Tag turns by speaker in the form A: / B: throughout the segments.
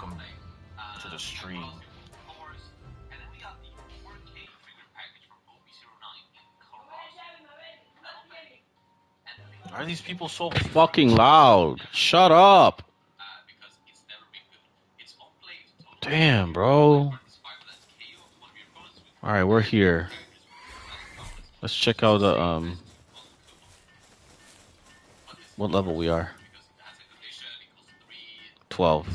A: welcome to the stream. Why are these people so fucking loud? Shut up! Damn, bro. Alright, we're here. Let's check out the, what level we are. 12.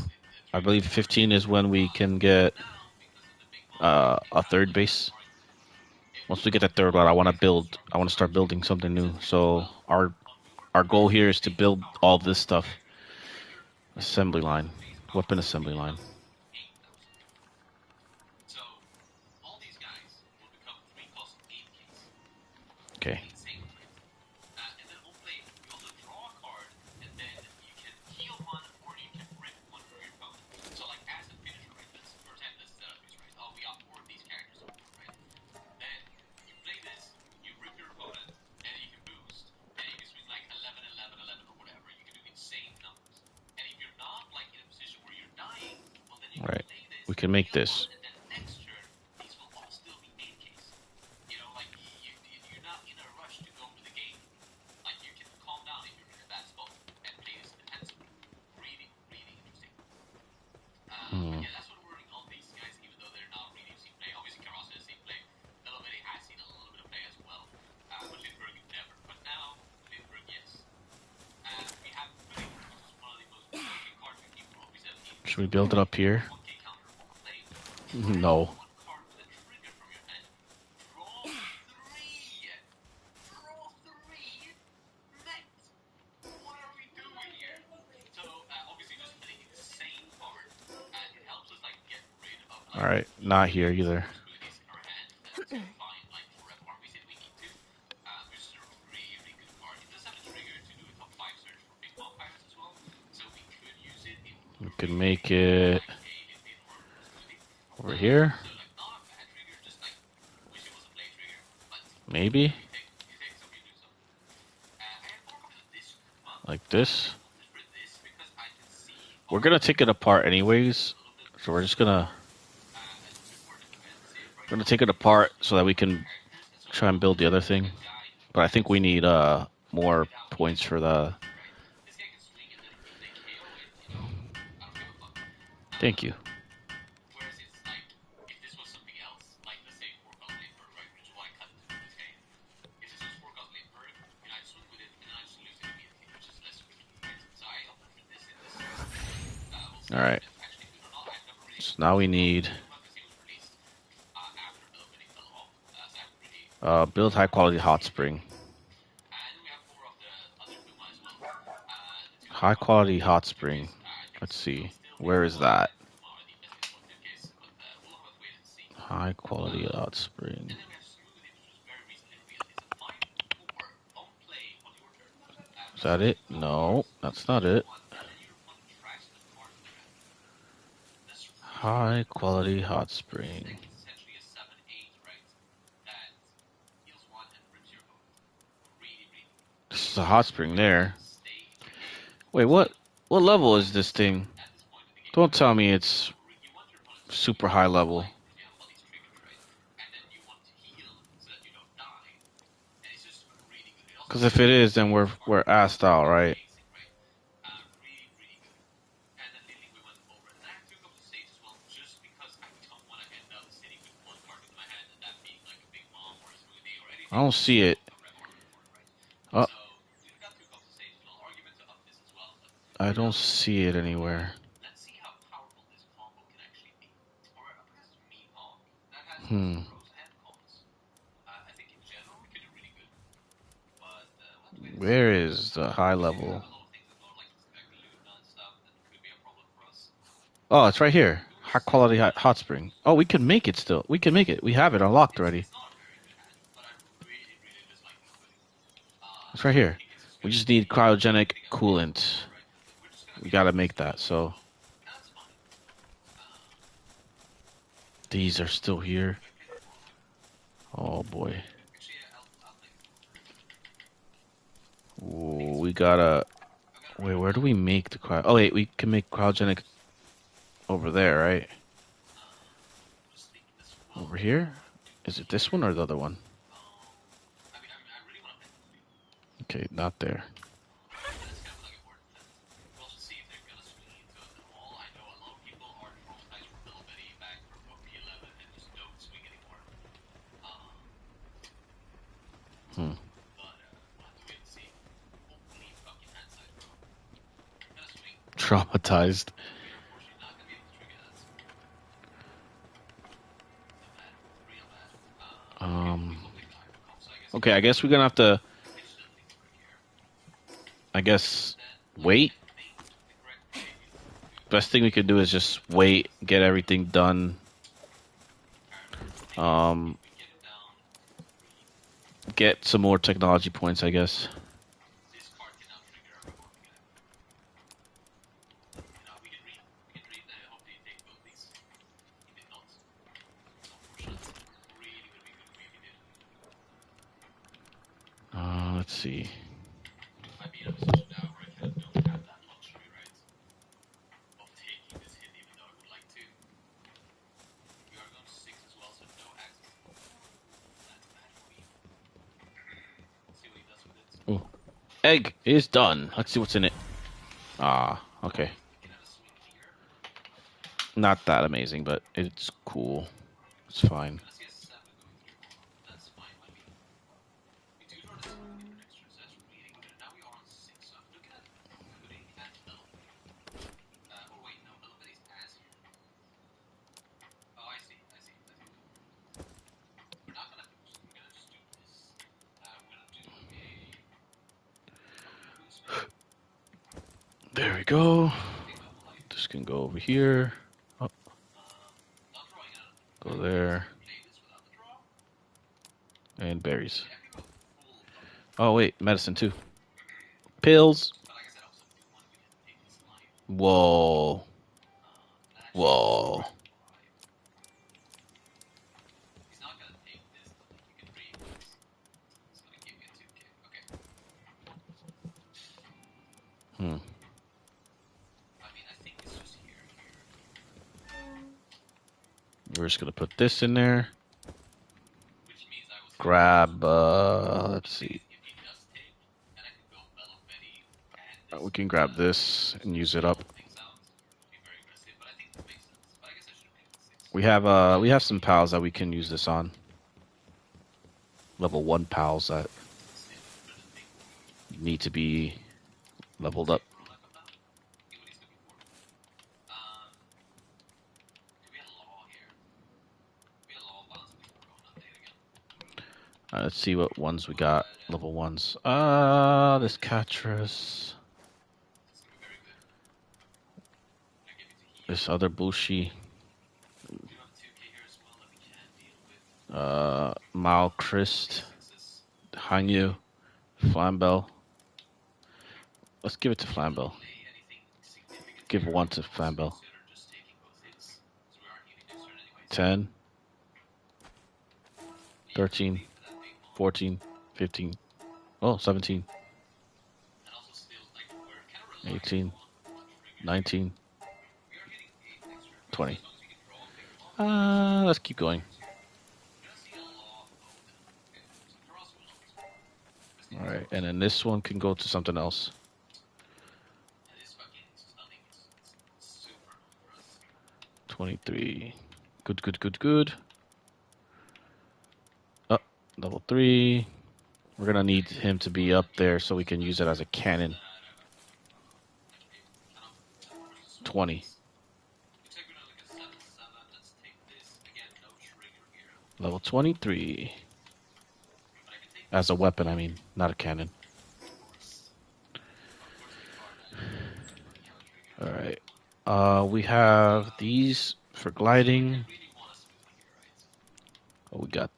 A: I believe 15 is when we can get a third base. Once we get that third one, I want to start building something new. So our goal here is to build all this stuff. Assembly line. Weapon assembly line. Okay. Right. We can make this. Should we build it up here? No. Alright, not here either. We could make it over here. Maybe. Like this. We're gonna take it apart anyways. So we're just gonna take it apart so that we can try and build the other thing. But I think we need more points for the... Thank you. Alright. So now we need... build high quality hot spring. High quality hot spring. Let's see. Where is that? High quality hot spring. Is that it? No, that's not it. High quality hot spring. This is a hot spring there. Wait, what level is this thing? Don't tell me it's super high level. Because if it is, then we're assed out, right? I don't see it. Oh. I don't see it anywhere. Where is the high level? Oh, it's right here. High quality hot spring. Oh, we can make it still. We can make it. We have it unlocked already. It's right here. We just need cryogenic coolant. We gotta make that, so... These are still here. Oh, boy. Ooh, we gotta... Wait, where do we make the cryo... Oh, wait, we can make cryogenic over there, right? Over here? Is it this one or the other one? Okay, not there. Hmm. Traumatized. Okay, I guess we're gonna have to. I guess wait. Best thing we could do is just wait, get everything done. Um, get some more technology points, I guess. Let's see. Ooh. Egg is done. Let's see what's in it. Ah, okay. Not that amazing, but it's cool. It's fine. There we go. This can go over here. Oh, go there. And berries. Oh, wait. Medicine, too. Pills. Whoa. Whoa. Hmm. We're just going to put this in there. Grab, let's see. We can grab this and use it up. We have some pals that we can use this on. Level 1 pals that need to be leveled up. Let's see what ones we got. Level 1s. This Catras. This other Bushi. Malchrist. Hanyu. Flambell. Let's give it to Flambell. Give one to Flambell. 10. 13. 14. 15. Oh, 17. 18. 19. 20. Let's keep going. Alright, and then this one can go to something else. 23. Good, good, good, good. Oh, level 3. We're gonna need him to be up there so we can use it as a cannon. 20. Level 23. As a weapon, I mean, not a cannon. Alright. We have these for gliding. Oh, we got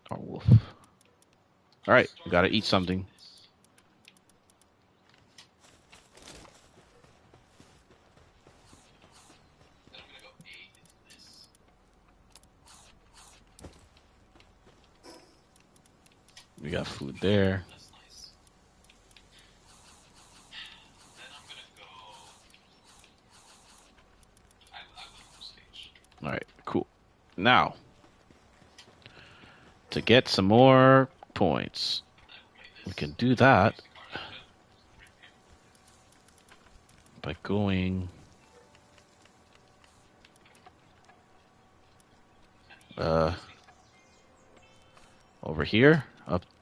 A: our wolf. Alright, we gotta eat something. We got food there. Now, to get some more points, we can do that by going over here,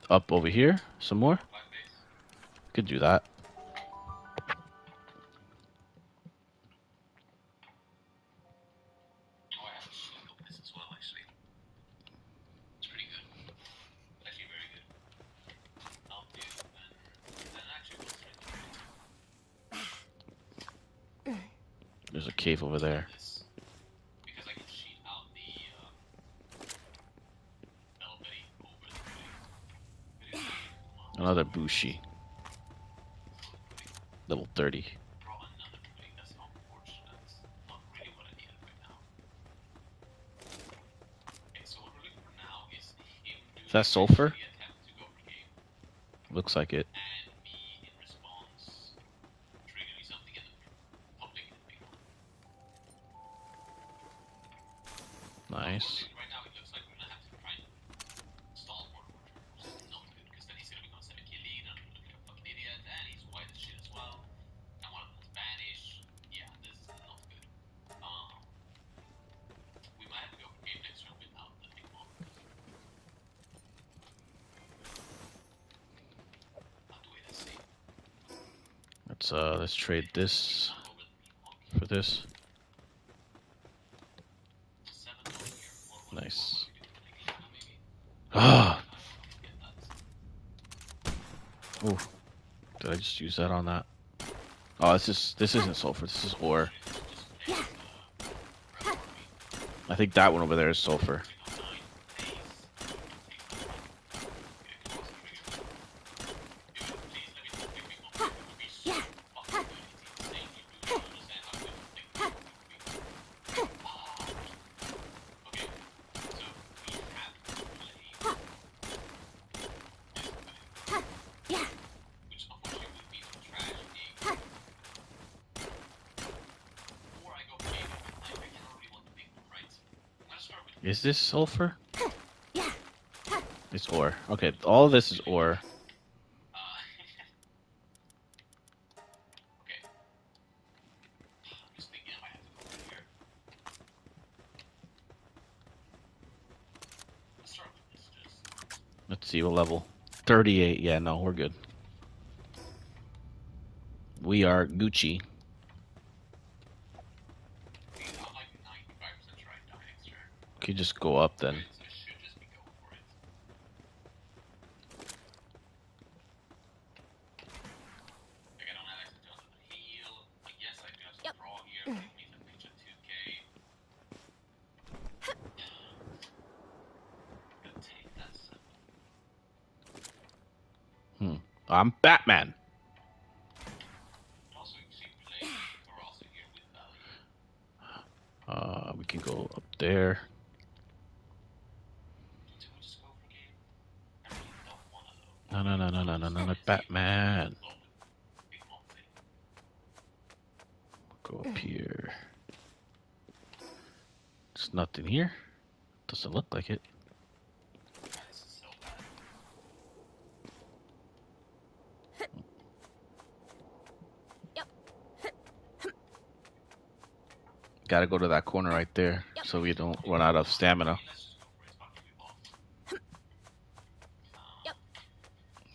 A: up over here, some more. Could do that. There's a cave over there. Another Bushi. Level 30. Is that sulfur? Looks like it. Nice. Let's trade this for this. Nice. Ah. Oh, did I just use that on that? Oh, this isn't sulfur. This is ore. I think that one over there is sulfur. Is this sulfur? It's ore. Okay, all of this is ore. Let's see what level. 38. Yeah, no, we're good. We are Gucci. Okay, just go up then. I'm Batman. We can go up there. No, Batman. Go up here. There's nothing here. Doesn't look like it. Gotta go to that corner right there so we don't run out of stamina.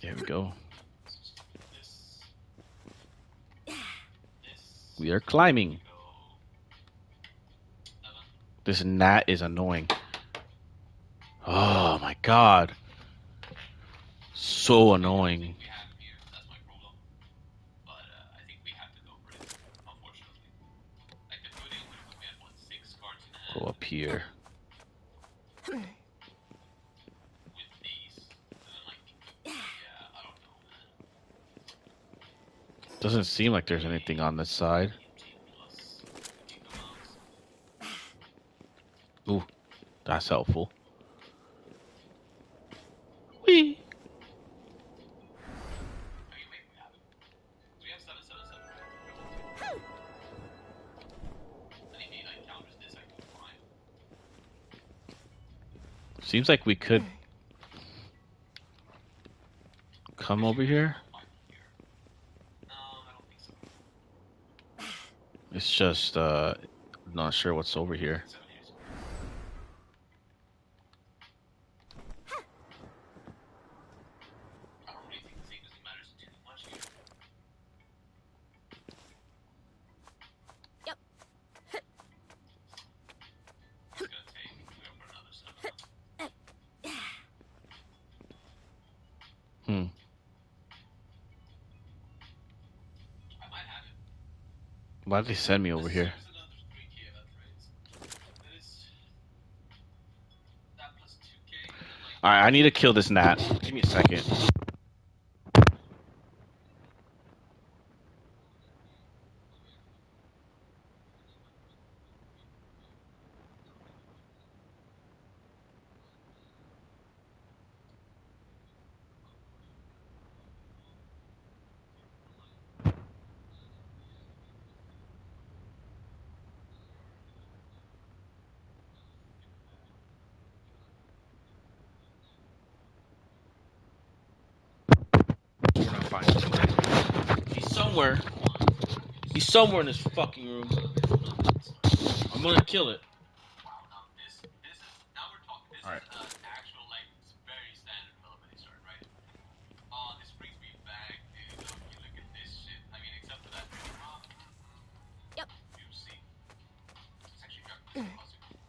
A: There we go. We are climbing. This gnat is annoying. Oh my god. So annoying. Go up here. Doesn't seem like there's anything on this side. Ooh, that's helpful. Whee! Seems like we could come over here. It's just not sure what's over here. Hmm. Why did they send me over here? Alright, I need to kill this gnat. Give me a second. We're not finding him. He's somewhere. He's somewhere in this fucking room. I'm gonna kill it. Alright.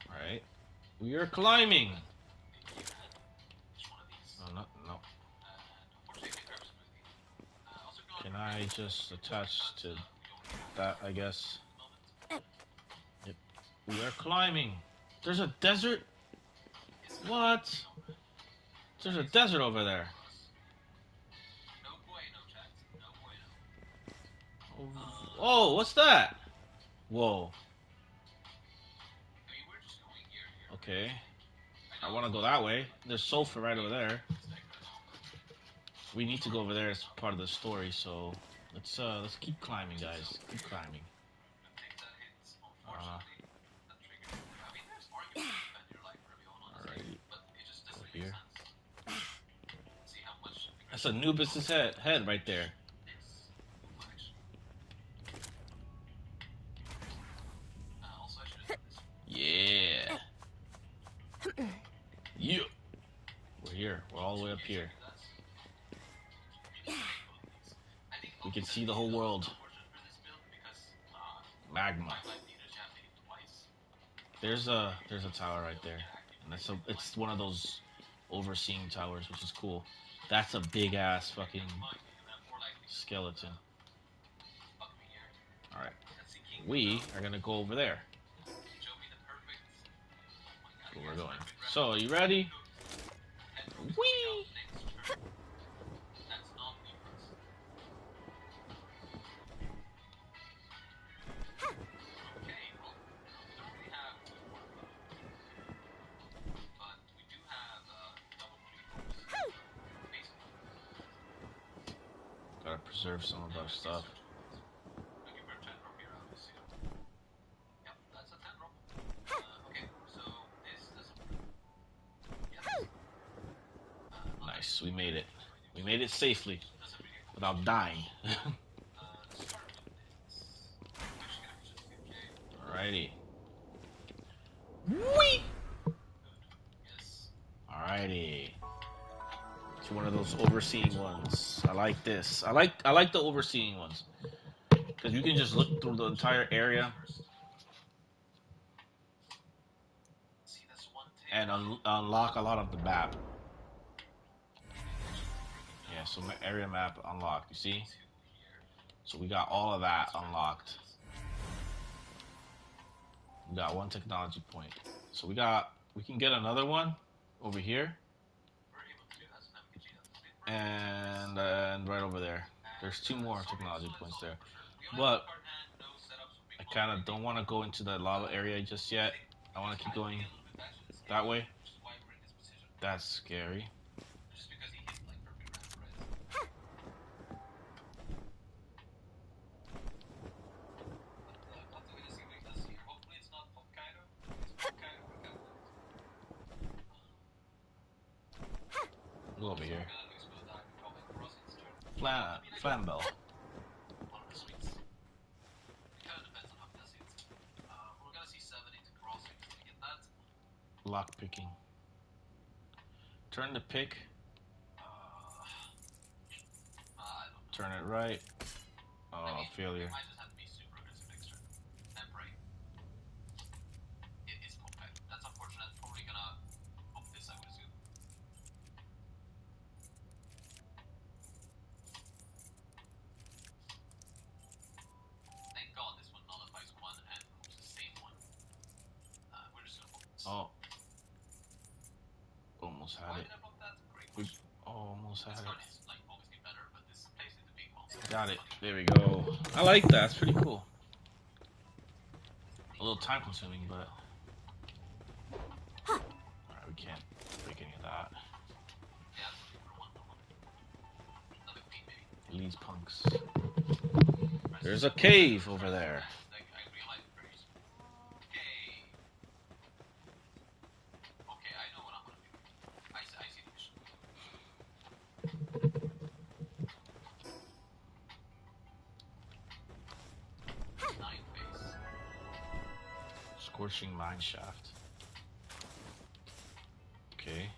A: Alright. We are climbing. No, no. Can I just attach to that, I guess? Yep. We are climbing. There's a desert? What? There's a desert over there. Oh, what's that? Whoa. Okay. I want to go that way. There's sulfur right over there. We need to go over there as part of the story, so let's keep climbing, guys. Keep climbing. Alright. Go here. That's Anubis' head right there. Yeah. Yeah. We're here. We're all the way up here. We can see the whole world. Magma. There's a tower right there, and it's one of those overseeing towers, which is cool. That's a big ass fucking skeleton. All right, we are gonna go over there. That's where we're going. So, are you ready? Whee! Gotta preserve some of our stuff. Nice, we made it. We made it safely without dying. Alrighty. Whee! Alrighty. It's one of those overseeing ones. I like this. I like the overseeing ones because you can just look through the entire area and unlock a lot of the map. Yeah, so area map unlocked. You see? So we got all of that unlocked. We got one technology point. So we can get another one over here. And right over there. There's two more technology points there. But I kind of don't want to go into the lava area just yet. I want to keep going that way. That's scary. Go over here. Flamel. Lock picking. Turn the pick. Turn it right. Oh, failure. Oh, almost had it. We almost had it. Got it. There we go. I like that. It's pretty cool. A little time consuming, but alright, we can't break any of that. Leads punks. There's a cave over there. Scorching mine shaft. Okay.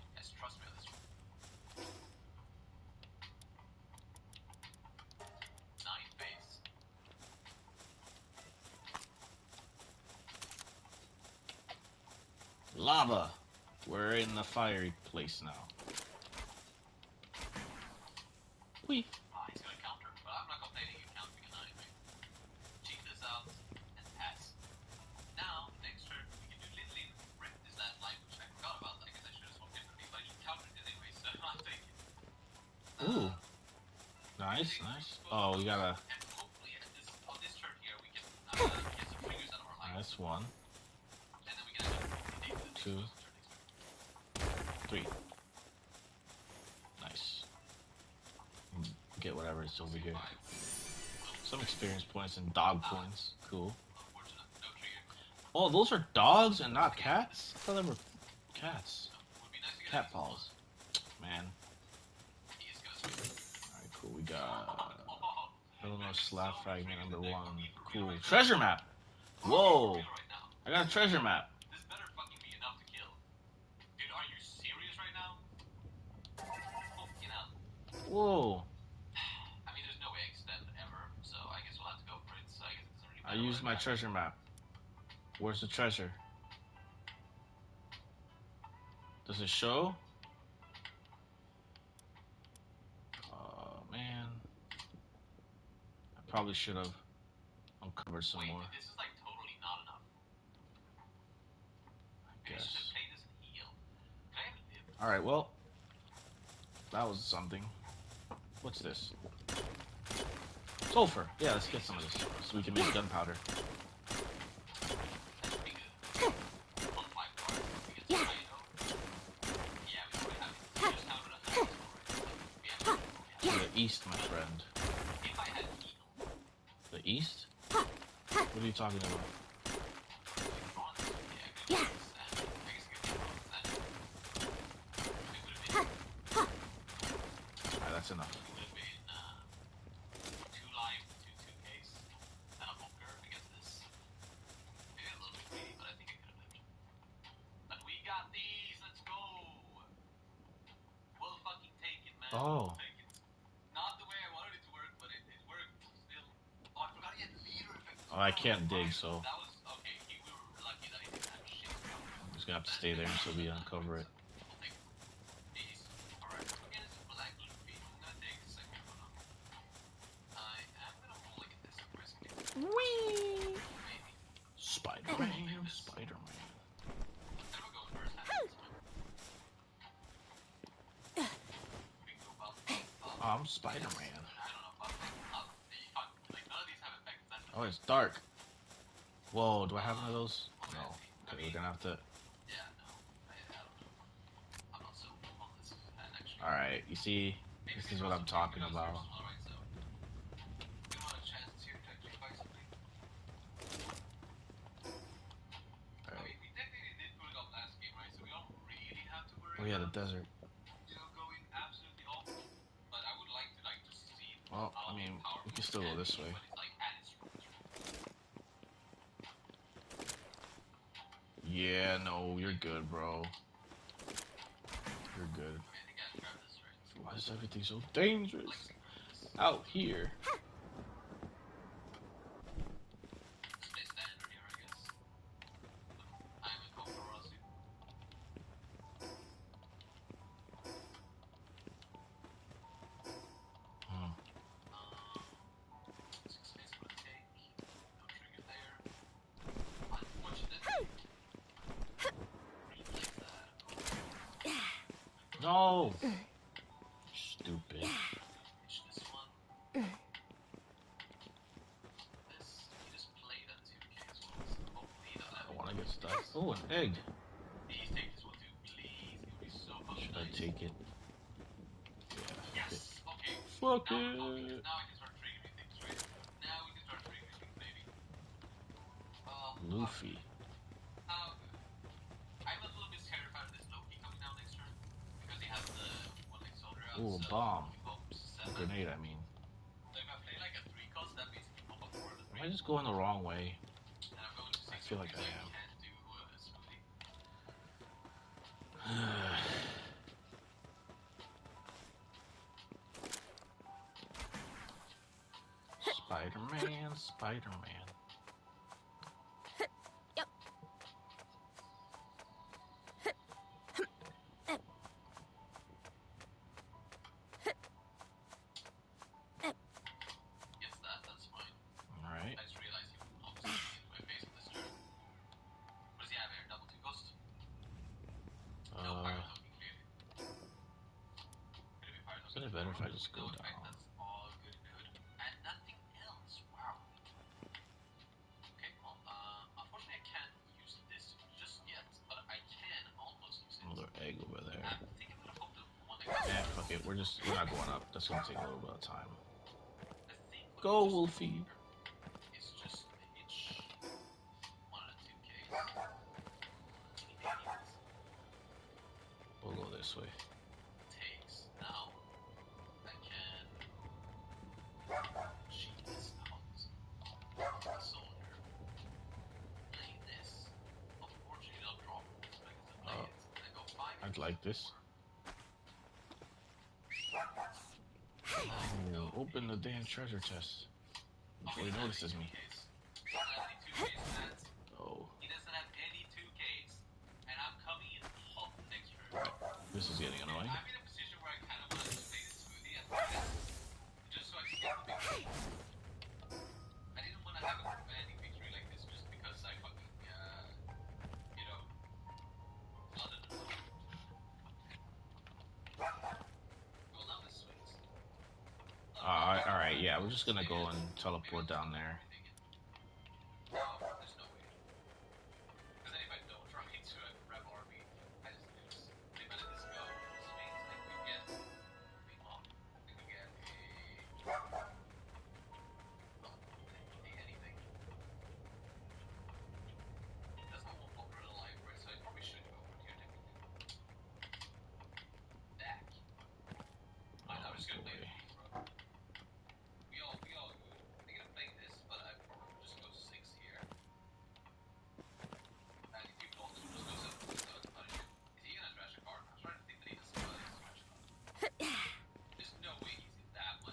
A: Lava. We're in the fiery place now. Whee. Ooh. Nice, nice. Oh, we gotta... Nice. 1, 2, 3. Nice. Get whatever is over here. Some experience points and dog points. Cool. Oh, those are dogs and not cats? I thought they were cats. Cat paws. Man. Alright, cool. We got... Illinois slab fragment number 1. Cool. Treasure map! Whoa! I got a treasure map. Whoa. I used my treasure map. Where's the treasure? Does it show? Oh, man. I probably should have uncovered some more. I guess. Alright, well. That was something. What's this? Sulfur. Yeah, let's get some of this so we can make gunpowder. To the east, my friend. The east? What are you talking about? Alright, that's enough. Oh. Oh, I can't dig, so I'm just gonna have to stay there until we uncover it. Whee! Spider-Man, Spider-Man. Oh, I'm Spider-Man. Oh, it's dark. Whoa, do I have one of those? No. Okay, we're gonna have to... Alright, you see, this is what I'm talking about. Alright. Oh yeah, the desert. Well, I mean, we can still go this way. Yeah, no, you're good, bro. You're good. Why is everything so dangerous out here? Hmm. No! Stupid. I don't want to get stuck. Oh, an egg. Should I take it? Yeah, fuck it. Fuck it. Luffy. Oh, a bomb. A grenade, I mean. Am I just going the wrong way? I feel like I am. Spider-Man, Spider-Man. Alright. Isn't it better if I just go down? Another egg over there. Yeah, fuck it. We're not going up. That's gonna take a little bit of time. Go, Wolfie. We'll go this way. I'd like this. Oh, open the damn treasure chest before he notices me. Oh. This is getting annoying. Alright, yeah, we're just gonna go and teleport down there.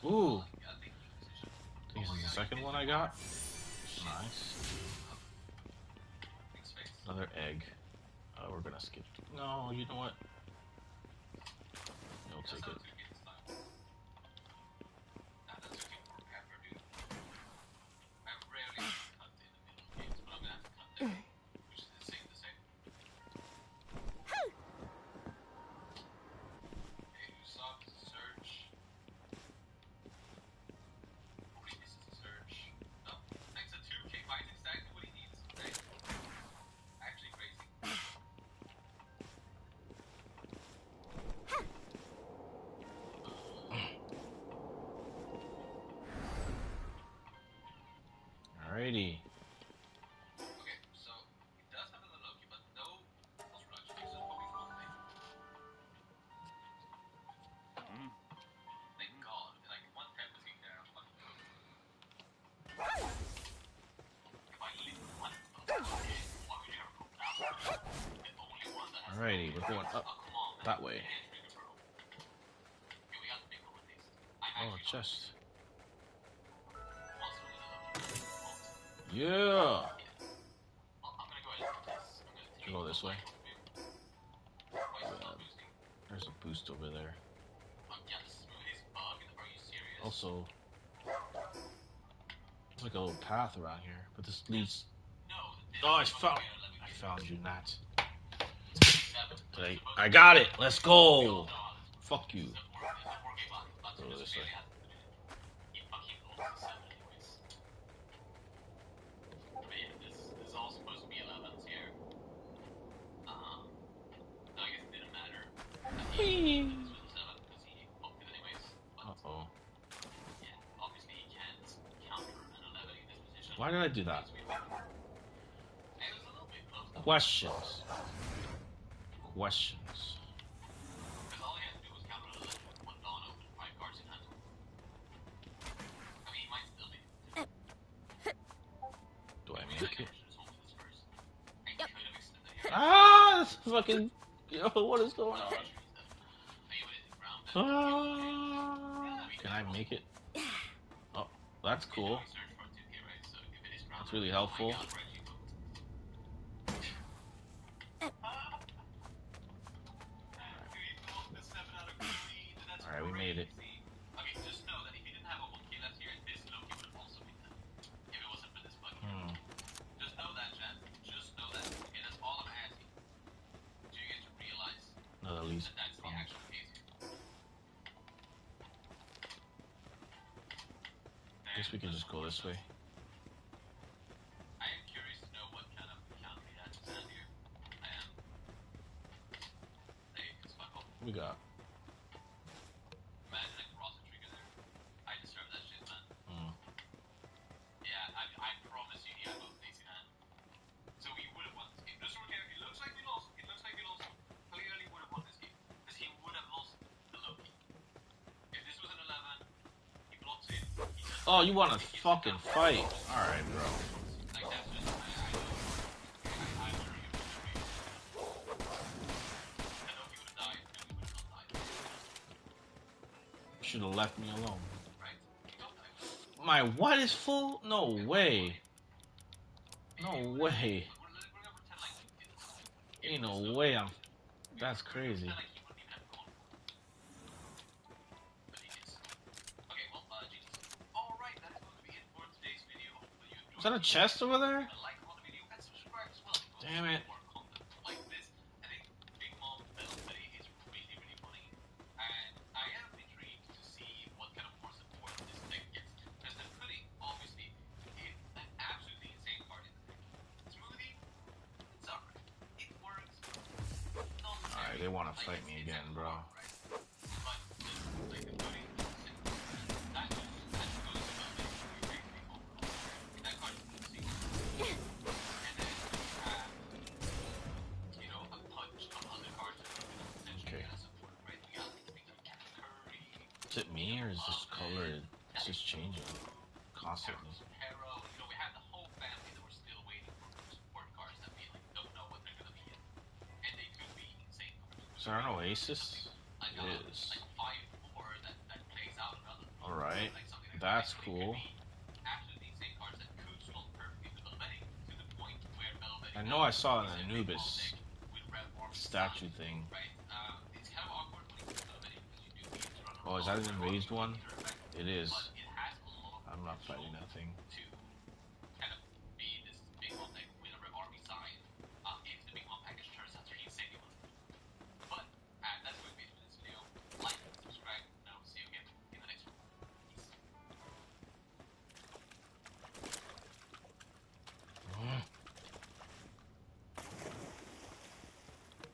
A: Ooh. This is the second one I got. Nice. Another egg. We're gonna skip. No, you know what? You'll take it. Alrighty, we're going up that way. Oh, a chest. Yeah. Go this way. There's a boost over there. Also, there's like a little path around here, but this leads. Oh, I found you, Nat. I got it. Let's go. Fuck you. Go this way. Uh-oh. Why did I do that? Questions. Questions. Do I make it?
B: Yep.
A: Ah, this fucking. Yo, what is going on? Ah, can I make it? Oh, that's cool. That's really helpful. Alright, we made it. Not at least. I guess we can just go this way. We got. Oh, you want to fucking fight? All right, bro. Should have left me alone. My what is full? No way. No way. Ain't no way I'm. That's crazy. Is that a chest over there? Damn it. Alright, they want to fight me again, bro. Is it me or is this color? It's just changing constantly. Is there an oasis? It is. Alright, that's cool. I know I saw an Anubis statue thing. Oh, is that an raised one? It is. I'm not fighting that thing.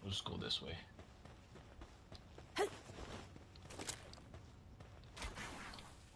A: We'll just go this way.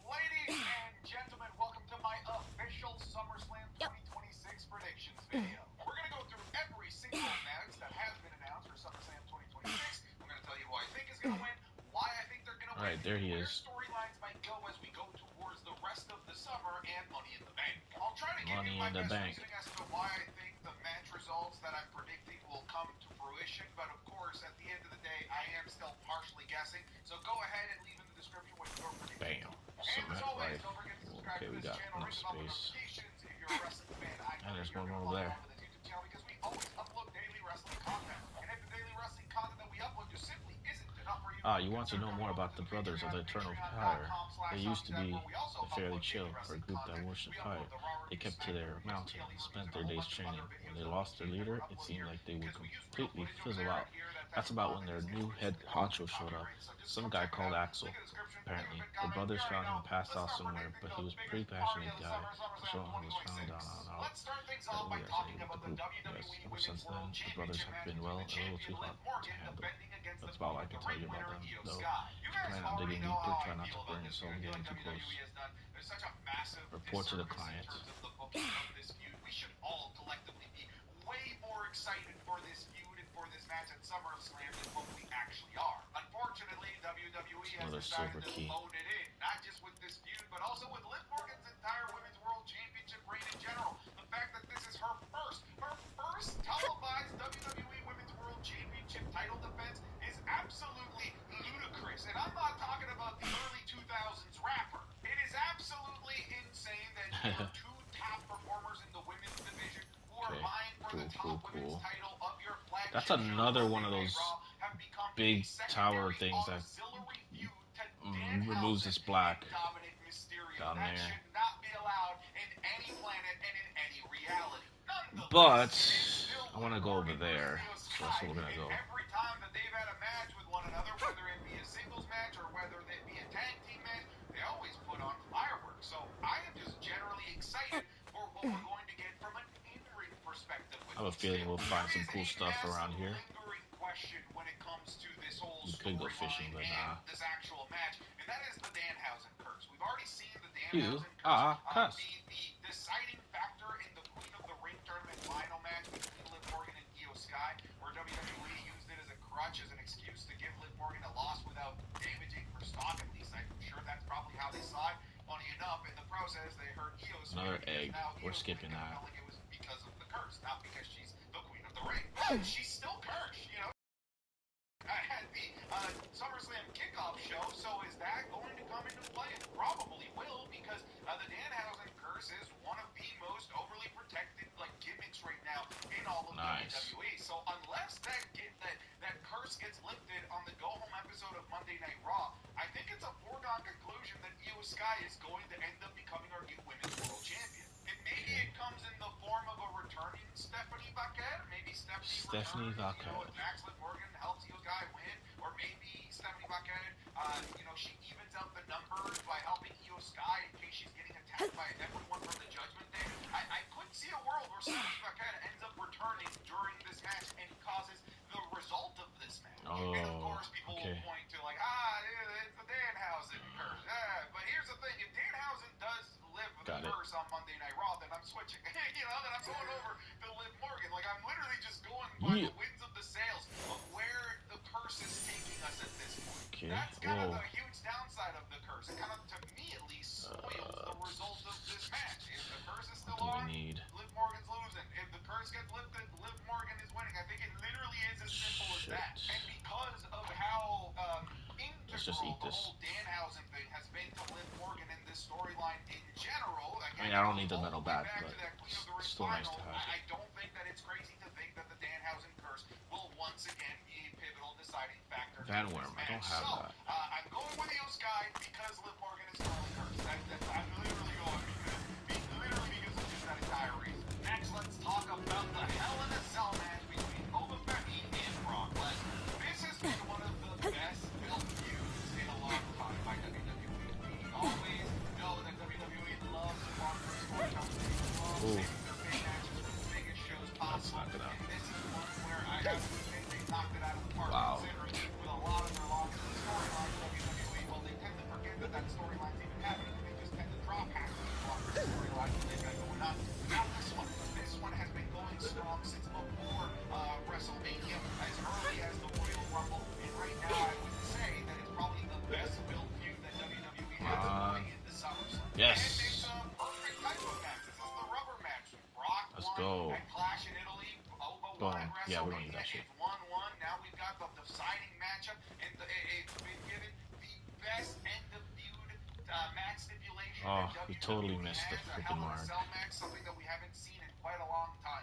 C: Ladies and gentlemen, welcome to my official SummerSlam 2026 predictions video. We're going to go through every single match that has been announced for SummerSlam 2026. I'm going to tell you who I think is going to win, why I think they're going to win,
A: Alright, there he
C: where
A: is.
C: storylines might go as we go towards the rest of the summer, and Money in the Bank. I'll try to give
A: Money
C: you my
A: in the
C: best
A: Bank.
C: reasoning as to why I think the match results that I'm predicting will come to fruition, but of course, at the end of the day, I am still partially guessing. So go ahead and leave in the description what your predictions
A: Bam.
C: are. And as
A: Cement
C: always,
A: life.
C: don't forget to subscribe
A: Okay,
C: to
A: we
C: this
A: got
C: channel,
A: enough
C: ring the bell for
A: space.
C: notifications. If you're a wrestling fan, I know
A: And there's
C: you're
A: one
C: going to
A: more over
C: follow
A: there.
C: along with this YouTube channel because we always upload daily wrestling content. And if the daily wrestling content that we upload just simply isn't enough for you,
A: You want to
C: consider
A: know
C: coming
A: more
C: over
A: about
C: to
A: the
C: the
A: Brothers of
C: Patreon,
A: the Eternal Fire? They used to
C: patreon.com/ZombiesZed,
A: be
C: where we also
A: the Fairly
C: upload daily
A: Chill, or a
C: wrestling
A: group that
C: content.
A: worshipped
C: We upload
A: fire.
C: the Raw
A: They
C: Review
A: kept to their
C: SmackDown Mixed
A: mountain
C: Daily
A: and
C: Reviews
A: spent
C: and
A: their
C: a whole
A: days
C: bunch of
A: training.
C: other
A: When
C: videos
A: they
C: that we
A: lost their
C: never
A: leader, it
C: upload
A: seemed
C: here
A: like they would
C: because we use real
A: completely
C: footage over
A: fizzle
C: there and
A: out.
C: here
A: That's
C: that's
A: about
C: raw
A: when
C: that
A: their
C: just
A: new
C: gets
A: head
C: recently caught
A: honcho showed up.
C: copyright. So just
A: Some
C: come
A: guy
C: check it
A: called
C: out.
A: Axel,
C: Link in the description. Leave a
A: apparently.
C: big
A: The
C: comment. You
A: brothers
C: already
A: found him
C: know.
A: passed
C: Let's
A: out
C: start
A: somewhere,
C: predicting
A: but
C: the
A: he was a pretty
C: biggest party
A: passionate
C: of the
A: guy.
C: summer,
A: The
C: SummerSlam
A: showing was found out
C: 2026.
A: out
C: Let's start things
A: that
C: off
A: we
C: by
A: are
C: talking
A: staying with
C: about
A: the
C: the
A: group.
C: WWE
A: Yes, ever
C: Women's
A: since
C: World
A: then, the brothers
C: Championship
A: have
C: matches
A: been,
C: between the
A: well, a little
C: champion
A: too
C: Liv
A: hot to
C: Morgan
A: handle.
C: defending against the
A: That's about all
C: Queen
A: I
C: of
A: can
C: the
A: tell
C: Ring
A: you about
C: winner
A: them,
C: Io
A: though.
C: Sky. You
A: If you
C: guys
A: plan on
C: already
A: digging
C: know
A: deeper,
C: how I
A: try not to
C: feel about
A: burn
C: this feud.
A: yourself
C: I feel
A: getting
C: like
A: too
C: WWE
A: close.
C: has done such a massive
A: Report to the
C: disservice in
A: client.
C: terms of the booking of this feud. We should all collectively be way more excited for this feud and for this match at SummerSlam than what we actually are. Unfortunately, WWE has
A: Another
C: decided
A: silver
C: to
A: key.
C: phone it in, not just with this feud, but also with Liv Morgan's entire Women's World Championship reign in general. The fact that this is her first televised WWE Women's World Championship title defense is absolutely ludicrous. And I'm not talking about the early 2000s rapper. It is absolutely insane that your two top performers in the women's division who are
A: Okay,
C: vying for the top women's
A: cool.
C: title of your
A: That's
C: flagship show
A: another one
C: Monday
A: of
C: Night
A: those
C: Raw have become a
A: big tower
C: secondary
A: things that
C: auxiliary feud to
A: removes
C: Danhausen
A: this
C: and
A: black
C: Dominic Mysterio.
A: down
C: That
A: there.
C: should not be allowed in any planet and in any reality.
A: But
C: Nonetheless, it is still
A: I want
C: Liv
A: to go over
C: Morgan versus
A: there,
C: Io
A: so that's
C: Sky,
A: where we're gonna
C: and
A: go.
C: every time that they've had a match with one another, whether it be a singles match or whether it be a tag team match, they always put on fireworks. So I am just generally excited for what we're going to get from an in-ring perspective with
A: I have a
C: these
A: feeling
C: two.
A: we'll find
C: There
A: some
C: is
A: cool
C: a
A: stuff
C: massive
A: around here.
C: lingering question when it comes to this whole
A: We could go fishing,
C: storyline
A: but
C: and
A: nah.
C: this actual match, and that is the Danhausen curse. We've already seen the
A: You
C: Danhausen curse
A: are cuss.
C: be the deciding factor in the Queen of the Ring tournament final match between Liv Morgan and Io Sky, where WWE used it as a crutch, as an excuse to give Liv Morgan a loss without damaging her stock. At least I'm sure that's probably how they saw it. Funny enough, in the process, they hurt Io's
A: Another
C: win because
A: egg.
C: now
A: We're
C: Io's
A: skipping
C: winning
A: that.
C: felt like it was because of the curse, not because she's the Queen of the Ring. But she's still cursed, you know. At the SummerSlam kickoff show, so is that going to come into play? It probably will, because the Danhausen curse is one of the most overly protected gimmicks right now in all of
A: Nice.
C: WWE. So unless that curse gets lifted on the go home episode of Monday Night Raw, I think it's a foregone conclusion that Io Sky is going to end up becoming our new Women's World Champion. And maybe it comes in the form of a returning Stephanie Vaquer. Maybe Stephanie returns, attacks Liv Morgan, helps Io Sky win, or maybe Stephanie Vaquer, she evens out the numbers by helping Io Sky in case she's getting attacked by everyone from the Judgment Day. I could see a world where Stephanie Vaquer ends up returning during this match and causes the result of this match. And of course, people will point to it's the Danhausen curse. But here's the thing: if Danhausen does live with the curse on Monday Night Raw, then I'm switching. Then I'm going over to Liv Morgan. I'm literally just going by the winds of the sails of where the curse is taking us at this point. That's kind of the huge downside of the curse. It kind of, to me at least, spoils the result of this match. If the curse is still on, Liv Morgan's losing. If the curse gets lifted, Liv Morgan is winning. I think it literally is as simple as that. And because of how integral the whole Danhausen thing has been to Liv Morgan in this storyline in general, again,
A: I don't need the metal
C: back
A: bat,
C: to
A: but
C: that Queen of the Ring
A: still nice
C: final,
A: to have.
C: I don't think that it's crazy to think that the Danhausen curse will once again be a pivotal deciding factor in this match.
A: I don't have that.
C: I'm going with Io Sky because Liv Morgan is currently cursed. I'm literally going because of just that entire reason. Next, let's talk about the Hell in a Cell match between Boba Fett and Brock Lesnar. This has been one of the best built feuds in a long time by WWE. We always know that WWE loves long-term storytelling. They love saving their big matches for the biggest shows possible. And this is one where I have to say they knocked it out of the park, considering with a lot of their long-term storylines, WWE, well, they tend to forget that storyline's even happening. They just tend to drop half of the long-term storylines that they've got going on. Not this one. This one has been going strong since before WrestleMania, as early as the Royal Rumble, and right now I would say that it's probably the best built feud that WWE has going into SummerSlam.
A: Yes.
C: And it's a perfect type of match. This is the rubber match. Brock won at Clash in Italy
A: Yeah, we don't need that
C: WrestleMania.
A: shit.
C: It's 1-1. Now we've got the deciding matchup, and it's been given the best end of feud match stipulation
A: Oh,
C: that
A: we totally
C: WWE
A: missed the
C: has, a
A: freaking
C: Hell in a
A: mark.
C: Cell match, something that we haven't seen in quite a long time.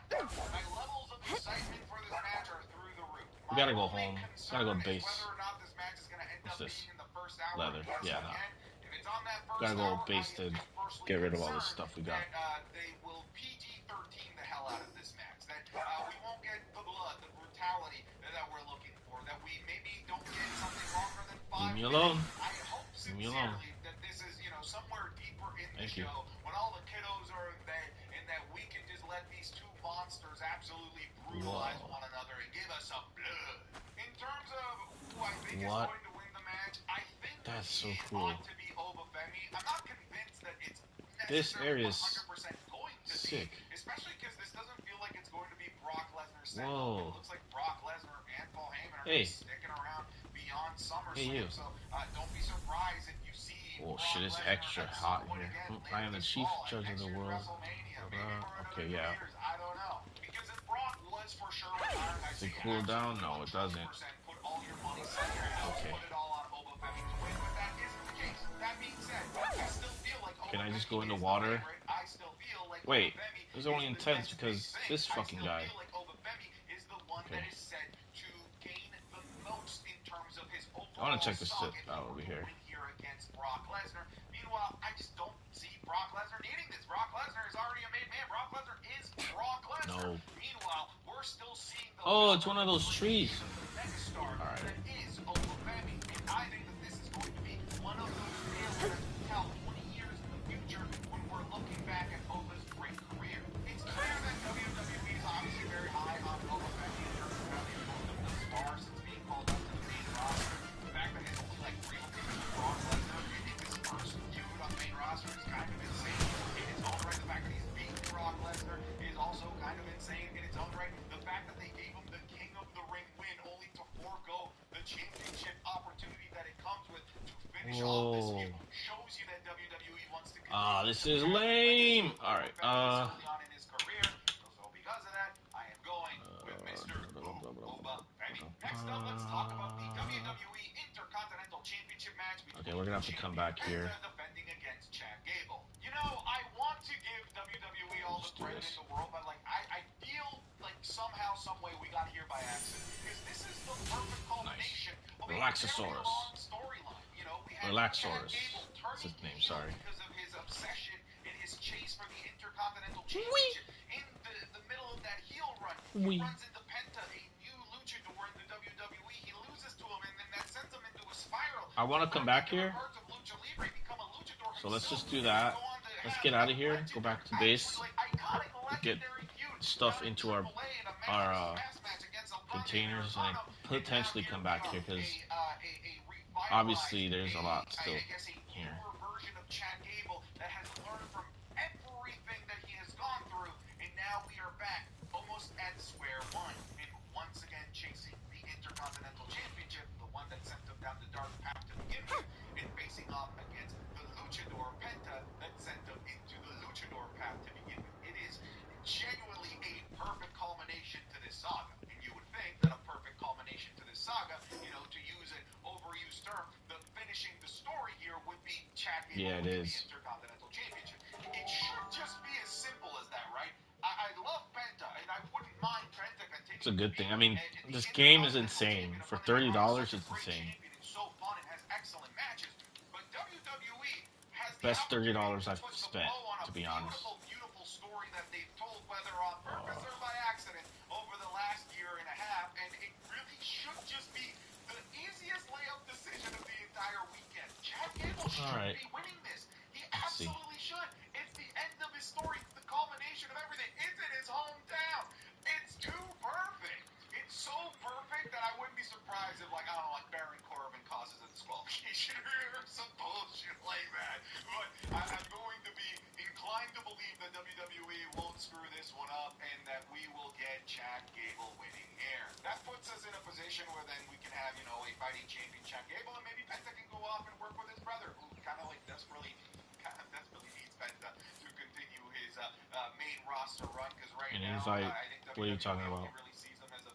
C: My levels of excitement for this match are through the roof.
A: We
C: My
A: gotta go
C: only
A: home. Gotta go
C: concern
A: to
C: is whether
A: base.
C: or not this match is going to end
A: What's
C: up being
A: this?
C: in the first hour of
A: Leather. Yeah, no.
C: ESPN. If it's on that
A: Gotta
C: first
A: go
C: hour, I
A: base to
C: am personally
A: get rid of all this
C: concerned
A: stuff we got.
C: that they will PG-13 the hell out of this match. That we won't get the blood, the brutality that we're looking for. That we maybe don't get something longer than 5
A: Leave me
C: minutes.
A: alone.
C: I hope
A: Leave me alone.
C: sincerely that this is, somewhere deeper in the
A: Thank you.
C: show when all the kiddos are in bed and that we can just let these two monsters absolutely brutalize
A: Whoa.
C: one another and give us some blood. In terms of who I think
A: What?
C: is going to win the match, I think
A: That's so
C: it
A: cool.
C: ought to be Obafemi. I'm not convinced that it's
A: This
C: necessarily
A: area is
C: 100% going to
A: sick.
C: be, especially because this doesn't feel like it's going to be Brock Lesnar set up.
A: Whoa.
C: It looks like Brock Lesnar and Paul Heyman are
A: Hey.
C: just sticking around beyond SummerSlam.
A: Hey, you.
C: So don't be surprised if you see
A: Oh
C: Brock
A: shit, it's
C: Lesnar
A: extra
C: at
A: hot
C: some point
A: here.
C: again
A: I
C: later
A: am the
C: this
A: chief
C: fall,
A: judge of
C: next
A: the
C: year's
A: world.
C: WrestleMania, maybe for another
A: Okay,
C: 2
A: yeah.
C: years. I don't know. Because if Brock was for sure retiring, I
A: Does
C: say
A: it cool down? No, it doesn't.
C: 100% put all your money, sell your house,
A: Okay.
C: put it all on Obafemi to win. But that isn't the case. That being said, I still feel like
A: Can I just
C: Obafemi
A: go into
C: is the
A: water?
C: favorite. I still feel like
A: Wait,
C: Obafemi
A: this is only
C: is the
A: intense
C: next
A: because
C: big thing.
A: this fucking
C: I still
A: guy.
C: feel like Obafemi is the one
A: Okay.
C: that is set to gain the most in terms of his overall
A: I want to check this
C: stock
A: shit
C: if he
A: out
C: were
A: over
C: to
A: here.
C: win here against Brock Lesnar. Meanwhile, I just don't see Brock Lesnar needing this. Brock Lesnar is already a made man. Brock Lesnar is Brock Lesnar.
A: No.
C: Meanwhile, we're still seeing the
A: Oh, it's one of those trees.
C: megastar
A: Alright.
C: that is Obafemi, and I think that this is going to be one of those tales that tell 20 years in the future when we're looking back at Oba's great career. It's clear that WWE is obviously very high on Obafemi in terms of how they've moved him thus far since being called up to the main roster. The fact that his only real feud with Brock Lesnar in his first feud on the main roster is kind of insane in its own right. The fact that he's beaten Brock Lesnar is also kind of insane in its own right. The fact that they gave him the King of the Ring win only to forego the championship opportunity that it comes with to finish off this feud shows you that WWE wants to continue.
A: This is lame. Alright,
C: Early on in his career. So because of that, I am going with Mr. Obafemi. Next up, let's talk about the WWE Intercontinental Championship match between
A: Okay, we're gonna have to come back here.
C: defending against Chad Gable. I want to give WWE all the
A: Let's do
C: credit
A: this.
C: in the world, but I feel like somehow, some way we got here by accident because this is the perfect culmination of a very
A: Relaxosaurus.
C: long storyline. We had
A: Relaxosaurus.
C: Chad Gable
A: That's his
C: turning
A: name,
C: heel
A: sorry.
C: because of his obsession and his chase for the Intercontinental Championship. In the middle of that heel run, he runs into Penta, a new luchador in the WWE. He loses to him, and then that sends him into a spiral.
A: I want to come back here. So let's just do that. Let's get out of here. Go back to base. Get stuff into our containers and potentially come back here because obviously there's a lot still here.
C: Version of Chad Gable that has learned from everything that he has gone through, and now we are back almost at square one, and once again chasing the Intercontinental Championship, the one that sent him down the dark path to begin with, and facing off against the Luchador Penta that sent him into the Luchador path to begin with. It is genuinely a perfect culmination to this saga, and you would think that a perfect culmination to this saga, to use an overused term, the finishing the story here would be Chad Gable
A: Yeah, it
C: winning
A: is.
C: the Intercontinental Championship. It should just be as simple as that, right? I love Penta, and I wouldn't mind Penta continuing.
A: It's a good thing. I mean, this game is insane. For $30, it's insane.
C: It's so fun and has excellent matches, but WWE has the
A: Best $30
C: opportunity to
A: I've
C: put the
A: spent,
C: bow on a
A: to be honest.
C: beautiful story that they've told, whether on purpose or by accident, over the last year and a half, and it really should just be the easiest layup decision of the entire weekend. Chad Gable should be winning this. He absolutely should. It's the end of his story. It's the culmination of everything. It's in his hometown. It's too perfect. It's so perfect that I wouldn't be surprised if, like Baron Corbin causes a disqualification or some bullshit like that. But I'm going to be inclined to believe that WWE won't screw this one up and that we will get Chad Gable winning here. That puts us in a position where then we can have, a fighting champion Chad Gable, and maybe Penta can go off and work with his brother, who kind of desperately needs Penta to continue his main roster run. Because right now, I think
A: what are you talking about?
C: really sees him as a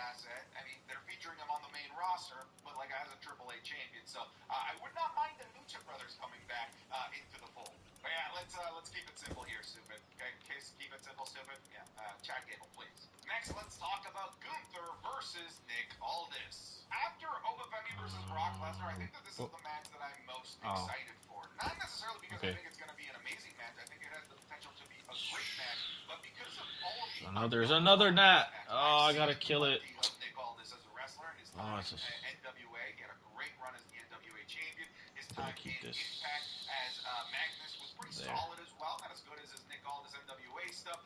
C: asset. I mean, they're featuring him on the main roster, but like as a AAA champion. So I would not mind the Lucha Brothers coming back into the fold. But yeah, let's keep it simple here, stupid. Okay, case keep it simple, stupid. Yeah, chat Gable, please. Next, let's talk about Gunther versus Nick Aldis. After Obafemi versus Brock Lesnar, I think that this is the match that I'm most excited for. Not necessarily because I think it's going to be an amazing match. I think it has the potential to be a great match, but because of all of the
A: There's another gnat. Oh, I gotta kill it.
C: of Nick Aldis as a wrestler and his time in NWA. He had a great run as the NWA champion. His time in Impact as Magnus was pretty solid as well. Not as good as his Nick Aldis NWA stuff.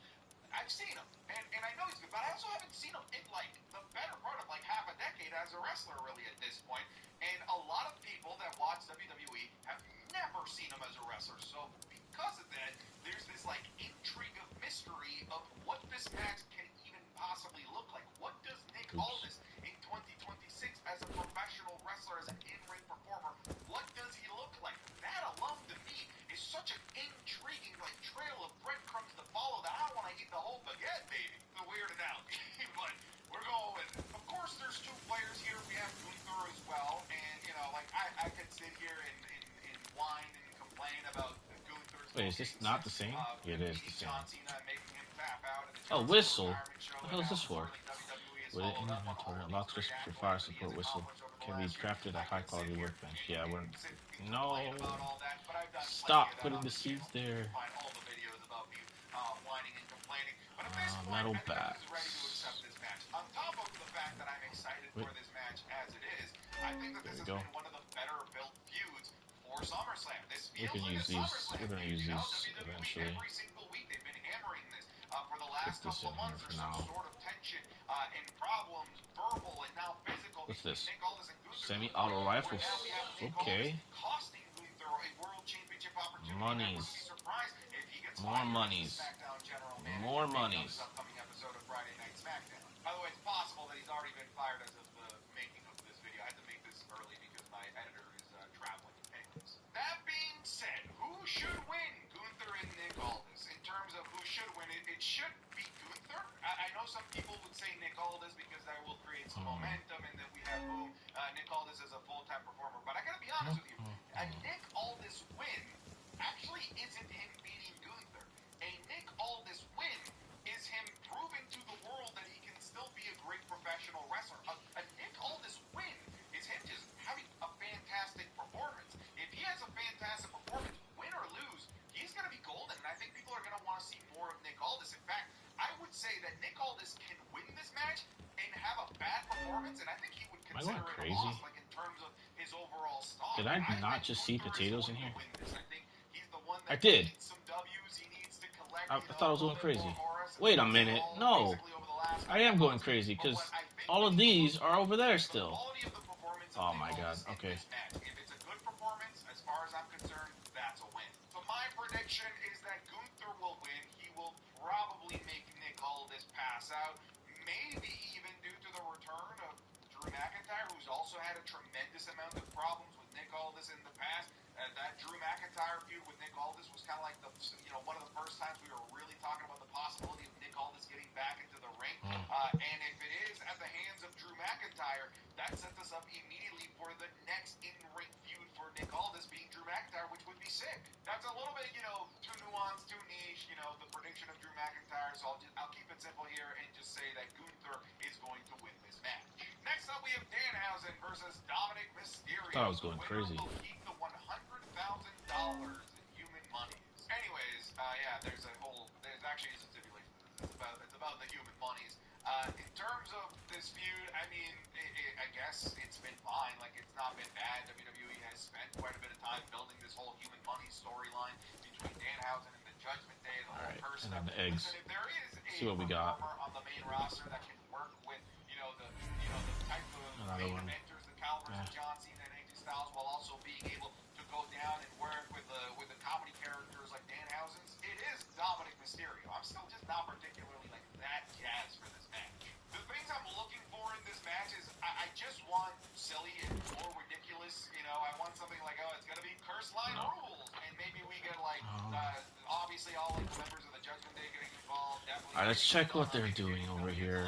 C: I've seen him, and I know he's good, but I also haven't seen him in like the better part of like half a decade as a wrestler, really, at this point. And a lot of people that watch WWE have never seen him as a wrestler. So because of that, there's this like intrigue of mystery of what this match can even possibly look like. What does Nick Aldis in 2026 as a professional wrestler, as an in-ring performer, what does he look like? That alone to me is such an intriguing like trail of breadcrumbs to follow that I want to eat the whole baguette, baby. The weird analogy, but we're going with it. Of course, there's two players here. We have Gunther as well, and you know, like I could sit here and whine and complain about Gunther's.
A: Wait, is this not the same? Yeah, it is the same.
C: John Cena making him tap out at the
A: Oh,
C: John Cena
A: whistle.
C: retirement show,
A: What the hell is this for?
C: WWE is
A: With it in
C: followed up on
A: inventory,
C: all of
A: unlock
C: these
A: special
C: great
A: for fire
C: accolades that he
A: support
C: has
A: whistle.
C: accomplished over the
A: Can be
C: last year.
A: crafted at
C: I
A: high
C: could sit
A: quality
C: here
A: workbench. Yeah, we're no.
C: complain about all that, but I've done
A: Stop
C: plenty of that
A: putting
C: on
A: the seeds
C: channel. You
A: there.
C: can find all the videos about me whining and complaining. But at this point,
A: Metal
C: I think I'm
A: bats.
C: just ready to accept this match. On top of the fact that I'm excited for this match as it is, I think that this has been one of the better built feuds for SummerSlam. This feels like a SummerSlam.
A: We're gonna use these eventually.
C: Every single week they've been hammering this for the last
A: Put this
C: couple of
A: in here
C: months.
A: for
C: There's some
A: now.
C: sort of tension and problems, verbal and now physical.
A: What's this?
C: Nick Aldis and Gunther.
A: Semi-auto rifles.
C: Now we have Nick
A: Okay.
C: Aldis costing Gunther a world championship opportunity.
A: Monies.
C: I wouldn't be surprised if he gets
A: More monies.
C: SmackDown general manager
A: More
C: on
A: monies.
C: this upcoming episode of Friday Night SmackDown. By the way, it's possible that he's already been fired as of the making of this video. I had to make this early because my editor is traveling. Anyways, that being said, who should win, Gunther and Nick Aldis? In terms of who should win, it should be Gunther. I know some people would say Nick Aldis because that will create some momentum, and then we have boom, Nick Aldis as a full-time performer. But I gotta be honest with you, a Nick Aldis win actually isn't him beating Gunther. A Nick Aldis win is him proving to the world that he can still be a great professional wrestler. A Nick Aldis win is him just having a fantastic performance. If he has a fantastic performance, win or lose, he's going to be golden, and I think people are going to want to see more of Nick Aldis. In fact, I would say that Nick Aldis can win this match and have a bad performance, and I think he would consider it a loss, like in terms of his overall stock.
A: Did I not just see potatoes in here?
C: I think he's the one that
A: I did.
C: needs some W's. He needs to collect,
A: I thought I was going crazy.
C: Wait
A: Wait a minute. No. I am going crazy because all of these are over there still. Oh my god. Okay.
C: If it's a good performance, as far as I'm concerned, that's a win. So my prediction is that Gunther will win. He will probably make Nick Aldis pass out. Maybe even due to the return of Drew McIntyre, who's also had a tremendous amount of problems with Nick Aldis in the past. That Drew McIntyre feud with Nick Aldis was kind of like one of the first times we were really talking about the possibility of Nick Aldis getting back into the ring. And if it is at the hands of Drew McIntyre, that sets us up immediately for the next in-ring feud for Nick Aldis being Drew McIntyre, which would be sick. That's a little bit, too nuanced, too niche, the prediction of Drew McIntyre. So I'll keep it simple here and just say that Gunther is going to win this match. Next up, we have Danhausen versus Dominic Mysterio.
A: I thought I was going crazy.
C: Will keep the $100,000 in human monies. Anyways, there's actually a stipulation. It's about the human monies. In terms of this feud, I mean, I guess it's been fine. Like, it's not been bad. WWE has spent quite a bit of time building this whole human money storyline between Danhausen and the Judgment Day, the whole person.
A: And then the eggs.
C: Listen, if there is a
A: See what we got.
C: performer on the main roster that can work with, the type of main eventers, the calibers of John Cena and AJ Styles, while also being able to go down and work with the comedy characters like Danhausen's, it is Dominic Mysterio. I'm still just not particularly like that jazzed for this match. The things I'm looking for in this match is I just want silly and more ridiculous. I want something like, it's gonna be curse line rules, and maybe we get like obviously all like the members of the Judgment Day getting involved.
A: Alright, let's check what they're doing over here.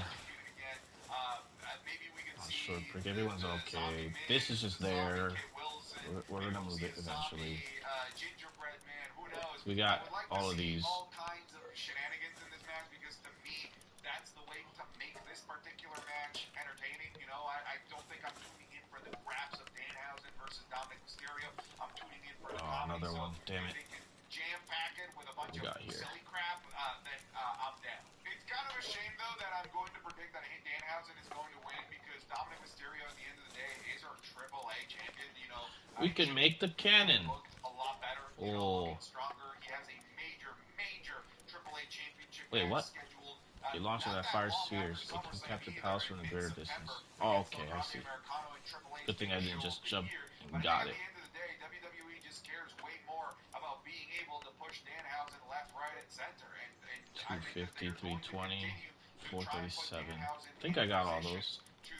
A: short break. Everyone's
C: the zombie
A: okay. This is
C: Miz,
A: just
C: zombie
A: there.
C: Kit Wilson.
A: We're
C: Maybe
A: gonna
C: we'll
A: move
C: see
A: it
C: a
A: eventually.
C: zombie gingerbread man. Who knows?
A: We
C: I
A: got
C: would like to
A: all of
C: see
A: these.
C: all kinds of shenanigans in this match because to me, that's the way to make this particular match entertaining. You know, I don't think I'm tuning in for the craps of Danhausen versus Dominic Mysterio. I'm tuning in for the
A: Oh,
C: comedy.
A: another
C: So
A: one. Damn
C: if
A: it.
C: they can jam pack it with a
A: What
C: bunch
A: we
C: of
A: got here?
C: silly crap, then I'm down. It's kind of a shame though that I'm going to predict that Danhausen is going to win because Dominic Mysterio at the end of the day is our AAA champion. You know,
A: We
C: he
A: can
C: should
A: make the cannon.
C: look a lot better. You know,
A: Oh.
C: looking stronger. He has a major AAA championship
A: Wait,
C: match
A: what?
C: scheduled.
A: He launched it
C: Not
A: at
C: that
A: fire
C: long after
A: spheres. It can
C: SummerSlam
A: capture
C: either,
A: pals from a
C: in
A: greater
C: September
A: distance. Oh,
C: against El
A: okay, I
C: Grande
A: see.
C: Americano in AAA's
A: Good thing I
C: biggest
A: didn't
C: show of
A: just
C: the
A: jump
C: year.
A: and
C: But I think
A: got
C: at
A: it.
C: the end of the day, WWE just cares way more about being able to push Danhausen left, right, and center. And I think that
A: 250,
C: they're going to
A: 320,
C: continue to try and put
A: 437.
C: Danhausen
A: I think
C: in
A: I got all
C: position
A: those.
C: to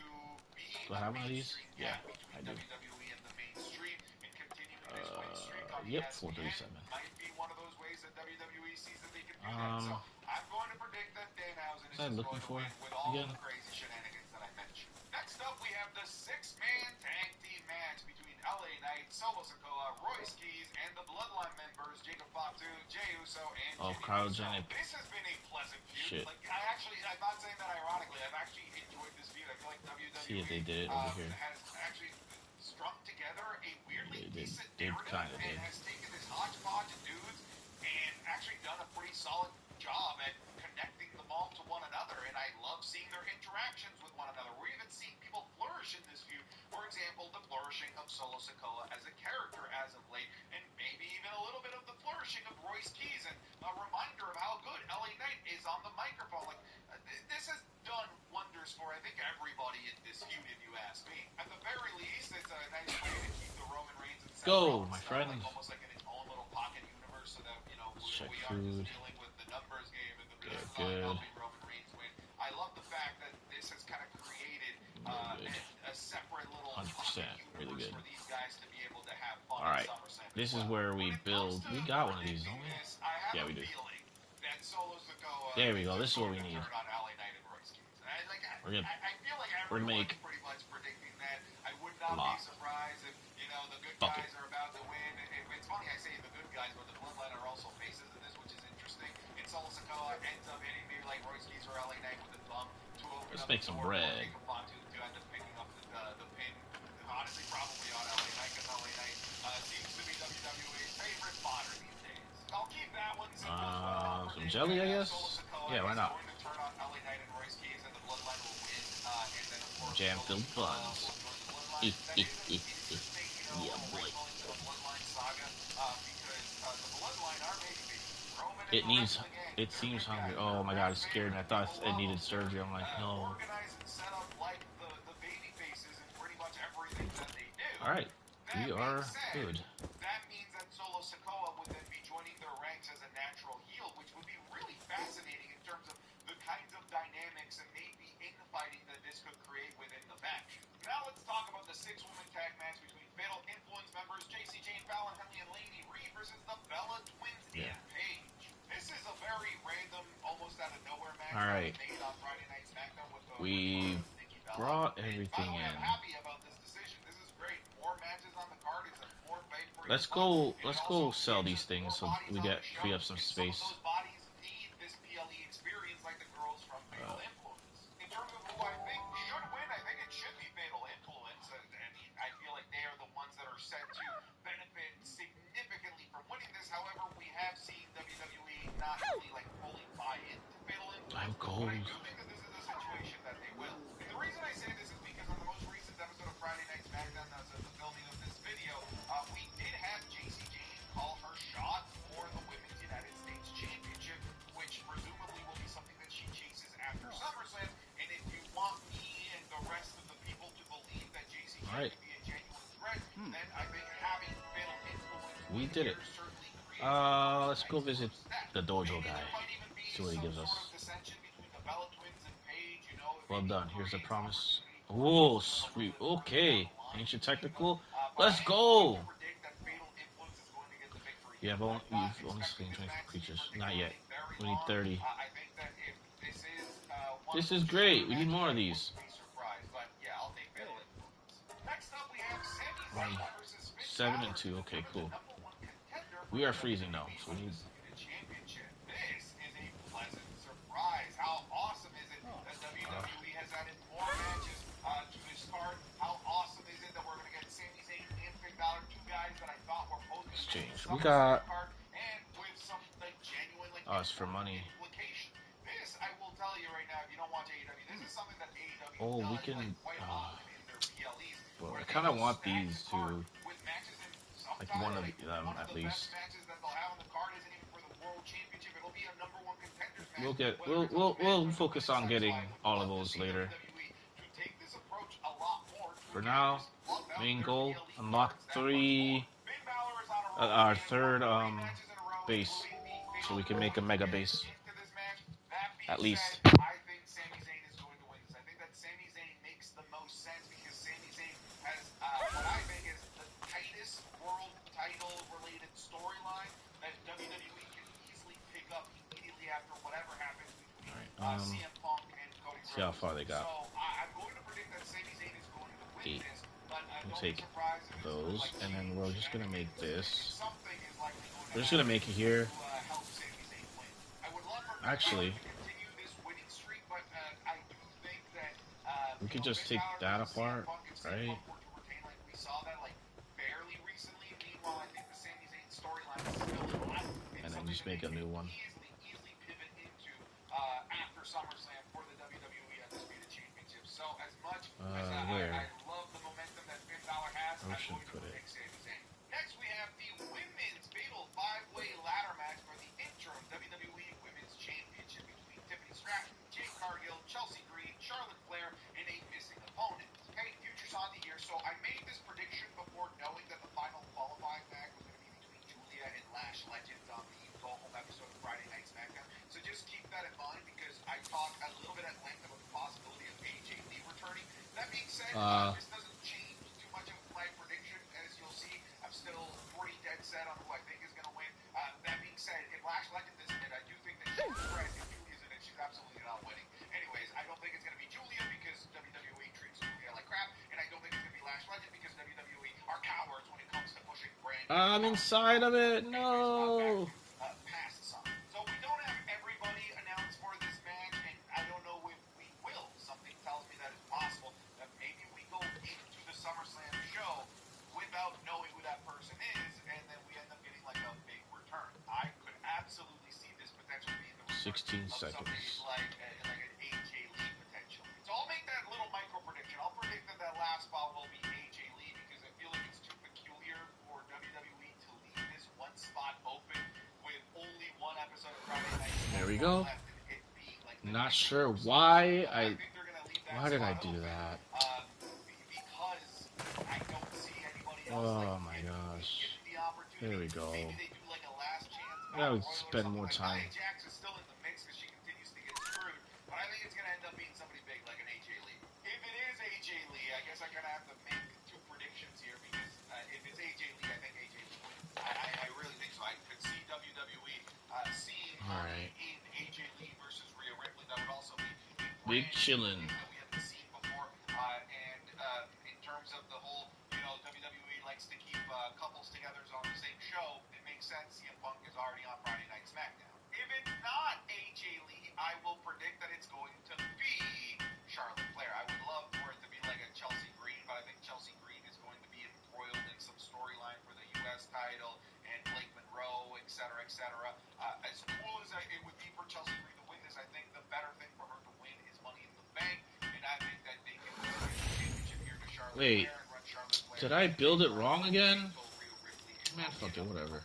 C: be
A: Do I
C: a
A: have one of these?
C: mainstream
A: Yeah,
C: cat between
A: I do.
C: WWE and the mainstream and continuing this win streak on
A: Yep,
C: ESPN
A: 437.
C: might be one of those ways that WWE sees that they can do that. So
A: Um,
C: I'm going to predict that Danhausen
A: what
C: is
A: was I
C: just
A: looking
C: going to
A: for
C: win with all
A: again?
C: of the crazy shenanigans that I mentioned. Next up, we have the six-man tag team match between LA Knight, Solo Sikoa, Royce Keys, and the Bloodline members Jacob Fatu, Jey Uso, and
A: Oh,
C: Jimmy Uso.
A: cryogenic
C: This has been a pleasant feud.
A: shit.
C: Like I'm not saying that ironically. I've actually enjoyed this feud. I feel like
A: See if
C: WWE
A: they did it over here.
C: has actually strung together a weirdly
A: They
C: decent
A: did
C: narrative
A: kind of
C: and
A: did.
C: has taken this hodgepodge of dudes and actually done a pretty solid job at connecting them all to one another. And I love seeing their interactions with one another. We're even seeing people flourish in this feud. For example, the flourishing of Solo Sikoa as a character as of late, and maybe even a little bit of the flourishing of Royce Keys, and a reminder of how good LA Knight is on the microphone. Like this has done wonders for I think everybody in this feud, if you ask me. At the very least, it's a nice way to keep the Roman Reigns and Seth
A: Go,
C: Rollins
A: my
C: stuff
A: friend.
C: like almost like in its own little pocket universe, so that
A: Let's check
C: we aren't
A: food.
C: just dealing with the numbers game and the
A: Good,
C: bloodline
A: good.
C: helping Roman Reigns win. I love the fact that this has kind of created
A: Good.
C: a separate little
A: 100%,
C: pocket
A: really
C: universe
A: good.
C: for these guys to be able to have fun
A: All
C: at
A: right,
C: SummerSlam as
A: this is
C: well.
A: where we
C: When it comes
A: build.
C: to
A: We got one of these,
C: predicting
A: don't we?
C: this, I have
A: Yeah,
C: a
A: we do.
C: feeling that Solo Sikoa
A: There we
C: is
A: go.
C: just
A: This is what
C: going
A: we
C: to
A: need.
C: turn on LA Knight and Royce Keys.
A: We're gonna
C: I feel like
A: we're gonna
C: everyone's
A: make
C: pretty much predicting that. I would
A: a
C: not be
A: lot.
C: surprised if the good
A: Fuck it.
C: guys are about to win. It's funny I say the good guys, but the Bloodline are also faces in this, which is interesting. And Solo Sikoa ends up hitting maybe like Royce Keys or LA Knight with a thumb to open
A: Let's
C: up
A: make
C: the
A: some
C: door for
A: bread.
C: Jacob Fatu to end up picking up the pin. Honestly, probably on LA Knight because LA Knight seems to be WWE's favorite fodder these days. I'll keep that one simple as well. I'll
A: Some
C: predict
A: jelly, I
C: that
A: guess.
C: Solo Sikoa
A: Yeah, why
C: is
A: not?
C: going to turn on LA Knight and Royce Keys, and the Bloodline will win. And then of course
A: Jam-filled
C: Solo Sikoa
A: buns.
C: will join the Bloodline. That is an interesting,
A: Yeah,
C: little
A: boy.
C: wrinkle into the Bloodline saga because the Bloodline are babyfaces. Roman and
A: It
C: the rest
A: needs.
C: of the gang,
A: It
C: they're
A: seems
C: good guys.
A: hungry.
C: They're
A: Oh my god,
C: crowd
A: it scared me. I
C: favorites.
A: thought
C: People
A: it
C: love
A: needed
C: them. They're
A: surgery. I'm like, no.
C: organized and set up like the baby faces in pretty much everything that they do.
A: All right,
C: That
A: we
C: being
A: are
C: said,
A: good.
C: that means that Solo Sikoa would then be joining their ranks as a natural heel, which would be really fascinating in terms of the kinds of dynamics and maybe infighting that this could create within the faction. Now let's talk about the six-woman tag match between Fatal Influence members JC Jane Fallon, Honey, and Lainey Reed versus the Bella Twins and Paige. This is a very random, almost out of nowhere match
A: All
C: that
A: right.
C: was made on Friday Night SmackDown with
A: We
C: Nikki Bella.
A: brought
C: And by
A: everything
C: the way, I'm
A: in.
C: happy about this decision. This is great. More matches on the card is a more bang for
A: Let's
C: your buck,
A: go.
C: and
A: Let's
C: it
A: go
C: also
A: sell
C: gives
A: these
C: us
A: things
C: more
A: so
C: bodies
A: we
C: on
A: get
C: the show,
A: free up some
C: and
A: space.
C: some of those bodies need this PLE experience like the girls from Fatal Influence. In terms of who I think should win, I think it should be Fatal Influence. I mean, I feel like they are the ones that are set to benefit significantly from winning this. However, we have seen WWE not really like fully buy into Fatal Influence.
A: I'm
C: But
A: cold.
C: I do think that this is a situation that they will. And the reason I say this is because on the most recent episode of Friday Night SmackDown, that's the filming of this video, we did have JC Jane call her shot for the Women's United States Championship, which presumably will be something that she chases after SummerSlam. And if you want me and the rest of the people to believe that JC Jane can be a genuine threat, then I think having Fatal Influence
A: We did it.
C: certainly creates
A: Let's go visit the dojo guy. See what he gives us. Well done. Here's the promise. Oh, sweet. Okay. Ancient technical. Let's go. You've only slain 24 creatures. Not yet. We need 30. This is great. We need more of these.
C: Strickland versus Finn
A: 7-2.
C: Balor to
A: Okay,
C: determine the
A: cool.
C: number one contender for
A: We
C: the
A: are freezing now,
C: WWE
A: so we need.
C: Undisputed Championship. This is a pleasant surprise. How awesome is it
A: Oh,
C: that WWE has added more matches to this card? How awesome is it that we're going to get Sami Zayn and Finn Balor, two guys that I thought were both going to miss the
A: exchange. We
C: SummerSlam
A: got
C: card, and with some like genuine, like
A: us for
C: important
A: money.
C: implications. This, I will tell you right now, if you don't watch AEW, this is something that AEW
A: Oh, we
C: does like
A: can.
C: quite often in their PLEs,
A: Well,
C: where
A: I
C: they
A: kind of
C: will
A: want
C: stack the
A: these
C: card
A: to
C: with matches, and
A: like
C: sometimes
A: one of
C: like
A: them
C: one of
A: at
C: the best
A: least.
C: matches that they'll have on the card isn't even for the World Championship. It'll be a number one contenders match,
A: We'll get.
C: whether
A: We'll
C: it's on
A: we'll
C: the men's
A: we'll
C: or the
A: focus
C: women's
A: on
C: side. So
A: getting
C: I would
A: all of
C: love to
A: those
C: see
A: later.
C: WWE to take this approach a lot more to
A: For
C: again
A: now,
C: just fluff out
A: main
C: their
A: goal:
C: PLE
A: unlock
C: cards that much more.
A: 3,
C: Finn Balor is on a roll. He
A: our
C: has won
A: third
C: 3 matches in a row,
A: base,
C: including the
A: so
C: fatal
A: we can make a
C: 4-way to
A: mega
C: get us
A: base
C: into this match. That being
A: at
C: said,
A: least.
C: I think Sami Zayn is going to win this. I think that Sami Zayn makes the most sense because Sami Zayn has what I think is the tightest world title related storyline that WWE can easily pick up immediately after whatever happens between
A: All right.
C: CM Punk and Cody
A: See how
C: Rhodes.
A: far they
C: So
A: got.
C: I'm going to predict that Sami Zayn is going to win
A: 8.
C: this, but
A: We'll
C: don't be
A: take
C: surprised if it's through
A: those,
C: like
A: and then
C: cheating
A: we're just gonna make
C: shenanigans, and
A: this.
C: something is likely going to
A: We're just gonna
C: happen
A: make it here.
C: to help Sami Zayn win. I would love for Finn Balor
A: Actually,
C: to continue this winning streak, but I do think that
A: we
C: you
A: could
C: know
A: just
C: Finn
A: take
C: Balor
A: that
C: versus CM
A: apart,
C: Punk, if CM
A: right?
C: Punk were to retain, like we saw that like fairly recently. Meanwhile, I think the Sami Zayn storyline is still hot and
A: And then
C: something
A: just
C: that they
A: make a
C: can
A: new one.
C: easily pivot into after SummerSlam for the WWE Undisputed Championship. So as much as
A: Where?
C: I love the momentum that Finn Balor has,
A: We
C: I'm
A: should
C: going to
A: put it.
C: predict Sami Zayn. Next, we have the women's fatal five-way ladder match for the interim WWE Women's Championship between Tiffany Stratton, Jade Cargill, Chelsea Green, Charlotte Flair, and a missing opponent. Hey, future's on the year, so I made this prediction before knowing that the final qualifying match was going to be between Julia and Lash Legends on the go-home episode of Friday Night SmackDown. So just keep that in mind because I talked a little bit at length about the possibility of AJ Lee returning. That being said, this doesn't change too much of my prediction. As you'll see, I'm still pretty dead set on who I think is going to win. That being said, if Lash Legend isn't it, I do think that she's correct. If Julia's in it, she's absolutely not winning. Anyways, I don't think it's going to be Julia because WWE treats Julia like crap, and I don't think it's going to be Lash Legend because WWE are cowards when it comes to pushing brand new
A: I'm
C: talent.
A: inside of it.
C: Anyways,
A: No.
C: back to past some. So we don't have everybody announced for this match, and I don't know if we will. Something tells me that it's possible that maybe we go into the SummerSlam show without knowing who that person is, and then we end up getting like a big return. I could absolutely see this potentially being the return
A: 16
C: of somebody
A: seconds.
C: like an AJ Lee potentially. So I'll make that little micro prediction. I'll predict that that last spot will be AJ Lee because I feel like it's too peculiar for WWE to leave this one spot open with only one episode of Friday Night
A: There we
C: SmackDown
A: go.
C: left and it being like the
A: Not
C: night
A: sure
C: before
A: why
C: SummerSlam. I think they're gonna leave that
A: Why did I
C: spot
A: do
C: open
A: that?
C: because I don't see anybody else like
A: Oh my
C: getting
A: gosh.
C: the opportunity.
A: There we go.
C: Maybe they do like a last chance
A: I
C: battle
A: would
C: royal or
A: spend
C: something
A: more
C: like
A: time.
C: Nia Jax is still in the mix because she continues to get screwed. But I think it's gonna end up being somebody big like an AJ Lee. If it is AJ Lee, I guess I gotta have to make two predictions here because if it's AJ Lee, I think AJ Lee wins. I really think so. I could see WWE seeing money
A: Alright.
C: in AJ Lee versus Rhea Ripley. That would also be
A: Big chillin'.
C: that we haven't seen before. And in terms of the whole, WWE likes to keep couples together on the same show. It makes sense. CM Punk is already on Friday Night SmackDown. If it's not AJ Lee, I will predict that it's going to be Charlotte Flair. I would love for it to be like a Chelsea Green, but I think Chelsea Green is going to be embroiled in some storyline for the U.S. title and Blake Monroe, etc., etc. As cool as it would be for Chelsea Green to win this, I think the better thing for her to win is Money in the Bank, and I think that they can win the championship here to Charlotte
A: Wait,
C: Flair and run Charlotte Flair.
A: did I build it wrong again? Man, fuck it, whatever.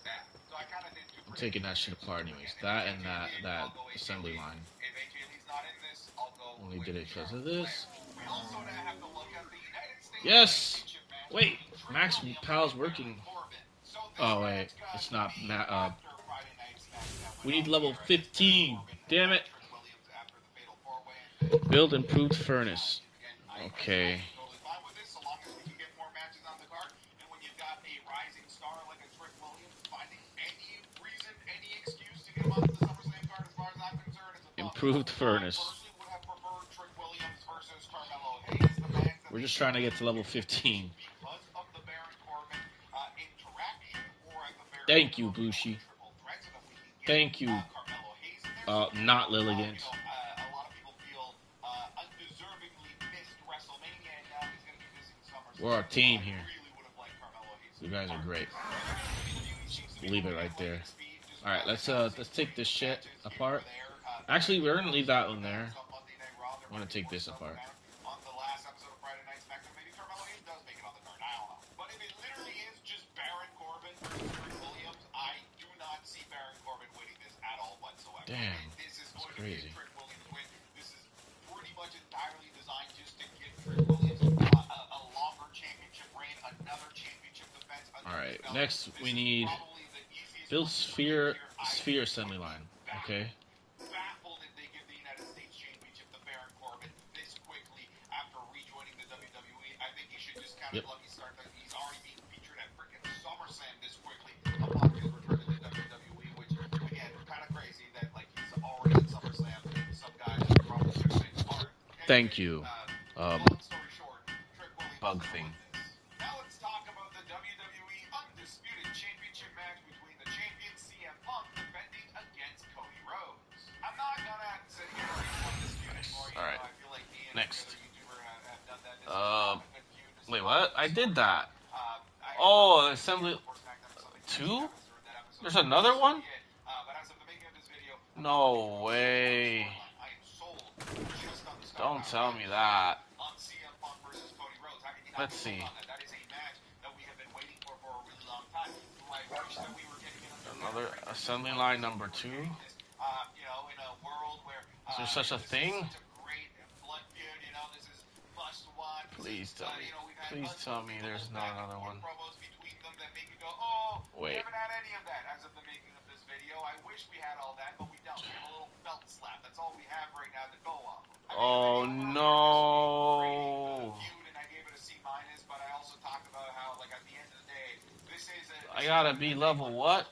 C: So I kind of did two
A: I'm taking that shit apart anyways. That and that assembly line.
C: If AJ Lee's not in this, I'll go
A: Only
C: with
A: did it because of
C: Charlotte
A: this.
C: Flair. We also now have to look at the United States
A: Yes!
C: Championship match
A: Wait,
C: between Trick
A: Max
C: Williams
A: Pal's
C: and
A: working.
C: Baron Corbin. So this
A: Oh
C: match
A: wait,
C: got
A: it's not
C: me after Friday Night SmackDown
A: we
C: went
A: need
C: off
A: level
C: the air against Baron
A: 15.
C: Corbin
A: Damn
C: and
A: it.
C: Trick Williams after the fatal four-way, and then
A: Build improved furnace.
C: again,
A: Okay.
C: I'm totally fine with this so long as we can get more matches on the card. And when you've got a rising star like a Trick Williams, finding any reason, any excuse to get him onto the SummerSlam card, as far as I'm concerned, is a bump.
A: Improved furnace.
C: I personally would have preferred Trick Williams versus Carmelo Hayes, the man that
A: We're just trying to get to level 15.
C: because of the Baron
A: Thank you, Bushi. Thank you. Not Lilligant.
C: A lot of people feel undeservingly missed WrestleMania, and now he's going to be missing SummerSlam.
A: We're a team here.
C: Really would have liked Carmelo Hayes.
A: You guys are great.
C: WWE seems to be
A: Leave it
C: moving
A: right
C: at
A: there.
C: lightning speed, just
A: All right, let's
C: announcing
A: take this
C: great
A: shit
C: matches here or
A: apart.
C: there.
A: Actually, we're gonna leave that one there.
C: On Monday Night Raw, there
A: I'm gonna
C: might be
A: take
C: more
A: this
C: stuff
A: apart.
C: announced. On the last episode of Friday Night SmackDown, maybe Carmelo Hayes does make it on the card. I don't know. But if it literally is just Baron Corbin versus Trick Williams, I do not see Baron Corbin winning this at all whatsoever.
A: Damn,
C: This is
A: that's
C: going
A: crazy.
C: to be a Trick Williams win. This is pretty much entirely designed just to give Trick Williams a longer championship reign, another championship defense.
A: All right, next we need build sphere assembly line. Okay.
C: Baffled if they give the United States Championship to Baron Corbin this quickly after rejoining the WWE. I think he should just count it lucky start that he's already being featured at freaking SummerSlam this quickly upon his return to the WWE, which again, kind of crazy that like he's already at SummerSlam. Some guys probably could have been hard.
A: Thank you.
C: Long story short, Trick Williams
A: Bug thing.
C: Now let's talk about the WWE Undisputed Championship match between the champion CM Punk defending against Cody Rhodes. I'm not gonna sit here and Undisputed anymore.
A: All right.
C: I feel like me and
A: Next.
C: every other YouTuber have done that.
A: Wait, what? I did that. Oh, assembly 2? There's another one? No way. Don't tell me that. Let's see. Another assembly line number 2. Is there such a thing? Please tell me. Please tell me there's not another one. Wait.
C: We haven't had any of that as of the making of this video. I wish we had all that, but we don't. We have a little belt slap. That's all we have right now to go off.
A: Oh no.
C: And I gave it a C minus, but I also talked about how, like, at the end of the day, this is
A: I gotta be level what?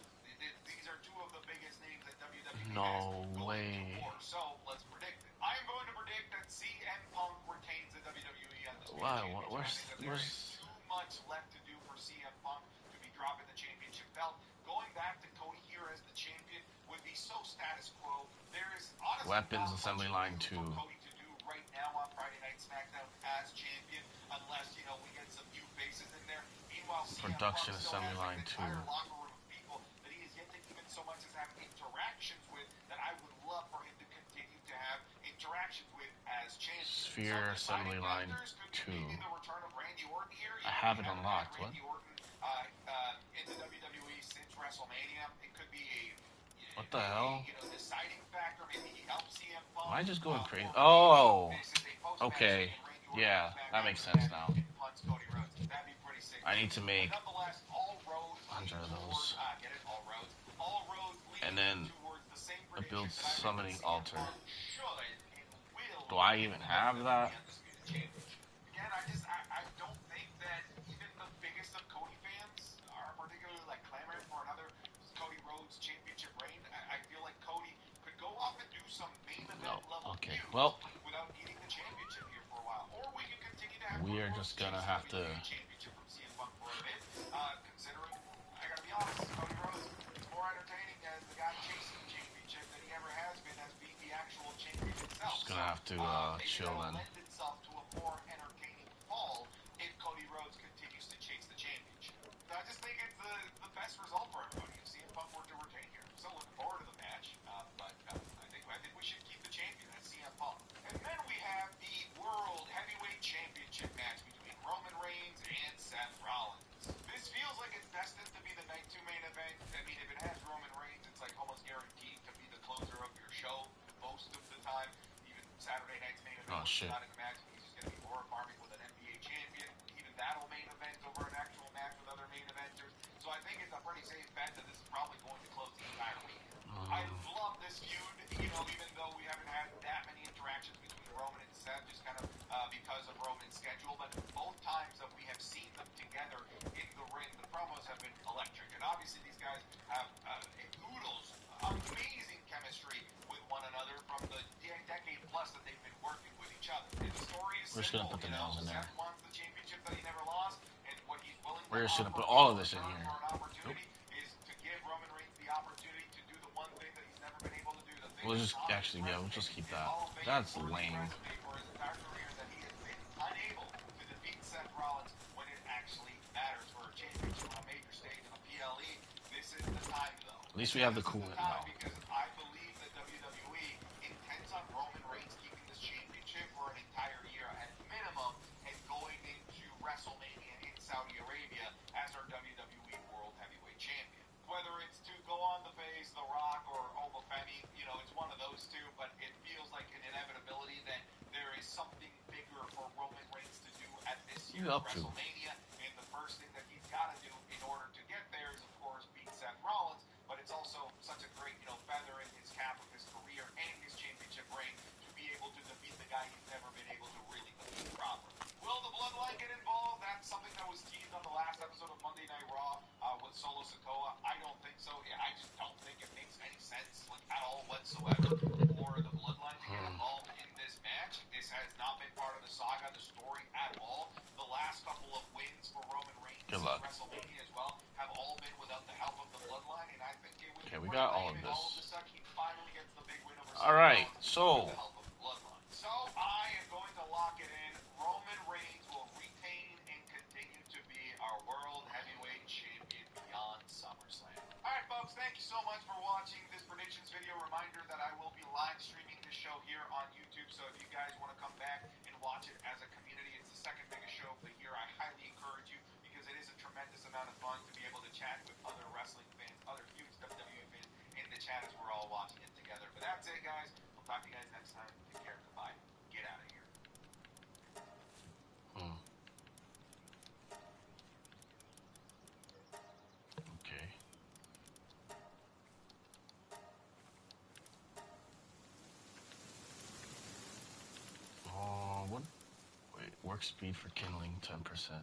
C: These are two of the biggest names that WWE
A: No
C: has
A: way.
C: So let's predict it. I'm going to predict that CM Punk retains the WWE Undisputed
A: Wow,
C: Championship.
A: where's
C: Too much left to do for CM Punk to be dropping the championship belt. Going back to Cody here as the champion would be so status quo. There is honestly
A: weapons assembly line 2.
C: Cody to do right now on Friday Night SmackDown as champion, unless we get some new faces in there. Meanwhile,
A: Production
C: CM Punk
A: assembly line 2.
C: locker room of people that he has yet to even so much as have interactions with that I would love for him to continue to have interactions with as champion.
A: Sphere assembly line 2. I have it unlocked. What?
C: In the WWE since WrestleMania, it could be
A: What the hell?
C: deciding factor. Maybe he helps CM Punk.
A: Am I just going crazy? Oh. Okay. Yeah, that makes sense now. I need to make 100 of those. And then a build summoning altar. Do I even have that?
C: Again, I don't think that even the biggest of Cody fans are particularly clamoring for another Cody Rhodes championship reign. I feel like Cody could go off and do some main event level
A: Okay,
C: feuds
A: well,
C: without needing the championship here for a while. Or we can continue to have
A: we are just gonna have to.
C: championship from CM Punk for a bit. Considering, I gotta be honest, Cody Rhodes is more entertaining as the guy chasing the championship than he ever has been as being the actual champion himself.
A: Just gonna have to chill then.
C: Lend itself to a more entertaining fall if Cody Rhodes continues to chase the championship. I just think it's the best result for everybody. If CM Punk were to retain here, I'm still looking forward to the match. But I think we should keep the champion as CM Punk. And then we have the World Heavyweight Championship match between Roman Reigns and Seth Rollins. This feels like it's destined to be the night 2 main event. I mean, if it has Roman Reigns, it's like almost guaranteed to be the closer of your show most of the time. Even Saturday night's main event.
A: Oh shit.
C: Not in the match. He's just going to be more farming with an NBA champion. Even that'll main event over an actual match with other main eventers. So I think it's a pretty safe bet that this is probably going to close the entire weekend. I love this feud, even though we haven't had that many interactions between Roman and Seth, just kind of because of Roman's schedule. But both times that we have seen them together in the ring, the promos have been electric. And obviously these guys have oodles amazing chemistry with one another from the decade plus that they've been working with each other. And the story is
A: We're just gonna
C: simple,
A: put the nails in there.
C: Seth wants the championship that he never lost, and what he's willing
A: We're just
C: to
A: gonna
C: offer
A: put all of this in
C: for
A: here.
C: an opportunity is to give the opportunity to do the one thing that he's never been able to do. The thing
B: We'll
C: that's
B: just
C: on his
B: actually, yeah, we'll
C: resume,
B: just keep
C: his
B: that.
C: Hall of Fame
B: That's
C: worthy
B: lame.
C: resume for his entire career, that he has been unable to defeat Seth Rollins when it actually matters for a championship on a major stage in a PLE. This is the time, though.
B: At least we have the
C: This is
B: coolant
C: the time
B: now.
C: because I believe that WWE intends on Roman Reigns keeping this championship for an entire year at minimum and going into WrestleMania in Saudi Arabia as our WWE World Heavyweight Champion. Whether it's to go on the face, The Rock, or Obafemi, you know, it's one of those two, but it feels like an inevitability that there is something bigger for Roman Reigns to do at this year's WrestleMania, and the first thing that he's got to do in order to get there is, of course, beat Seth Rollins, but it's also such a great, you know, feather in his cap of his career and his championship reign to be able to defeat the guy he's never been able to really defeat properly. Will the Bloodline get involved? That's something that was teased on the last episode of Monday Night Raw with Solo Sikoa. I don't think so. Yeah, I just don't think it makes any sense, like, at all whatsoever for the Bloodline to get involved in this match. This has not been part of the saga, the story at all. The last couple of wins for Roman Reigns in WrestleMania as well have all been without the help of the Bloodline, and I think it would
B: Okay, we got all of
C: all of a
B: this.
C: sudden he finally gets the big win over Seth
B: Alright,
C: Rollins
B: so
C: with the help of the Bloodline. So I am going to lock it in. Roman Reigns will retain and continue to be our World Heavyweight Champion beyond SummerSlam. Alright folks, thank you so much for watching this predictions video. Reminder that I will be live streaming this show here on YouTube, so if you guys want to come back and watch it as a community, it's the second biggest show of the year. I highly encourage you because it is a tremendous amount of fun to be able to chat with other wrestling fans, other huge WWE fans in the chat as we're all watching it together. But that's it, guys. We'll talk to you guys next time. Take care. Goodbye. Get out of here.
B: Okay. What? Wait, work speed for kindling 10%.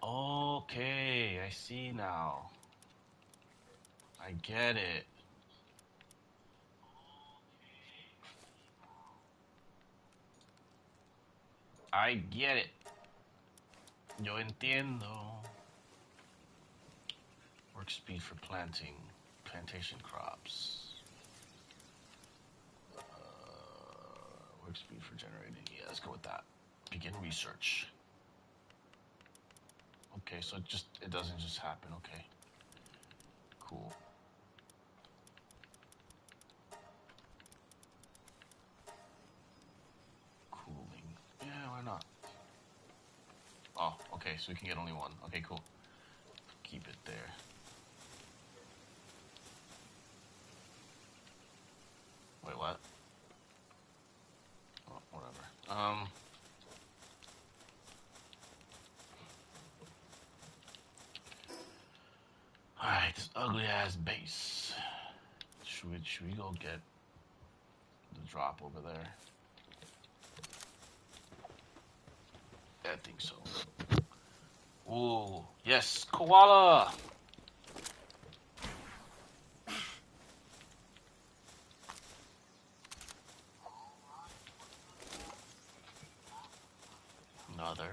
B: Okay, I see now. I get it. I get it. Yo entiendo. Work speed for plantation crops. Work speed for generating. Yeah, let's go with that. Begin research. Okay, so it doesn't just happen. Okay. Cool. Cooling. Yeah, why not? Oh, okay, so we can get only one. Okay, cool. Keep it there. Wait, what? Oh, whatever. Alright, this ugly ass base. Should we go get the drop over there? Yeah, I think so. Ooh, yes, koala! Another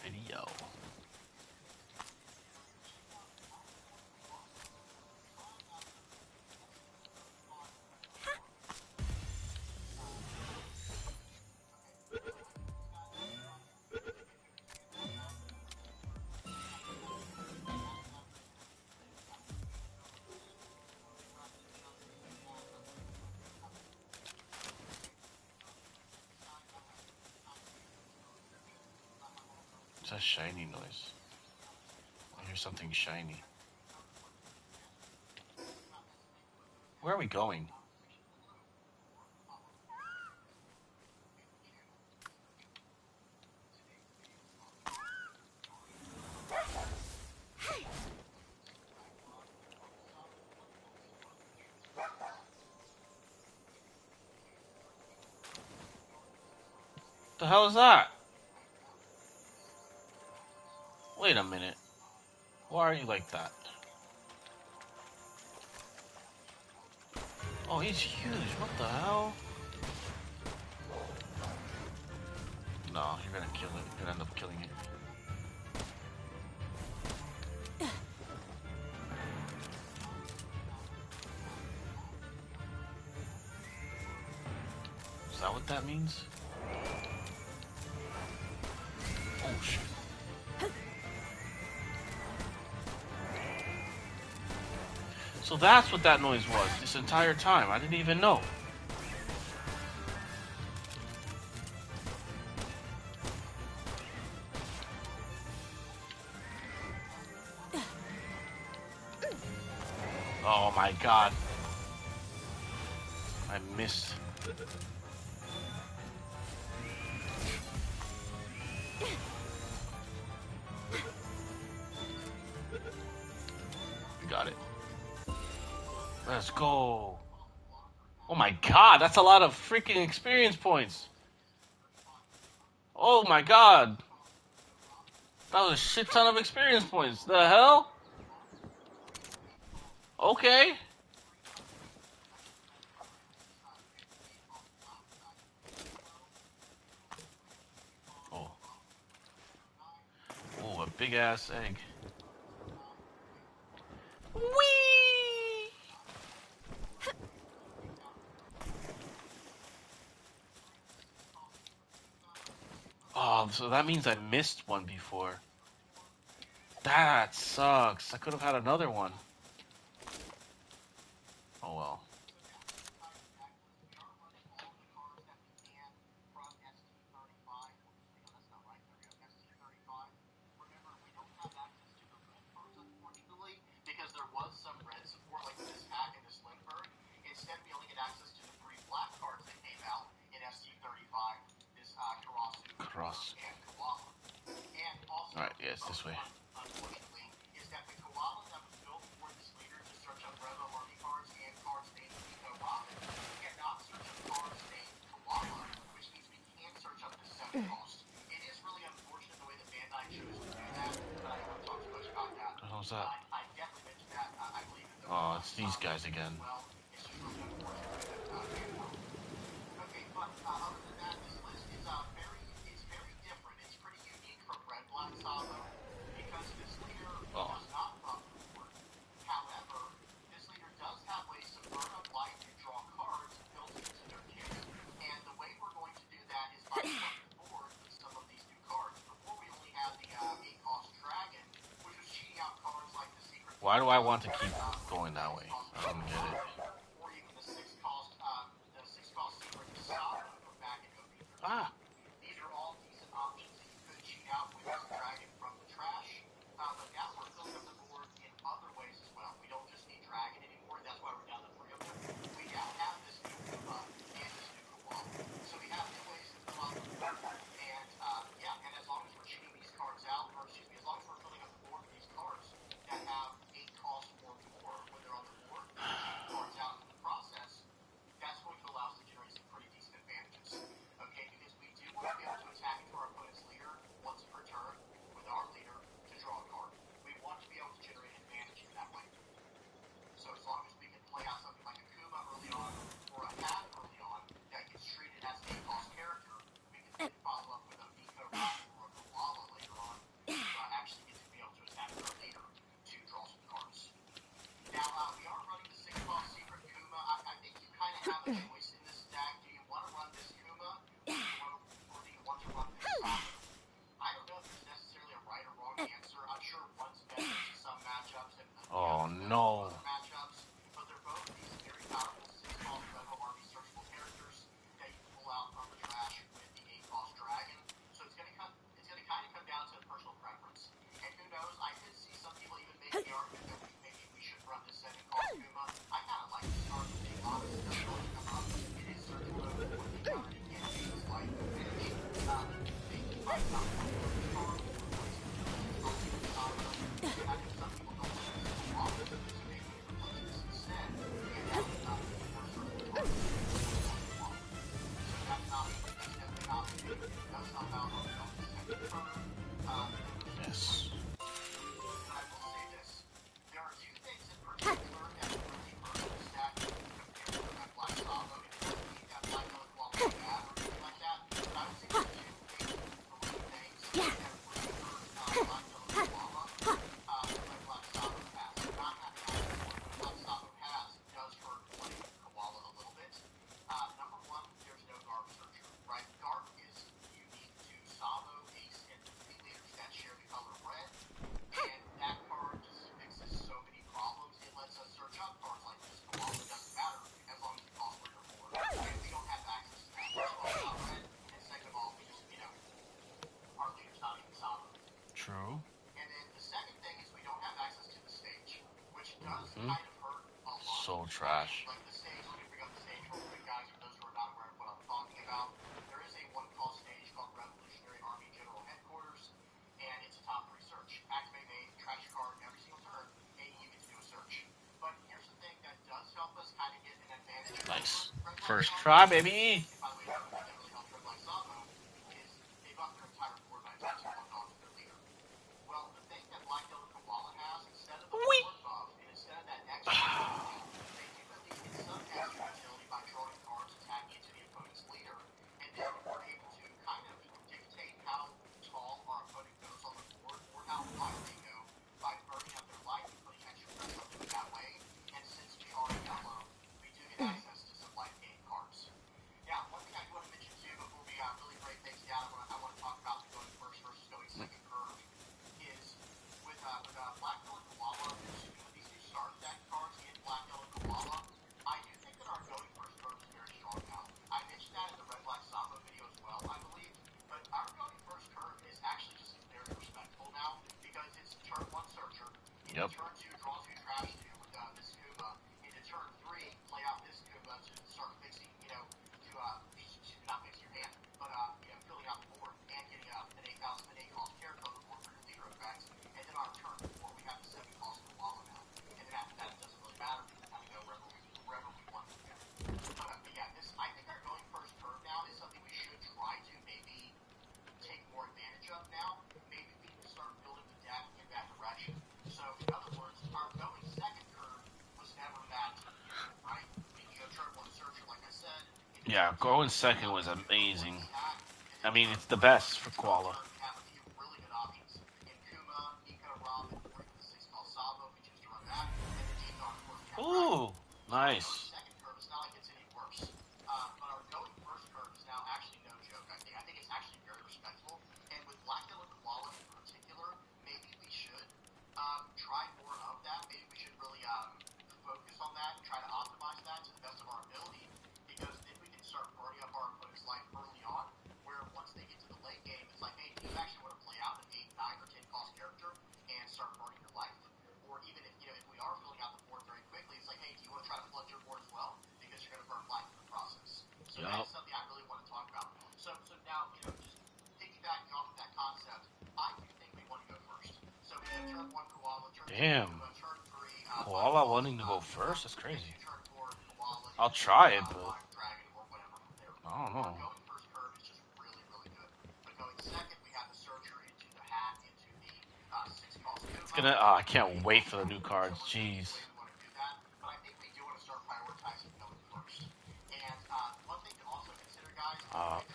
B: video. What's that shiny noise? I hear something shiny. Where are we going? The hell is that? Wait a minute. Why are you like that? Oh, he's huge. What the hell? No, you're gonna kill it. You're gonna end up killing it. Is that what that means? Oh shit. So that's what that noise was this entire time. I didn't even know. Oh my god. I missed. We got it. Let's go. Oh my god, that's a lot of freaking experience points. Oh my god. That was a shit ton of experience points. The hell? Okay. Oh. Oh, a big ass egg. Whee! Oh, so that means I missed one before. That sucks. I could have had another one. Oh well.
C: Because there was some red support like this hack in this Lindbergh. Instead, we only get access to the free black cards that came out in ST35, this Karasu
B: Cross.
C: and Koala. And also,
B: Alright, yeah, it's this way.
C: unfortunately, is that the Koala that was built for this leader to search up red army cards and cards named Nico Robin cannot search up cards named Koala, which means we can't search up the 7 cost. It is really unfortunate the way that Bandai chose to do that, but I don't want to talk too much about that.
B: What the hell's that?
C: I definitely mentioned that. I believe that
B: Oh, it's these guys again.
C: well, it's just really unfortunate the way that Bandai. Okay, but other than that, this list is very different. It's pretty unique from Red Black Sabo because this leader does not buff the board. However, this leader does have ways to burn up light and draw cards built into their kit. And the way we're going to do that is by buffing the board with some of these new cards. Before we only had the 8-cost Dragon, which was cheating out cards like the Secret.
B: Why do I want to keep going that way? I don't get it.
C: Or even the 6-cost Secret Saga from back in OP13.
B: Ah.
C: These are all decent options that you could cheat out with this dragon from the trash. But now we're filling up the board in other ways as well. We don't just need dragon anymore. That's why we're down to 3 of them. We now have this new Kuma and this new Koala. So we have new ways to fill out the board. And and as long as we're cheating these cards out, or excuse me, as long as we're filling up the board with these cards that have 8 cost or more when they're on the board, cheating cards out in the process, that's going to allow us to generate some pretty decent advantages. Okay, because we
B: so trash.
C: Like the stage, let me bring up the stage real quick, guys, for those who are not aware of what I'm talking about. There is a one-call stage called Revolutionary Army General Headquarters, and it's a top 3 search. Activate main, trash your card every single turn, and you get to do a search. But here's the thing that does help us kind of get an advantage
B: Nice.
C: over Red Black
B: First
C: Sabo.
B: try, baby.
C: And by the way, another thing that really helps Red Black Sabo is they buff their entire board by attaching 1 cost to their leader. Well, the thing that Black Yellow Koala has, instead of the
B: Whee!
C: board buff, and instead of that extra utility, they do at least get some extra utility by drawing cards, attacking into the opponent's leader, and then we're able to kind of dictate how tall our opponent goes on the board or how wide they go by burning up their life and putting extra pressure on them that way. And since we are yellow, we do get access to some life gain cards. Now, one thing I do want to mention too before we really break things down, I want to talk about the going first versus going second curve is with Black Yellow Koala, there's these new Stars deck cards in Black Yellow Koala. I do think that our going first curve is very strong now. I mentioned that in the Red Black Sabo video as well, I believe. But our going first curve is actually just very respectful now because it's turn 1 searcher. Into
B: Yep.
C: turn 2, draw 2 trash 2 with this Kuma. Into turn 3, play out this Kuma to start fixing, not fixing your hand, but filling out the board and getting an 8 cost character on the board for your leader effects. And then on turn 4, we have the 7 cost Koala now. And then after that, it doesn't really matter. We can kind of go wherever we want to go. But yeah, I think our going first curve now is something we should try to maybe take more advantage of now. Maybe we can start building the deck in that direction. So, in other words, our going second curve was never that beautiful, right? I mean, turn 1 searcher, like I said.
B: Yeah, going second was amazing. I mean, it's the best for Koala.
C: We have a few really good options in Kuma, Nika, Robin, or even the 6 call Sabo if we choose to run that. And then Aegon, of course, we have
B: Ooh,
C: Dragon.
B: nice.
C: Second curve, it's not like it's any worse. But our going first curve is now actually no joke, I think. I think it's actually very respectful. And with Black Yellow Koala in particular, maybe we should try more of that. Maybe we should really focus on that and try to optimize that to the best of our ability. Because then we can start burning up our opponent's life early on, where once they get to the late game, it's like, hey, do you actually want to play out an 8, 9, or 10 cost character and start burning your life? Or even if we are filling out the board very quickly, it's like, hey, do you want to try to flood your board as well? Because you're going to burn life in the process. So
B: Yep.
C: that's something I really want to talk about. So now, just piggybacking off of that concept, I do think we want to go first. So we have turn 1 Koala, turn 2
B: Damn.
C: Kuma, turn 3
B: Koala wanting to go first? That's crazy.
C: turn 4 Koala.
B: I'll try it, but
C: Dragon or whatever from there.
B: I don't know.
C: Going first curve is just really, really good. But going second, we have the Searcher into the Hat, into the 6 cost Kuma.
B: It's gonna. I can't wait for the new cards. Jeez.
C: We want to do that, but I think we do want to start prioritizing going first. And one thing to also consider, guys, is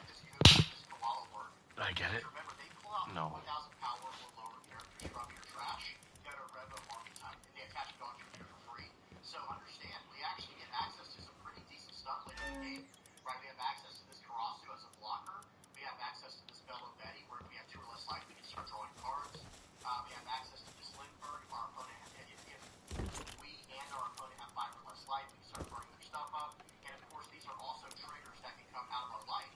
C: this Koala work.
B: I get it.
C: Remember, they pull out
B: No.
C: 1,000 power or lower characters from your trash that are Revo archetype, and they attach it onto your leader for free. So understand, we actually get access to some pretty decent stuff later in the game. Right, we have access to this Karasu as a blocker. We have access to this Bello Betty, where if we have 2 or less life, we can start drawing cards. We have access to this Lindbergh if our opponent if we and our opponent have 5 or less life, we can start burning their stuff up. And of course, these are also triggers that can come out of our life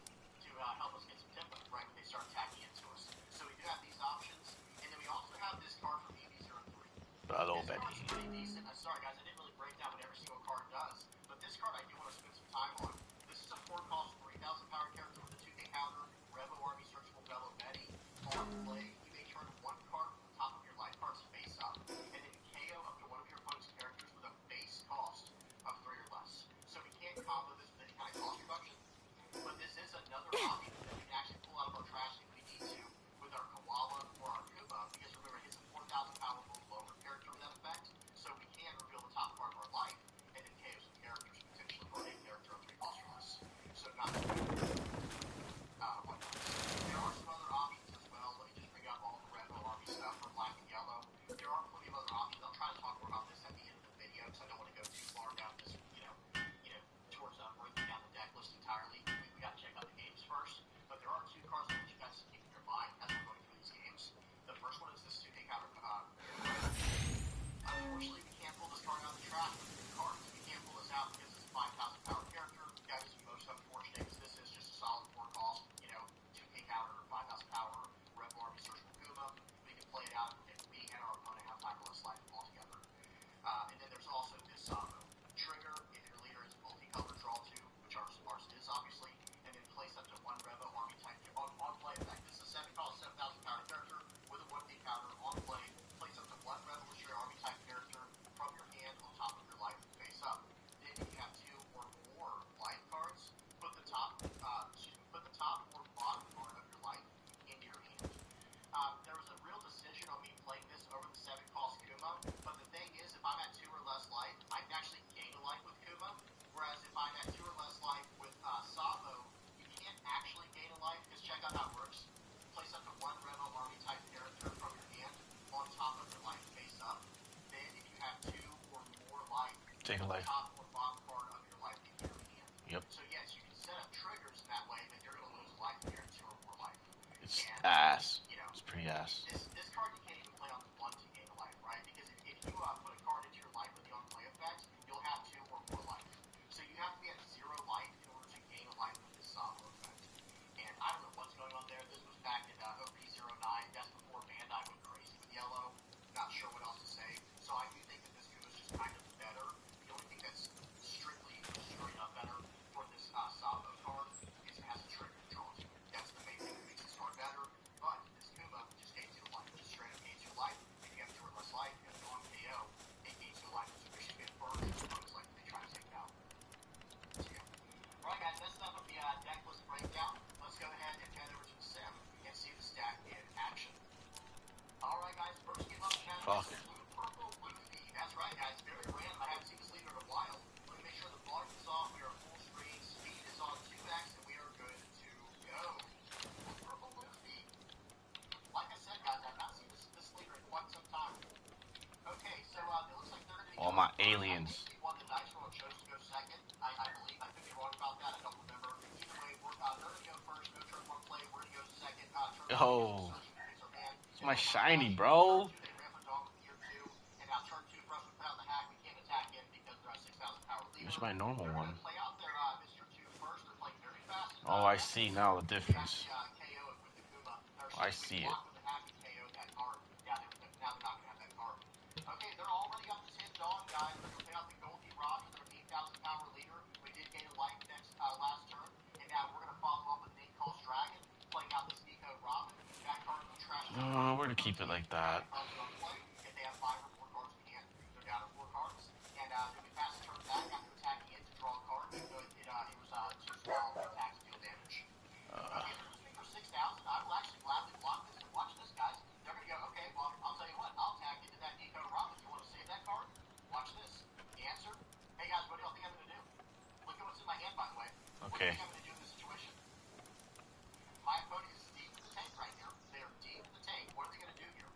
C: to help us get some tempo, right, when they start attacking into us. So we do have these options. And then we also have this card from EV03.
B: Hello,
C: This
B: Betty.
C: card's pretty decent. Sorry, guys, I didn't really break down what every single card does. But this card I do want to spend some time on. This is a 4 cost, 3,000 power character with a 2K counter, Revo Army Searchable Bello Betty. On play, you may turn 1 card from the top of your life cards face up, and then KO up to one of your opponent's characters with a base cost of 3 or less. So we can't combo this with any kind of cost reduction, but this is another option that we can actually pull out of our trash if we need to with our Koala or our Kuma, because remember, it's a 4,000 power or lower character with that effect, so we can reveal the top part of our life and then KO some characters, potentially for a character of 3 cost or less. So not there are some other options as well. Let me just bring up
B: Take a life.
C: top or bottom card of your life in your hand.
B: Yep.
C: So yes, you can set up triggers in that way, but you're going to lose life if you're at 2 or more life.
B: It's
C: And,
B: ass.
C: you know,
B: It's pretty ass.
C: this card you can't even play on the 1 to gain a life, right? Because if you put a card into your life with the on-play effect, you'll have 2 or more life. So you have to be at 0 life in order to gain a life with this Sabo effect. And I don't know what's going on there. This was back in OP09. That's before Bandai went crazy with yellow. Not sure what else to say. So I do think that this Kuma's just kind of better. The only thing that's strictly straight up better for this Sabo card is it has a trigger to draw to. That's the main thing that makes this card better. But this Kuma just gains you life. Just straight up gains you life. If you have 2 or less life, you have to go on KO. It gains you life. So if you get burned, it's most likely they try to take it out. So yeah. Alright guys, that's enough of the deck list breakdown. Let's go ahead and head over to the sim and see the stack in action. Alright guys, first game up, chat.
B: Fuck.
C: Blue Purple Luffy. That's right guys, very random. I haven't seen this leader in a while. Let me make sure the volume is off. We are full screen. Speed is on 2x and we are good to go. Blue Purple Luffy. Like I said guys, I've not seen this leader in quite some time. Okay, so it looks like they're going to be
B: All my aliens.
C: I think we won the dice roll and chose to go second. I believe. I could be wrong about that. I don't remember. Either way, they're going to go first. No turn 1 play. We're going to go second. Turn
B: Yo.
C: searching for Pixar Man.
B: It's my shiny, bro.
C: They ramp a dog with tier 2. And now turn 2 for us to put out the hack. We can't attack him because they're a 6,000 power leader.
B: It's my normal
C: They're
B: one.
C: going to play out their Mr. 2 first. They're playing very fast.
B: Oh, I see now the difference.
C: KO it with the Kuma.
B: I see it.
C: With the hack and KO that card. Now they're not going to have that card. Okay, they're already up to 10 Dawn, guys. They're going to play out the Goldie Roger. They're an 8,000 power leader. We did gain a life next last turn. And now we're going to follow up with Nate Calls Dragon, playing out this Nico Robin. That card will trash.
B: We're going to keep it like that.
C: If they have 5 or more cards in hand, they're down to 4 cards. And then we pass the turn back after attacking it to draw a card. It was too small to attack to deal damage. Okay, they're losing for 6,000. I will actually gladly block this. And watch this, guys. They're going to go, okay, well, I'll tell you what. I'll attack into that Nico Robin. You want to save that card? Watch this. The answer? Hey, guys, what do y'all think I'm going to do? Look at what's in my hand, by the way.
B: Okay.
C: What do you think I'm going to do in this situation? My opponent is deep in the tank right here. They are deep in the tank. What are they going to do here?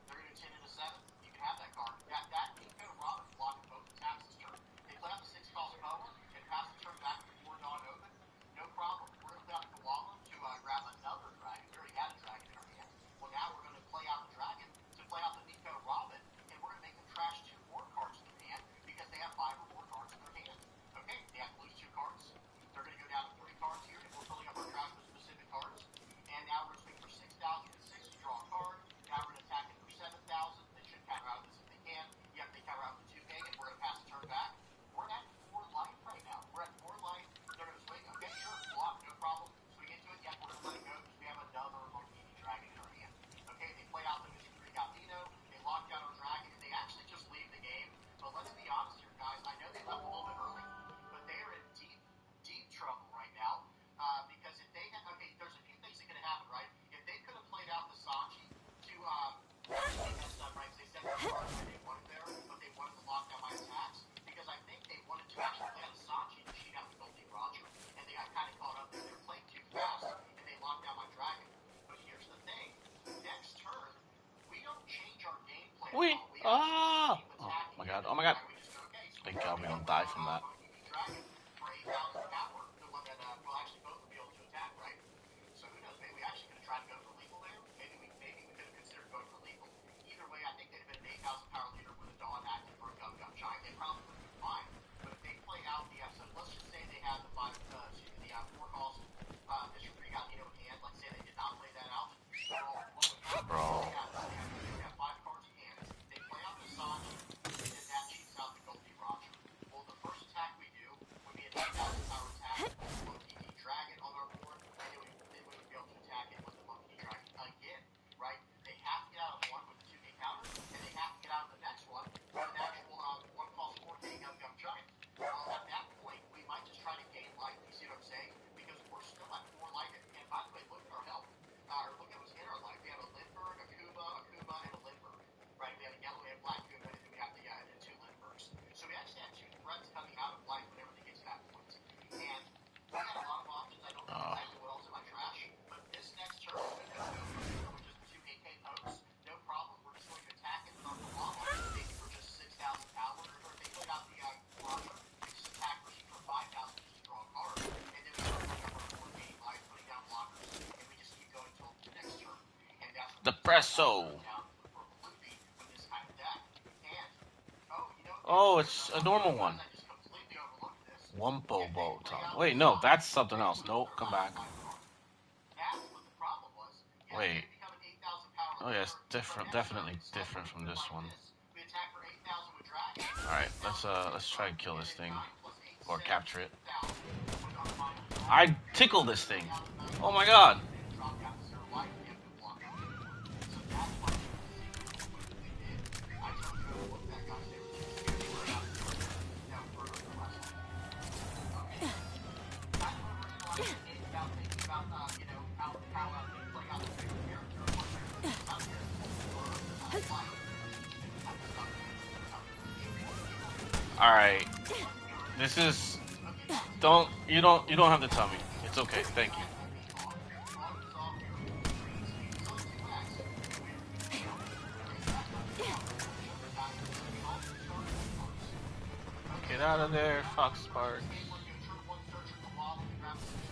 C: They're going to do 10 into 7. You can have that card. That Nico Robin blocking both attacks this turn. They play out the 6 calls power and pass the turn back before Dawn open. No problem. We're going to play out the Koala to grab another dragon. We already had a dragon in our hand. Well, now we're going to play out the dragon to play out the Nico Robin, and we're going to make them trash 2 more cards in their hand because they have 5 or more cards in their hand. Okay, they have to lose 2 cards. They're going to go down to 3 cards here, and we're filling up our trash with specific cards. And now we're swinging for 6,000 and 6 to draw a card. Now we're going to attack it for 7,000. They should counter out this if they can. Yep, they counter out the 2K, and we're going to pass the turn back. We're at 4 life right now. We're at 4 life. They're going to swing. Okay, sure, block, no problem. Swing into it. Yep, we're going to let it go because we have another Martini dragon in our hand. Okay, they play out the Mr. 3 Galdino. They lock down our dragon, and they actually just leave the game. But let's be honest here, guys. I know they left a little bit early, but they are in deep, deep trouble right now. Because if they had, okay, there's a few things that could have happened, right? If they could have played out the Sanji to, they messed up, right? They said they wanted there, but they wanted to lock down my attacks. Because I think they wanted to actually play out Sanji to cheat out the Goldie Roger. And I kind of caught up there. They were playing too fast, and they locked down my dragon. But here's the thing. Next turn, we don't change our gameplay.
B: Wait. Oh my god. Oh my god. Thank God we don't die from that.
C: Dragon for 8,000 power. The one that, well, actually both will be able to attack, right? So who knows? Maybe we actually could have tried to go for lethal there. Maybe we could have considered going for lethal. Either way, I think they'd have been an 8,000 power leader with a Dawn active for a Gum Gum Giant. They probably would have been fine. But if they played out the, so let's just say they had the 4 calls, Mr. 3 got in hand. Let's say they did not play that out.
B: Bro.
C: They have 5 cards in hand. They play out the Sanji, and that cheats out the Goldie Roger. Well, the first attack we do would be an 8,000 power attack.
B: Espresso. Oh, it's a normal one. Wumpo Boat. Wait, no, that's something else. Nope, come back. Wait. Oh yeah, it's different. Definitely different from this one. All right, let's try and kill this thing or capture it. I tickle this thing. Oh my god. All right. This is you don't have to tell me. It's okay. Thank you. Get out of there, Fox Sparks.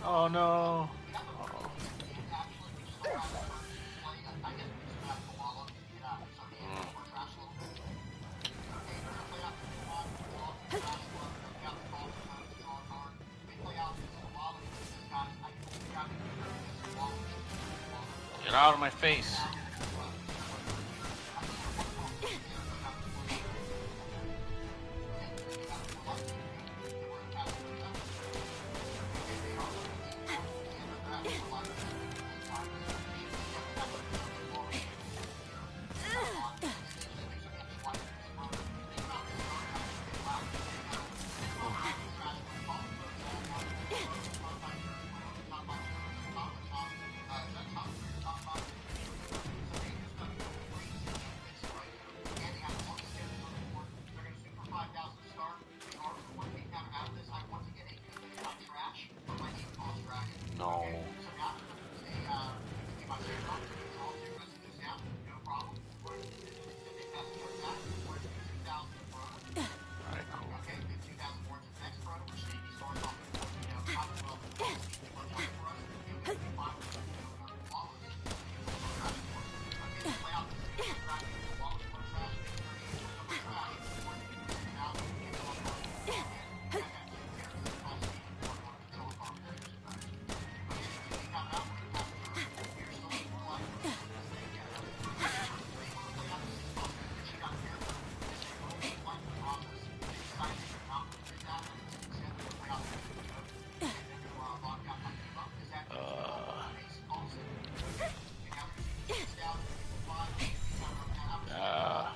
B: Oh no. Oh. Get out of my face. No. Alright, cool. Uh, uh,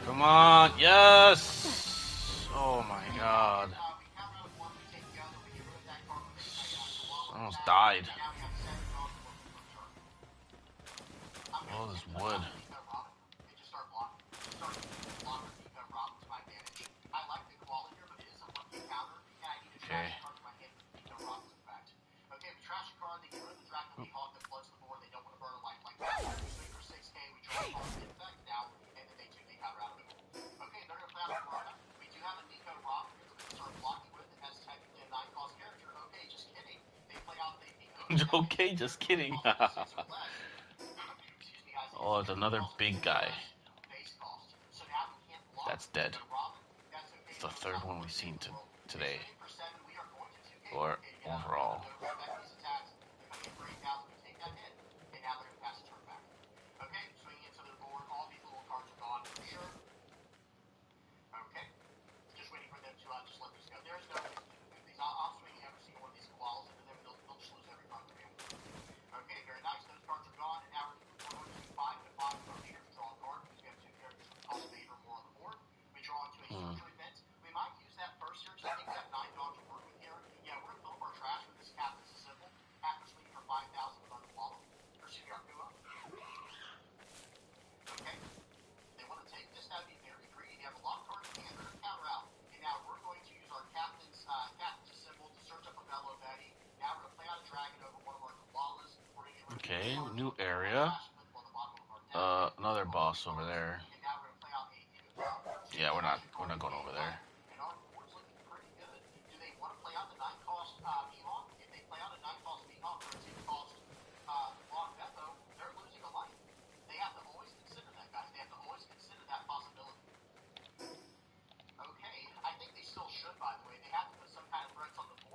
B: Come on, yes! Oh my god. I almost died. All this wood. Okay. Okay, just kidding. Oh, it's another big guy. That's dead. It's the third one we've seen today. Or overall. Okay, new area. Another boss over there. Yeah, we're not going over there.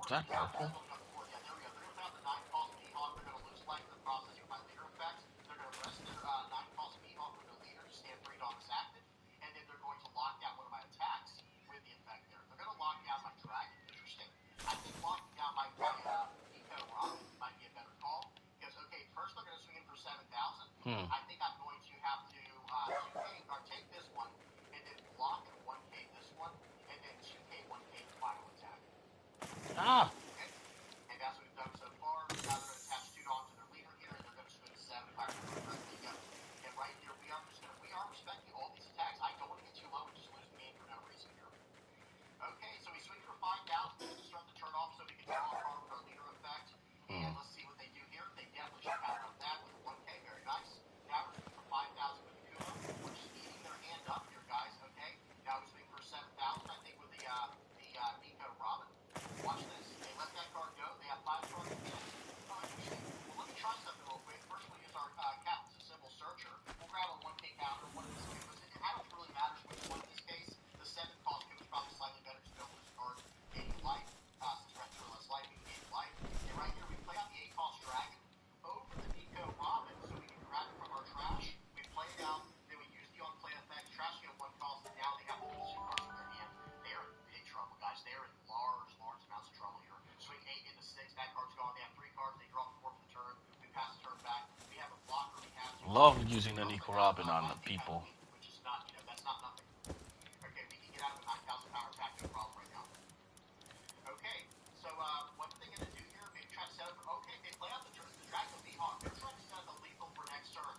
B: Is that purple?
C: Yeah, there we go. They're going to put out the 9-cost Mihawk. They're going to lose life in the process with my leader effect. They're going to rest their 9-cost Mihawk with their leader to stand 3 dawn is active. And then they're going to lock down one of my attacks with the effect there. They're going to lock down my dragon. Interesting. I think locking down my Eco Robin might be a better call. Because, okay, first they're going to swing in for 7,000. I think I'm going to have to 2K, or take this one, and then block and 1K this one, and then 2K, 1K the final attack.
B: Ah!
C: Okay? And that's what we've done so far. Now they're going to attach 2 Dawn to their leader here, and they're going to swing 7 if I remember correctly. Yep. And right here, we are respecting all these attacks. I don't want to get too low and just lose the game for no reason here. Okay, so we swing for 5,000 just to start the turn off so we can draw a card with our leader effect. And let's see what they do here. They definitely should counter up that with a 1K. Very nice. Now we're swinging for 5,000 with the Kuma. We're just eating their hand up here, guys. Okay. Now we swing for 7,000, I think, with the Nico Robin. Watch this. They let that card go. They have 5 cards in hand. Oh, interesting. Well, let me try something real quick. First, we'll use our Captain's Symbol Searcher. We'll grab a 1K counter, one of these Kumas. And I don't really matter which one in this case. The 7-cost Kuma is probably slightly better because we don't lose a card. Gaining life. Since we're at 2 or less life, we can gain life. And right here, we play out the 8-cost Dragon over the Nico Robin so we can grab it from our trash. We play it out, then we use the on-play effect. Trash get 1 cost, and now they have to lose 2 cards from their hand. They're in big trouble, guys. They're in large amounts of trouble here. Swing 8 into 6, that card's gone. They have 3 cards, they draw 4 for the turn. We pass the turn back. We have a blocker, we have to.
B: Love using the Nico Robin on the people.
C: Which is not, that's not nothing. Okay, we can get out of a 9,000 power attack, no problem right now. Okay, so what are they going to do here? Maybe try to set up. Okay, they play out the Draco Mihawk. They're trying to set up a lethal for next turn.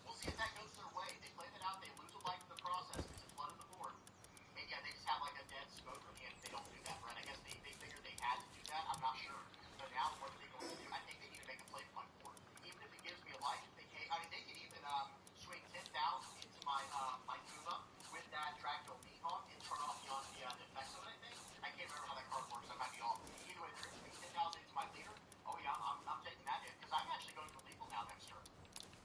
C: We'll see if that goes their way. They play that out. They lose a life in the process because it's flooded the board. And yeah, they just have like a dead smoke from hand if they don't do that, right? I guess they figured they had to do that. I'm not sure. But now what are they going to do? I think they need to make a play for my board. Even if it gives me a life, they can. I mean, they could even swing 10,000 into my my Kuma with that Draco Mihawk and turn off the effects of it. I think. I can't remember how that card works. I might be off. Either way, they're going to swing 10,000 into my leader. Oh yeah, I'm taking that hit because I'm actually going for lethal now next turn.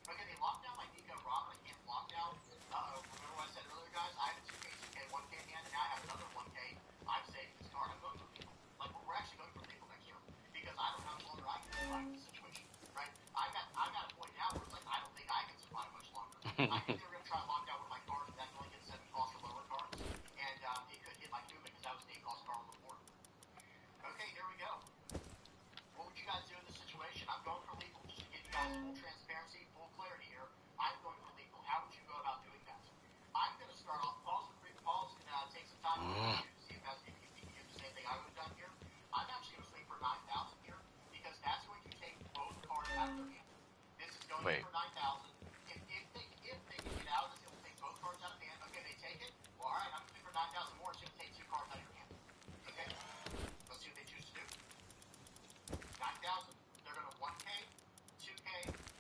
C: Okay, they locked down my Nico Robin. I can't block down. Remember what I said earlier, guys? I have a 2K, 2K, 1K in hand, and now I have another 1K. I'm saving this card. I'm going for lethal. Like, we're actually going for lethal next turn because I don't know how much longer I can survive this situation, right? I'm at a point now where it's like I don't think I can survive much longer. I think they were going to try to lock down one of my cards, and that can only get 7 cost or lower cards, and it could hit my Kuma because that was an 8-cost card on the board. Okay, here we go. What would you guys do in this situation? I'm going for lethal just to give you guys full transparency, full clarity here. I'm going for lethal. How would you go about doing that? I'm going to start off. Pause and take some time to see if you can do the same thing I would have done here. I'm actually going to swing for 9,000 here because that's going to take both cards out of their hand. This is going for 9,000. If they can get out of this, it will take both cards out of hand. Okay, they take it. Well, all right, I'm going to swing for 9,000 more. It's going to take 2 cards out of your hand. Okay, let's see what they choose to do. 9,000. They're going to 1K, 2K,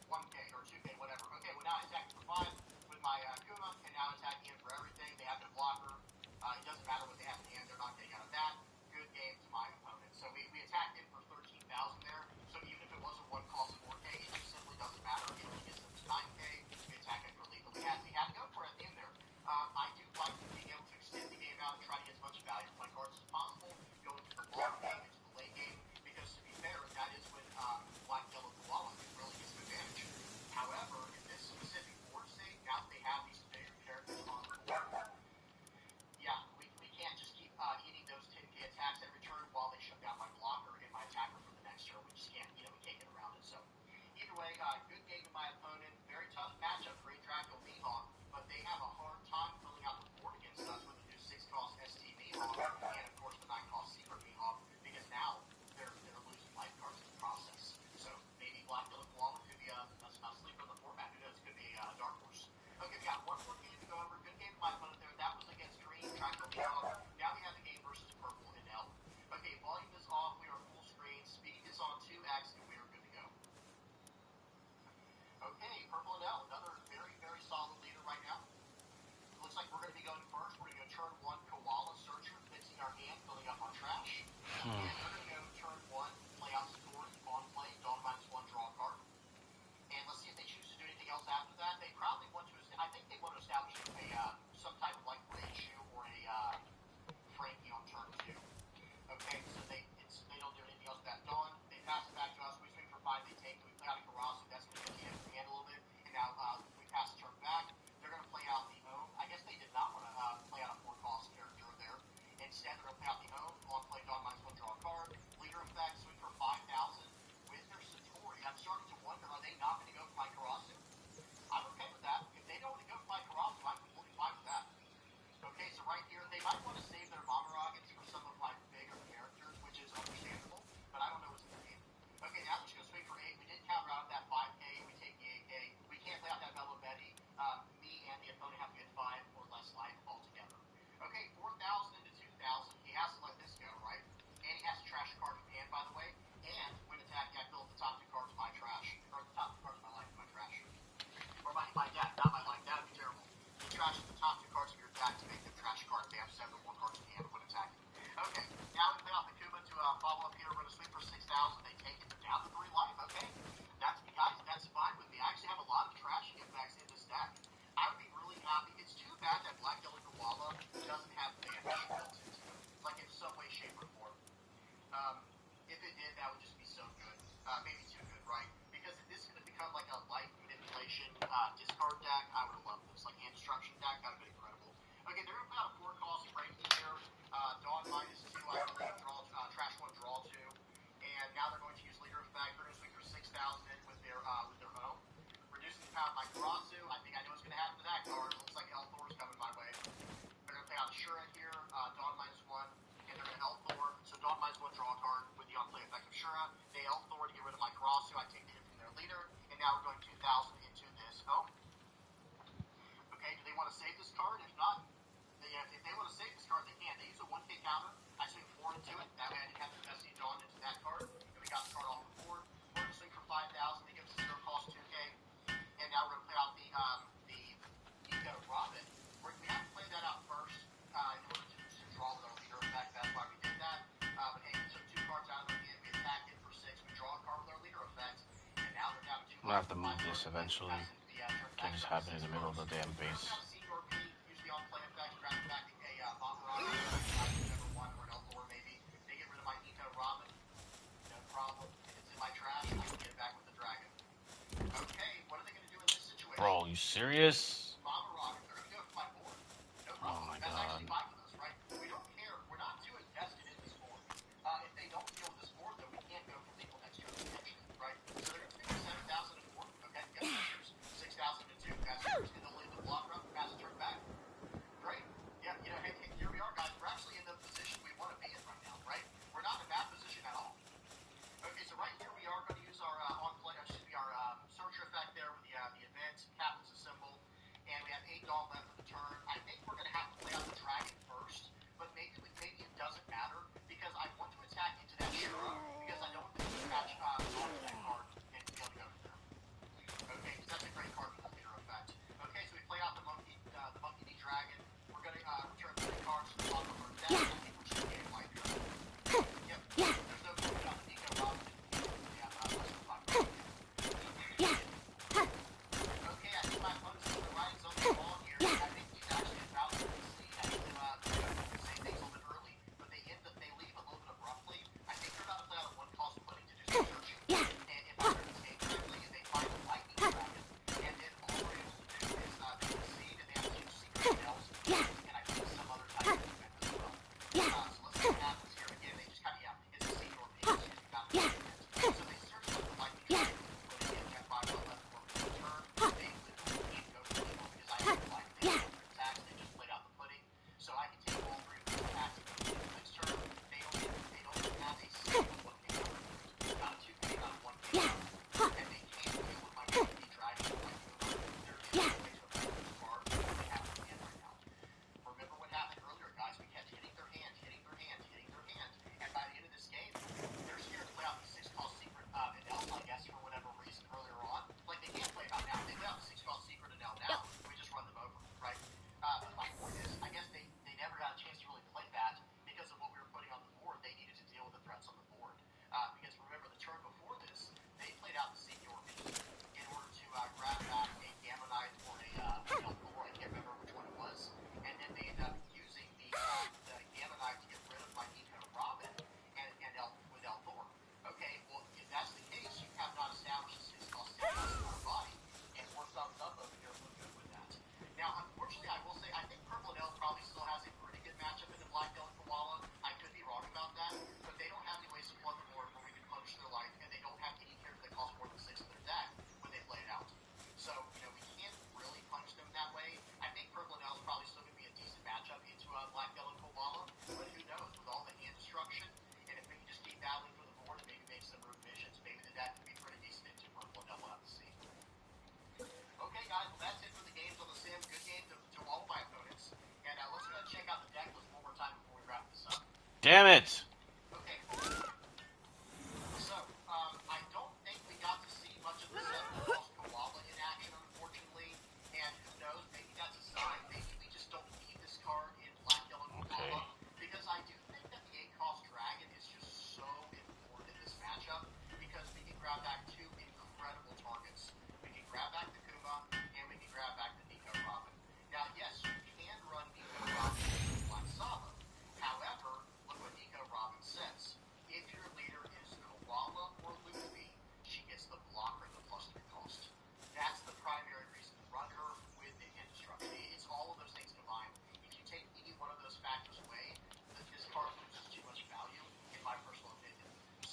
C: 1K, or 2K, whatever. Okay, well now I attack for 5 with my Kuma, and now attacking him for everything. They have no blocker. It doesn't matter what they have in hand. They're not getting out of that. Good game to my opponent. So we attacked him for 13,000 there. So even if it was a 1-cost 4K, it just simply doesn't matter. It only gets them to 9K. We attack him for lethal. We had to go for it at the end there. I do like being able to extend the game out and try to get as much value from my cards as possible, going to the long game, into the late game, because to be fair, that is when Black Yellow Koala really gets an advantage. However, in this specific board state, now that they have these bigger characters on the board, yeah, we can't just keep eating those 10K attacks every turn while they shut down my blocker and my attacker for the next turn. We just can't, we can't get around it. So either way, good game to my opponent. Very tough matchup for Draco Mihawk, but they have a hard time filling out the board against us with the new 6-cost ST Mihawk and of course the 9-cost Secret Mihawk, because now they're losing life cards in the process. So maybe Black Yellow Koala could be a sleeper in the format. Who knows? It could be a dark horse. Okay, we got one more game to go over. Good game to my opponent there. That was against Green, Draco Mihawk. Now we have the game versus Purple and L. Okay, volume is off. We are full screen. Speed is on 2x, and we are good to go. Okay, Purple and L, another very, very solid leader right now. It looks like we're going to be going first. We're going to go turn 1 Koala Searcher, mixing our hand, filling up our trash. And they're going to go turn 1, play out Story, on play, Dawn -1, draw a card. And let's see if they choose to do anything else after that. They probably want to, I think they want to establish some type of like Raichu or a Frankie on turn 2. Okay, so they don't do If it did, that would just be so good. Maybe too good, right? Because if this is going to become like a life manipulation discard deck, I would have loved this. Like hand destruction deck, that would have been incredible. Okay, they're going to put out a 4-cost Frankie here. Dawn -2, I believe. Trash 1, draw 2. And now they're going to use leader effect. They're going to swing for 6,000 in with their own. Reducing the power of my Karasu. I think I know what's going to happen to that card. Looks like Elthor's coming my way. They're going to play out Shura here. Dawn -1. And they're going to Elthor. So Dawn -1, draw a card with the on-play effect of Shura. They Elthor to get rid of my Karasu. I take the hit from their leader. And now we're going 2,000 into this. Oh. Okay, do they want to save this card? If not, if they want to save this card, they can. They use a 1K counter. I swing 4 into it. That way I didn't have to invest any Dawn into that card. And we got the card off the board. We're going to swing for 5,000. They give us a 0-cost 2K. And now we're going to play out the Nico Robin. We have to play that out first in order to draw with our leader effect. That's why we did that. But hey, we took 2 cards out of their hand. We attacked it for 6. We draw a card with our leader effect. And now they're down 2 cards.
A: I'm gonna have to move this eventually. Can't just have it in the middle of the damn base.
C: Use the on-play effect, grab it back a Palworld, number 1 or an Elthor maybe. They get rid of my Nico Robin. No problem. If it's in my trash, I can get it back with the dragon. Okay, what are they going to do in this situation?
A: Bro, you serious?
C: Mama Rocket, they're going to go for my board. No problem.
A: Oh my
C: That's
A: god.
C: actually fine with us, right? We don't care. We're not too invested in this board. If they don't deal with this board, then we can't go for legal next turn, right? So they're going to take 7,000 and 4. Okay, yes, that's yours. 6,000 and 2. That's yours. And they'll leave the block run, pass the turn back. Great. Yeah, hey, here we are, guys. We're actually in the position we want to be in right now, right? We're not in a bad position at all. Okay, so right here we are going to use our on-play, our searcher effect there with the event, captain's a symbol, and we have 8 Dawn left for the turn. I think we're going to have to play out the dragon first, but maybe it doesn't matter because I want to attack into that Shura because I don't want them to attach onto that card and be able to go to them. Okay, because that's a great card for the leader effect. Okay, so we play out the monkey D dragon. We're going to return 3 cards to the bottom of our deck. I think we're just going to get white here. Yep. There's no point on the Nico Robin. Okay, I think my opponent's on the right zone ball here. I think he's actually about to succeed. I think say things a little bit early, but they leave a little bit abruptly. I think they're about to play out a 1-cost pudding to do some searching. And if I understand correctly, they find the lightning dragon, and then all we're able to do is they succeed and they have to use secret spells, and I think some other type of event as well. So let's see what happens here. Again, they just kind of, it's a secret piece. So they search out the lightning dragon. So I can take all 3 of these attacks and go to the next turn. They don't have a single 1K counter. Not a 2K, not a 1K counter. And they can't deal with my monkey dragon or my Kuma. There's no way to affect this card. They have to win right now. Remember what happened earlier, guys. We kept hitting their hand. And by the end of this game, they're scared to play out the 6-cost secret and L, I guess, for whatever reason earlier on. Like, they can't play it out now. They play out the 6-cost secret and L now. We just run them over, right? But my point is, I guess they never got a chance to really play that because of what we were putting on the board. They needed to deal with the threats on the board. Because remember, the turn before this, they played out the Senior Beast in order to grab back a Gamma Knight or a Elthor. I can't remember which one it was. And then they ended up using the Gamma Knight to get rid of my Nico Robin with Elthor. Okay, well, if that's the case, you have not established a 6-cost in our body, and we're thumbs up over here. We're good with that. Now, unfortunately, I will say, I think Purple and L probably still has a pretty good matchup in the Black L and Koala. I could be wrong about that, but they don't have any ways to flood the board where we can punish their life, and they don't have any characters that cost more than 6 in their deck when they play it out. So, we can't really punish them that way. I think Purple and L is probably still going to be a decent matchup into Black L and Koala, but who knows, with all the hand destruction, and if we can just keep battling for the board and maybe make some revisions, maybe the deck could be pretty decent into Purple and L. We'll have to see. Okay, guys, well, that's it for the games on the sim. Good game to all my opponents. And let's go ahead and check out the deck list one more time before we wrap this up.
A: Damn it!
C: Okay. So, I don't think we got to see much of the 7-cost Koala in action, unfortunately. And who knows, maybe that's a sign. Maybe we just don't need this card in Black, Yellow, Koala. Because I do think that the 8-cost Dragon is just so important in this matchup. Because we can grab back 2 incredible targets. We can grab back the Kuma, and we can grab back the Nico Robin. Now, yes, you can run Nico Robin into Black Saba. However, look what Nico Robin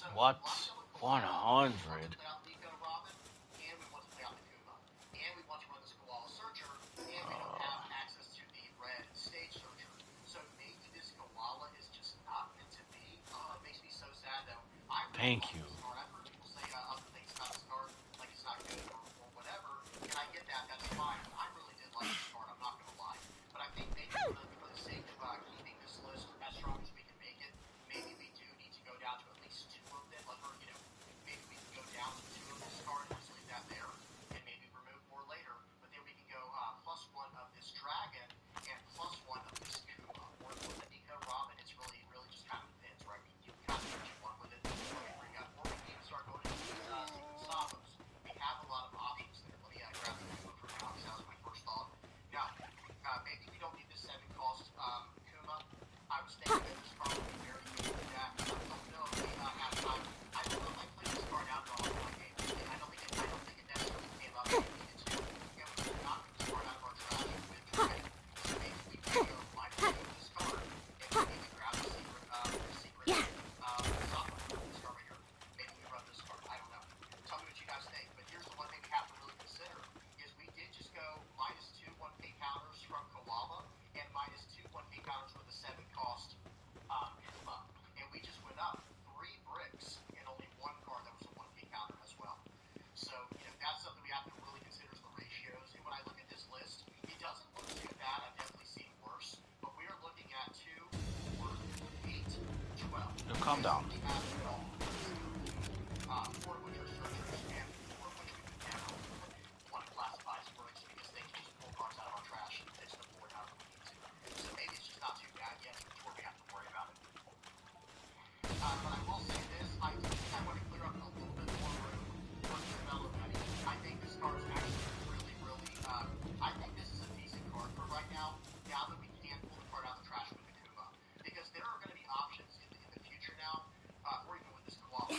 C: So
B: What?
C: a lot of the other Kuma we
B: 100?
C: want to play out Nico Robin, and we want to play out the Kuma. And we want to run this Koala Searcher, and we don't have access to the red Stage Searcher. So maybe this Koala is just not meant to be. Oh, it makes me so sad though. I really
B: Thank
C: like
B: you.
C: this card. I've heard people say other things about this card, like it's not good or whatever, and I get that. That's fine. But I really did like this card. I'm not gonna lie. But I think maybe for the sake of keeping this list as strong as we can make it, maybe we do need to go down to at least two of them. Or maybe we can go down to two of this card and just leave that there, and maybe remove more later. But then we can go +1 of this dragon and +1 of this Kuma or the Nico Robin. It's really just kind of depends, right? You can kind of do what you want with it. Or we can even start going into these secret solos. We have a lot of options there. Let me grab the Kuma for now because that was my first thought. Now, maybe we don't need this 7-cost Kuma. I was thinking that this card would be very good for that. I don't know if we have time. I don't know if I played this card out at all in my game. I don't think it necessarily came up when we needed to. And we did not get this card out of our trash with Dragon. So maybe we can go -2 of this card and we maybe grab the secret Sapa, this card right here. Maybe we run this card. I don't know. Tell me what you guys think. But here's the one thing we have to really consider is we did just go -2 1K counters from Koala and -2 1K counters with a 7-cost Kuma. And we just went up 3 bricks and only one card that was a 1K counter as well. So, that's something we have to really consider is the ratios. And when I look at this list, it doesn't look too bad. I've definitely seen worse. But we are looking at 2, 4, 8, 12.
B: No, calm down.
C: We have 12 bricks, 4 of which are searchers and 4 of which we would never want to classify as bricks because they can just pull cards out of our trash and pitch the board however we need to. So maybe it's just not too bad yet before we have to worry about it. But I will say this, I do think I want to clear up a little bit more room for Isabella Betty. I think this card is actually really, I think this is a decent card for right now that we can pull the card out of the trash with the Kuma. Because there are going to be options in the future now, or even with this Koala.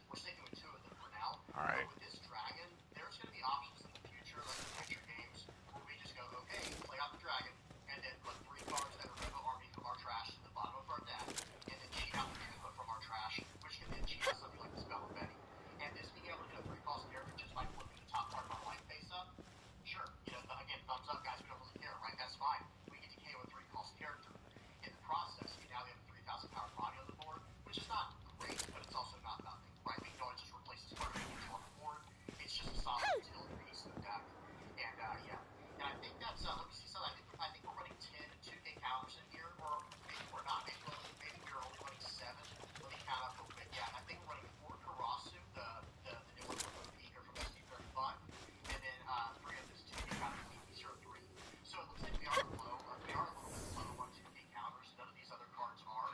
C: We're sticking with 2 of them for now.
B: Alright.
C: But with this Dragon, there's going to be options in the future, like in future games, where we just go, okay, play out the Dragon, and then put 3 cards that are Rebel Army from our trash to the bottom of our deck, and then cheat out the Kuma from our trash, which can then cheat out something like the Spell of Betty. And this being able to get a 3-cost character just by flipping the top part of our life face up, sure, again, thumbs up, guys, we don't really care, right? That's fine. We get to KO a 3-cost character. In the process, now we have a 3,000 power body on the board, which is not great, but it's also not nothing, right? We can always just replace this card with on the board. It's just a solid utility piece in the deck. And yeah. And I think that's let me see something. I think we're running 10 2K counters in here, or maybe we're not. Maybe we're only running 7. Let me count up real quick. Yeah, I think we're running 4 Karasu, the new one from OP here from SD35, and then 3 of this 2K counter PP03. So it looks like we are low. We are a little bit low on 2K counters. None of these other cards are.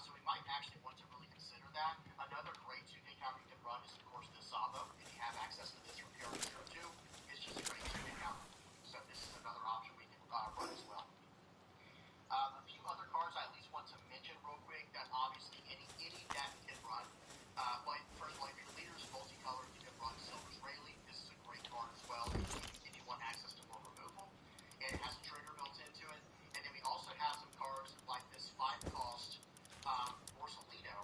C: So we might actually want to really consider that. Another great 2K counter you can run is, of course, the Sabo. If you have access to this from PR02, it's just a great 2K counter. So this is another option we can run as well. A few other cards I at least want to mention real quick that obviously any deck can run. For your leaders multicolor, you can run Silver's Rayleigh. This is a great card as well if you want access to more removal. And it has a trigger built into it. And then we also have some cards like this 5-cost Borsalino.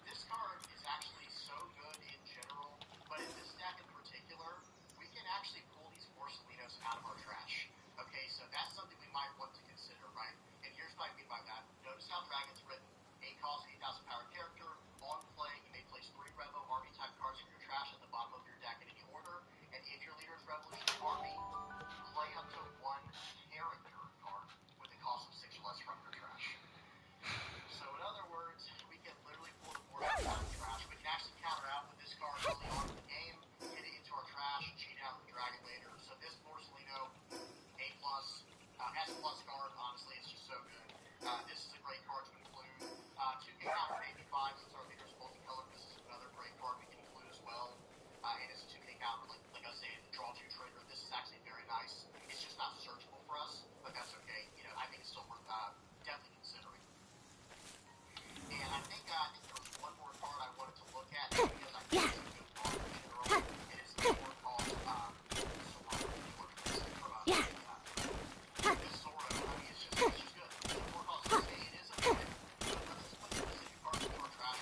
C: This card is actually so good in general, but in this deck in particular, we can actually pull these Borsalinos out of our trash. Okay, so that's something we might want to consider, right? And here's what I mean by that. Notice how Dragon's written. 8-cost, 8,000 power character. On play, you may place 3 Revo Army type cards from your trash at the bottom of your deck in any order. And if your leader is Revolution Army, play up to 1 character card with a cost of 6 or less from your trash. So in other words, we can literally pull the board out of the trash. We can actually counter out with this card early on in the game, get it into our trash, and cheat out with the Dragon later. So this Borsalino, A+, S+ card, honestly, it's just so good. This is a great card to include. 2K counter 85, since our leader's multicolored, this is another great card we can include as well. And it's a 2K counter, like I was saying, the draw 2 trigger. This is actually very nice. It's just not searchable for us, but that's okay. I think it's still worth definitely considering. And I think there was one more card I wanted to look at because I think it's a good card in general. It is the card called Zoro. This Zoro, I mean, it's just good. The card called it is a bit, but let's just put the specific cards into our trash.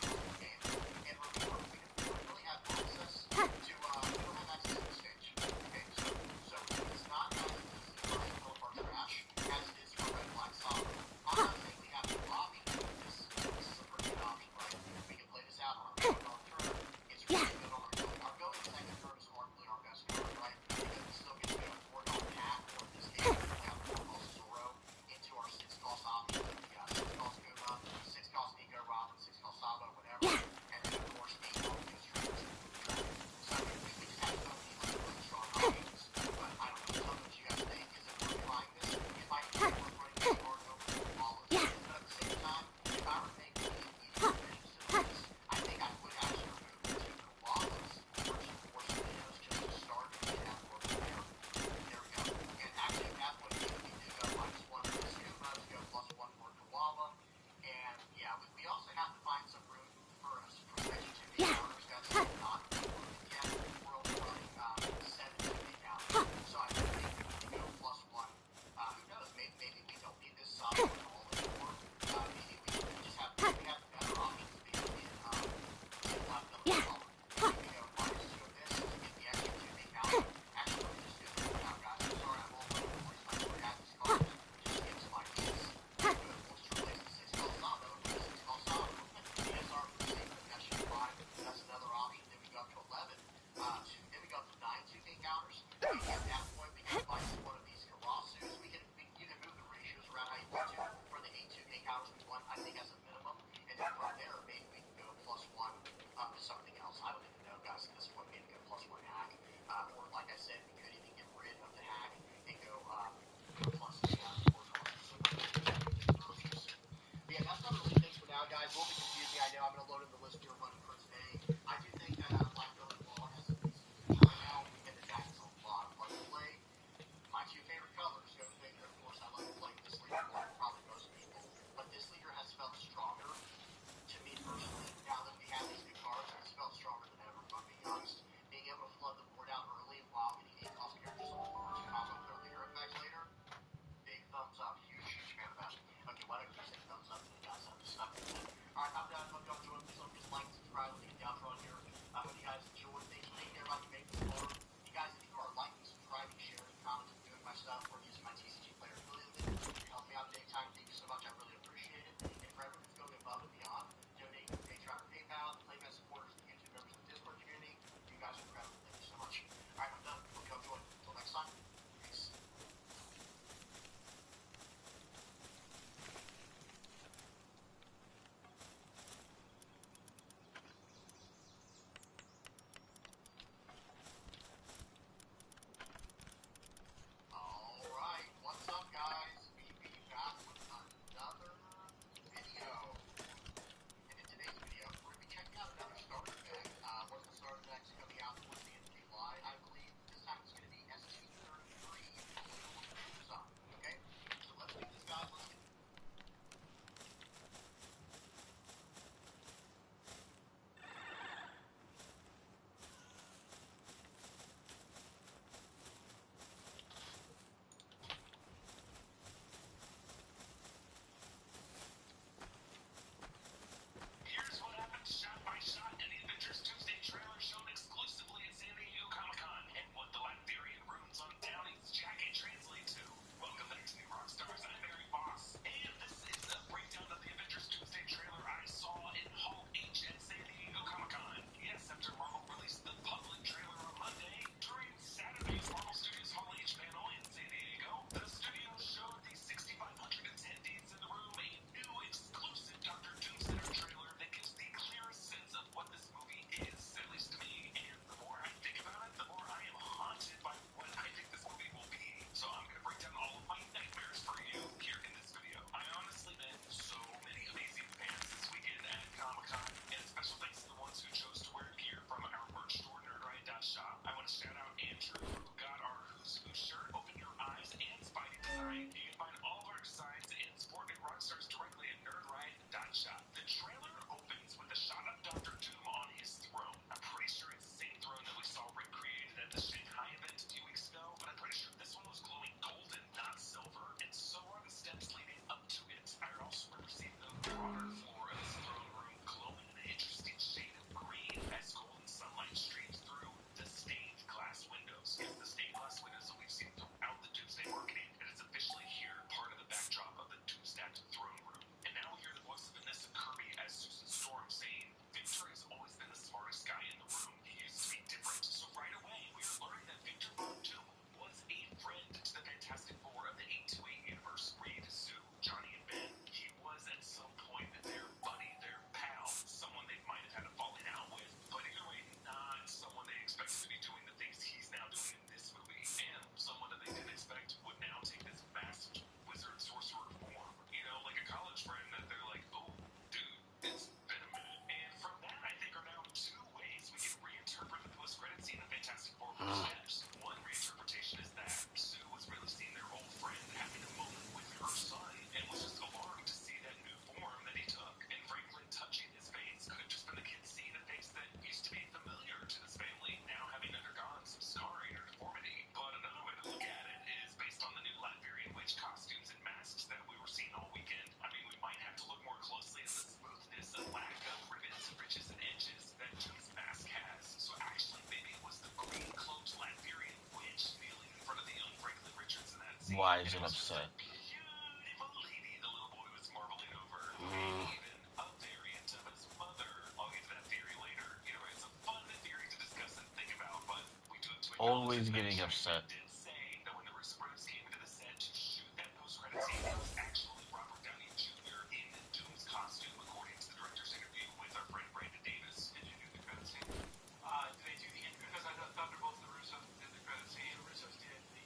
C: Fantastic Four of the 828 universe, Reed, Sue, Johnny, and Ben. He was at some point their buddy, their pal, someone they might have had a falling out with, but either way, not someone they expected to be doing the things he's now doing in this movie, and someone that they didn't expect would now take this masked wizard sorcerer form. You know, like a college friend that they're like, oh, dude, it's been a minute. And from that, I think are now two ways we can reinterpret the post-credit scene of Fantastic Four steps. One reinterpretation is that Sue was really seeing their old friend having a moment with her son and was just alarmed to see that new form that he took. And Franklin touching his face could have just been the kid seeing a face that used to be familiar to this family, now having undergone some scarring or deformity. But another way to look at it is based on the new Latvian witch costumes and masks that we were seeing all weekend. I mean, we might have to look more closely at the smoothness and lack of ribbons, ridges, and edges that Doom's mask has. So actually, maybe it was the green-cloaked Latvian witch kneeling in front of the young Franklin Richards in that scene.
B: Why is it upset?
C: Beautiful lady the little boy was marveling over. Maybe even a variant of his mother. I'll get to that theory later. You know, it's a fun theory to discuss and think about, but we do have to
B: Always getting upset.
C: did say that when the Express came into the set to shoot that post-credit scene, it was actually Robert Downey Jr. in Doom's costume, according to the director's interview with our friend Brandon Davis. Did you do the credit scene?
D: Did they do the end? Because I know Thunderbolts, the Russos did the credit scene. The Russos did the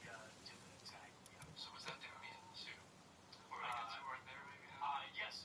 D: tag. Yeah.
C: So was that Downey and Sue?
D: Or I guess you weren't there, maybe.
C: Yes.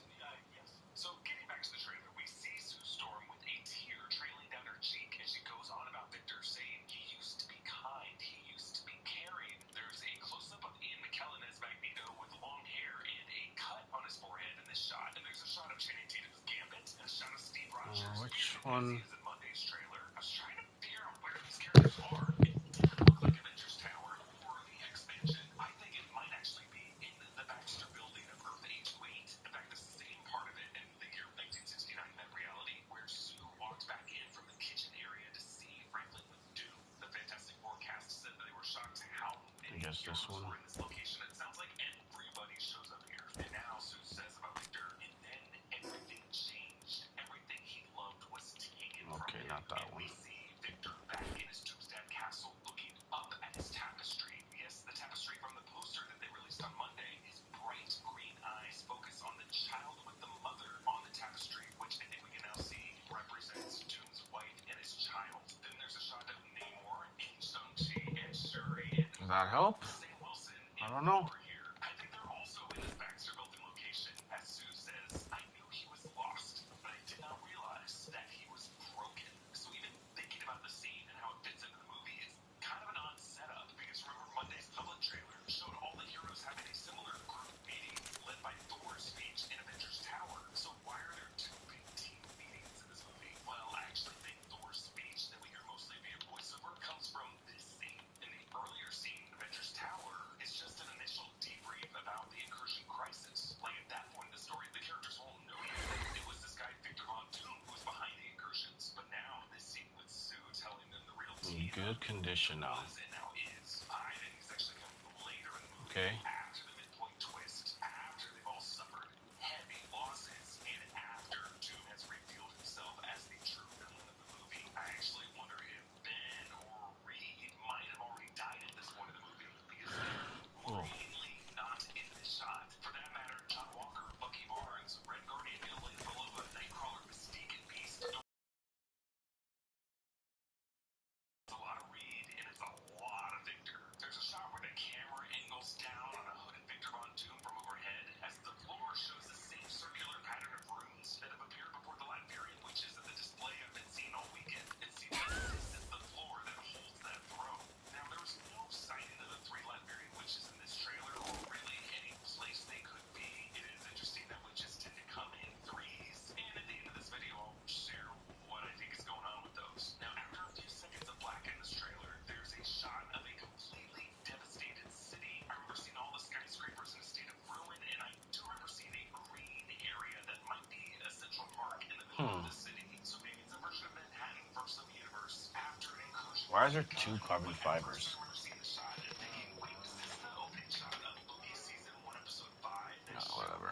C: Yes. So getting back to the trailer, we see Sue Storm with a tear trailing down her cheek as she goes on about Victor, saying he used to be kind, he used to be caring. There's a close-up of Ian McKellen as Magneto with long hair and a cut on his forehead in this shot. And there's a shot of Channing Tatum's Gambit and a shot of Steve Rogers.
B: Which one?
C: In Monday's trailer. I was trying to figure out where these characters are. It didn't look like Avengers Tower or the X-Mansion. I think it might actually be in the Baxter building of Earth 828. In fact, the same part of it in the year 1969, that reality, where Sue walked back in from the kitchen area to see Franklin with Doom. The Fantastic Four cast said that they were shocked how many
B: guess this
C: heroes
B: one.
C: were in this location. It sounds like everybody shows up here. And now Sue says about Victor, and then everything changed. Everything he loved was taken from
B: Okay,
C: him.
B: not that
C: And
B: one.
C: we see Victor back in his Doomsday Castle looking up at his tapestry. Yes, the tapestry from the poster that they released on Monday. His bright green eyes focus on the child with the mother on the tapestry, which I think we can now see represents Doom's wife and his child. Then there's a shot of Namor and Shang-Chi and Shuri and
B: Does that help?
C: Sam Wilson
B: I don't know.
C: over here. I think they're also in this Baxter building location. As Sue says, I knew he was lost, but I did not realize that he was broken. So even thinking about the scene and how it fits into the movie is kind of an odd setup, because remember Monday's public trailer showed all the heroes having a similar group meeting led by Thor's speech in Avengers Tower. So why are there two big team meetings in this movie? Well, I actually think Thor's speech that we hear mostly via voiceover comes from this scene. In the earlier scene, Avengers Tower is just an initial debrief about the incursion crisis. Like at that point in the story, the characters won't know yet. It was this guy Victor Von Doom who was behind the incursions. But now this scene with Sue telling them the real
B: In
C: team
B: good condition now.
C: was and now is. I think it's actually coming later in the movie.
B: Okay.
C: After the midpoint twist, after they've all suffered heavy losses, and after Doom has revealed himself as the true villain of the movie. I actually wonder if Ben or Reed might have already died at this point of the movie, because they're worryingly not in this shot. For that matter, John Walker, Bucky Barnes, Red Guardian, Elena Belova, Nightcrawler, Mystique, and Beast. It's a lot of Reed, and it's a lot of Victor. There's a shot where the camera angles down on a hooded Victor Von Doom from overhead, as the floor shows the same circular pattern of runes that have appeared before the Latvian witches at the display I've been seeing all weekend. It seems like this is the floor that holds that throne. Now, there was no sighting of the three Latvian witches in this trailer, or really any place they could be. It is interesting that witches tend to come in threes, and at the end of this video, I'll share what I think is going on with those. Now, after a few seconds of black in this trailer, there's a shot of a completely devastated city. I remember seeing all the skyscrapers in a state of ruin, and I do remember seeing a green area that might be a central park in the middle of the city. So maybe it's a version of Manhattan from some universe after an incursion.
B: Why is there two carbon fibers?
C: I remember seeing the shot and thinking, wait, is this the opening shot of Loki season 1, episode 5? That
B: Whatever.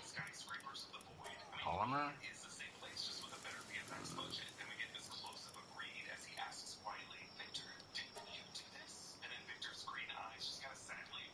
C: skyscrapers of the void. I mean,
B: Polymer?
C: it is the same place, just with a better VFX budget. Then we get this close-up of Reed as he asks quietly, Victor, didn't you do this? And then Victor's green eyes just kind of sadly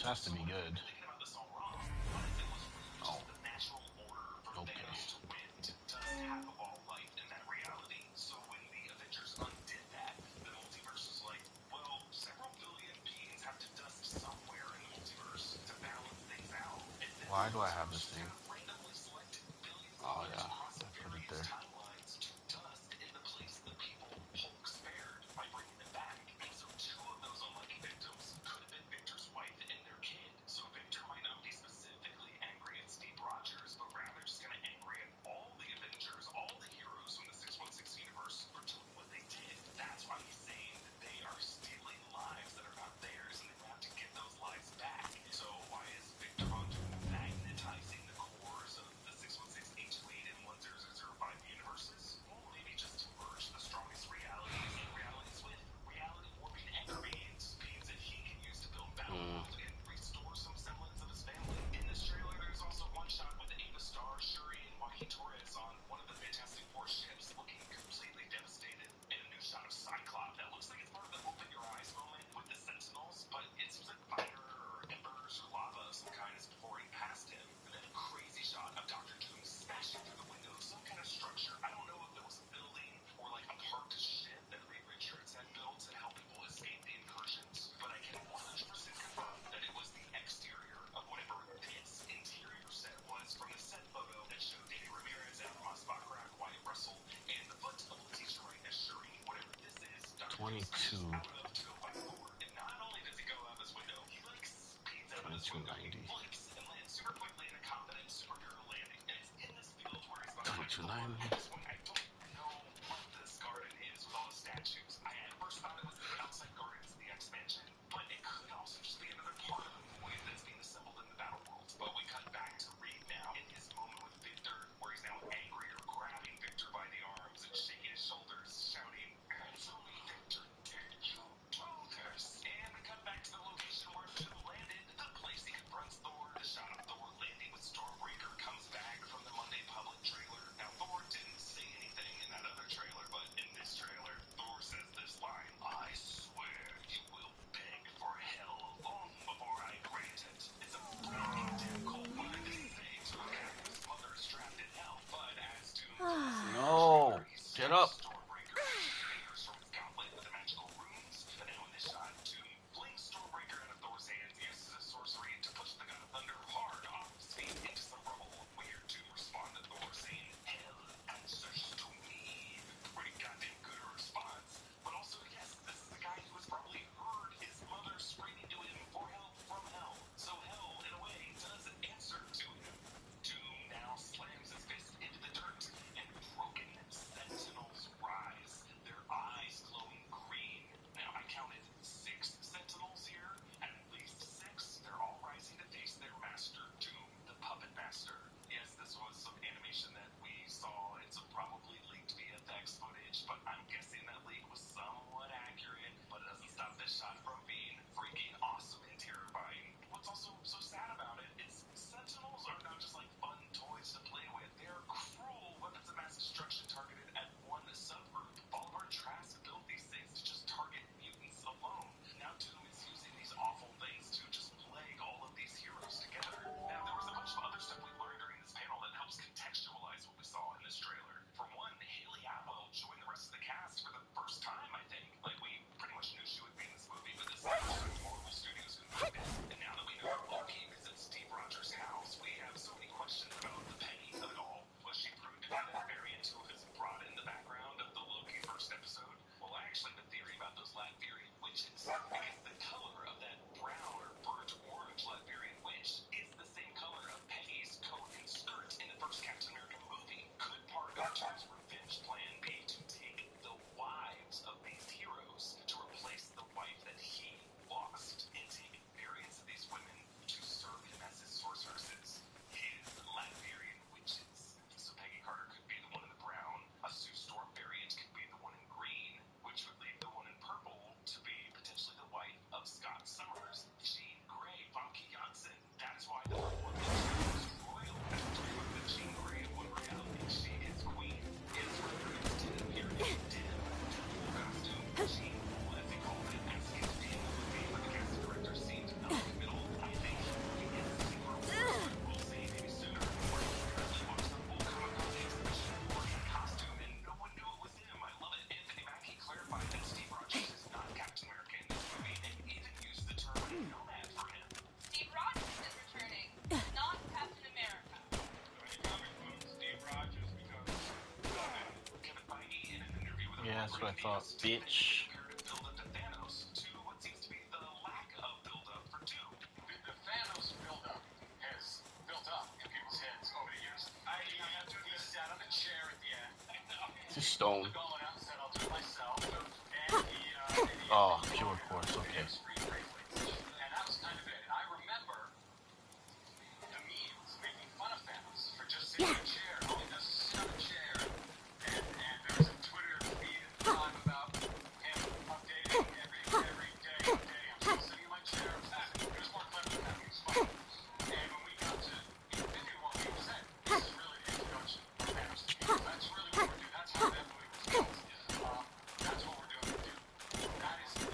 B: has to be good.
C: Thinking about this all wrong. What if it was really
B: Oh.
C: just the natural order for
B: Okay.
C: Thanos to win? Dust half of all life in that reality. So when the Avengers undid that, the multiverse was like, well, several billion beings have to dust somewhere in the multiverse to balance things out. And then
B: Why
C: the
B: do I have
C: multiverse
B: this
C: just
B: thing?
C: kind of randomly selected billions of
B: Oh
C: others
B: yeah,
C: across
B: I put it
C: various
B: there.
C: timelines to dust in the place the people Hulk spared by bringing them back. And so two of those unlucky victims could have been Victor's wife and their kid. So Victor might not be specifically angry at Steve Rogers, but rather just kind of angry at all the Avengers, all the heroes from the 616 universe for doing what they did. That's why he's saying that they are stealing lives that are not theirs, and they have to get those lives back. So why is Victor Von Doom magnetizing the cores of the 616, 828, and 10005 universes? Well, maybe just to merge the strongest realities and realities with reality warping anchor beings that he can use to build Palworld and restore some semblance of his family. In this trailer, there's also one shot with Ava Starr, Shuri, and Joaquin Torres on one of the Fantastic Four ships, looking completely devastated, and a new shot of Cyclops that looks like it's part of the open your eyes moment with the Sentinels, but it seems like fire or embers or lava of some kind is pouring past him. And then a crazy shot of Doctor Doom smashing through the window of some kind of structure. I don't know if there was a building or like a parked ship that Reed Richards had built to help people escape the incursions, but I can 100% confirm that it was the exterior of whatever this interior set was from the set photo that showed Danny Ramirez as Moss Baccarat, Wyatt Russell, and the foot of Letitia Wright as Shuri. Whatever this is, Dr. Doom
B: 22.
C: smashes out of to go fight Thor. And not only does he go out this window, he like speeds out of this window,
B: 2290.
C: flips, and lands super quickly in a confident superhero landing. And it's in this field where he's about to fight Thor.
B: 2290.
C: At this point, I don't know what this garden is with all the statues. I at first thought it was the outside gardens of the expansion, but it could also just be another part of the void that's being assembled in the battle world. But we cut back to Reed now in his moment with Victor, where he's now angrier, grabbing Victor by the arms and shaking his shoulders, shouting, "It's only Victor, dead. You
B: Yeah, that's what I thought. Bitch.
C: Compared to build up to Thanos to what seems to be the lack of build up for Doom. The Thanos build up has built up in people's heads over the years. He sat on a chair at the end.
B: It's a stone.
C: Going out and said, "I'll do it myself." And he
B: Oh, pure quartz. Okay.
C: and that was kind of it. And I remember the memes making fun of Thanos for just sitting in a chair. All he does is sit on a chair. And there was a Twitter feed at the time about him updating every day. I'm still sitting in my chair. He was more clever than that. He was funny. And when we got to Infinity War, we said, this is really the introduction of Thanos to people. That's really what we're doing. That's how that movie was built. That's what we're doing with Doom. That is the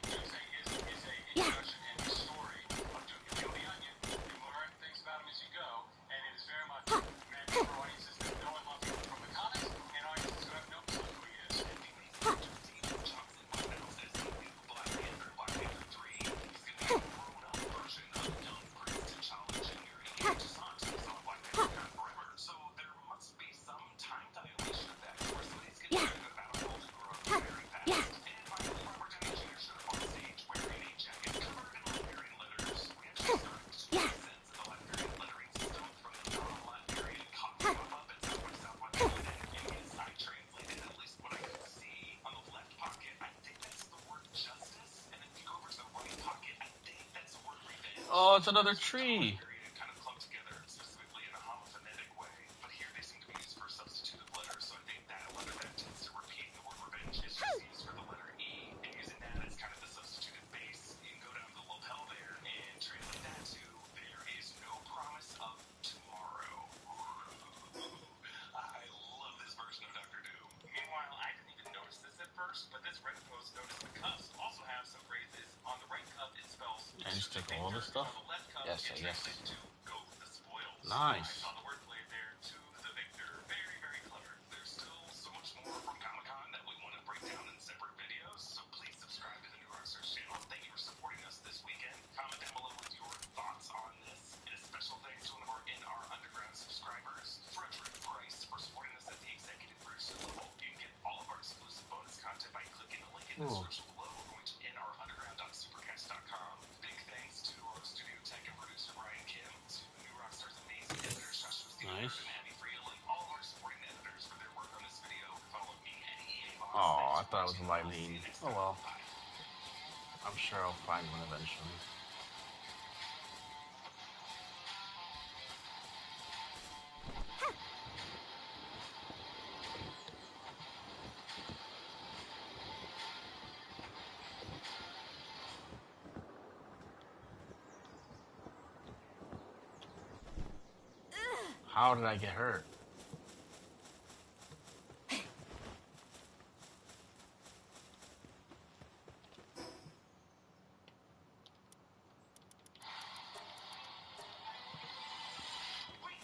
C: Doomsday is a introduction and the story of Doom. You peel the onion, you learn things about him as you go, and it is very much meant for audiences that know and love him from the comics and audiences who have no clue who he is. So there must be some time dilation effect where somebody's getting into the battlefield and grow up very fast. And finally, Robert Downey Jr. showed up on stage wearing a jacket covered in Latvian letters. We actually started to get a sense of the Latvian lettering system from the non-Latvian copy pop-up at South by Southwest. And yes, I translated at least what I could see on the left pocket. I think that's the word justice. And if you go over to the right pocket, I think that's the word revenge.
B: Oh, it's another tree.
C: Period kind of clumped together, specifically in a homophonetic way. But here they seem to be used for substitutive letters, so I think that a letter that tends to repeat the word revenge is just used for the letter E, and using that as kind of the substitutive base. You can go down to the lapel there and translate that to there is no promise of tomorrow. I love this version of Doctor Doom. Meanwhile, I didn't even notice this at first, but this Reddit post noticed the cuffs also have some phrases. On the right cuff, it spells
B: I just took all this stuff.
C: on the left cuff,
B: Yes,
C: it
B: I guess.
C: translates to go with the spoils.
B: Nice.
C: I saw the wordplay there, to the victor. Very, very clever. There's still so much more from Comic-Con that we want to break down in separate videos, so please subscribe to the New Rockstars channel. Thank you for supporting us this weekend. Comment down below with your thoughts on this. And a special thanks to one of our In Our Underground subscribers, Frederick Price, for supporting us at the executive producer level. You can get all of our exclusive bonus content by clicking the link in the description below or going to nrunderground.supercast.com. Big thanks to our studio tech and producer Brian Kim, to New Rockstars amazing editor Joshua Steele
B: Nice.
C: and Abby Friel, and all of our supporting editors for their work on this video. Follow me at EA Box.
B: Oh, I thought it was a live lead. Oh well. I'm sure I'll find one eventually. How did I get hurt?
C: Wait a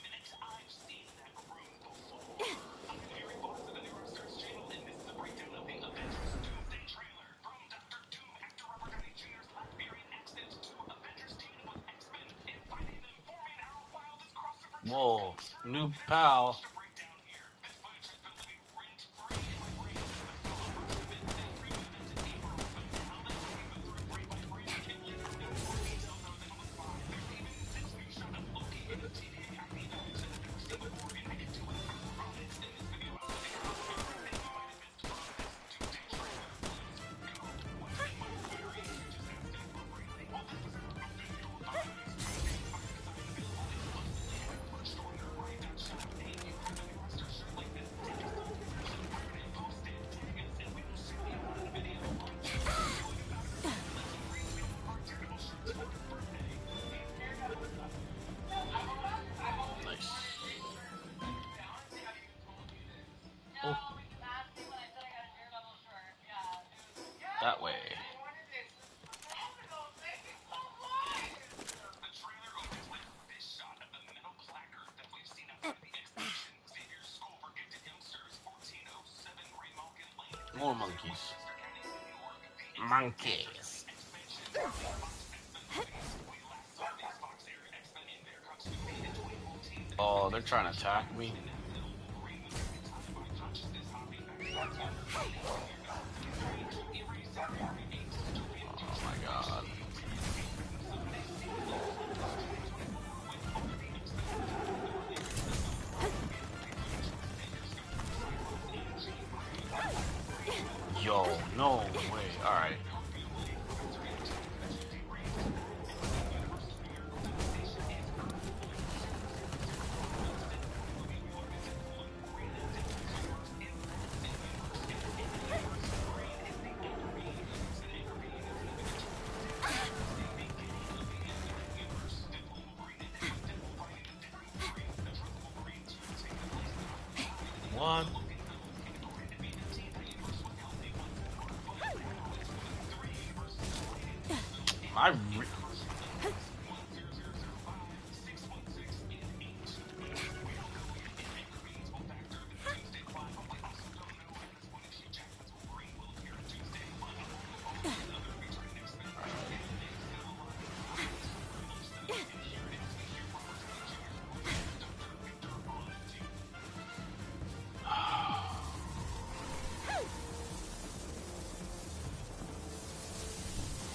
C: minute, I've seen that room before. I'm Harry Fox of the New Rockstars channel, and this is a breakdown of the Avengers Doomsday trailer. From Doctor Doom actor Robert Downey Jr.'s Latvian accent to Avengers teaming with X-Men and fighting them, forming our wildest crossover.
B: Whoa, new pal.
C: To break down here, this footage has been living rent-free in my brain since I saw the first of it, then rebooted it in April. But now that I can go through it frame by frame, I can literally know more details now than on the spot. There's even this new shot of Loki in a TVA happy that I've never seen before, and I can do it from it. In this video, I'm putting out everything you might have missed from this Doomsday trailer. Let's go. What's in my query? You just asked it appropriately. Well, this is a video of my Doomsday fire design available exclusively at merch.store.right.shop. And if you have a New Rockstar shirt like this, take a selfie version, print it, post it, tag us, and we will share you out in a video on YouTube. Doing about it. Let's increase one of our Daredevil shirts for his birthday.
B: Nice.
E: Oh.
B: That way.
C: The trailer opens with this shot of the metal placard that we've seen outside the exhibition. Xavier Scover gifted youngsters 1407 Graymalkin Lane.
B: More monkeys.
C: Westchester County, New York. The
B: Monkeys.
C: expansion of the Fox X-Men movies. We last saw these Fox era X-Men in their continuity in 2014.
B: Oh, they're trying to attack me.
C: Wolverine was tied by consciousness hopping back to
B: Oh my god. Yo, no way. Alright. What? I re-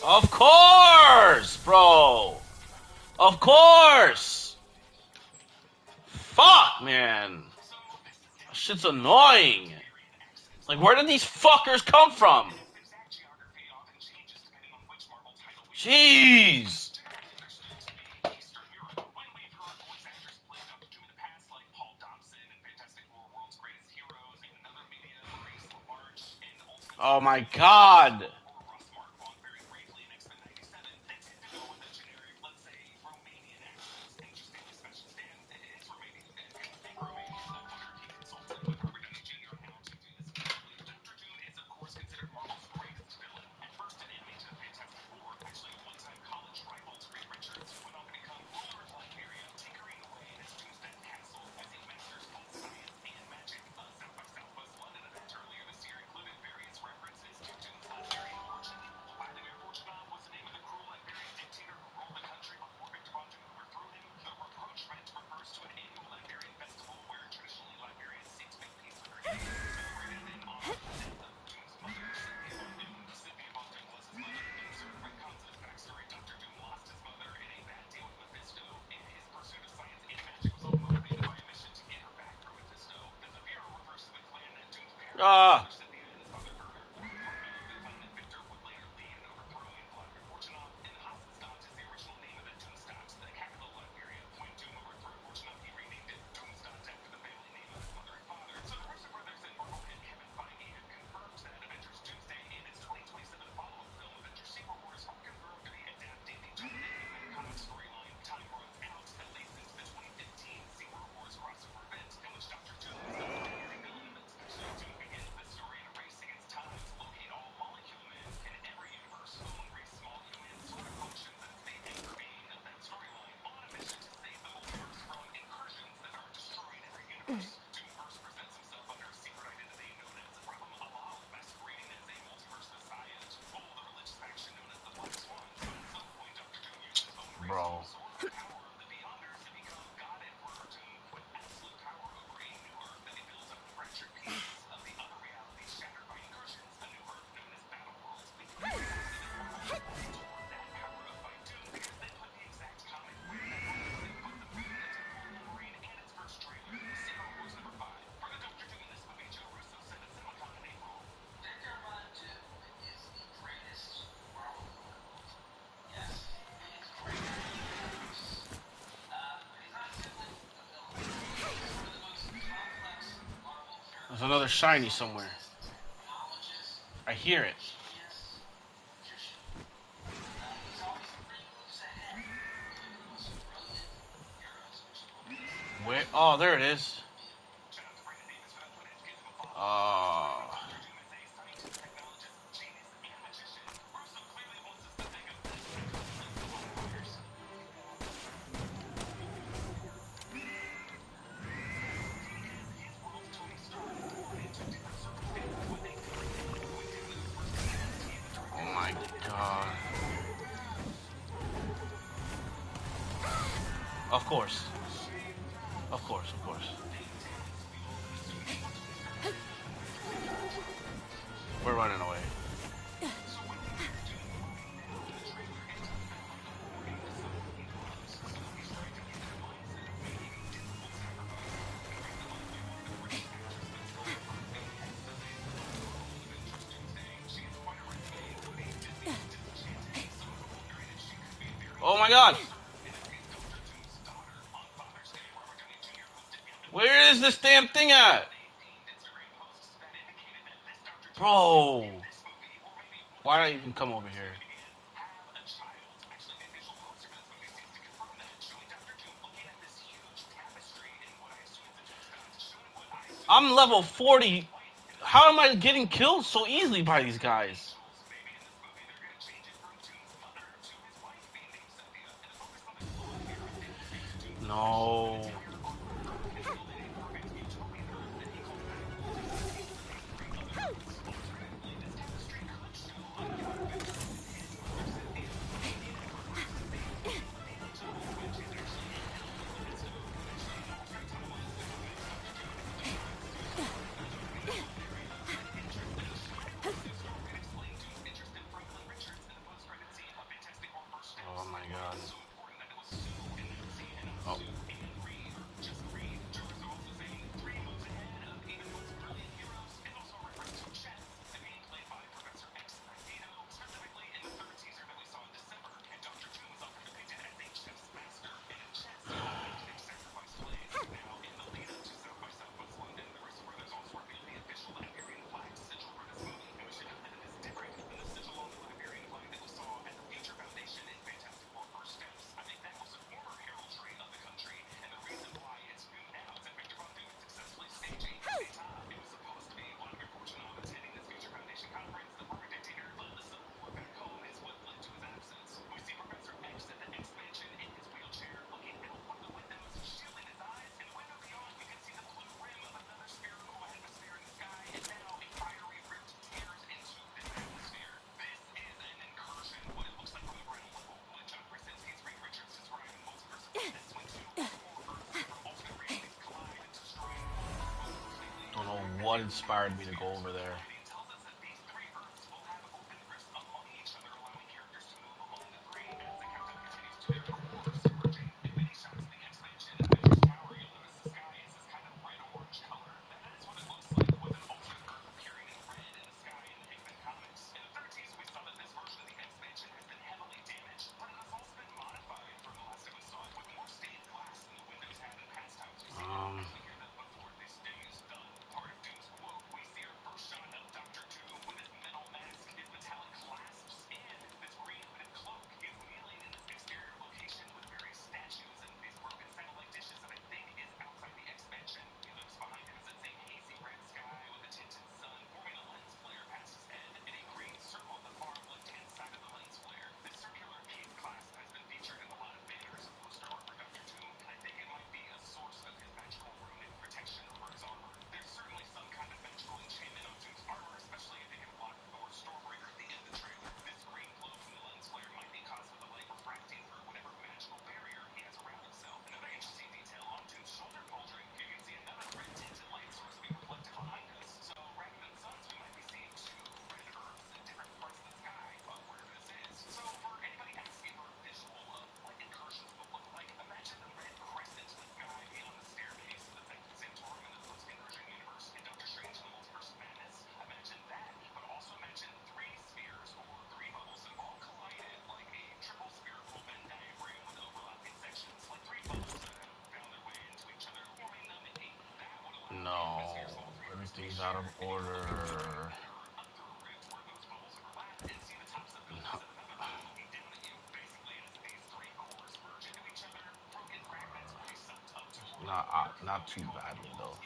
B: Of course, bro. Of course. Fuck, man. That shit's annoying. Like, where did these fuckers come from? Jeez. Oh my god. Ah. Bro. There's another shiny somewhere. I hear it. Where? Oh, there it is. Oh. Oh my god. Of course. Of course, of course. We're running away. Oh my god! Where is this damn thing at? Bro! Why did I even come over here? I'm level 40. How am I getting killed so easily by these guys? No. Oh my god. Oh. Don't know what inspired me to go over there. Um, no. Everything's out of order. No. Not too badly though.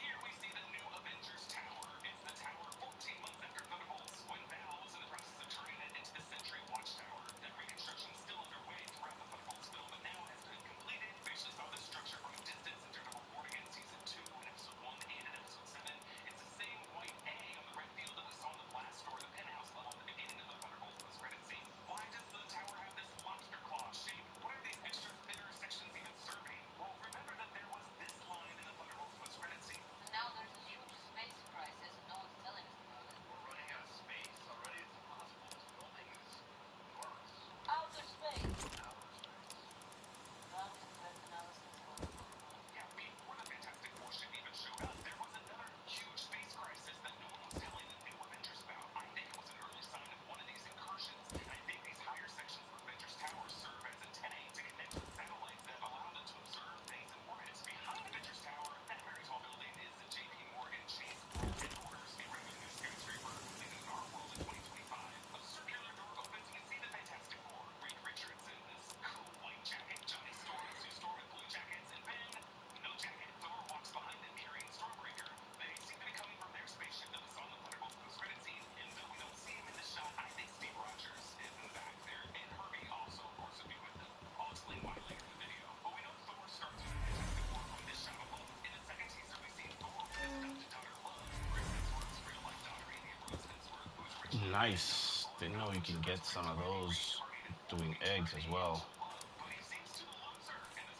B: Nice. Didn't know you can get some of those doing eggs as well.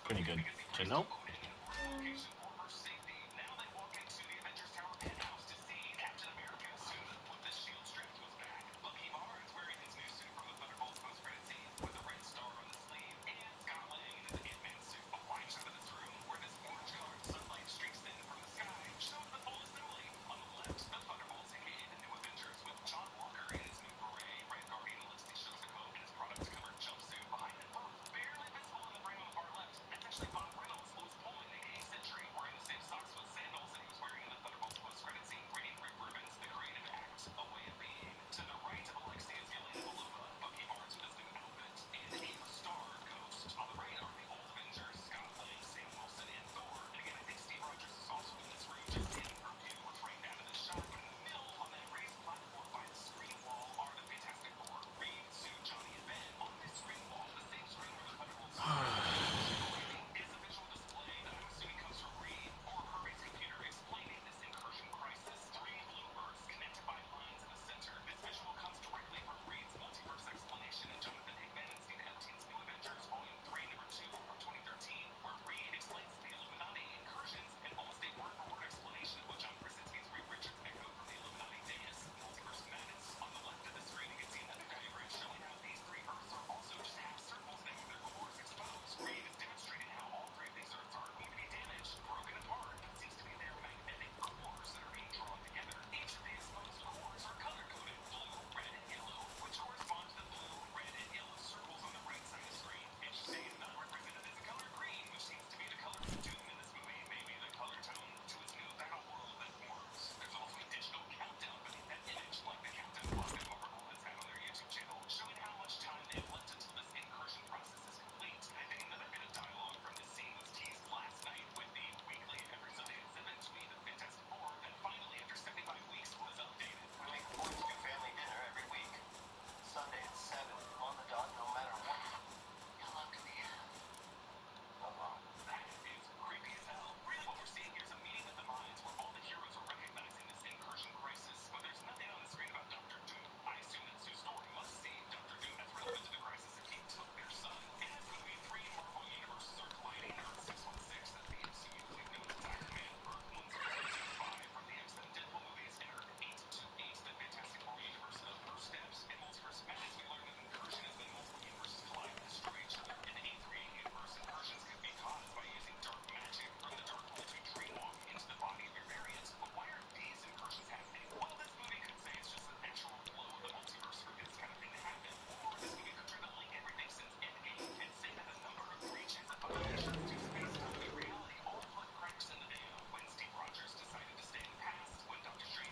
B: Pretty good to know.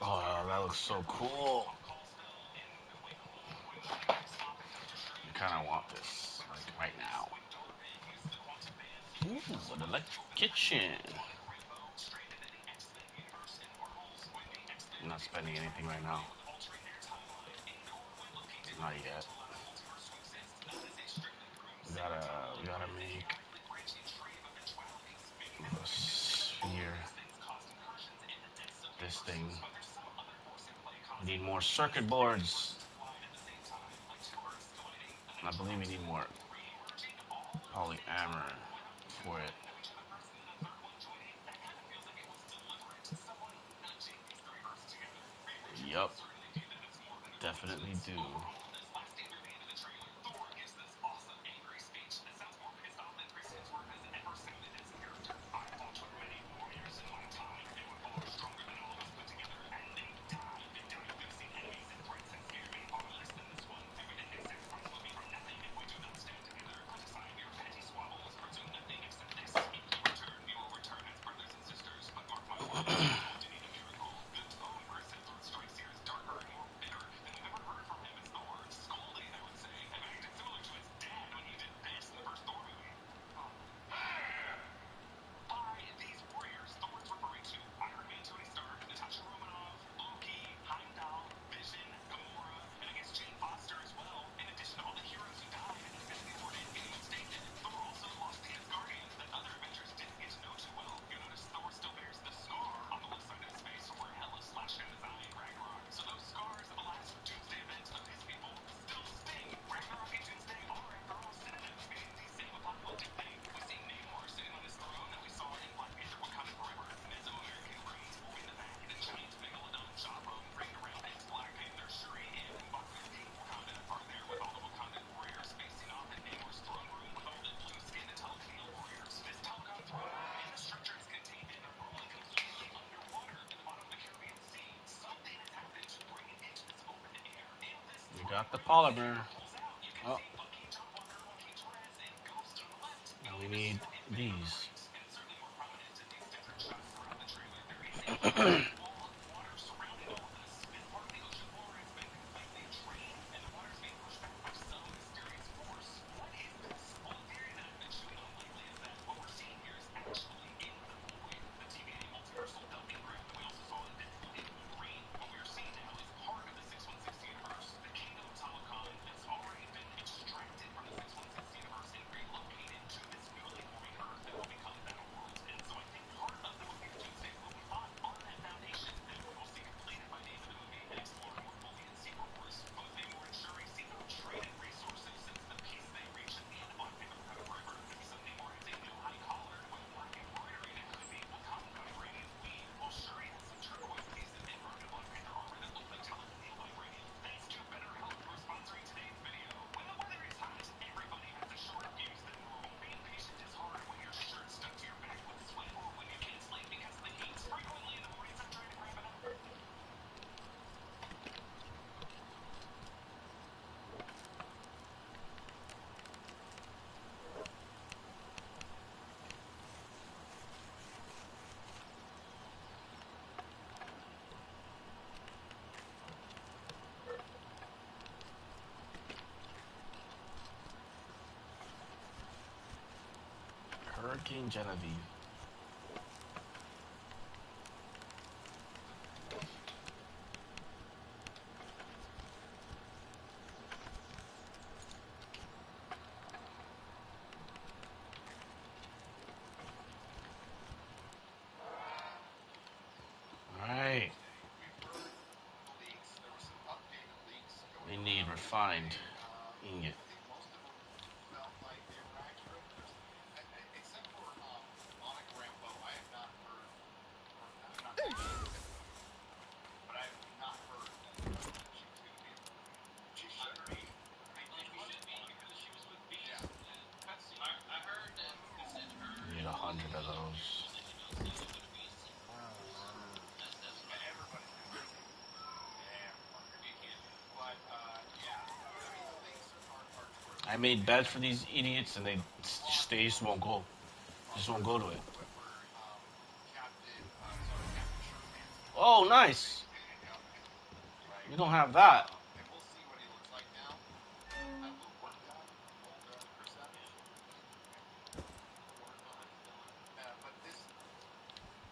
B: Oh, that looks so cool. I kind of want this, like right now. Ooh, an electric kitchen. I'm not spending anything right now. Not yet. We gotta make a sphere. This thing. We need more circuit boards. I believe we need more polyamor for it. Yup, definitely do. got the polymer. Oh. Now we need these. Hurricane Genevieve. Alright. We need refined ingot.
C: I think most of them felt like they were accurate. Except for Monica Rambeau, I have not heard, or I'm not saying she's a typical human, but I have not heard that she was going to be in the movie. She should be. I think she should be because she was with Beast. Yeah.
E: I heard that they sent her.
B: We need 100 of those.
C: Everybody's going to be seen. Everybody. But yeah, I mean the leaks are true.
B: I made beds for these idiots and they just won't go. Just won't go to it.
C: Where Captain Shirtpants.
B: Oh, nice.
C: Right.
B: We don't have that.
C: And we'll see what he looks like now. I will work that. Old Chris Evans. We'll work on it. But this,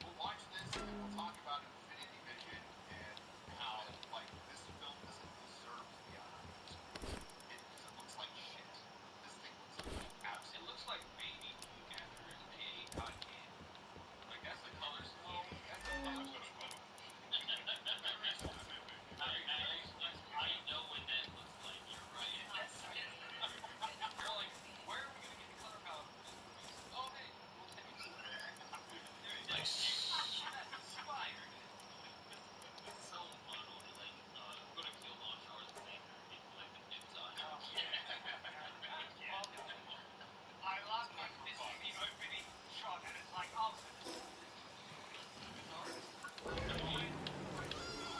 C: we'll watch this and we'll talk about Infinity Vision and how like this film doesn't deserve to be on our list because it looks like shit. This thing looks like
E: It looks like baby puke after a cotton candy. Like that's the color scheme.
C: that's a color scheme.
E: I know what that looks like. You're right. You're like, where are we gonna get the color palette for this movie? Oh hey, we'll take it. There you go.
B: Nice.
E: That's inspired. It's so muddled. It's like, we're gonna kill Longshore at the same time. It's like the fifth time.
D: I love like this is the opening shot and it's like, oh, so this is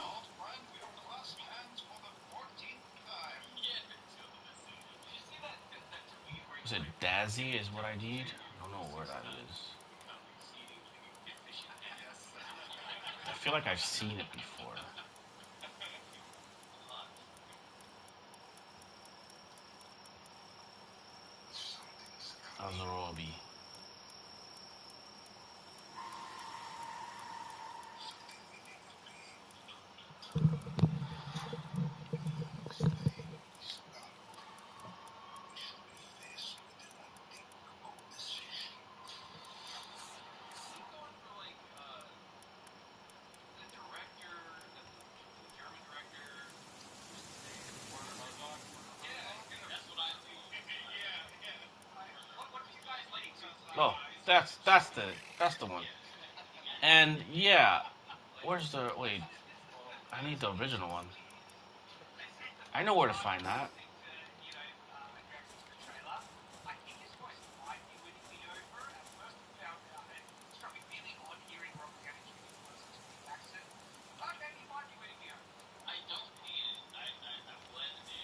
C: Old friend, we'll clasp hands for the 14th time.
E: Yeah. Did you see that tweet where
B: Is it Dazzy is what I need? I don't know where that is. I feel like I've seen it before. Azarobi. Oh, that's the one. And yeah, where's the wait? I need the original one. I know where to find that.
D: I think this voice might be winning me over. At first, I found out it struck me really odd hearing Robert Downey Jr.'s voice in a British accent. But maybe he might be winning me over.
E: I don't hate it. I'm glad that they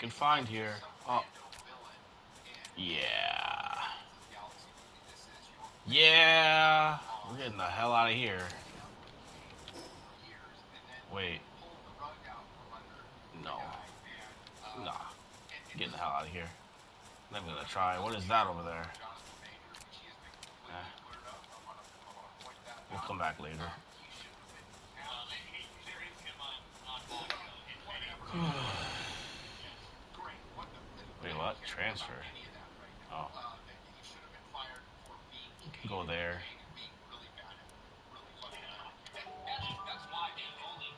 B: can find here. Oh, yeah. Yeah. We're getting the hell out of here. Wait. No. Nah. Getting the hell out of here. I'm gonna try. What is that over there? Eh, we'll come back later.
E: Well, there is him on Mario in Mega.
B: Wait, what? Transfer. Oh. You can go there.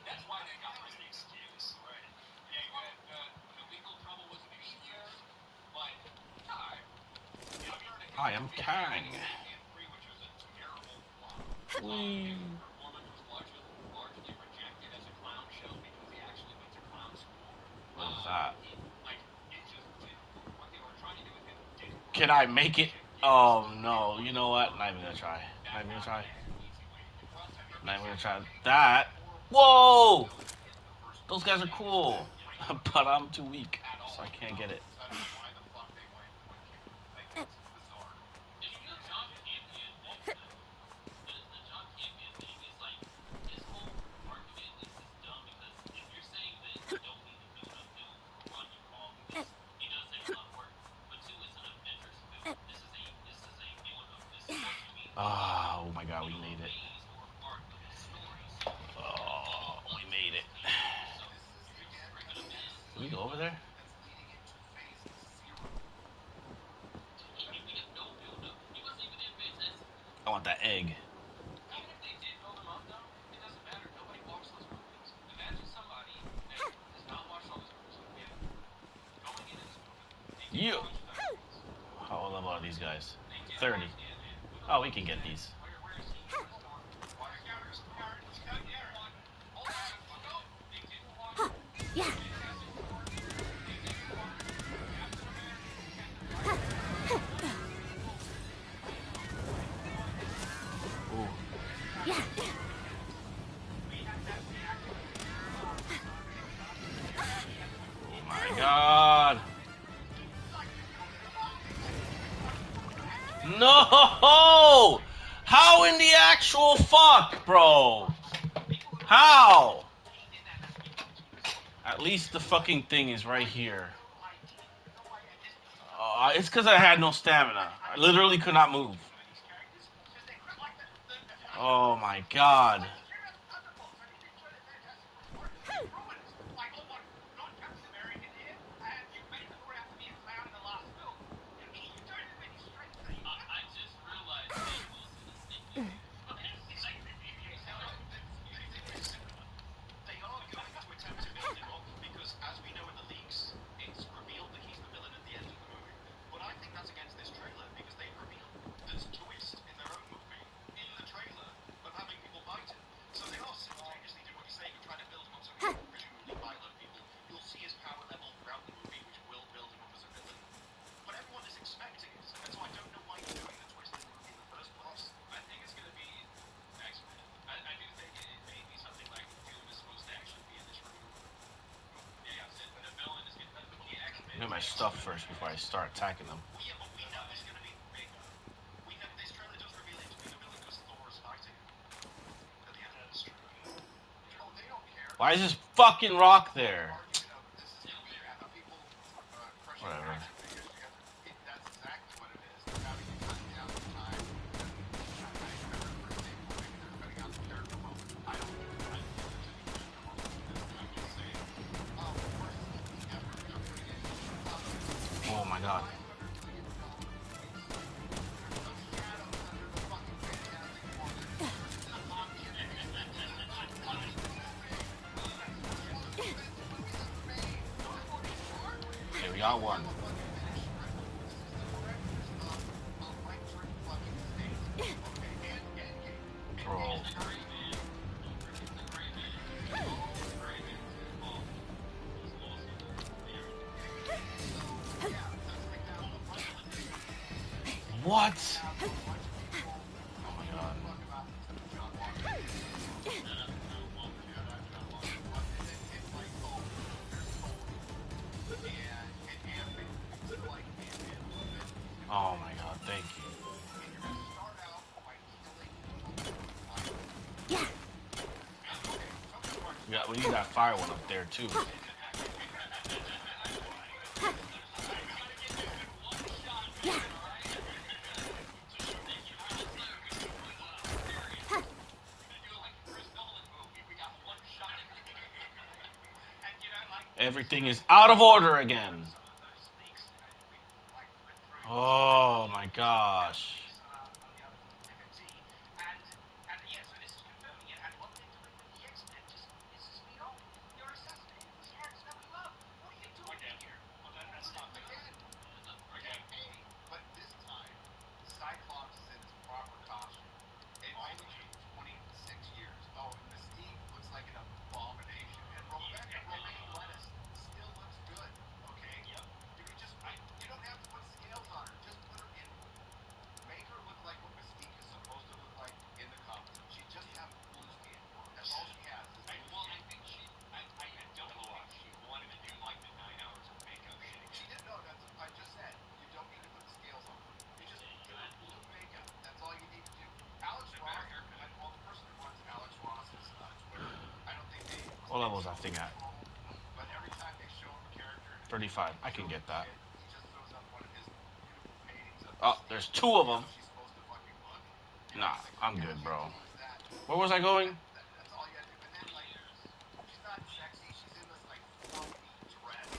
E: That's why they got rid of the excuse. Right. Yeah, the legal trouble was an issue there, but time.
B: I am Kang.
E: Which was a terrible flop.
B: Whee.
E: His performance was largely rejected as a clown show because he actually went to clown school.
B: What is that?
E: It just didn't. What they were trying to do with him didn't work.
B: Can I make it? Oh no. You know what? Not even gonna try. Not even gonna try. Not even gonna try that. Whoa! Those guys are cool. But I'm too weak, so I can't get it.
E: Did you know John Campion the John Campion thing is like his whole argument is dumb because if you're saying that you don't need to build up build for one, you're wrong because he does take a lot of work. But two, it's an Avengers film. This is a new one. This is supposed to be
B: Oh my god, we made it.
E: phase or part of the story. So
B: Oh, we made it. Can we go over there?
E: we have no build up. He wasn't even in Fantastic Four.
B: I want that egg.
E: Even if they did build him up, though, it doesn't matter. Nobody watched those movies. Imagine somebody that has not watched all those movies like going into this movie. They didn't
B: You.
E: watch the other ones.
B: How level are these guys?
E: They did
B: 30.
E: watch Ant-Man.
B: Oh, we can get these.
E: Where is he? Hold on. They didn't watch Fantastic Four. They didn't watch Captain America.
B: Ooh. Oh my god. No! How in the actual fuck, bro? How? At least the fucking thing is right here. It's because I had no stamina. I literally could not move. Oh my god.
E: I just realized Dave Wilson is thinking.
C: They are going to attempt to build him up because, as we know in the leaks, it's revealed that he's the villain at the end of the movie. But I think that's against this trailer because they've revealed there's a twist in their own movie in the trailer of having people bite him. So they are simultaneously doing what you're saying and trying to build him up so he will presumably bite a lot of people. You'll see his power level throughout the movie, which will build him up as a villain. But everyone is expecting it, and so I don't know why you're doing the twist in the first place.
E: I think it's going to be X-Men. I do think it may be something like Doom is supposed to actually be in this room. Yeah, the villain is going to be X-Men.
B: Get my stuff first before I start attacking them.
C: Well, yeah, but we know there's going to be big. We know this trailer does reveal him to be the villain because Thor is fighting him at the end. That's true. Oh, they don't care.
B: Why is this fucking rock there? Whatever.
C: That's exactly what it is. They're having to cut down the time. I remember, for example, maybe they're cutting out the character moment. I don't know.
B: Oh my god. Okay, we got one. Bro. What? Oh my god. We need that fire one up there too. Everything is out of order again. Oh my gosh.
D: And yeah, so this is confirming it. And what they're doing with the X-Men just pisses me off. You're assassinating the heroes that we love. What are you doing here?
C: Well, that's not again. Again, but this time, Cyclops is in his proper costume. It only took 26 years. Oh, and Mystique looks like an abomination. And Romaine Lettuce still looks good. Okay?
D: Yep.
C: You can just you don't have to put scales on her. Just put her in. Make her look like what Mystique is supposed to look like in the comics. She just has blue skin. That's all she has is blue
D: Well, I
C: skin.
D: think I don't believe she wanted to do like the 9 hours of makeup shit
C: She
D: again.
C: did no. That's I just said. You don't need to put the scales on her. You just give her blue makeup. That's all you need to do. Alex
D: And a better
C: Ross.
D: haircut.
C: Well, the person who runs Alex Ross's Twitter, I don't think they
B: What level is that
C: intentionally
B: thing at?
C: troll, but every time they show him a character and
B: 35.
C: he
B: I can
C: shows
B: get
C: him
B: that.
C: shit, he just throws up one of his beautiful paintings of
B: Oh,
C: Mystique
B: there's two of
C: and
B: them.
C: how she's supposed to fucking look. You know,
B: Nah,
C: he's like, all
B: I'm
C: you
B: good,
C: have
B: bro.
C: to do is that.
B: Where was I going?
C: That's all you have to do. And then like, she's not sexy. She's in this like fluffy dress,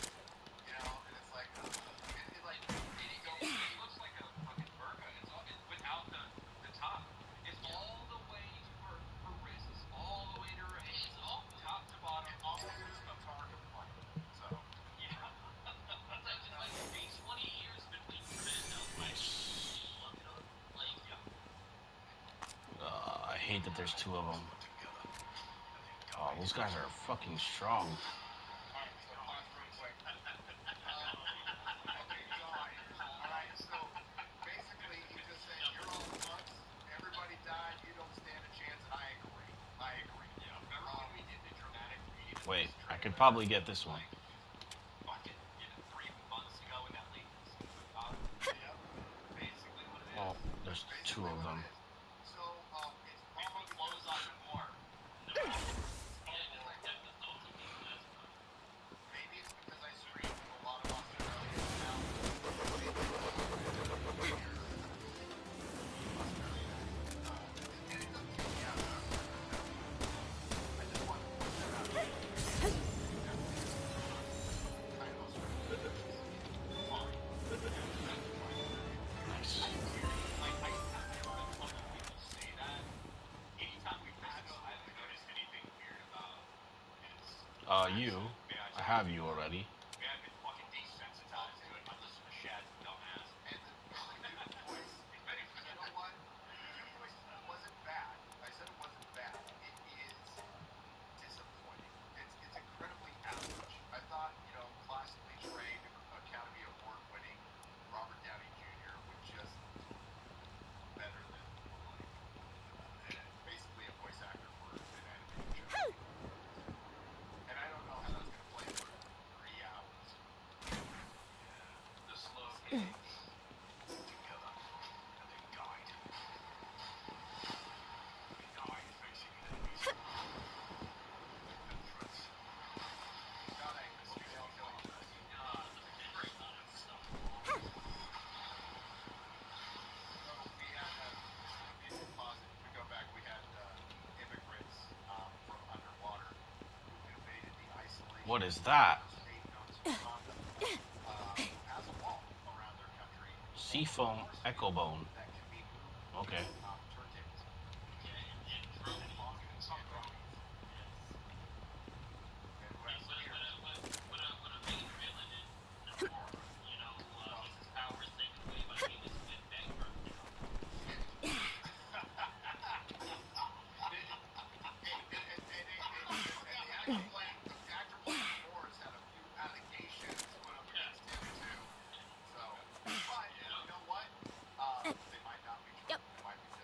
C: you know, and it's like, it like you go.
D: It looks like a fucking burqa. It's without the top. It's all the way to her wrists, all the way to her hands, all top to bottom.
C: And all they do is talk and fight. So
D: Yeah. It's like 20 years between
B: Nice.
D: yeah.
B: I hate that there's two of them.
C: put together.
B: Oh, those guys are fucking strong.
C: All right, so pause real quick. Okay, guys. All right, so basically he just said you're all punks. Everybody died. You don't stand a chance, and I agree. I agree.
D: Yeah. Remember when we did the dramatic read of
B: Wait,
D: this
B: I could
D: trailer?
B: probably get this one.
D: Like fucking 3 months ago in that leaked scene with Bob.
C: Yep.
D: Basically what it is.
B: Oh, there's two
C: Basically
B: of
C: what it
B: them.
C: is. So it's
D: We
C: probably
D: put clothes on them more.
C: it's probably because maybe it's because I stream to a lot of Australians now. Australian accent. And it doesn't take me out of it. I just want to point that out. Kind of Australian. Fine.
B: Nice.
D: like I never been one of people say that. Anytime we've listened, I haven't noticed anything weird about his
B: You. I have you already.
D: Maybe I've been fucking desensitized to it. I listen to Shad's dumbass.
C: And the dude voice, you know what? The dude voice wasn't bad. I said it wasn't bad. It is disappointing. It's incredibly average. I thought, you know, classically trained Academy Award winning Robert Downey Jr. would just do better than like basically a voice actor for an animated show. And I don't know how that's gonna play for 3 hours.
D: Yeah. The slow games.
C: Together, and they died. They died facing enemies. Threats. God, I miss you. I'll tell you this.
D: Great.
C: So we had, if you pause it, if we go back, we had immigrants from underwater who invaded the
B: What
C: isolation
B: is that?
C: state known as Wakanda, who has a wall around their country called the
B: Seafoam
C: Force
B: Echo
C: Field
B: Bone.
C: that can be moved
B: Okay.
C: with turntables.
D: Yeah, and drones.
C: And
D: Some
C: drones.
D: drones. Yes.
C: And who has spears.
D: What a main villain in Namor, his powers taken away by being a spit banger.
C: The actor playing Namor has had a few allegations put up against him too. So, but you know what? They might not be true. They might be just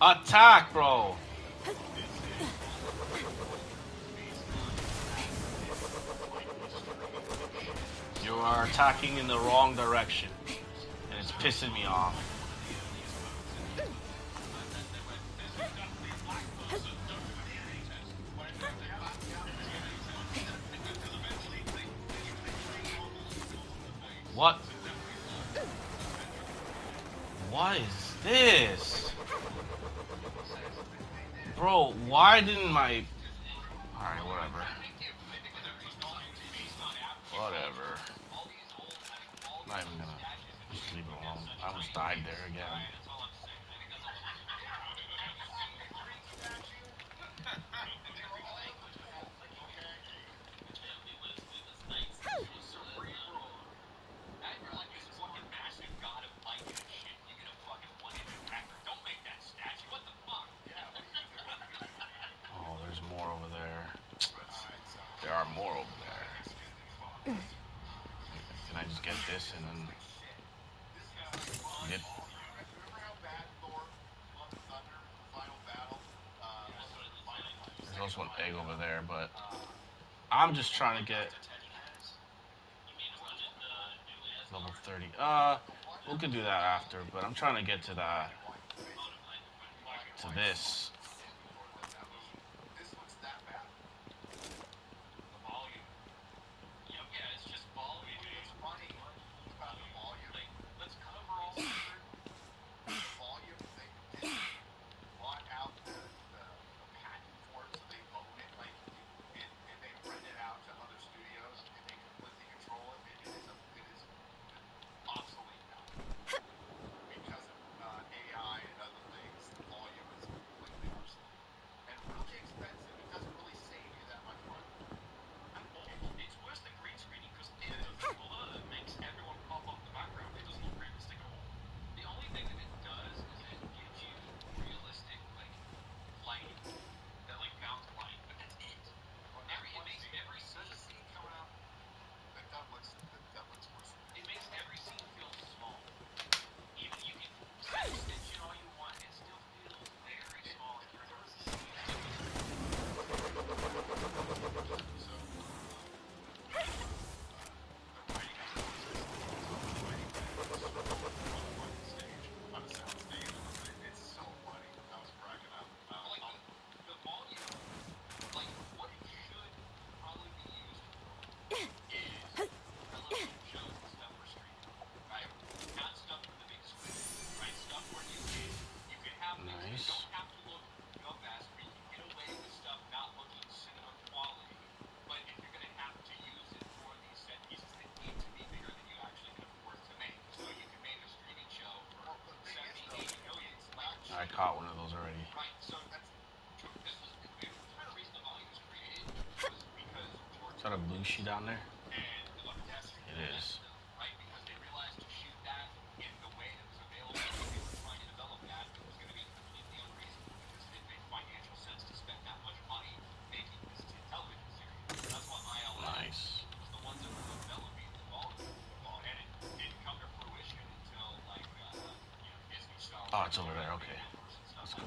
B: Attack, bro. You are attacking in the wrong direction, and it's pissing me off. What? What is this? Bro, why didn't my... Alright, whatever. Whatever. Not even gonna... Just leave it alone. I almost died there again. Oh, there's more over there. There are more over there. Can I just get this and then get... There's also an egg over there, but I'm just trying to get level 30. We can do that after, but I'm trying to get to that, to this. Nice. I caught one of those already. Is that a blue sheet down there? It is. Nice. Oh, it's over there. Okay. Let's go.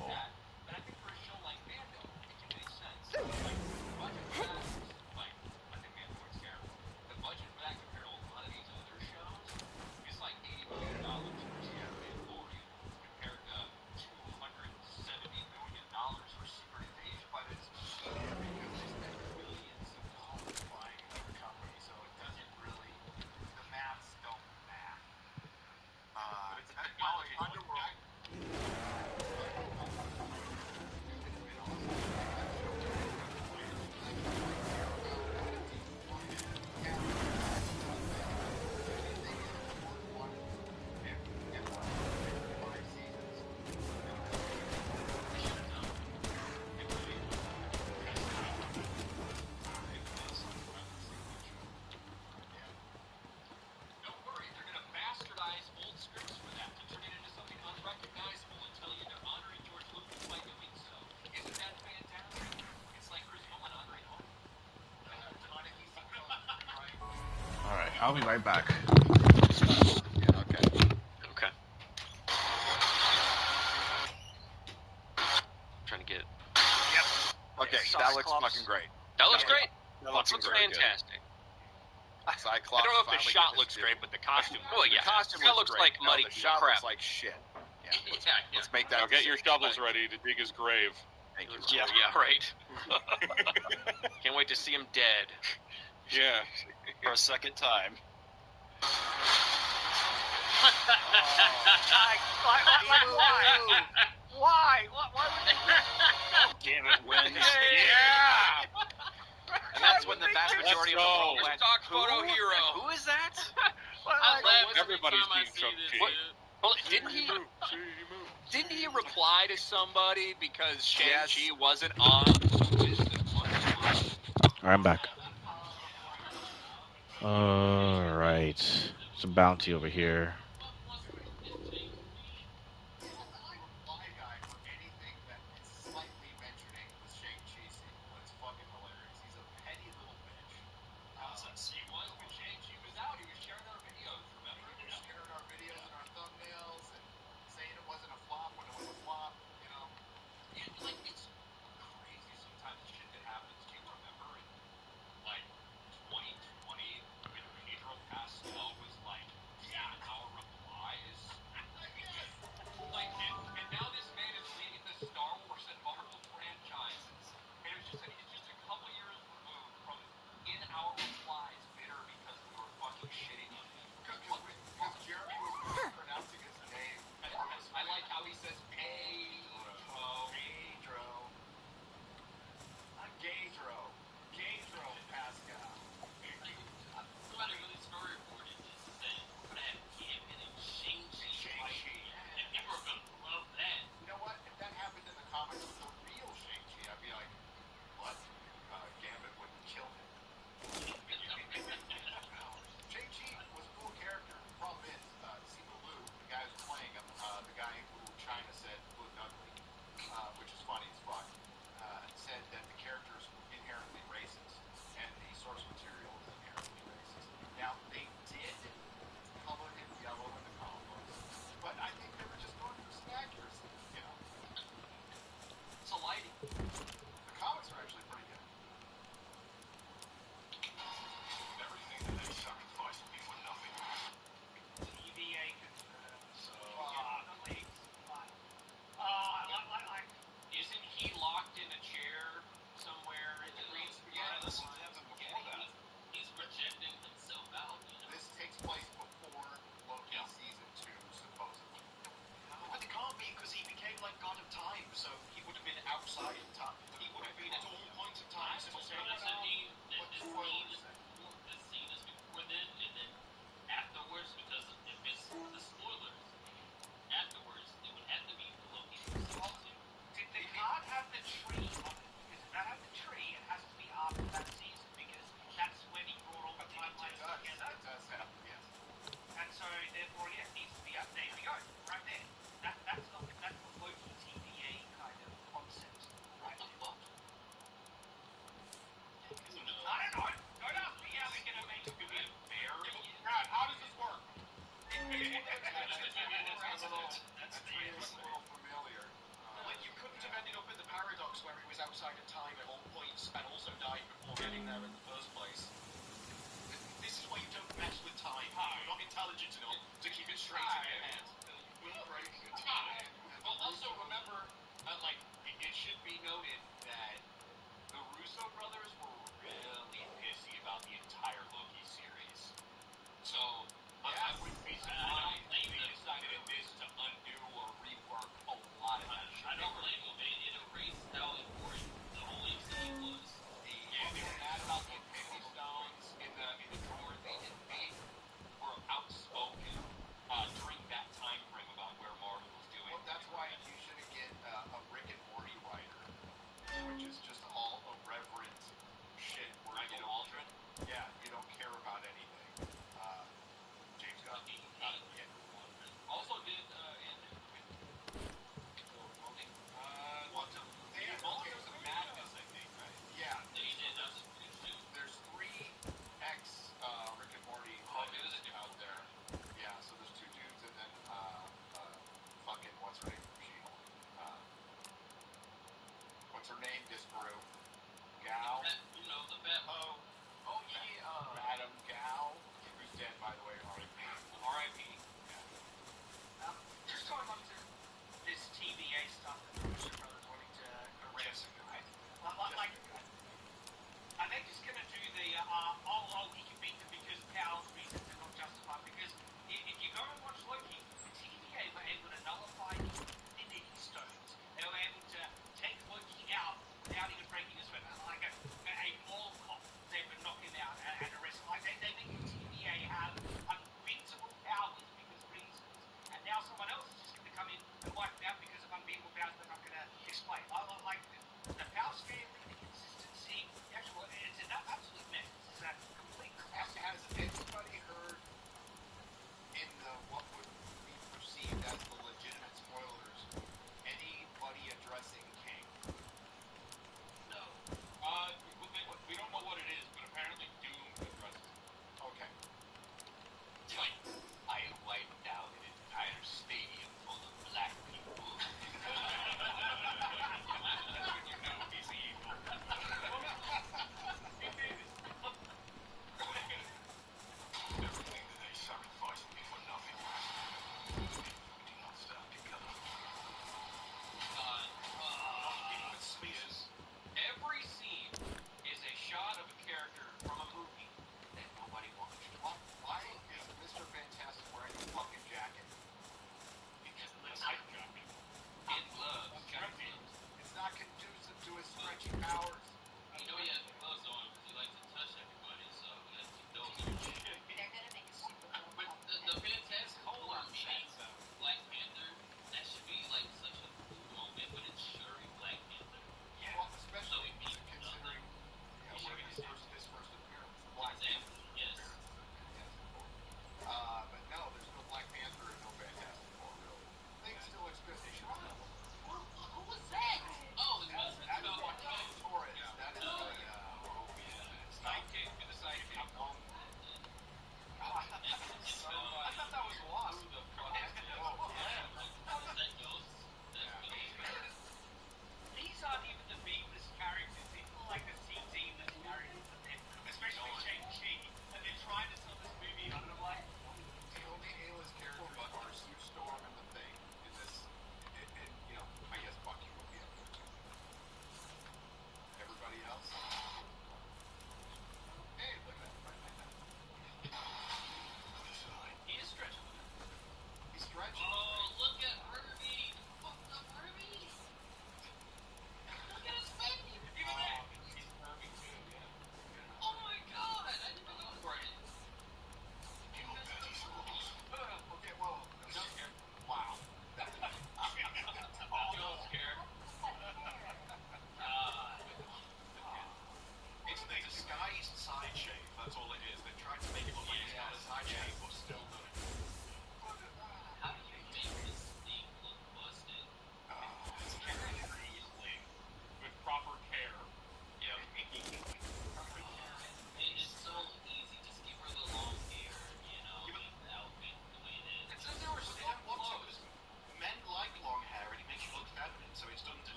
B: I'll be right back.
C: Yeah, okay.
E: Okay.
C: That looks fucking great.
F: That looks great.
C: That
F: Looks
C: looks very good.
F: fantastic.
C: Cyclops
G: I don't know if the
C: finally
G: shot
C: get his
G: looks
C: due.
G: great, but the costume.
F: Well, yeah.
C: The costume
F: That looks
C: looks great.
F: like muddy
C: the shot
F: crap.
C: looks like shit. Yeah, let's,
B: Yeah.
C: let's make that.
G: Now get your
C: decision.
G: shovels ready to dig his grave.
C: Thank you.
F: Yeah, right. Can't wait to see him dead.
G: Yeah.
H: For a second time.
C: Why? Why would they?
H: Damn it, wins.
G: Yeah!
H: And that's when the vast
G: Let's
H: majority of the
G: go.
H: world went,
F: Stock photo hero.
H: who is that?
B: I laugh
G: Everybody's
B: every time I
G: being
B: see
G: Chuck
B: this,
G: G.
B: dude.
F: Well, didn't he reply to somebody because Shang-Chi wasn't on?
A: All right, I'm back. All right. It's a bounty over here.
C: Reply guy for anything that is slightly mentioning the Shang-Chi sequel. It's fucking hilarious. He's a petty little bitch.
D: He was when Shang-Chi was out. He was sharing our videos, remember?
C: He was sharing our videos and our thumbnails and saying it wasn't a flop when it was a flop. You know.
D: Yeah, like it's crazy sometimes the shit that happens. Do you remember in like 2020 when Pedro Pascal was like, yeah, our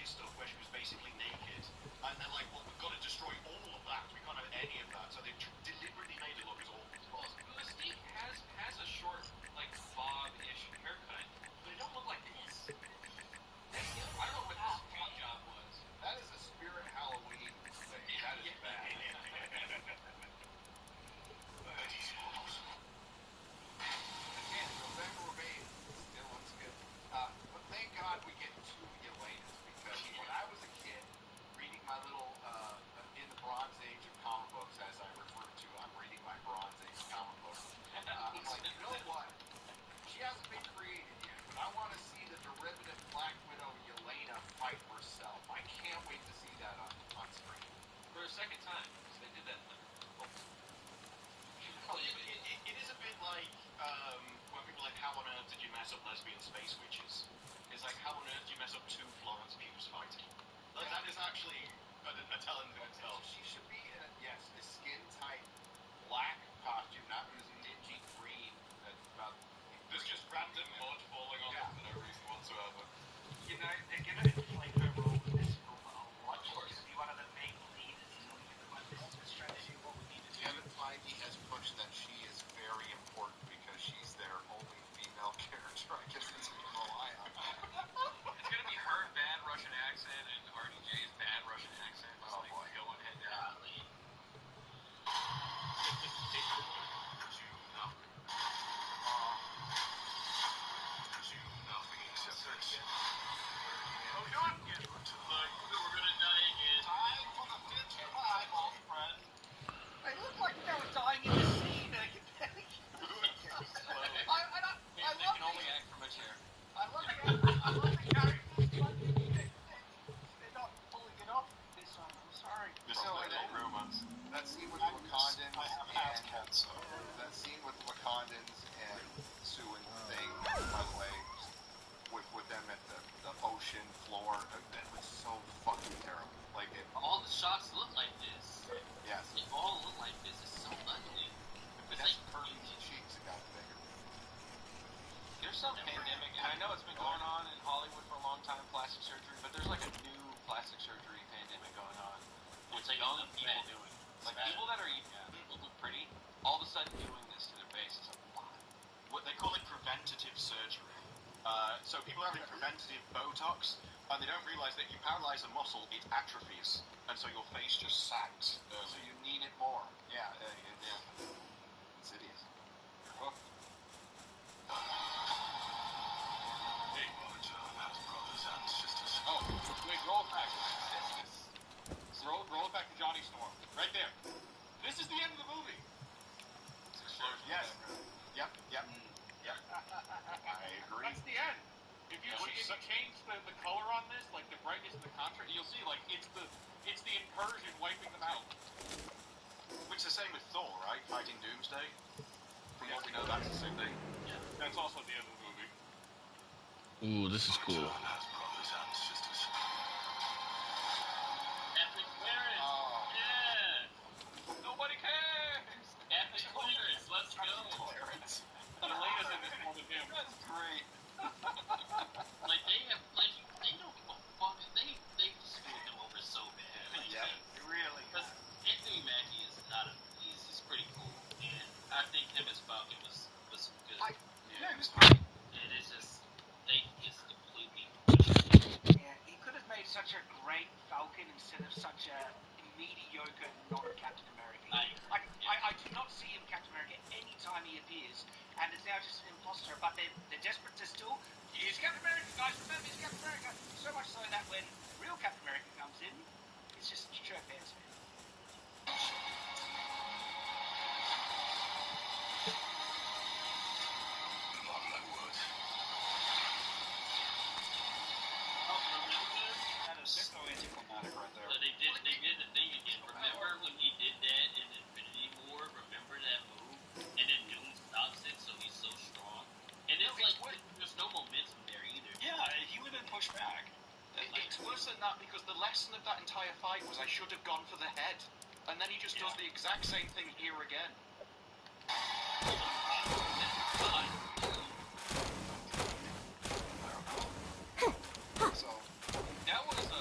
C: previous stuff where she was basically naked, and they're like, well, we've got to destroy all of that. We can't have any of that, so they deliberately made it look as awful as
D: Well,
C: possible.
D: Mystique has a short, like, bob-ish haircut, but it don't look like this. That's the other, I don't know what this paint job was.
C: That is a Spirit Halloween thing. That is bad. Again, November Remain still looks good. But thank God we get two Yelenas, because when I was a kid, reading my little, in the Bronze Age of comic books, as I refer to, I'm reading my Bronze Age comic book. I'm like, you know what? She hasn't been created yet, but I want to see the derivative Black Widow Yelena fight herself. I can't wait to see that on screen.
D: For a second time, because they did that in the...
C: It is a bit like when people are like, how on earth did you mess up lesbian space witches? It's like, how on earth did you mess up two Florence Pughs fighting? Like, that is actually a talent in itself. She should be in a skin-tight black costume, not in this dingy green. That's about...
G: There's just random mud falling on them for no reason whatsoever.
I: You know, they're going to inflate her role in this film a lot. She's going to be one of the main leaders telling everyone this is the strategy, what we need to do.
C: Kevin Feige has pushed that she is very important because she's their only female character. I guess that's what you rely on.
D: It's going to be her bad Russian accent and RDJ's bad Russian accent. Just
C: Oh, boy.
D: Going head down.
I: They look like they were dying in the sea. I
D: They can only act from a chair.
I: love the characters, but they're not pulling it off this time. I'm sorry.
C: This is like romance. That scene with the Wakandans that scene with the Wakandans and Sue and thing, by the way, with them at the ocean floor, that was so fucking terrible. Like it.
E: All the shots look like this.
C: Yes.
E: They all look like this. It's so ugly. It's
C: That's
E: like
C: Kirby's cheeks that got bigger.
D: There's some pandemic, and I know it's been going on in Hollywood for a long time, plastic surgery, but there's like a new plastic surgery pandemic going on. With
E: It's like
D: young
E: it's
D: people
E: bad.
D: doing it.
E: It's
D: Like
E: bad.
D: people that are look pretty, all of a sudden doing this to their face. It's like, why?
C: What they call it preventative surgery. So people are having preventative Botox, and they don't realize that you paralyze a muscle, it atrophies, and so your face just sags. So you need it more. Yeah, it's hideous. You're hooked.
G: Oh, wait, roll it back. Roll it back to Johnny Storm. Right there. This is the end of the movie.
C: Yes. Yep. I agree.
G: That's the end. If you change the color on this, like the brightness and the contrast, you'll see like it's the incursion wiping them out.
C: Which is the same with Thor, right? Fighting Doomsday. From what we know, that's the same thing.
G: That's also the end of the movie.
A: Ooh, this is cool.
E: epic clearance.
C: Oh.
E: Yeah.
D: Nobody cares.
E: Epic clearance. Let's go.
C: Clearance.
G: Elena's in this more than him.
C: That's great.
E: Like they have, like they don't give a fuck. They screwed him over so bad. Like,
C: Yeah.
I: Really?
E: Because Anthony Mackie is not a. He's pretty cool, and I think him as Falcon was good.
C: Yeah, it was great.
E: And it's just they just completely.
I: Yeah, he could have made such a great Falcon instead of such a mediocre non-Captain America. I do not see him Captain America any time he appears, and it's now just an imposter. But they're desperate to still use Captain America, guys. Remember, he's Captain America. So much so that when real Captain America comes in, it's just shirt pants.
E: Remember?
C: That is so anticlimactic right there.
E: So they did the thing again. Remember when he did that in Infinity War? Remember that move? And then Doom stops it, so he's so strong. And it's like there's no momentum there either.
C: Yeah, he would have been pushed back. It's worse than that because the lesson of that entire fight was I should have gone for the head. And then he just does the exact same thing here again. So
D: That was a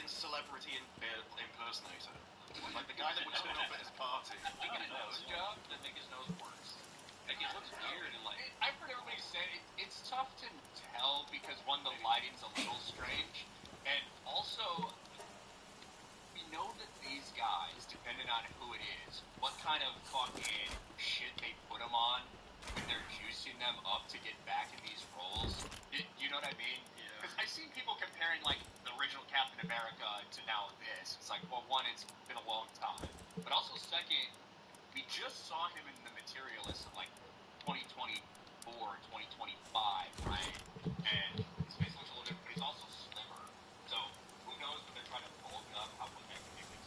H: fucking celebrity impersonator. Like the guy that would turn up at his party.
D: He get a nose job that make his nose worse. Like it looks weird and like. I've heard everybody say it's tough to tell because one, the lighting's a little strange, and also we know that these guys, depending on who it is, what kind of fucking shit they put them on when they're juicing them up to get back in these roles. You know what I mean? Because I've seen people comparing like the original Captain America to now this. It's like, well, one, it's been a long time, but also second, we just saw him in the Materialist of like 2024, 2025, right? And his face looks a little different, but he's also slimmer. So who knows when they're trying to bulk up how what that can do. His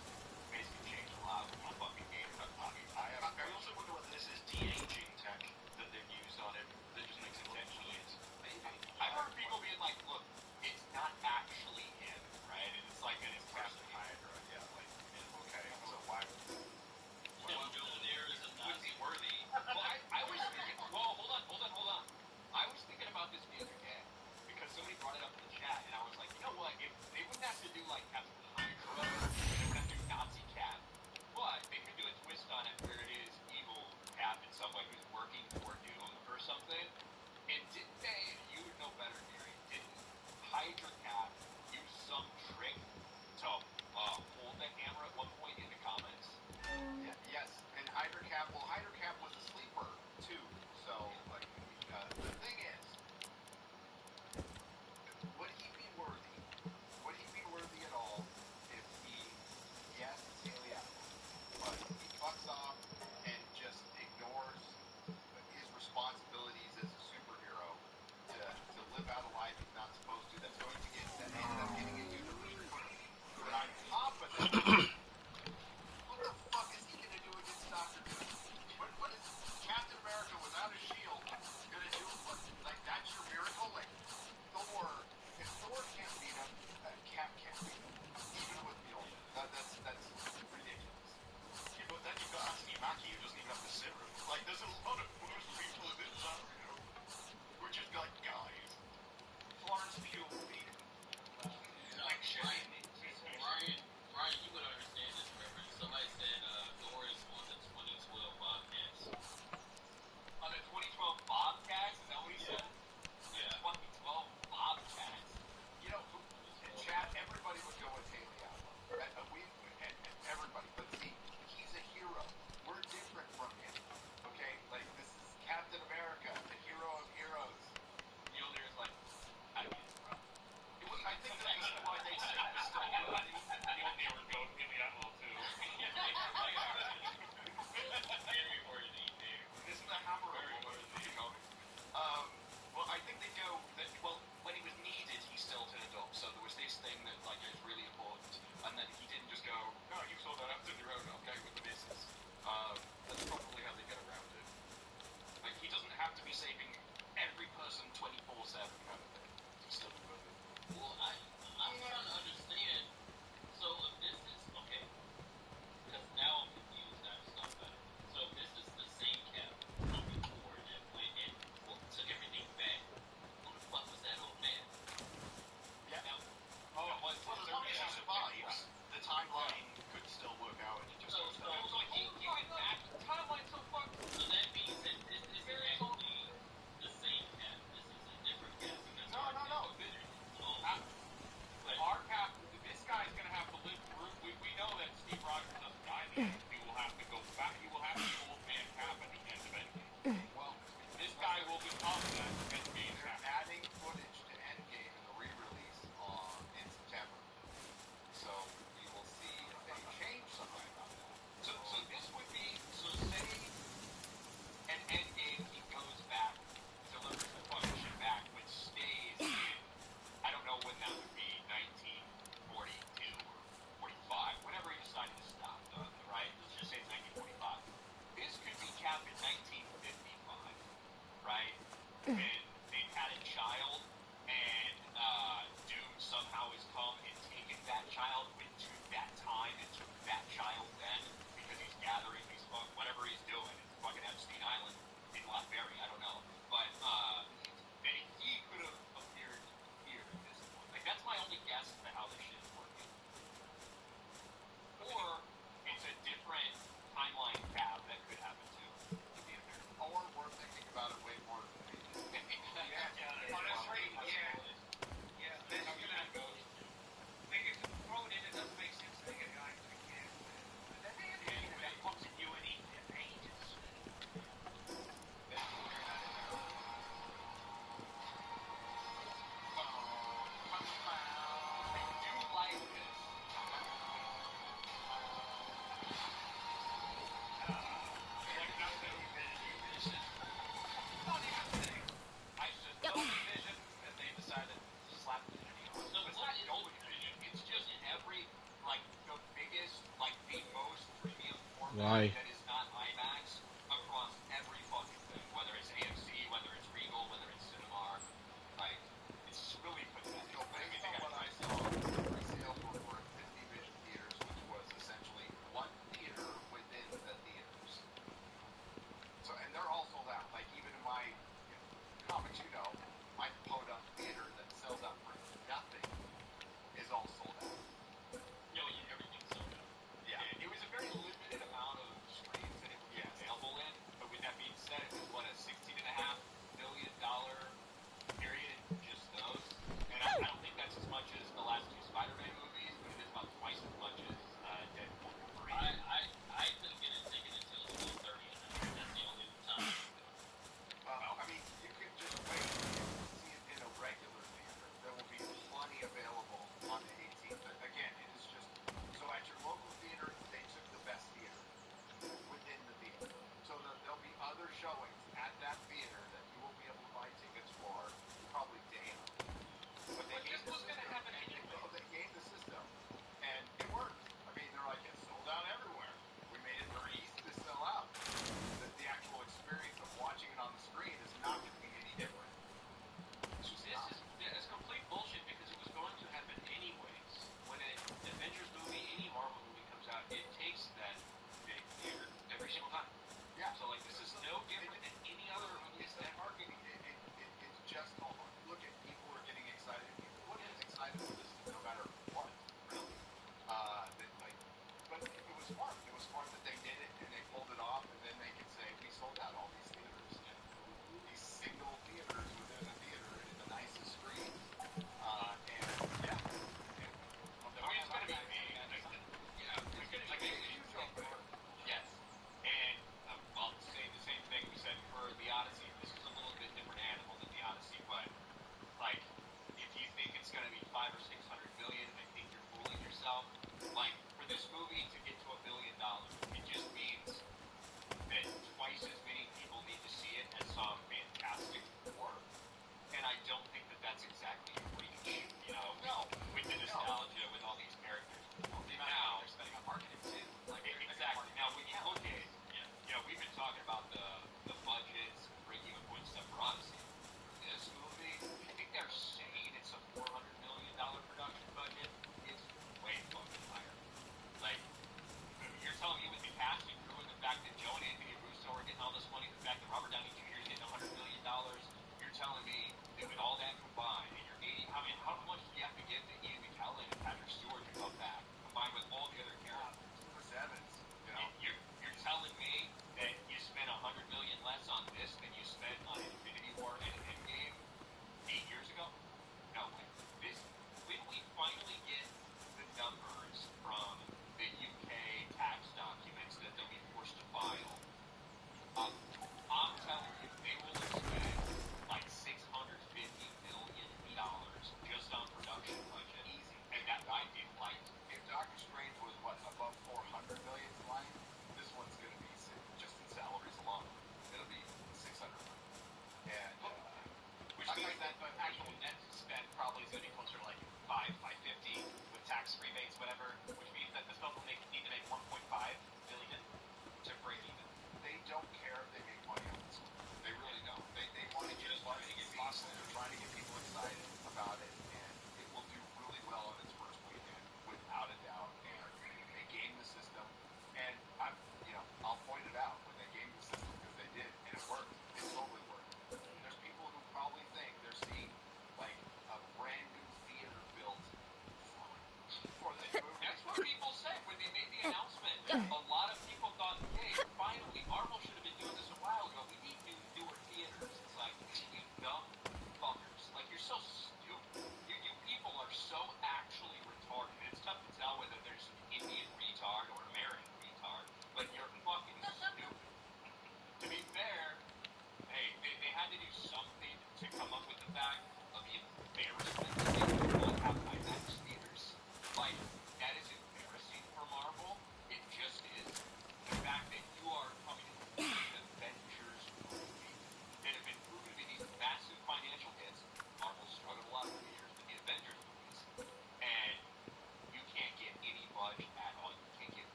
D: face can change a lot with the fucking game.
H: I also wonder whether this is de-aging tech that they've used on him that just makes it look weird.
D: Maybe. I've heard people being like, look, it's not actually him, right? And it's like, and it's
H: Captain Hydra, yeah, like, okay, so why would
E: Billionaire is a
D: would be
E: Nazi.
D: worthy. Well, I was thinking, well, hold on. I was thinking about this the other day because somebody brought it up in the chat, and I was like, you know what? If they wouldn't have to do like Captain Hydra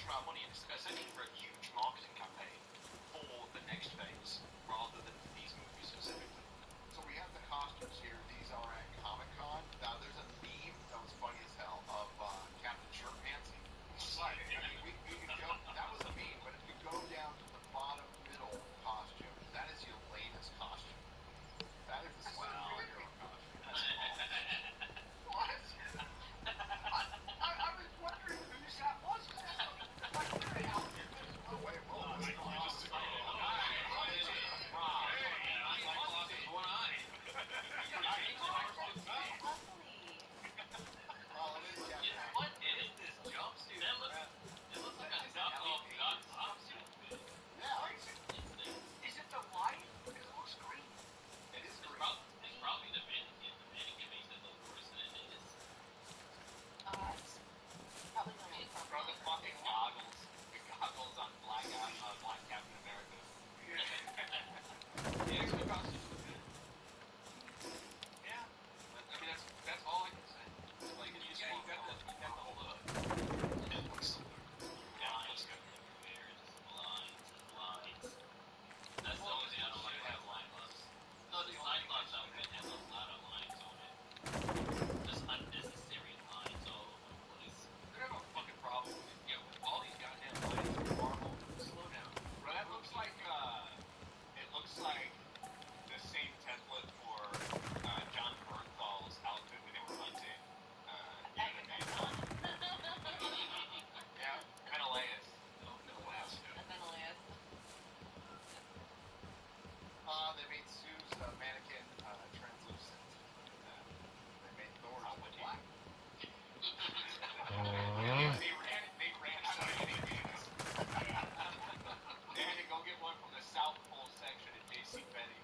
H: amount of money, and essentially for a huge marketing campaign for the next phase, rather than for these movies specifically.
C: So we have the costumes here. These are at Comic-Con. Now, there's a meme that was funny as hell of Captain Shirt Pantsy. Right. I mean, we could go. That was a meme, but if you go down to the bottom middle costume, that is your latest costume. That is a superhero costume.
I: What? I was wondering whose that was. Like, we're out there.
C: Oh, wait, whoa, what's going on? Oh, it is Captain.
E: What is this jumpsuit? It looks like a knockoff Doc Ock outfit.
C: Yeah,
I: Is it the white? Because it looks green.
C: it is
E: It's
C: green.
E: probably the mannequin. The mannequin makes it look worse than it is.
J: It's probably gonna be
F: From the fucking goggles. The goggles on Black Captain America.
H: The X-Men costumes look good.
F: Yeah.
H: I mean, that's all I can say. Like, you got the whole look. It looks so good. Yeah, it looks good.
E: Everywhere, just lines. That's the only thing I don't like about Cyclops. No, the Cyclops outfit has a lot of lines on it. Just unnecessary lines all over the place.
H: They have a fucking problem with, with all these goddamn lines. Marvel, slow down.
F: Bro, that looks like the same template for John Bernthal's outfit when they were hunting. Yeah, Menelaus.
H: Menelaus.
C: They made Sue's mannequin translucent. They made Thor's black.
F: They ran out of mannequins. They had to go get one from the South Pole section at JCPenney.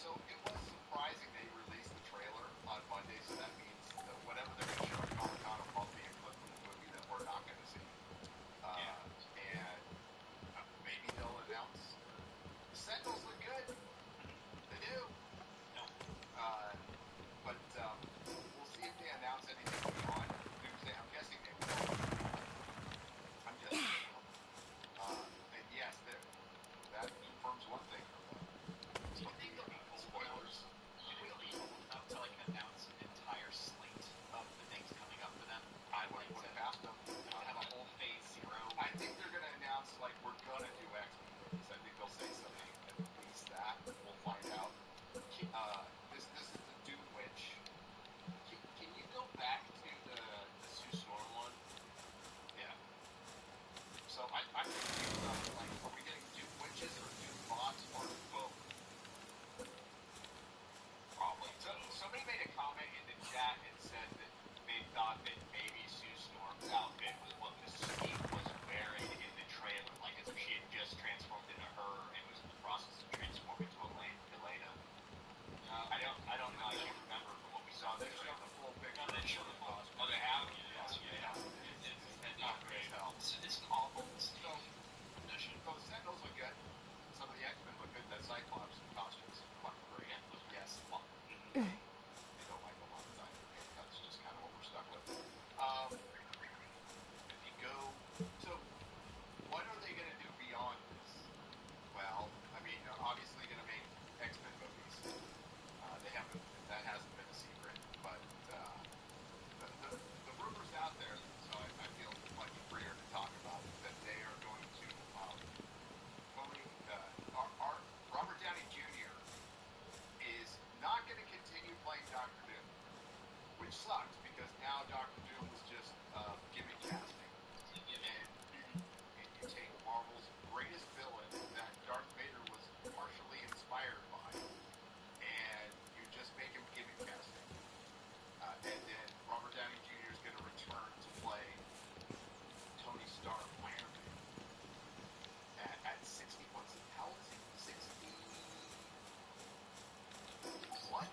C: So it was surprising they released the trailer on Monday, so that means that whatever they're going to show at Comic-Con will probably be a clip from the movie that we're not going to see. And maybe they'll announce the Sentinels look good. They do. But we'll see if they announce anything beyond Doomsday. I'm guessing they will. I'm guessing they will. And yes, that confirms one thing from them.
H: Do you think they'll be cool?
C: Spoilers.
H: Do you think they'll be cool enough to like announce an entire slate of the things coming up for them?
C: I wouldn't put it past them.
H: Have a whole phase 0.
C: I think they're going to announce, like, we're going to do X-Men movies. I think they'll say something, at least that. We'll find out. This is the Doom Witch.
F: Can you go back to the Sue Storm one?
C: Yeah. So I think, like, are we getting Doom Witches or Doom Bots or both?
F: Probably. So somebody made a comment in the chat and said that they thought that maybe Sue Storm's outfit was what Mystique was wearing in the trailer, like as if she had just transformed into her and was in the process of transforming to Elena. I don't know. I can't remember from what we saw in the
C: They've shown
F: trailer.
C: the full picture.
H: No, they show the full.
F: Oh, they have?
H: Yeah.
F: It's not great.
H: It's an awful
C: So
H: edition.
C: the Sentinels look good. Some of the X-Men look good. That Cyclops costumes look great. Yes, look. They don't like a lot of design. That's just kind of what we're stuck with. If you go, so what are they going to do beyond this? Well, I mean, they're obviously going to make X-Men movies. They haven't. That hasn't been a secret. But the rumors out there, so I feel much freer to talk about it, that they are going to our Robert Downey Jr. is not going to continue playing Doctor Doom, which sucks because now Doctor Doom was just gimmick casting. And you take Marvel's greatest villain that Darth Vader was partially inspired by, and you just make him gimmick casting. And then Robert Downey Jr. is going to return to play Tony Stark Iron Man at 60. What's it? How old is he? 60. What?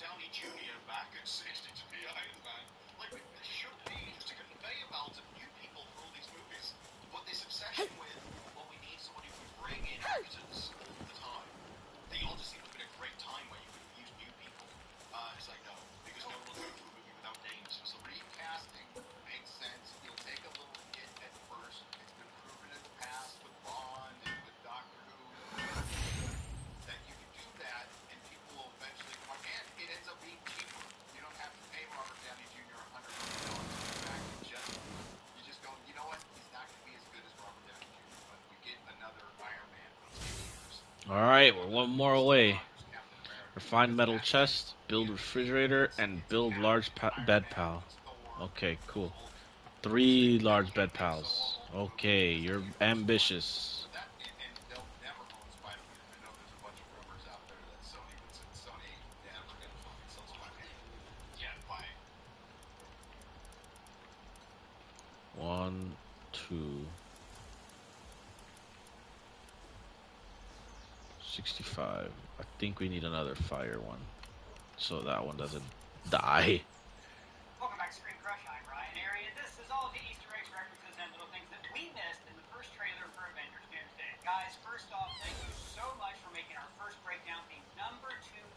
C: Downey Jr. back at 60 to be Iron Man. Like, this should be just a conveyor belt of new people for all these movies. But this obsession with, well, we need someone who can bring in actors all the time. The Odyssey would have been a great time where you could have used new people. It's like, no, because no one will go to a movie without names. So recasting makes sense. You'll take a little hit at first. It's been proven in the past with Bond and with Doctor Who that you can do that and people will eventually come on. And it ends up being cheaper. You don't have to pay Robert Downey Jr. $100 million to come back. You just go, you know what? He's not going to be as good as Robert Downey Jr., but we get another Iron Man for 10 years.
A: All right, we're one more away. Refine metal chest, build refrigerator, and build large bed pal. Okay, cool. 3 large bed pals. Okay, you're ambitious.
C: That, and they'll never own Spider-Man. I know there's a bunch of rumors out there that Sony would say Sony ain't never going to fucking sell Spider-Man. Yeah, why?
A: 1, 2, 65. I think we need another fire one, so that one doesn't die.
I: Welcome back to Screen Crush. I'm Ryan Area. This is all of the Easter eggs, references, and little things that we missed in the first trailer for Avengers Doomsday. Guys, first off, thank you so much for making our first breakdown the #2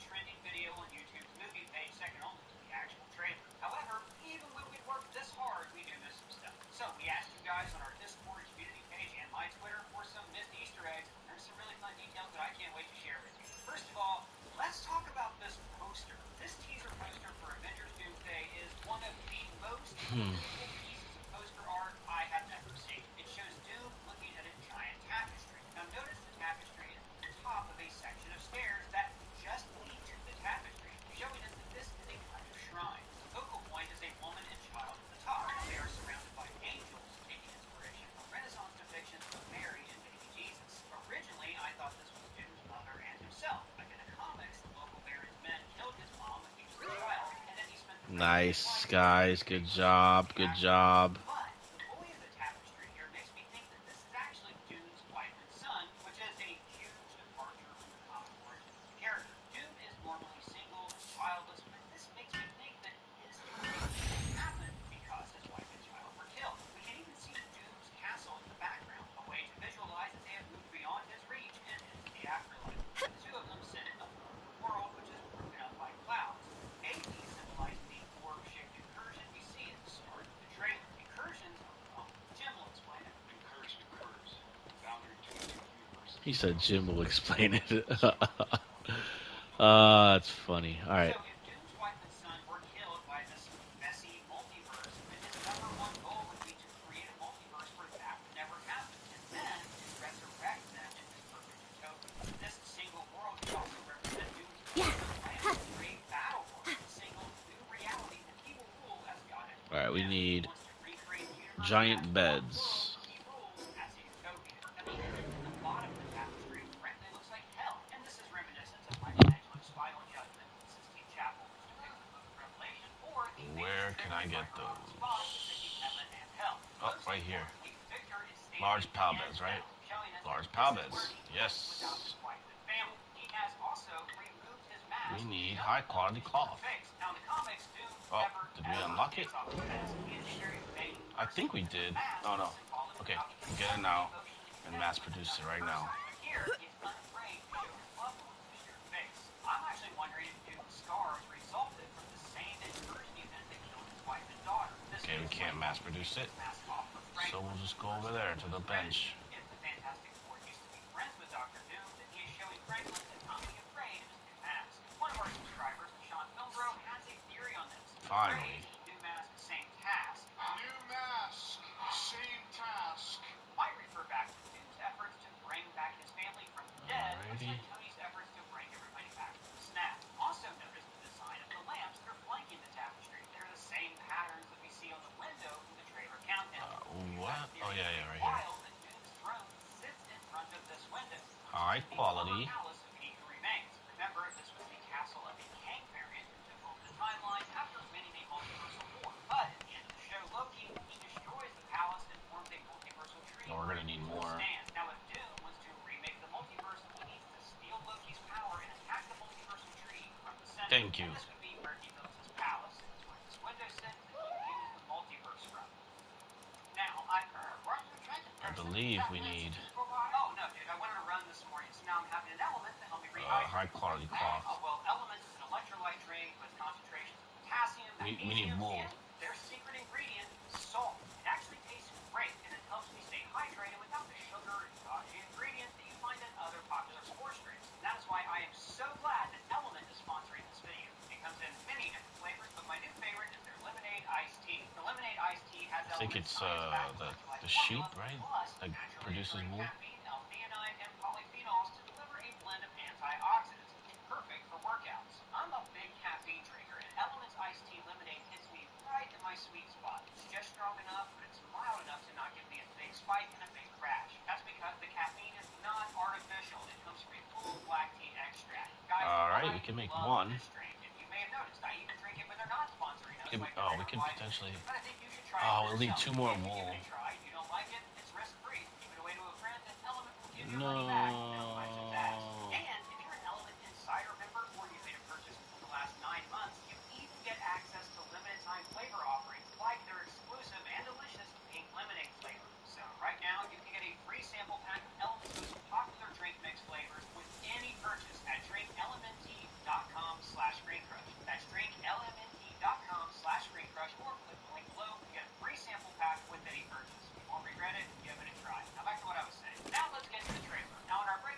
I: trending video on YouTube's movie page, second only to the actual trailer. However, even when we worked this hard, we do miss some stuff. So we asked you guys on our Discord community page and my Twitter for some missed Easter eggs. There's some really fun details that I can't wait to share with you. First of all, let's talk about this poster. This teaser poster for Avengers Doomsday is one of the most beautiful pieces of poster art I have ever seen. It shows Doom looking at a giant tapestry. Now notice the tapestry is at the top of a section of stairs that just lead to the tapestry, showing us that this is a kind of shrine. The focal point is a woman and child at the top. They are surrounded by angels, taking inspiration from Renaissance depictions of Mary and baby Jesus. Originally, I thought this was Doom's mother and himself. Like in the comics, the local Baron's men killed his mom when he was a child, and then he spent the rest of his
A: Nice,
I: life
A: guys. Good job. Good job.
I: but the boy in the tapestry here makes me think that this is actually Doom's wife and son, which is a huge departure from the comic origins of the character. Doom is normally single and childless, but this makes me think that his termination happened because his wife and child were killed. We can even see Doom's castle in the background, a way to visualize that they have moved beyond his reach and into the afterlife. The two of them sit in the world, which is broken up by clouds. Maybe symbolize the orb-shaped incursion we see at the start of the trailer. Incursions, well, Jim will explain it.
C: Incursion occurs. Boundary between two universes.
A: He said Jim will explain it. That's funny. All right.
I: So if Doom's wife and son were killed by this messy multiverse, then his #1 goal would be to create a multiverse where that would never happen, and then to resurrect them in his perfect utopia. This single world could also represent Doom's plan to create Palworld, a single new reality that he will rule as God.
A: All right, we need
I: He wants to recreate the universe
A: giant
I: as one
A: beds.
I: world, he rules as a utopia. Now the image at the bottom of the tapestry frankly looks like hell, and this is reminiscent of Michelangelo's Final Judgment in the Sistine Chapel, which depicts the Book of Revelation, or the
A: Where can I get those?
I: spot depicting heaven and hell.
A: Oh, right here.
I: Victor is standing
A: Large pal
I: in
A: beds, right?
I: hell, showing us
A: Large
I: that
A: pal
I: this is
A: beds.
I: where he
A: Yes.
I: lives without his wife and family. He has also removed his mask.
A: We need high quality cloth.
I: Now in the comics, Doom
A: Oh,
I: never
A: did we unlock it?
I: takes off his mask. He is a very vain
A: I think we did. Oh no. Okay, get it now and mass produce it right now.
I: Here, he's unafraid to show his loved ones a shared face. I'm actually wondering if Doom's scars resulted from the same incursion event that killed his wife and daughter.
A: Okay, we can't mass produce it, so we'll just go over there to the bench.
I: If the Fantastic Four used to be friends with Dr. Doom, then he is showing Franklin to not be afraid of his new mask. One of our subscribers, Sean Milbro, has a theory on this.
A: Finally.
I: New mask, same task.
C: New mask, same task.
I: Might refer back to Doom's efforts to bring back his family from the dead, which
A: Alrighty.
I: and Tony's efforts to bring everybody back from the snap. Also notice the design of the lamps that are flanking the tapestry. They're the same patterns that we see on the window from the trailer countdown.
A: What? Oh yeah, yeah, right here.
I: While that Doom's throne sits in front of this window.
A: High quality.
I: Palace of He Who Remains. Remember, this was the castle of a Kang variant who took over the timeline after winning a multiversal war. But at the end of the show, Loki, he destroys the palace and forms a multiversal tree.
A: Oh, we're gonna need more.
I: Now, if Doom was to remake the multiverse, he needs to steal Loki's power and attack the multiversal tree from the center.
A: Thank Thank you.
I: And this would be where he builds his palace, and it's where this window sits, and he uses the multiverse from. Now, weren't you attracted
A: I
I: person?
A: believe we need
I: Oh, no, dude, I wanted to run this morning, so now I'm having an element to help me rehydrate.
A: high quality cloth.
I: Oh, well, Element is an electrolyte drink with concentrations of potassium,
A: We
I: magnesium,
A: need wool.
I: and their secret ingredient, salt. It actually tastes great, and it helps me stay hydrated without the sugar and dodgy ingredients that you find in other popular sports drinks. And that is why I am so glad that Element is sponsoring this video. It comes in many different flavors, but my new favorite is their lemonade iced tea. The lemonade iced tea has
A: I think it's the sheep, right? That produces wool.
I: Caffeine, L-theanine, and polyphenols to deliver a blend of antioxidants. Perfect for workouts. I'm a big caffeine drinker, and Element's iced tea lemonade hits me right in my sweet spot. It's just strong enough, but it's mild enough to not give me a big spike and a big crash. That's because the caffeine is not artificial. It comes from a full black tea extract. Guys,
A: Alright, we can make
I: love
A: one.
I: this drink, and you may have noticed I even drink it when they're not sponsoring us.
A: We can potentially.
I: But I think you should try it
A: Oh, we'll need 2 more wool.
I: Give it a try. If you don't like it, it's risk-free. Give it away to a friend, and Element will give you money back. No questions asked. And if you're an Element Insider member or you made a purchase within the last 9 months, you even get access to limited-time flavor offerings like their exclusive and delicious pink lemonade flavor. So right now, you can get a free sample pack of Element's most popular drink mix flavors with any purchase at drinklmnt.com/greencrush. That's drinklmnt.com/greencrush, or click the link below to get a free sample pack with any purchase. You won't regret it. Give it a try. Now back to what I was saying. Now let's get to the trailer. Now in our break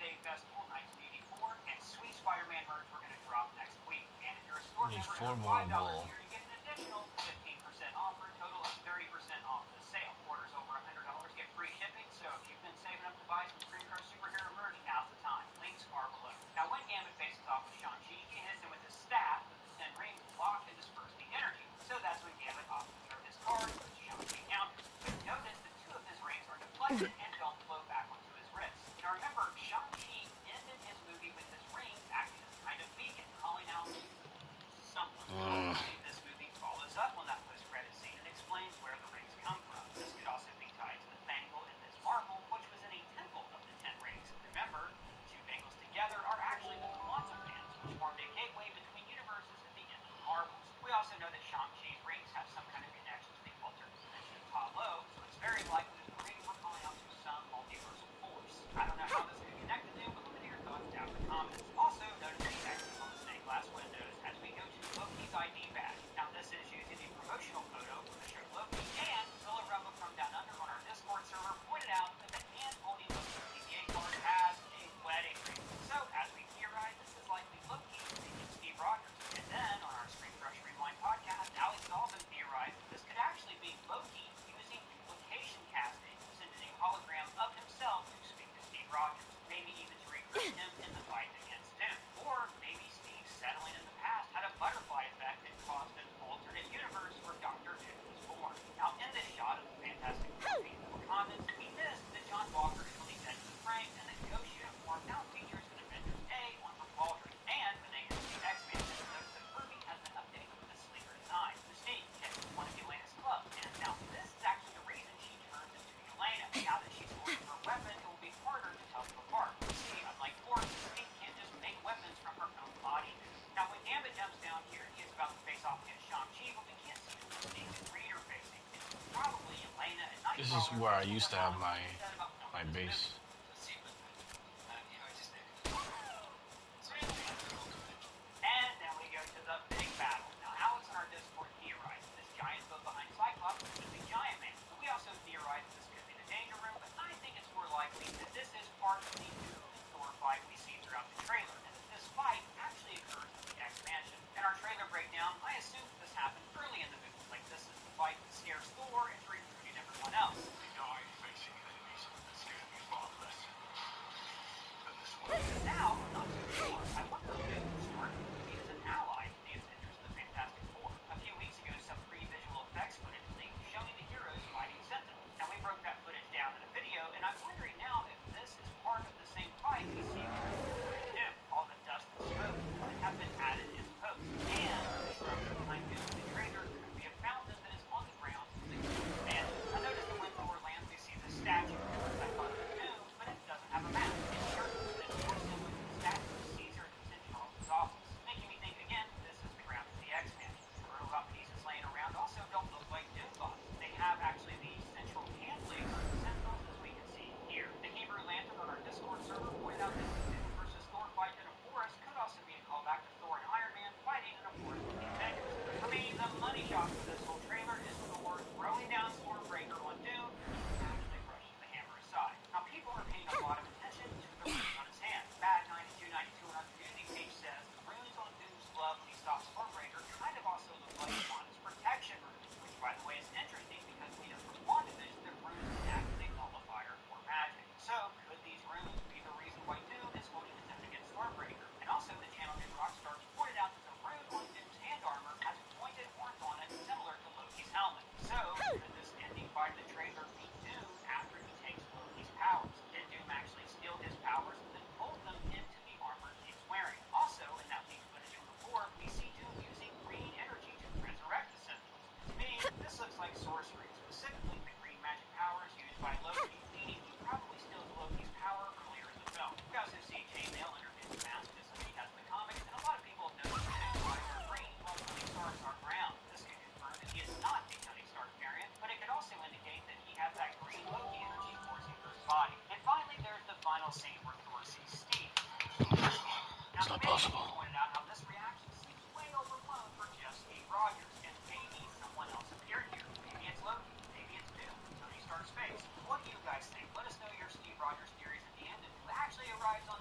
I: Day Festival 1984, and Sweet Spider-Man merch were going to drop next week. And if you're a store
B: Need
I: member
B: four
I: at
B: more
I: $5
B: wool.
I: tier, you get an additional 15% off for a total of 30% off the sale. Orders over $100 get free shipping, so if you've been saving up to buy some Screen Crush superhero merch, now's the time. Links are below. Now, when Gambit faces off with Shang-Chi, he hits him with his staff, but the 10 rings block and disperse the energy. So that's when Gambit opts to throw his cards, which Shang-Chi counters. But notice that 2 of his rings are deflected and don't flow back onto his wrist. Now remember, Shang-Chi ended his movie with his rings acting as a kind of beacon, calling out someone. Hopefully, this movie follows up on that post-credit scene and explains where the rings come from. This could also be tied to the bangle in Ms. Marvel, which was in a temple of the 10 rings. Remember, the 2 bangles together are actually the quantum bands, which formed a gateway between universes at the end of the Marvels. We also know that Shang-Chi's rings have some kind of connection to the alternate dimension of Palworld, so it's very likely that the rings were calling out to some multiversal force. I don't know how this could connect the two, but let me know your thoughts down in the comments. Also, notice the X's on the stained glass windows as we go to Loki's ID badge. Now, this is using the promotional photo for the show Loki, and Villarubba from Down Under on our Discord server pointed out that the hand holding Loki's PBA card has a wedding ring. So, as we theorize, this is likely Loki making Steve Rogers. And then, on our Screen Crush Rewind podcast, Alex Dalton theorized that this could actually be Loki using duplication casting to send in a hologram of himself to speak to Steve Rogers. Maybe even to recruit him in the fight against Doom. Or maybe Steve settling in the past had a butterfly effect and caused an alternate universe where Doctor Doom was born. Now, in this shot of the Fantastic Four being in Wakanda, we missed that John Walker is really dead to the frame and that Ghost uniform now features an Avengers A on her pauldron. And when they enter the X-Men, notice that Kirby has been updated with a sleeker design. Mystique hits one of Yelena's clubs, and now this is actually the reason she turns into Yelena. Now that she's holding her weapon, it will be harder to tell them apart. See, unlike Thor, Mystique can't just make weapons from her own body. Now, when Gambit jumps down here, he is about to face off against Shang-Chi, but we can't see who Mystique and Reed are facing. It's probably Yelena and Nightcrawler.
B: This is where I used to have my base.
I: And then we go to the big battle. Now, Alex in our Discord theorized that this giant boat behind Cyclops could be Giant Man. But we also theorized that this could be the Danger Room, but I think it's more likely that this is part of the Doom and Thor fight we see throughout the trailer, and that this fight actually occurs in the X-Mansion. In our trailer breakdown, I assume that this happened early in the movie, like this is the fight that scares Thor into recruiting everyone else.
C: We die facing enemies that scare me far less than this one.
I: But now, I'm not too sure. I wonder if Doom will start the movie as an ally to the Avengers of the Fantastic Four. A few weeks ago, some pre-visual effects footage leaked showing the heroes fighting Sentinel. Now, we broke that footage down in a video, and I'm wondering now if this is part of the same fight we see with Doom. All the dust and smoke could have been added in post. And the structure behind Doom in the trailer could be a fountain that is on the ground of the Doom Man. I noticed that when Thor lands, we see this statue. I thought it was Doom, but it doesn't have a map. It's certain that it forced him with the statue of Caesar in St. Charles' office, making me think again this is the ground of the X-Men. The robot pieces laying around also don't look like Doom bots. They have actually the central hand blades of the Sentinels, as we can see here. The Hebrew Lantern on our Discord server pointed out that the Doom versus Thor fight in a forest could also be a callback to Thor and Iron Man fighting in a forest with the Avengers. For me, the money shot for this whole trailer is Thor throwing down Stormbreaker on Doom and actually crushes the hammer aside. Now, people are paying a lot of attention to the runes on his hand. Bad9292 on our community page says the runes on Doom's glove when he stops Stormbreaker kind of also look like Wanda's protection runes, which, by the way, is interesting because we know from WandaVision that runes can act as a nullifier for magic. So, could these runes be the reason why Doom is holding his own against Stormbreaker? And also, the channel named Rockstars pointed out that the rune on Doom's hand armor has pointed horns on it similar to Loki's helmet. So, could this ending fight of the trailer be Doom after he takes Loki's powers? Did Doom actually steal his powers and then mold them into the armor he's wearing? Also, in that leaked footage from before, we see Doom using green energy to resurrect the Sentinels. To me, this looks like sorcery, specifically the green magic powers used by Loki, meaning he probably steals Loki's power earlier in the film. We also see Chainmail underneath the mask just like he has in the comics, and a lot of people have noticed that his eyes are green while Tony Stark's are brown. This could confirm that he is not a Tony Stark variant, but it could also indicate that he has that green Loki energy coursing through his body. And finally, there's the final scene where Thor sees Steve. Now,
B: It's not
I: many
B: possible.
I: people pointed out how this reaction seems way overblown for just Steve Rogers, and maybe someone else appeared here. Maybe it's Loki, maybe it's Doom, Tony Stark's face. What do you guys think? Let us know your Steve Rogers theories at the end and who actually arrives on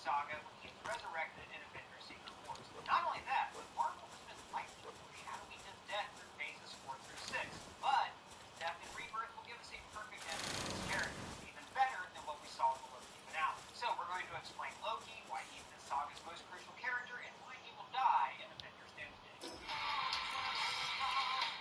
I: saga when he is resurrected in Avengers Secret Wars. Not only that, but Marvel has been lightly foreshadowing his death through phases 4 through 6. But his death and rebirth will give us a perfect ending to his character, even better than what we saw in the Loki finale. So we're going to explain Loki, why he's the saga's most crucial character, and why he will die in Avengers Doomsday.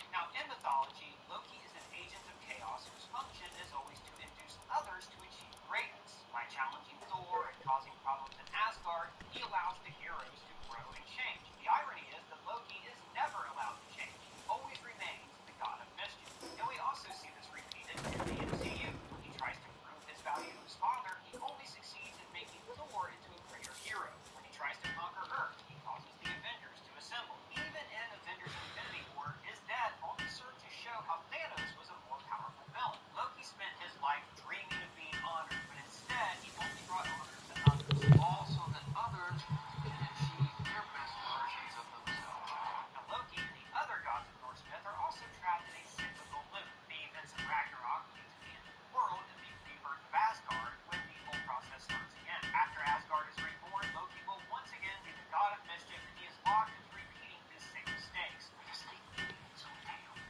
I: Now, in mythology, Loki is an agent of chaos whose function is always to induce others to achieve greatness. By challenging Thor and causing problems in Asgard, he allows the heroes to grow and change. The irony is that Loki is never allowed to change. He always remains the god of mischief. And we also see this repeated in the MCU. When he tries to prove his value to his father, he only succeeds in making Thor into a greater hero. When he tries to conquer Earth, he causes the Avengers to assemble. Even in Avengers Infinity War, his death only served to show how Thanos was a more powerful villain. Loki spent his life dreaming of being honored, but instead he only brought honor to others.
F: Also that others can achieve their best versions of themselves.
I: Now Loki and the other gods of Norse myth are also trapped in a cyclical loop. The events of Ragnarok lead to the end of the world and the rebirth of Asgard, when the whole process starts again. After Asgard is reborn, Loki will once again be the god of mischief, and he is locked into repeating his same mistakes.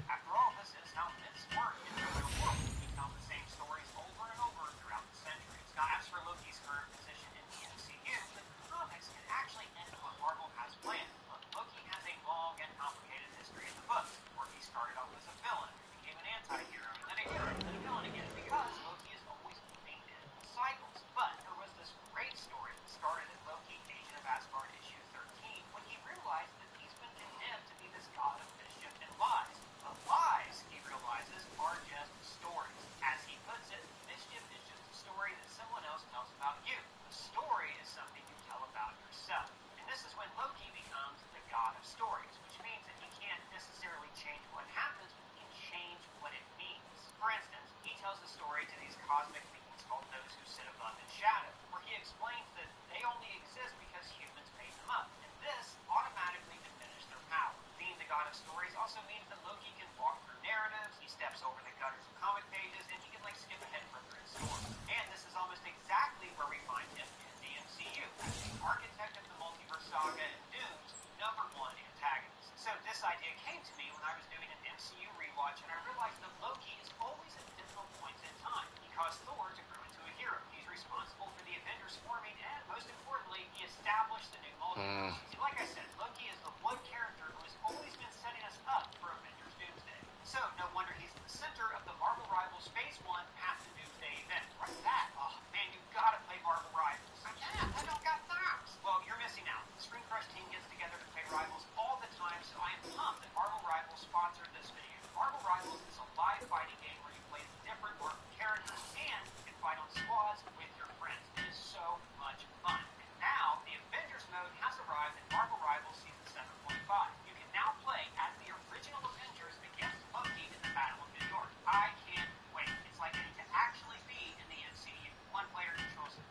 I: After all, this is how myths work in the real world. We tell the same stories over and over throughout the centuries. Now, as for Loki's current position in the MCU, the comics can actually end what Marvel has planned. Look, Loki has a long and complicated history in the books, where he started off as a villain, became an anti-hero, and then a hero, and then a villain again, because Loki is always moving in cycles. But there was this great story that started at Loki, Agent of Asgard, issue 13, when he realized that he's been condemned to be this god of mischief and lies. The lies, he realizes, are just stories. As he puts it, mischief is just a story that someone else tells about you. The story is something you tell about yourself. And this is when Loki becomes the god of stories, which means that he can't necessarily change what happens, but he can change what it means. For instance, he tells a story to these cosmic beings called those who sit above in shadow, where he explains that they only exist because humans made them up, and this automatically diminishes their power. Being the god of stories also means that Loki can walk through narratives, he steps over the gutters of comic pages, and he can skip ahead further in stories. And this is almost exactly where we find him in the MCU, as the architect of the multiverse saga and Doom's #1 antagonist. So this idea came to me when I was doing an MCU rewatch, and I realized that Loki is always at pivotal points in time. He caused Thor to grow into a hero. He's responsible for the Avengers forming, and most importantly, he established the new multiverse. See, like I said, Loki is the one character who has always been setting us up for Avengers Doomsday. So no wonder he's at the center of the Marvel Rivals Phase 1 Path to Doomsday event. Right, that. Oh man, you gotta play Marvel Rivals. I can't, I don't got thumbs. Well, you're missing out. The Screen Crush team gets together to play Rivals all the time, so I am pumped that Marvel Rivals sponsored this video. Marvel Rivals is a live fighting game where you play different Marvel characters and you can fight on squads with your friends. It is so much fun. And now, the Avengers mode has arrived in Marvel Rivals Season 7.5. You can now play as the original Avengers against Loki in the Battle of New York. I can't wait. It's like getting to actually be in the MCU. One player controls it.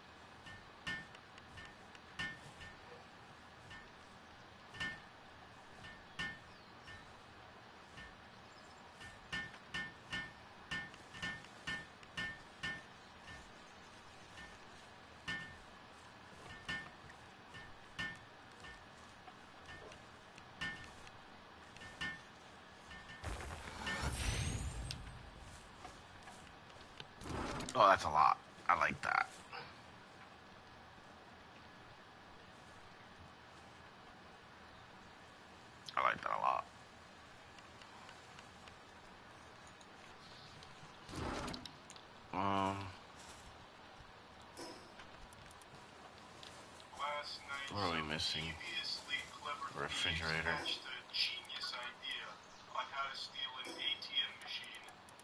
B: Oh, that's a lot. I like that. I like that a lot.
C: Last night,
B: What are we
C: some
B: missing?
C: deviously clever
B: Refrigerator.
C: thieves hatched a genius idea on how to steal an ATM machine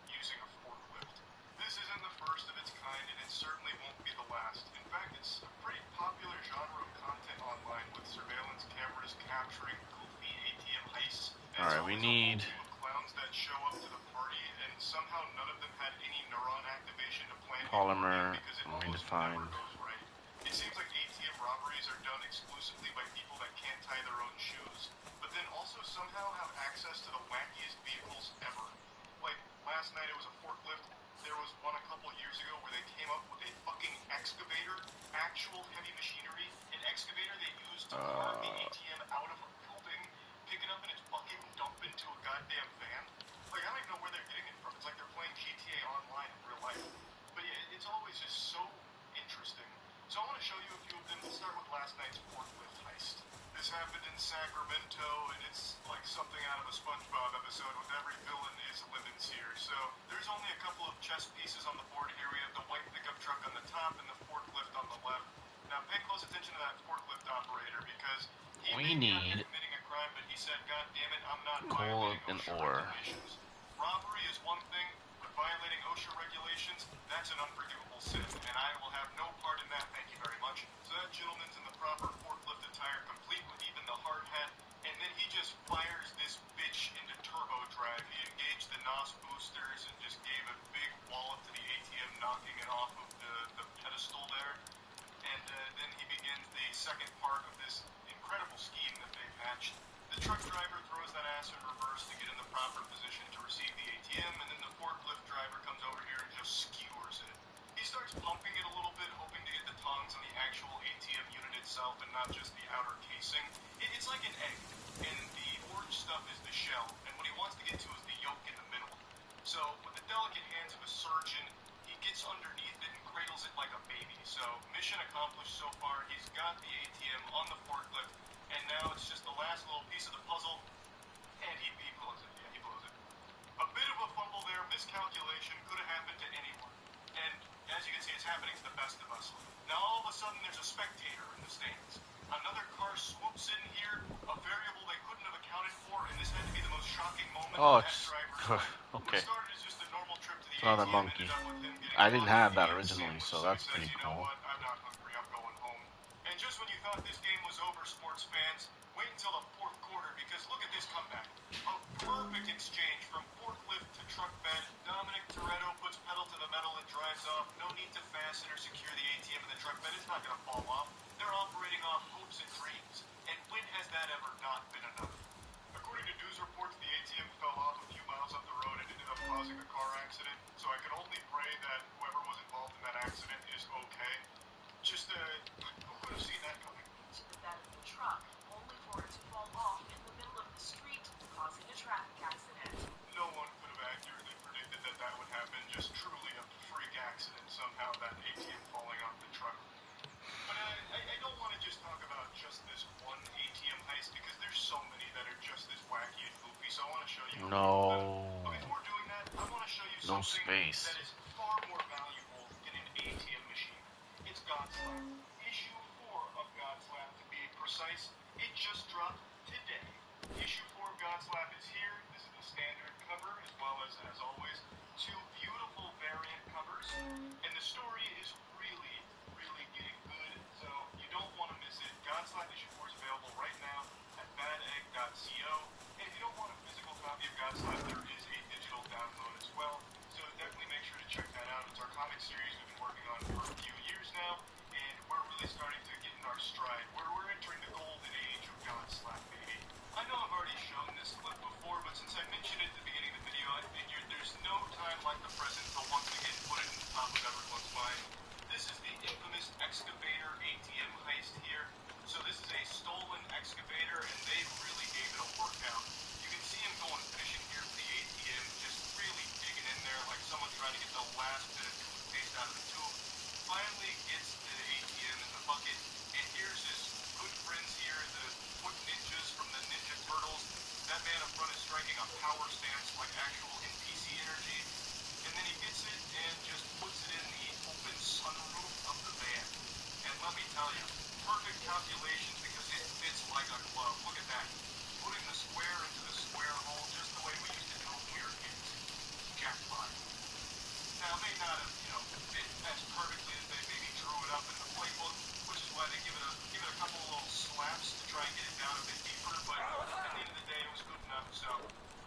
C: using a forklift. This isn't the first of its kind, and it certainly won't be the last. In fact, it's a pretty popular genre of content online, with surveillance cameras capturing goofy ATM heists. And
B: Alright,
C: it's
B: we
C: always a whole
B: need
C: team of clowns that show up to the party, and somehow none of them had any neuron activation to plan
B: polymer.
C: because it
B: We need to
C: almost
B: find.
C: never goes right. It seems like ATM robberies are done exclusively by people that can't tie their own shoes, but then also somehow have access to the wackiest vehicles ever. Like, last night it was a forklift. There was one a couple years ago where they came up with a fucking excavator actual heavy machinery, an excavator they use to carve the ATM out of a building, pick it up in its bucket and dump it into a goddamn van. Like, I don't even know where they're getting it from. It's like they're playing GTA Online in real life. But yeah, it's always just so interesting. So I want to show you a few of them. We'll start with last night's forklift heist. This happened in Sacramento, and it's like something out of a SpongeBob episode with every villain is lemons here. So there's only a couple of chess pieces on the board here. We have the white pickup truck on the top and the forklift on the left. Now pay close attention to that forklift operator because he may be out here committing a crime, but he said, "God damn it, I'm not
A: coal
C: violating
A: and
C: OSHA
A: ore.
C: regulations." Robbery is one thing, but violating OSHA regulations, that's an unforgivable sin, and I will have no part in that, thank you very much. So that gentleman's in the proper forklift attire, complete with even the hard hat, and then he just fires this bitch into turbo drive. He engaged the NOS boosters and just gave a big wallop to the ATM, knocking it off of the pedestal there. And then he begins the second part of this incredible scheme that they've hatched. The truck driver throws that ass in reverse to get in the proper position to receive the ATM, and then the forklift driver comes over here and just skewers it. He starts pumping it a little bit, hoping to get the tongs on the actual ATM unit itself and not just the outer casing. It's like an egg, and the orange stuff is the shell, and what he wants to get to is the yolk in the middle. So with the delicate hands of a surgeon, he gets underneath it and cradles it like a baby. So mission accomplished so far. He's got the ATM on the forklift, and now it's just the last little piece of the puzzle, and he blows it. Yeah, he blows it. A bit of a fumble there, miscalculation, could have happened to anyone. And as you can see, it's happening to the best of us. Now all of a sudden there's a spectator in the stands. Another car swoops in here, a variable they couldn't have accounted for, and this had to be the most shocking moment
A: Oh,
C: of that
A: it's
C: driver's life.
A: okay.
C: What started as just a normal trip to the
A: Another
C: ATM
A: monkey.
C: ended up with him getting
A: I didn't have that
C: a
A: originally,
C: sandwich.
A: so that's
C: he
A: pretty
C: says, you know
A: cool.
C: what, I'm not hungry, I'm going home. And just when you thought this game was over, sports fans, wait until the fourth quarter, because look at this comeback. A perfect exchange from forklift to truck bed. Dominic Toretto puts pedal to the metal and drives off. No need to fasten or secure the ATM in the truck bed. It's not going to fall off. They're operating off hopes and dreams. And when has that ever not been enough? According to news reports, the ATM fell off a few miles up the road and ended up causing a car accident. So I can only pray that whoever was involved in that accident is okay. Just, who could have seen that coming?
J: To the bed of the truck, only for it to fall off in the middle of the street, causing a traffic accident.
C: No one could have accurately predicted that that would happen. Just truly a freak accident somehow, that ATM falling off the truck. But I don't want to just talk about just this one ATM heist because there's so many that are just as wacky and goofy. So I want to show you.
A: No.
C: But before doing that, I want to show you
A: No
C: something
A: space.
C: that is far more valuable than an ATM machine. It's Godslap. Issue 4 of Godslap, to be precise. It just dropped today. Issue 4 of Godslap is here. This is the standard cover, as well as always, 2 beautiful variant covers. And the story is really, really getting good, so you don't want to miss it. Godslap Issue 4 is available right now at badegg.co. And if you don't want a physical copy of Godslap, there is a digital download as well. So definitely make sure to check that out. It's our comic series we've been working on for a few years now, and we're really starting to get in our stride. We're entering the golden age of Godslap, baby. I know I've already shown this clip before, but since I mentioned it at the beginning of the video, I figured there's no time like the present to once again put it in the top of everyone's mind. This is the infamous excavator ATM heist here. So this is a stolen excavator, and they really gave it a workout. You can see him going fishing here for the ATM, just really digging in there like someone trying to get the last bit of toothpaste out of the tube. Finally gets to the ATM in the bucket, and here's his good friends here, the foot ninjas from the Ninja Turtles. That man up front is striking a power stance like actual NPC energy, and then he gets it and just puts it in the open sunroof of the van. And let me tell you, perfect calculations because it fits like a glove. Look at that. Putting the square into the square hole just the way we used to do when we were kids. Jackpot. Now, it may not have, fit as perfectly as they maybe drew it up in the playbook, which is why they give it a couple of little slaps to try and get it down a bit deeper, but at the end of the day, it was good enough, so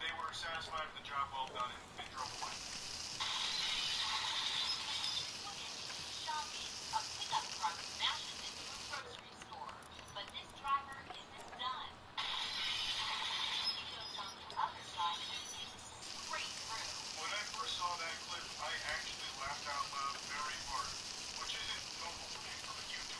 C: they were satisfied with the job well done and drove away.
J: Shocking. A pickup truck smashes into a grocery store, but this driver isn't done. He goes on the other side and sees straight through.
C: When I first saw that clip, I actually laughed out loud very hard, which isn't normal for me from a YouTube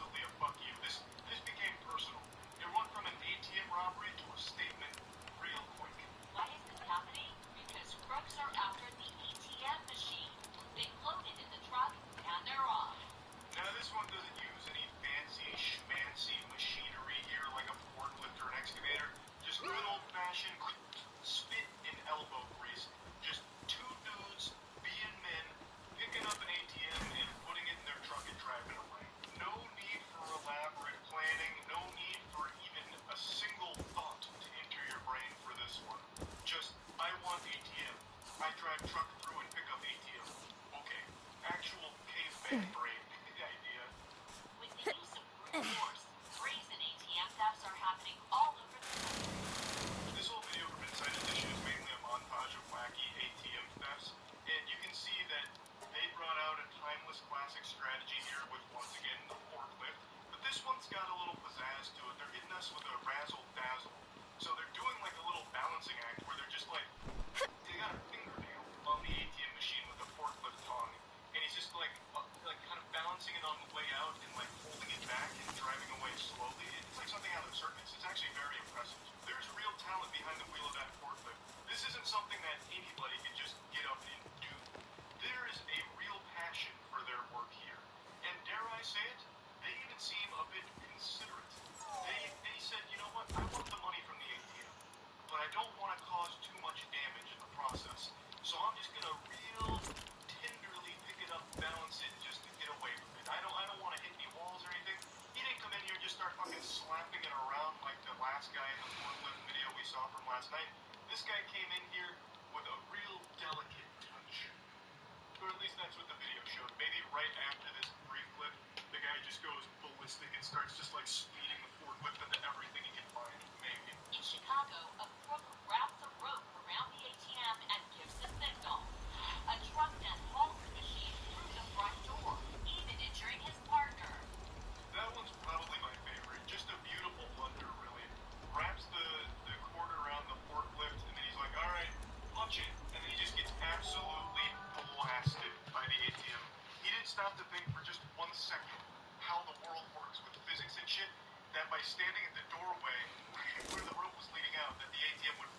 C: definitely a fuck you. This became personal. It went from an ATM robbery to a statement real quick.
J: Why is this happening? Because crooks are after the ATM machine. They loaded in the truck and they're off.
C: Now this one doesn't use any fancy schmancy machinery here like a forklift or an excavator. Just good old-fashioned spit and elbow grease. Just two dudes being men, picking up an ATM and putting it in their truck and driving away. No need for elaborate planning, no need for even a single thought to enter your brain for this one. Just, I want ATM. I drive truck through and pick up ATM. Okay, actual caveman brain idea.
J: With the use of brute force, brazen ATM thefts are happening all over the country.
C: This whole video from Inside Edition is mainly a montage of wacky ATM thefts, and you can see that they brought out a timeless classic strategy here with, once again, the forklift, but this one's got a little pizzazz to it. They're hitting us with a razzle-dazzle. So they're doing like a little balancing act where they're just like, they got a fingernail on the ATM machine with a forklift tongue, and he's just like kind of balancing it on the way out and like holding it back and driving away slowly. It's like something out of the circus. It's actually very impressive. There's real talent behind the wheel of that forklift. This isn't something that anybody can just get up and do. There is a real passion for their work here. And dare I say it, they even seem a bit considerate. They said, you know what, I want the money from the ATM, but I don't want to cause too much damage in the process. So I'm just gonna real tenderly pick it up, balance it, just to get away from it. I don't want to hit any walls or anything. He didn't come in here and just start fucking slapping it around like the last guy in the forklift video we saw from last night. This guy came in here with a real delicate touch. Or at least that's what the video showed. Maybe right after this brief clip, the guy just goes ballistic and starts just like speeding the forklift into everything he can find. Maybe.
J: In Chicago, a crook wraps a rope around the ATM and gives the signal. A truck then hauls the machine through the front door, even injuring his partner.
C: That one's probably my favorite. Just a beautiful blunder, really. Wraps the cord around the forklift, and then he's like, all right, punch it. And then he just gets absolutely blasted by the ATM. He didn't stop to think for just 1 second how the world works with physics and shit, that by standing at the doorway where the rope was leading out, that the ATM would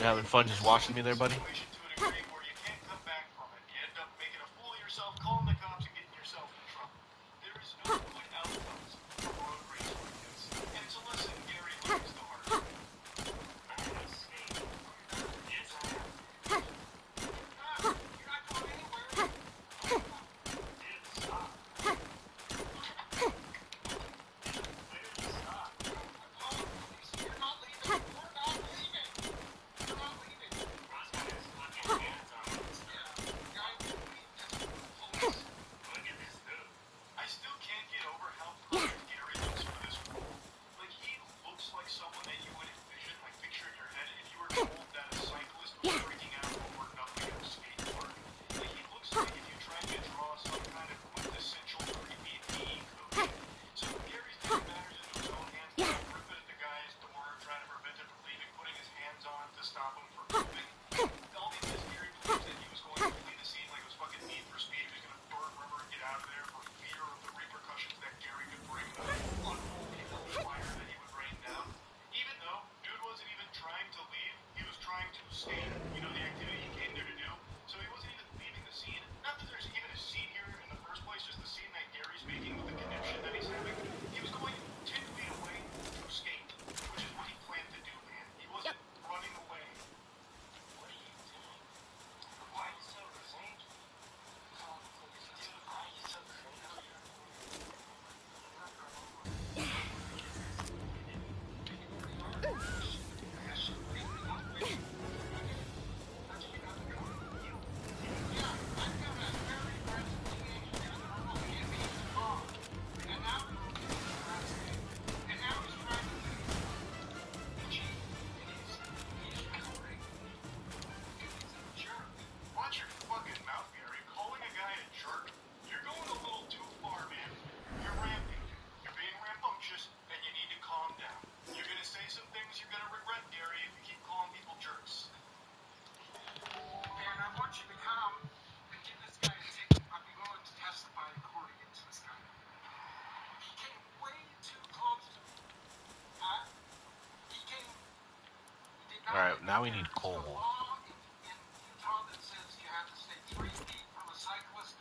B: You having fun just watching me there, buddy?
C: Situation to a degree where you can't come back from it. You end up making a fool of yourself, calling the cops, and getting yourself in trouble. There is no good outcomes from road rage like this. And it's a lesson Gary learns the hard way.
I: You're not going anywhere. Stop. You're not leaving. We're not leaving. You're not leaving.
C: I still can't get over how perfect Gary looks for this role. Like, he looks like someone that you would envision, like, picture in your head if you were told that a cyclist was freaking out over nothing at a skate park. Like, he looks like if you tried to draw some kind of quintessential creepy PE coach. So Gary's taking matters into his own hands, ripping at the guy's door, trying to prevent him from leaving, putting his hands on him to stop him from moving. All because Gary believes that he was going to flee the scene like it was fucking Need for Speed. He was going to burn rubber and get out of there for fear of the repercussions that Gary could bring on people fire that he would rain down. Even though dude wasn't even trying to leave, he was trying to stay, the activity he came there to do. So he wasn't even leaving the scene. Not that there's even a scene here in the first place, just the scene that Gary's making with the conniption that he's having. He was going 10 feet away to skate, which is what he planned to do, man. He wasn't running away. What are you doing? Why are you so crazy? Why are you so crazy? Watch your fucking mouth, Gary. Calling a guy a jerk? You're going a little too far, man. You're ramping. You're being rambunctious, and you need to calm down. You're gonna say some things you're gonna regret, Gary, if you keep calling people jerks.
I: And I want you to come and give this guy a ticket. I'd be willing to testify in court against this guy. He came way too close to me. He came. He did not.
B: All right, now we
I: There's
B: need
I: a
B: coal.
I: law in Utah that says you have to stay 3 feet from a cyclist.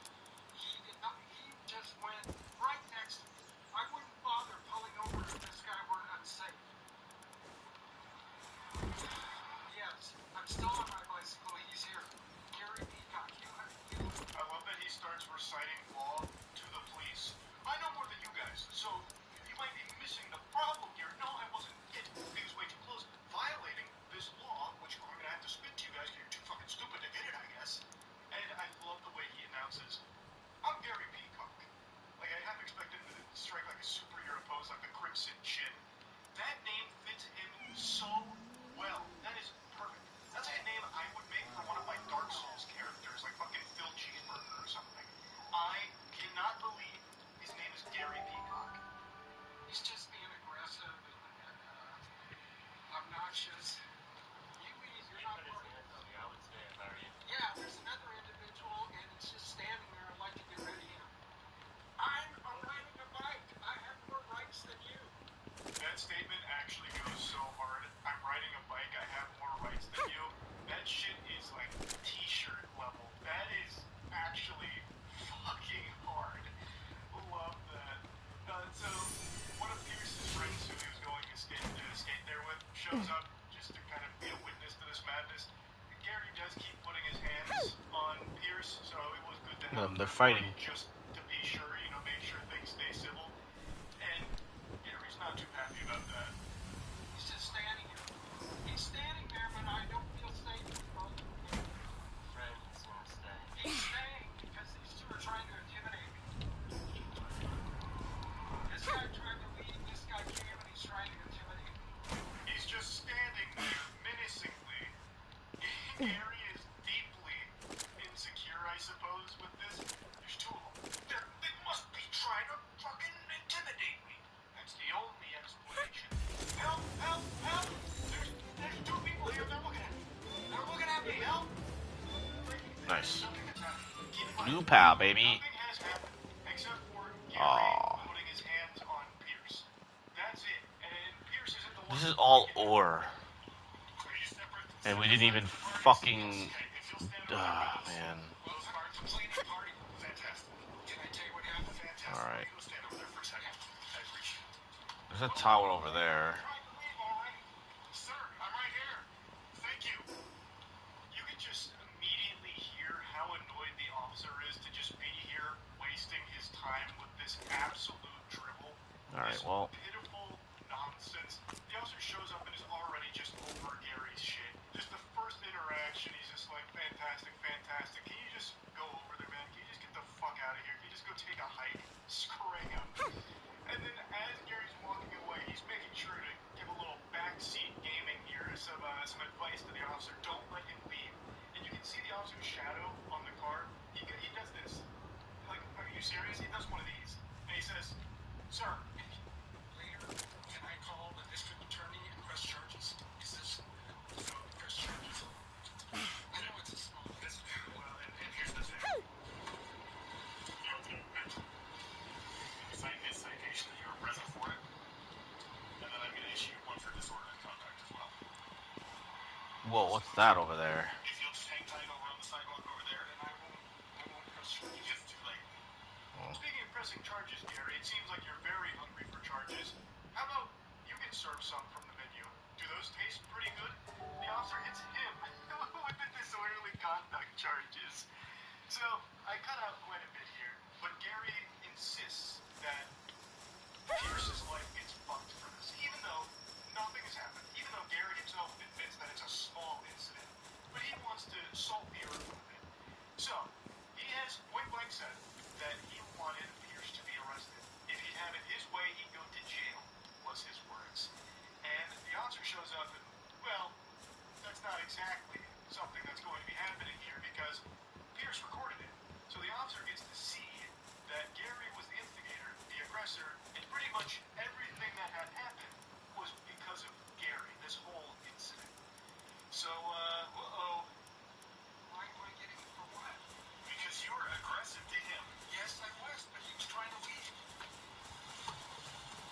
I: He did not. He just went right next to me. I wouldn't bother pulling over if this guy were unsafe. Yes, I'm still on my bicycle. He's here. Gary Peacock,
C: I love that he starts reciting law to the police. I know more than you guys, so you might be missing the problem here. No, I wasn't it. He was way too close. Violating this law, which I'm gonna have to spit to you guys because you're too fucking stupid to get it, I guess. And I love the way he announces, I'm Gary Peacock. Like, I half expected him to strike like a superhero pose, like the Crimson Chin. That name fits him so well. That is perfect. That's like a name I would make for one of my Dark Souls characters, like fucking Phil Cheeseburger or something. I cannot believe his name is Gary Peacock.
I: He's just being aggressive and obnoxious. You're not part of it. Yeah, there's another individual, and it's just standing there. I'd like to get rid of him. I'm riding a bike. I have more rights than you.
C: That statement actually goes so hard. I'm riding a bike, I have more rights than you. That shit is like t-shirt level. That is actually fucking hard. Love that. So, one of Pierce's friends who he was going to skate there with shows up just to kind of be a witness to this madness. Gary does keep putting his hands on Pierce, so it was good to have
B: They're fighting.
C: just to be sure, make sure things stay civil. And Gary's not too happy about that.
I: He's just standing there. He's standing there, but I don't feel safe. He's staying because these two are trying to intimidate me. This guy tried to leave, this guy came, and he's trying to intimidate me.
C: He's just standing there menacingly. Gary is deeply insecure, I suppose, with this. There's two of them. They must be trying to fucking intimidate me. That's the only explanation. Help! Help! Help! There's two people here. They're looking at me. They're looking at me. Help!
B: Nice.
C: Nothing has happened. Keep in mind,
B: New pal, baby.
C: nothing has happened except for Gary
B: Aw.
C: putting his hands on Pierce. That's it. And Pierce isn't the one.
B: This is all ore.
C: Three separate
B: And we didn't even fucking. Man.
C: Complaining party. Fantastic. Can I tell you what happened? Fantastic.
B: All right.
C: Go stand over there for a second. I appreciate it.
B: There's a tower over there.
C: Trying to leave, all right? Sir, I'm right here. Thank you. You can just immediately hear how annoyed the officer is to just be here wasting his time with this absolute drivel.
B: All right.
C: This
B: Well.
C: pitiful nonsense. The officer shows up and is already just over Gary's shit. Just the first interaction, he's just like, fantastic, fantastic. Can you just go over there, man? Can you just get the fuck out of here? Can you just go take a hike? Scram. And then as Gary's walking away, he's making sure to give a little backseat gaming here, some advice to the officer. Don't let him leave. And you can see the officer's shadow on the car. He does this. Like, are you serious? He does one of these. And he says, sir, later, can I call the district attorney and press charges? Is this press charges? I know it's a small incident. Well, and here's the thing. Sign his citation that you were present for it, and then I'm going to issue one for disorderly conduct as well.
B: Whoa, what's that over there?
C: If you'll just hang tight over on the sidewalk over there, then I won't press charges. It's too late. Speaking of pressing charges, Gary, it seems like you're very hungry for charges. How about you get served some from the menu? Do those taste pretty good? The officer hits him with the disorderly conduct charges. So, I cut out quite a bit here, but Gary insists that Pierce's life gets fucked for this, even though nothing has happened, even though Gary himself admits that it's a small incident, but he wants to salt the earth with it. So, he has point blank said that he wanted Pierce to be arrested. If he had it his way, he'd go to jail, was his words. And the officer shows up and, well, that's not exactly something that's going to be happening here because Pierce recorded it. So the officer gets to see that Gary was the instigator, the aggressor, and pretty much everything that had happened was because of Gary, this whole incident. So, why am I getting it for what? Because you were aggressive to him. Yes, I was, but he was trying to leave.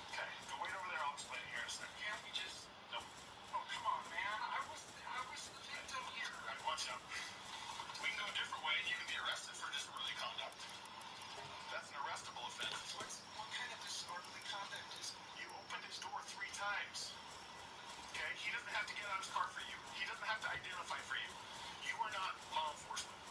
C: Okay, go wait over there, I'll explain it here in a second. Can't we just... No. Oh, come on, man. I was the victim here. All right, watch out. We can go a different way and you can be arrested for disorderly conduct. That's an arrestable offense. What kind of disorderly conduct is it? You opened his door 3 times. Okay? He doesn't have to get out of his car for you. He doesn't have to identify for you. You are not law enforcement.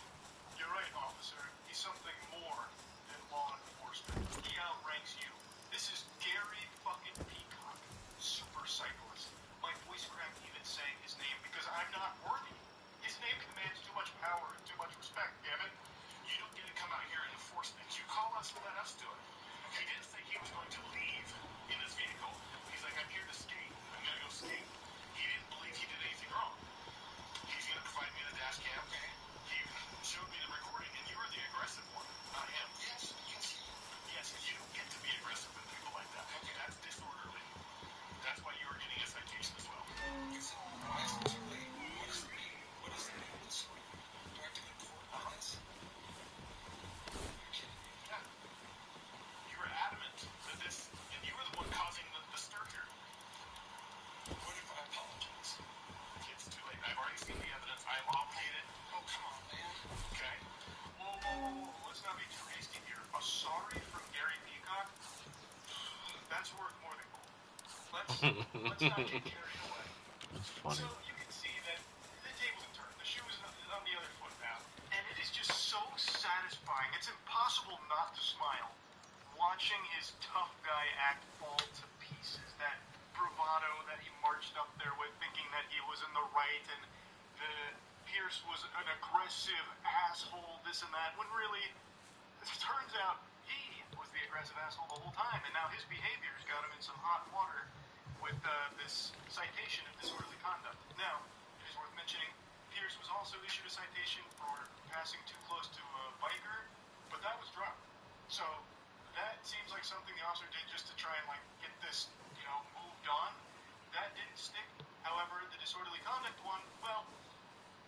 C: You're right, officer. He's something more than law enforcement. He outranks you. This is Gary fucking Peacock, super cyclist. My voice cracked even saying his name because I'm not worthy. His name commands too much power and too much respect, damn it. You don't get to come out here and enforce things. You call us and let us do it. He didn't say he was going to leave in his vehicle. He's like, I'm here to skate. I'm going to go skate. He didn't believe he did anything wrong. He's going to provide me the dash cam. Okay. He showed me the recording, and you were the aggressive one, not him. Yes. Yes, you don't get to be aggressive with people like that. Okay. That's disorderly. That's why you were getting a citation as well. It's why is it too late? What does it mean? What does it mean? Do I have to go to court on this? You're kidding me. Yeah. You were adamant that this, and you were the one causing the stir here. What if I apologize? It's too late. I've already seen the evidence. I am obligated. Oh, come on, man. Okay. Whoa. Let's not be too hasty here. A sorry from Gary Peacock? That's worth more than gold. Let's not get carried away.
B: That's funny.
C: So you can see that the tables have turned. The shoe is on the other foot now. And it is just so satisfying. It's impossible not to smile watching his tough guy act fall to pieces. That bravado that he marched up there with, thinking that he was in the right and the Pierce was an aggressive asshole, this and that, when really, it turns out he was the aggressive asshole the whole time, and now his behavior's got him in some hot water with this citation of disorderly conduct. Now, it is worth mentioning, Pierce was also issued a citation for passing too close to a biker, but that was dropped. So, that seems like something the officer did just to try and, like, get this, moved on. That didn't stick. However, the disorderly conduct one, well,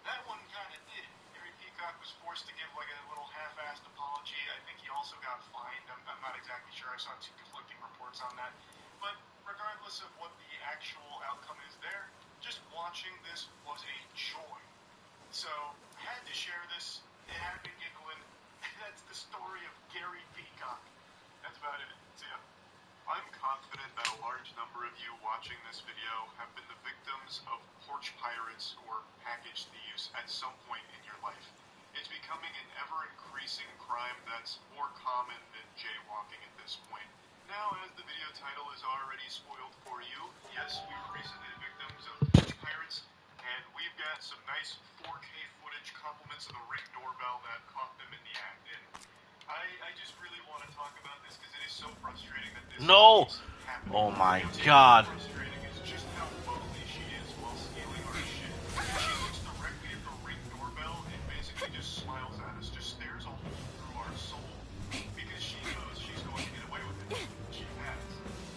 C: that one kind of did. Gary Peacock was forced to give, like, a little half-assed apology. I think he also got fined. I'm not exactly sure. I saw 2 conflicting reports on that. But regardless of what the actual outcome is there, just just watching this was a joy. So, had to share this. It had me giggling. That's the story of Gary Peacock. That's about it. See ya. I'm confident that a large number of you watching this video have been the victims of porch pirates or package thieves at some point in your life. It's becoming an ever-increasing crime that's more common than jaywalking at this point. Now, as the video title is already spoiled for you, yes, we were recently the victims of porch pirates, and we've got some nice 4K footage compliments of the Ring doorbell that caught them in the act. And I just really want to talk about this because it is so frustrating that this
B: No!
C: keeps happening.
B: Oh my
C: What's
B: god.
C: even frustrating is just how ugly she is while stealing our shit. She looks directly at the Ring doorbell and basically just smiles at us, just stares a hole through our soul because she knows she's going to get away with it. She has.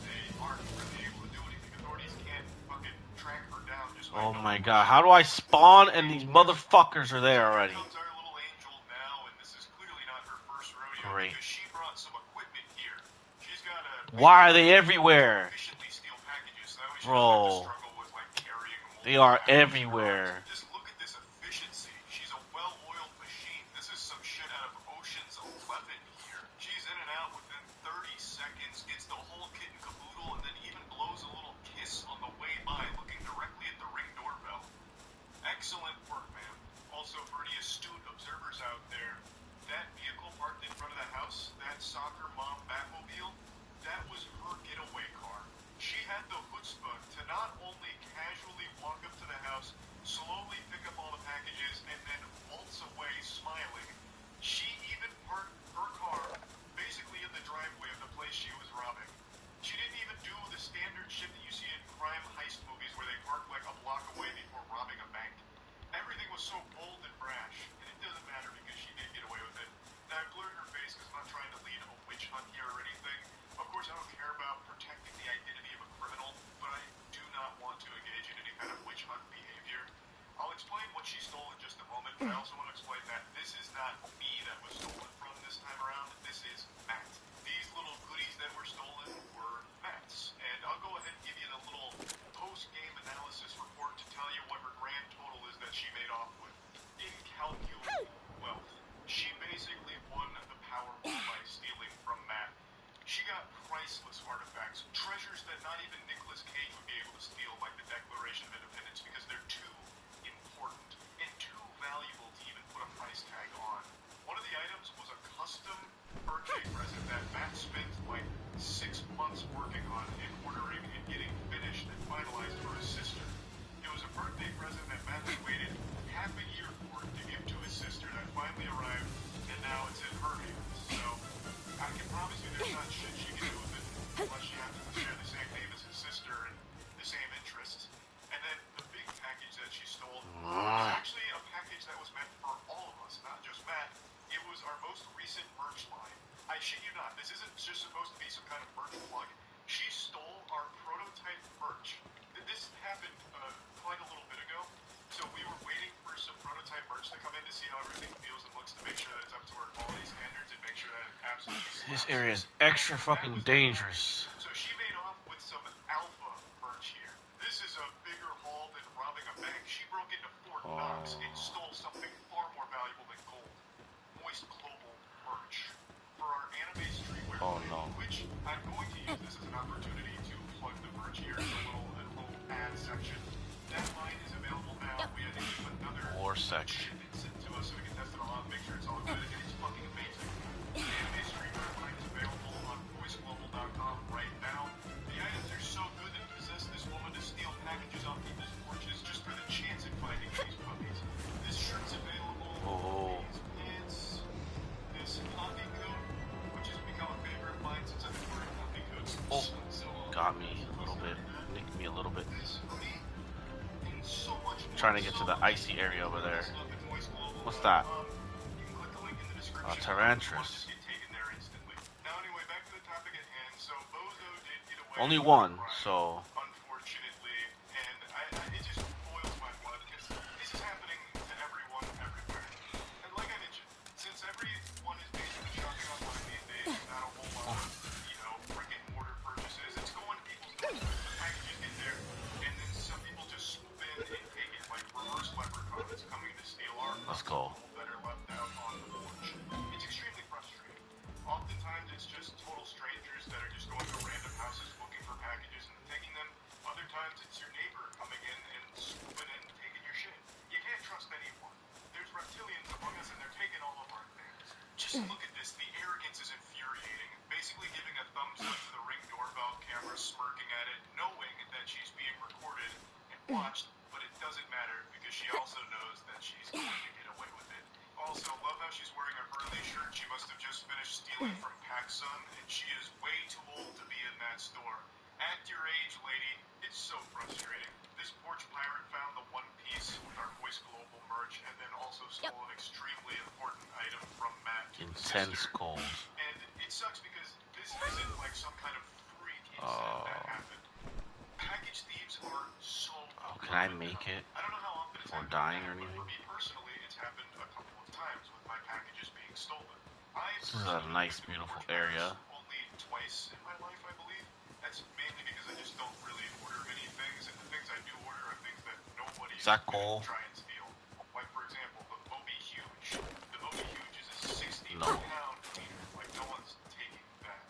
C: They aren't really able to do anything. Authorities can't fucking track her down just by
B: Oh
C: knowing
B: my
C: where
B: god.
C: she
B: How do I
C: is.
B: spawn and these motherfuckers are there already?
C: Here comes our little angel now, and this is clearly not her first rodeo
B: Great.
C: because she brought some equipment here. She's got a
B: Why are they everywhere?
C: efficiently steal packages, so that way she
B: Bro.
C: doesn't have to struggle with like carrying multiple
B: They are
C: packages
B: everywhere.
C: around. Just look at this efficiency. She's a well-oiled machine. This is some shit out of Ocean's 11 here. She's in and out within 30 seconds, gets the whole kit and caboodle, and then even blows a little kiss on the way by, looking directly at the Ring doorbell. Excellent work, ma'am. Also, for any astute observers out there, that vehicle parked in front of the house, that soccer mom Batmobile, that was her getaway car. She had the chutzpah to not only casually walk up to the house, slowly pick up all the packages, and then waltz away smiling. She even parked her car basically in the driveway of the place she was robbing. She didn't even do the standard shit that you see in crime heist movies where they park like a block away before robbing a bank. Everything was so bold and brash, and it doesn't matter because she did get away with it. Now, I blurred her face because I'm not trying to lead a witch hunt here or anything. Of course, I don't care about protecting the identity of a criminal, but I do not want to engage in any kind of witch hunt behavior. I'll explain what she stole in just a moment, but I also want to explain that this is not me that was stolen from this time around. This is Matt. These little goodies that were stolen were Matt's. And I'll go ahead and give you the little post-game analysis report to tell you what her grand total is that she made off with. Incalculable wealth. She basically won the Powerball by stealing from Matt. She got priceless artifacts, treasures that not even Nicolas Cage would be able to steal, like the Declaration of Independence, because they're too important and too valuable to even put a price tag on. One of the items was a custom birthday present that Matt spent like 6 months working on and ordering and getting finished and finalized for his sister. It was a birthday present that Matt had waited half a year for to give to his sister that finally arrived, and now it's in her hands. So I can promise you there's not shit she can do with it unless she happens to share the same name as his sister and the same interests. And then the big package that she stole was actually a package that was meant for all of us, not just Matt. It was our most recent merch line. I shit you not, this isn't just supposed to be some kind of merch plug. She stole our prototype merch. This happened quite a little bit ago, so we were waiting for some prototype merch to come in to see how everything feels and looks to make sure that it's up to our quality standards and make sure that it absolutely slaps.
B: This area is extra fucking dangerous.
C: So she made off with some alpha merch here. This is a bigger haul than robbing a bank. She broke into Fort Knox and stole something far more valuable than gold. Moist Global merch. For our anime streetwear line, which I'm going to use this as an opportunity to plug the merch here in a little ad section. That line is available now. We had to keep another
B: War section.
C: shipment sent to us so we can test it all out, make sure it's all good, and it's fucking amazing. The anime streetwear line is available on voiceglobal.com right now. The items are so good that possess this woman to steal packages off people's porches just for the chance at finding these puppies. This shirt's available. These pants. This hockey coat, which has become a favorite of mine since I've been wearing hockey coats.
B: Got me a little bit. Nicked me a little bit.
C: This for me, and so much more.
B: Trying to get to the icy area over there. What's that?
C: You can click the link in the description.
B: Tarantras.
C: Just get taken there instantly. Now anyway, back to the topic at hand. So Bozo did get away.
B: Only
C: with
B: one,
C: the crime,
B: so
C: unfortunately, and it just boils my blood because this is happening to everyone everywhere. And like I mentioned, since everyone is basically shopping online these days, not a whole lot of brick and mortar purchases. It's going to people's doors. The packages get there, and then some people just swoop in watched, but it doesn't matter because she also knows that she's going to get away with it. Also, love how she's wearing a Hurley shirt. She must have just finished stealing from PacSun, and she is way too old to be in that store. Act your age, lady. It's so frustrating. This porch pirate found the One Piece with our Voice Global merch, and then also stole an extremely important item from Matt to his
A: Intense
C: sister.
A: goals.
C: And it sucks because this isn't like some kind of freak incident that happened. Package thieves are so.
A: Oh, can I make it
C: I don't know how often it's
A: before
C: happened
A: dying
C: to
A: or
C: Matt, but
A: anything?
C: for me personally, it's happened a couple of times with my packages being stolen.
A: This is a nice, beautiful area.
C: Only twice in my life, I believe. That's mainly because I just don't really order many things, and the things I do order are things that nobody
A: Is that coal?
C: try and steal. Like, for example, the Moby Huge. The Moby Huge is a 60
A: No.
C: pound cleaner. Like, no one's taking that.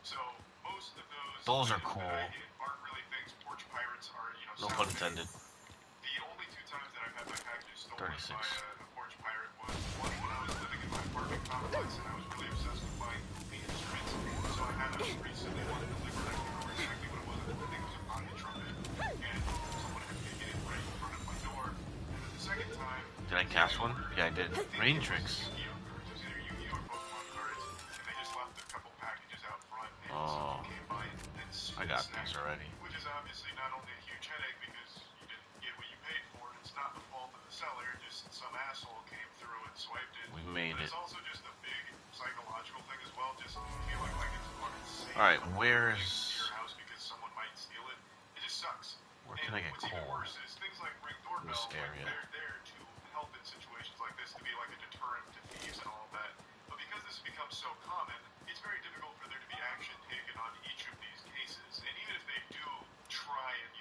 C: So, most of
A: Those are
C: items
A: cool.
C: that I get aren't really things porch pirates are,
A: No pun intended.
C: The only two times that I've had my packages stolen
A: 36.
C: by a porch pirate was one when I was living in my apartment complex and I was really obsessed with buying goofy instruments. So I had a recently one delivered. I can't remember exactly what it was. I think it was a pocket trumpet. And someone had taken it right in front of my door. And then the second time...
A: Did I cast one? Yeah, I did. Rain tricks.
C: Yu-Gi-Oh cards. It was either Yu-Gi-Oh or Pokemon cards. And they just left a couple packages out front. And someone came by and
A: I got
C: snagged
A: these
C: it.
A: already.
C: Which is obviously not only a huge headache because you didn't get what you paid for. It's not the fault of the seller, just some asshole came through and swiped it.
A: We made
C: But
A: it.
C: it's also just a big psychological thing as well. Just feeling like it's unsafe.
A: Alright,
C: to
A: where's...
C: your house because someone might steal it. It just sucks.
A: Where can I get
C: what's even
A: coal?
C: worse is things like Ring Doorbell.
A: This area.
C: Like, they're there to help in situations like this to be like a deterrent to thieves and all of that. But because this becomes so common, it's very difficult for there to be action taken on each of these cases. And even if they do try and,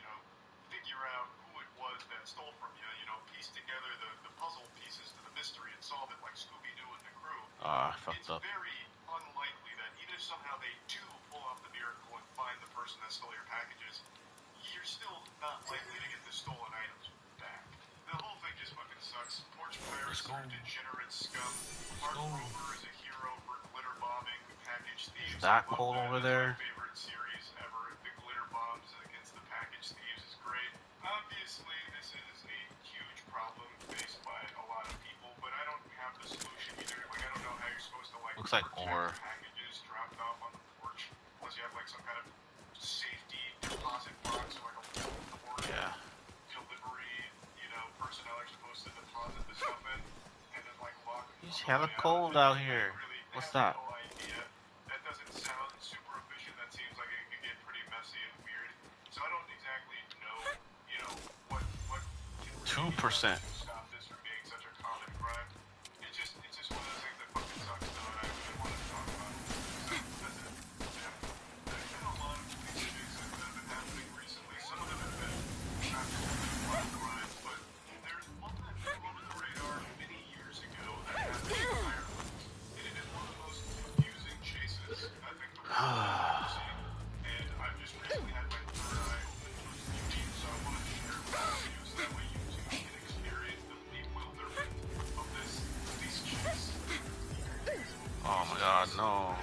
C: figure out who it was that stole from you, piece together the puzzle pieces to the mystery and solve it like Scooby-Doo and the crew,
A: Ah, fucked
C: it's
A: up.
C: very unlikely that even if somehow they do pull off the miracle and find the person that stole your packages, you're still not likely to get the stolen items back. The whole thing just fucking sucks. Porch pirates are degenerate scum. Mark Rover is a hero for glitter bombing package thieves.
A: That coal over there?
C: My favorite series ever. The glitter bombs against the package thieves is great. Obviously, this is a huge problem faced by a lot of people, but I don't have the solution either. Like, I don't know how you're supposed to
A: Looks like
C: protect
A: ore.
C: packages dropped off on the porch unless you have like some kind of safety deposit box, like a port delivery, personnel are supposed to deposit the stuff in and then like lock.
A: It's hella cold out here. What's that?
C: No idea. That doesn't sound super efficient. That seems like it could get pretty messy and weird. So I don't exactly know, what
A: 2%.
C: stop this from being such a common crime. It's just one of those things that fucking sucks though, and I really want to talk about it. So that's it. Yeah. There's been a lot of police shootings that have been happening recently. Some of them have been not violent crimes, but there's one that flew under the radar many years ago that happened in Ireland. And it is one of the most confusing chases I think the world has ever seen. And I've just recently had my third eye open to its beauty, so I want to share it with you so that way you too can experience the bewilderment of this chase.
A: Oh my god, no.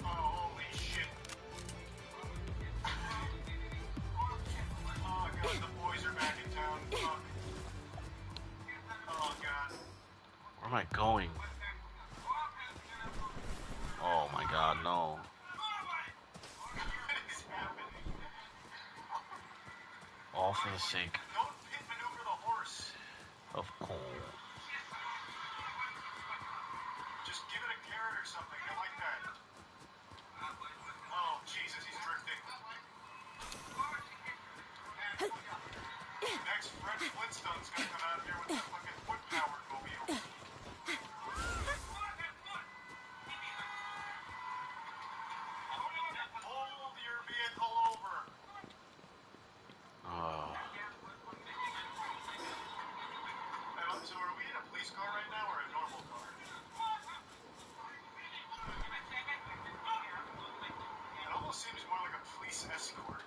C: Oh, holy shit. Oh god, the boys are back in town. Fuck. Oh god.
A: Where am I going? Oh my god, no.
C: What is happening?
A: All for the sake
C: Don't pit maneuver the horse.
A: of coal.
C: Just give it a carrot or something. I like that. Oh, Jesus, he's drifting. Next, Fred Flintstone's gonna come out here with that fucking wood-powered mobile. Hold your vehicle over.
A: Oh.
C: So are we in a police car right now or a normal car? It almost seems more like a police escort.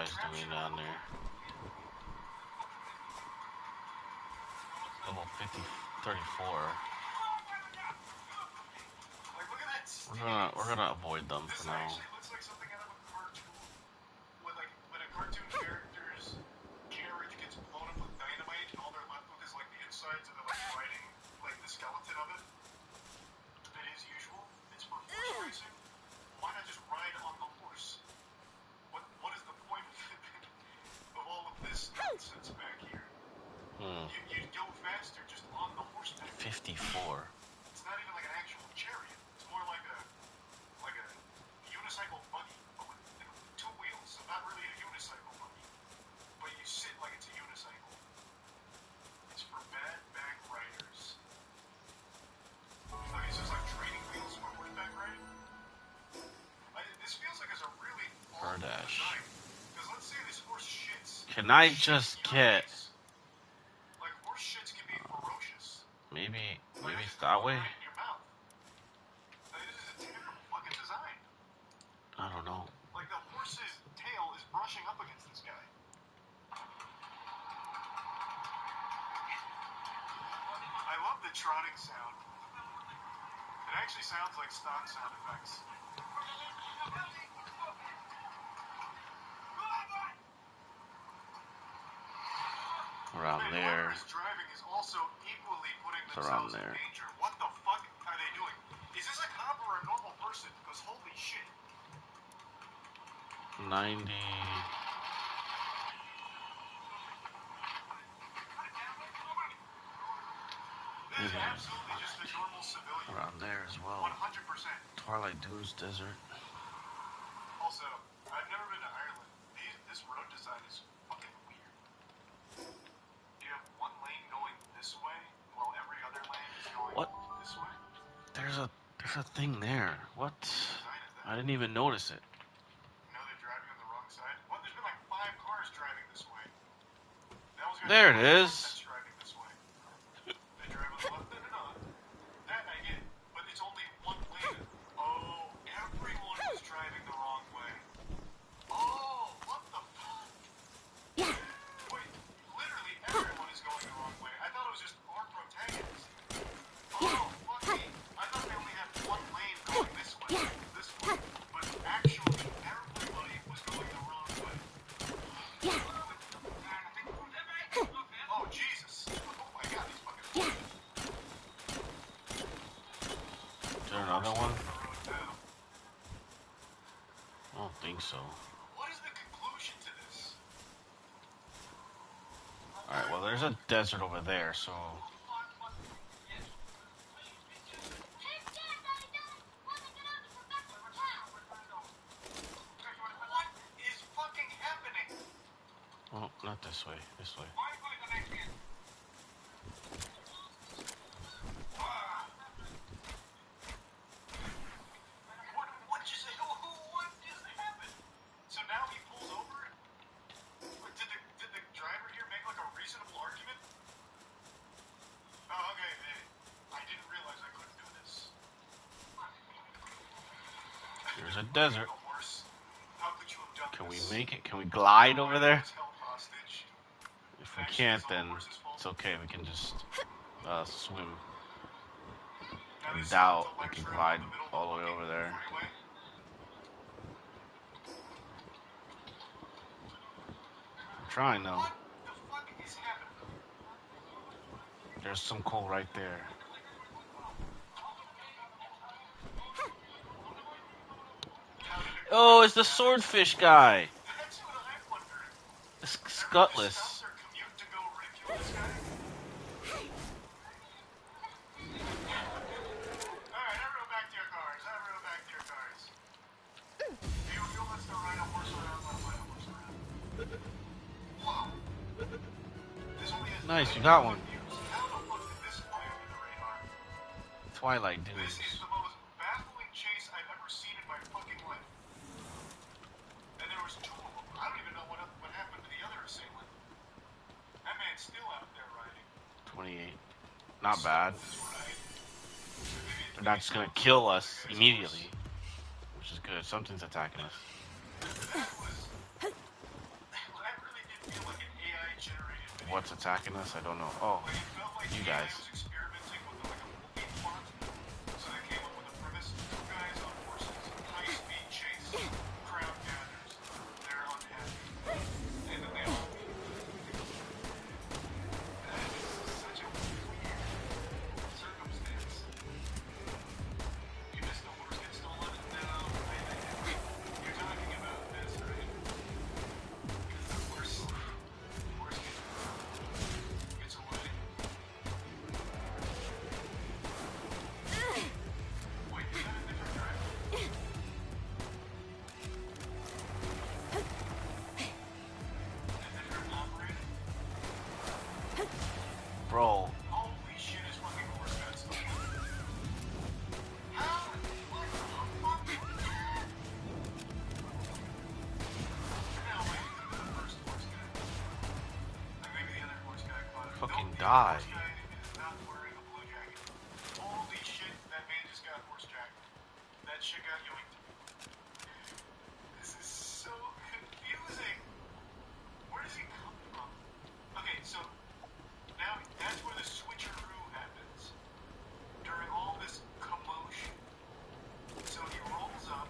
B: guys doing down there? Level 50, 34.
C: Like, look at that
B: We're gonna avoid them
C: This
B: for now.
C: actually looks like something out of a cartoon. When a cartoon character's carriage gets blown up with dynamite and all they're left with is like the insides and they're like riding like the skeleton of it. That is usual. It's for horse racing. Why not just ride on the horse? What is the point of all of this nonsense back here? You'd go faster just on the horseback.
B: 54.
C: It's not even like an actual chariot. It's more like a unicycle buggy, but with two wheels. So not really a unicycle buggy, but you sit like it's a unicycle. It's for bad back riders. Okay, so it's like training wheels for horseback riding. This feels like it's a really awful design. Because let's say this horse shits.
B: Can I just get?
C: Like horse shits can be ferocious.
B: Maybe it's that way.
C: Right in your mouth. Like, this is a terrible fucking design.
B: I don't know.
C: Like the horse's tail is brushing up against this guy. I love the trotting sound. It actually sounds like stock sound effects.
B: Around there.
C: Whoever's driving is also equally putting
B: It's around
C: themselves in
B: there.
C: danger. What the fuck are they doing? Is this a cop or a normal person? Because holy shit.
B: 90.
C: This is absolutely just a normal civilian.
B: Around there as well.
C: 100%.
B: Twilight Dunes Desert.
C: Also, I've never been to Ireland. This road design is fucking weird. You have one lane going this way, while every other lane is going
B: What?
C: this way.
B: There's a thing there. What?
C: What design is that?
B: I didn't even notice it.
C: You know they're driving on the wrong side? Well, there's been like 5 cars driving this way. That was
B: There it is.
C: That's driving this way. They drive on the left. No. That I get. But it's only one lane. Oh, everyone is driving the wrong way. Oh, what the fuck? Wait, literally everyone is going the wrong way. I thought it was just our protagonist. Oh, fuck me. I thought they only had one lane going this way. But actually, everybody was going the wrong way. Oh, Jesus. Oh my god, these fucking horses.
B: Is there another one? I don't think so.
C: What is the conclusion to this?
B: Alright, well there's a desert over there, so
C: What is fucking happening?
B: oh, not this way. This way.
C: What just happened? So now he pulls over? Did the driver here make like a reasonable argument? Oh, okay. I didn't realize I couldn't do this.
B: There's a desert.
C: A horse. How could you have done
B: Can we
C: this?
B: make it? Can we glide over there?
C: Was held hostage.
B: If we can't, then it's okay. We can just swim.
C: Now
B: I
C: this
B: doubt
C: is
B: we
C: the
B: can
C: lecture
B: glide
C: in the middle of
B: all the way
C: fucking
B: over there.
C: freeway.
B: I'm trying though.
C: What the fuck is happening?
B: There's some coal right there. Oh, it's the swordfish guy.
C: That's what I'm wondering.
B: It's
C: Everybody
B: Scutless.
C: stopped their commute to go ridicule this guy? Alright, everyone back to your cars. Do you feel let's go ride a horse around? Let's ride a horse around. Whoa. This only has
B: Nice, you got one.
C: views. How the fuck did this fly under the radar?
B: Twilight
C: This
B: Dunes.
C: is the most baffling chase I've ever seen in my fucking life. And there was 2 of them. I don't even know what happened to the other assailant. That man's still out there riding.
B: 28. Not bad.
C: This ride.
B: They're not just gonna kill us immediately, which is good. Something's attacking us. what's attacking us? I don't know. Oh,
C: Like, it felt like
B: you
C: TNA
B: guys.
C: was experimenting with like a movie plot. So they came up with a premise: two guys on horses, high speed chase, crowd gathers, they're unhappy, and then they all meet. That is such a weird circumstance. You missed the horse get stolen? No, you're talking about this, right? Because the horse gets away. Wait, is that a different driver? A different operator?
B: Bro,
C: Holy shit, his fucking horse got stolen. How? What the fuck? Now, wait, the first horse guy. Like, maybe the other horse guy caught him.
B: fucking
C: Nope, the
B: die.
C: other horse guy is not wearing a blue jacket. Holy shit, that man just got horse jacket. That shit got yoinked. This is so confusing. Where does he come from? Okay, so now that's where the switcheroo happens. During all this commotion. So he rolls up.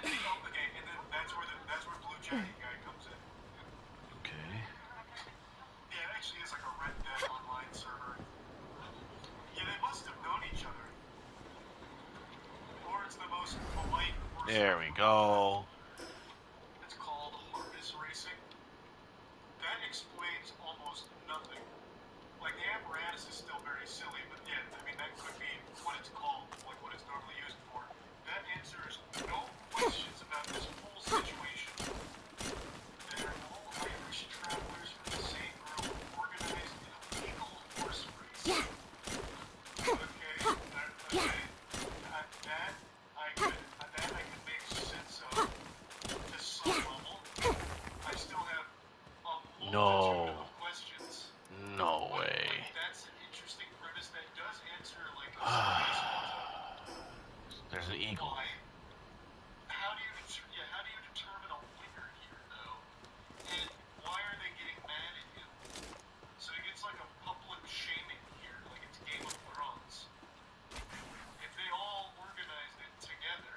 C: And then, okay, and then that's where Blue Jacket guy comes in.
B: Okay.
C: Yeah, it actually is like a Red Dead Online server. Yeah, they must have known each other. Or it's the most polite horse.
B: There we go.
C: It's called harness racing. That explains almost nothing. Like, the apparatus is still very silly, but yeah, I mean, that could be what it's called, like what it's normally used for. That answers no questions about this whole situation. They're all Irish travelers from the same group, organized in a legal horse race. Okay, that I could make sense of to some level. I still have a multitude of questions.
B: No
C: But,
B: way.
C: like, that's an interesting premise that does answer, like, a serious puzzle.
B: There's an eagle.
C: Why? How do you determine a winner here, though? And why are they getting mad at him? So he gets like a public shaming here, like it's Game of Thrones. If they all organized it together,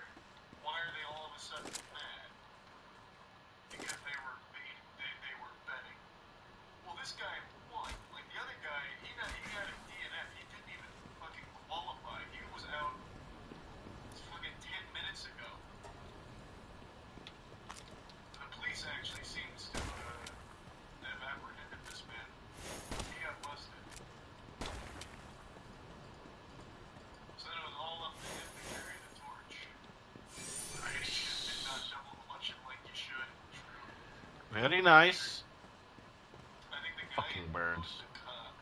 C: why are they all of a sudden mad? Because they were betting. Well, this guy won. Like the other guy, he got a DNF. He didn't even fucking qualify. He was out fucking 10 minutes ago. The police actually seems to have apprehended this man. He got busted. So then it was all up to him to carry the torch. I guess you just did not double clutch him like you should. True.
B: Very nice.
C: I think the guy
B: Fucking birds.
C: was the cop.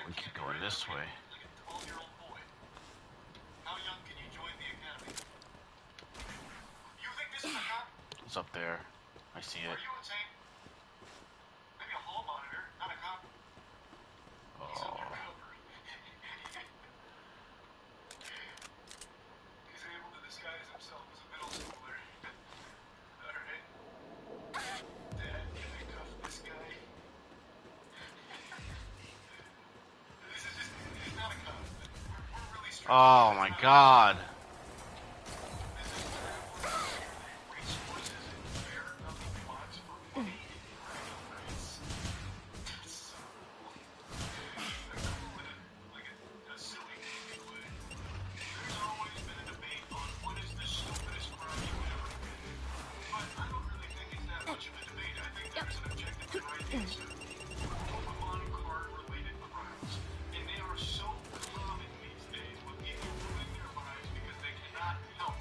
B: We keep going this way.
C: Like a 12-year-old boy. How young can you join the academy? You think this is a cop?
B: It's up there. I see
C: Are
B: it.
C: you insane? Maybe a hall monitor, not a cop. He's
B: Oh.
C: undercover. He's able to disguise himself as a middle schooler. Alright. Dad, can I cuff this guy? This is just, he's not a cop. We're really stretching.
B: Oh my god.
C: This is travelers. They race horses in fair nothing lots for money in gravel race. That's so cool. They're cool in a silly gaming way. There's always been a debate on what is the stupidest crime you've ever committed. But I don't really think it's that much of a debate. I think there's an objectively right answer. Pokemon card-related crimes. And they are so common these days with people ruining their lives because they cannot help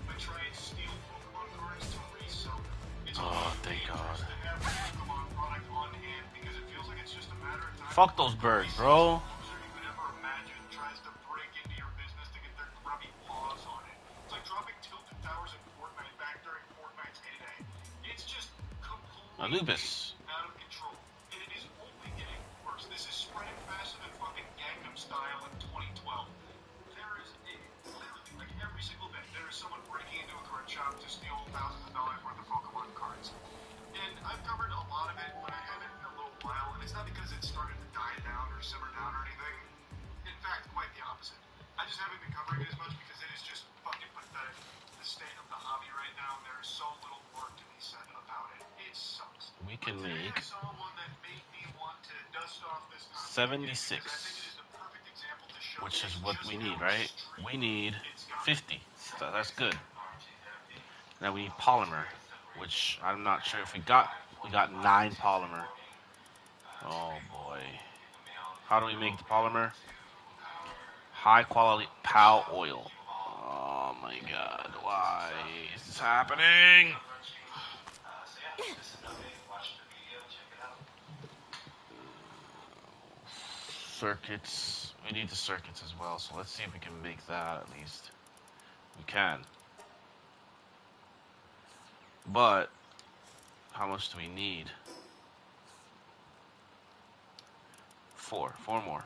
C: but try and steal Pokemon cards to resell them. It's almost
B: thank
C: dangerous
B: God.
C: to have a Pokemon product on hand because it feels like it's just a matter of time.
B: Fuck those birds, bro.
C: Loser you could ever imagine tries to break into your business to get their grubby paws on it. It's like dropping tilted towers in Fortnite back during Fortnite's heyday. It's just completely
B: Anubis.
C: out of control. And it is only getting worse. This is spreading faster than fucking Gangnam Style in 2012. There is literally, like every single day, there is someone breaking into a card shop to steal thousands of dollars worth of Pokemon cards.
A: can
C: Today I
A: make
C: saw one that made me want to dust off this hobby again,
A: 76,
C: because I think it is the perfect example to
A: which is
C: showcase
A: what
C: just
A: we need,
C: how
A: right?
C: extreme
A: We need
C: it's gotten.
A: 50. So that's good. Now we need polymer, which I'm not sure if we got. We got 9 polymer. Oh boy. How do we make the polymer? High quality POW oil. Oh my god, why is this happening? Circuits. We need the circuits as well, so let's see if we can make that at least. We can. But, how much do we need? 4 more.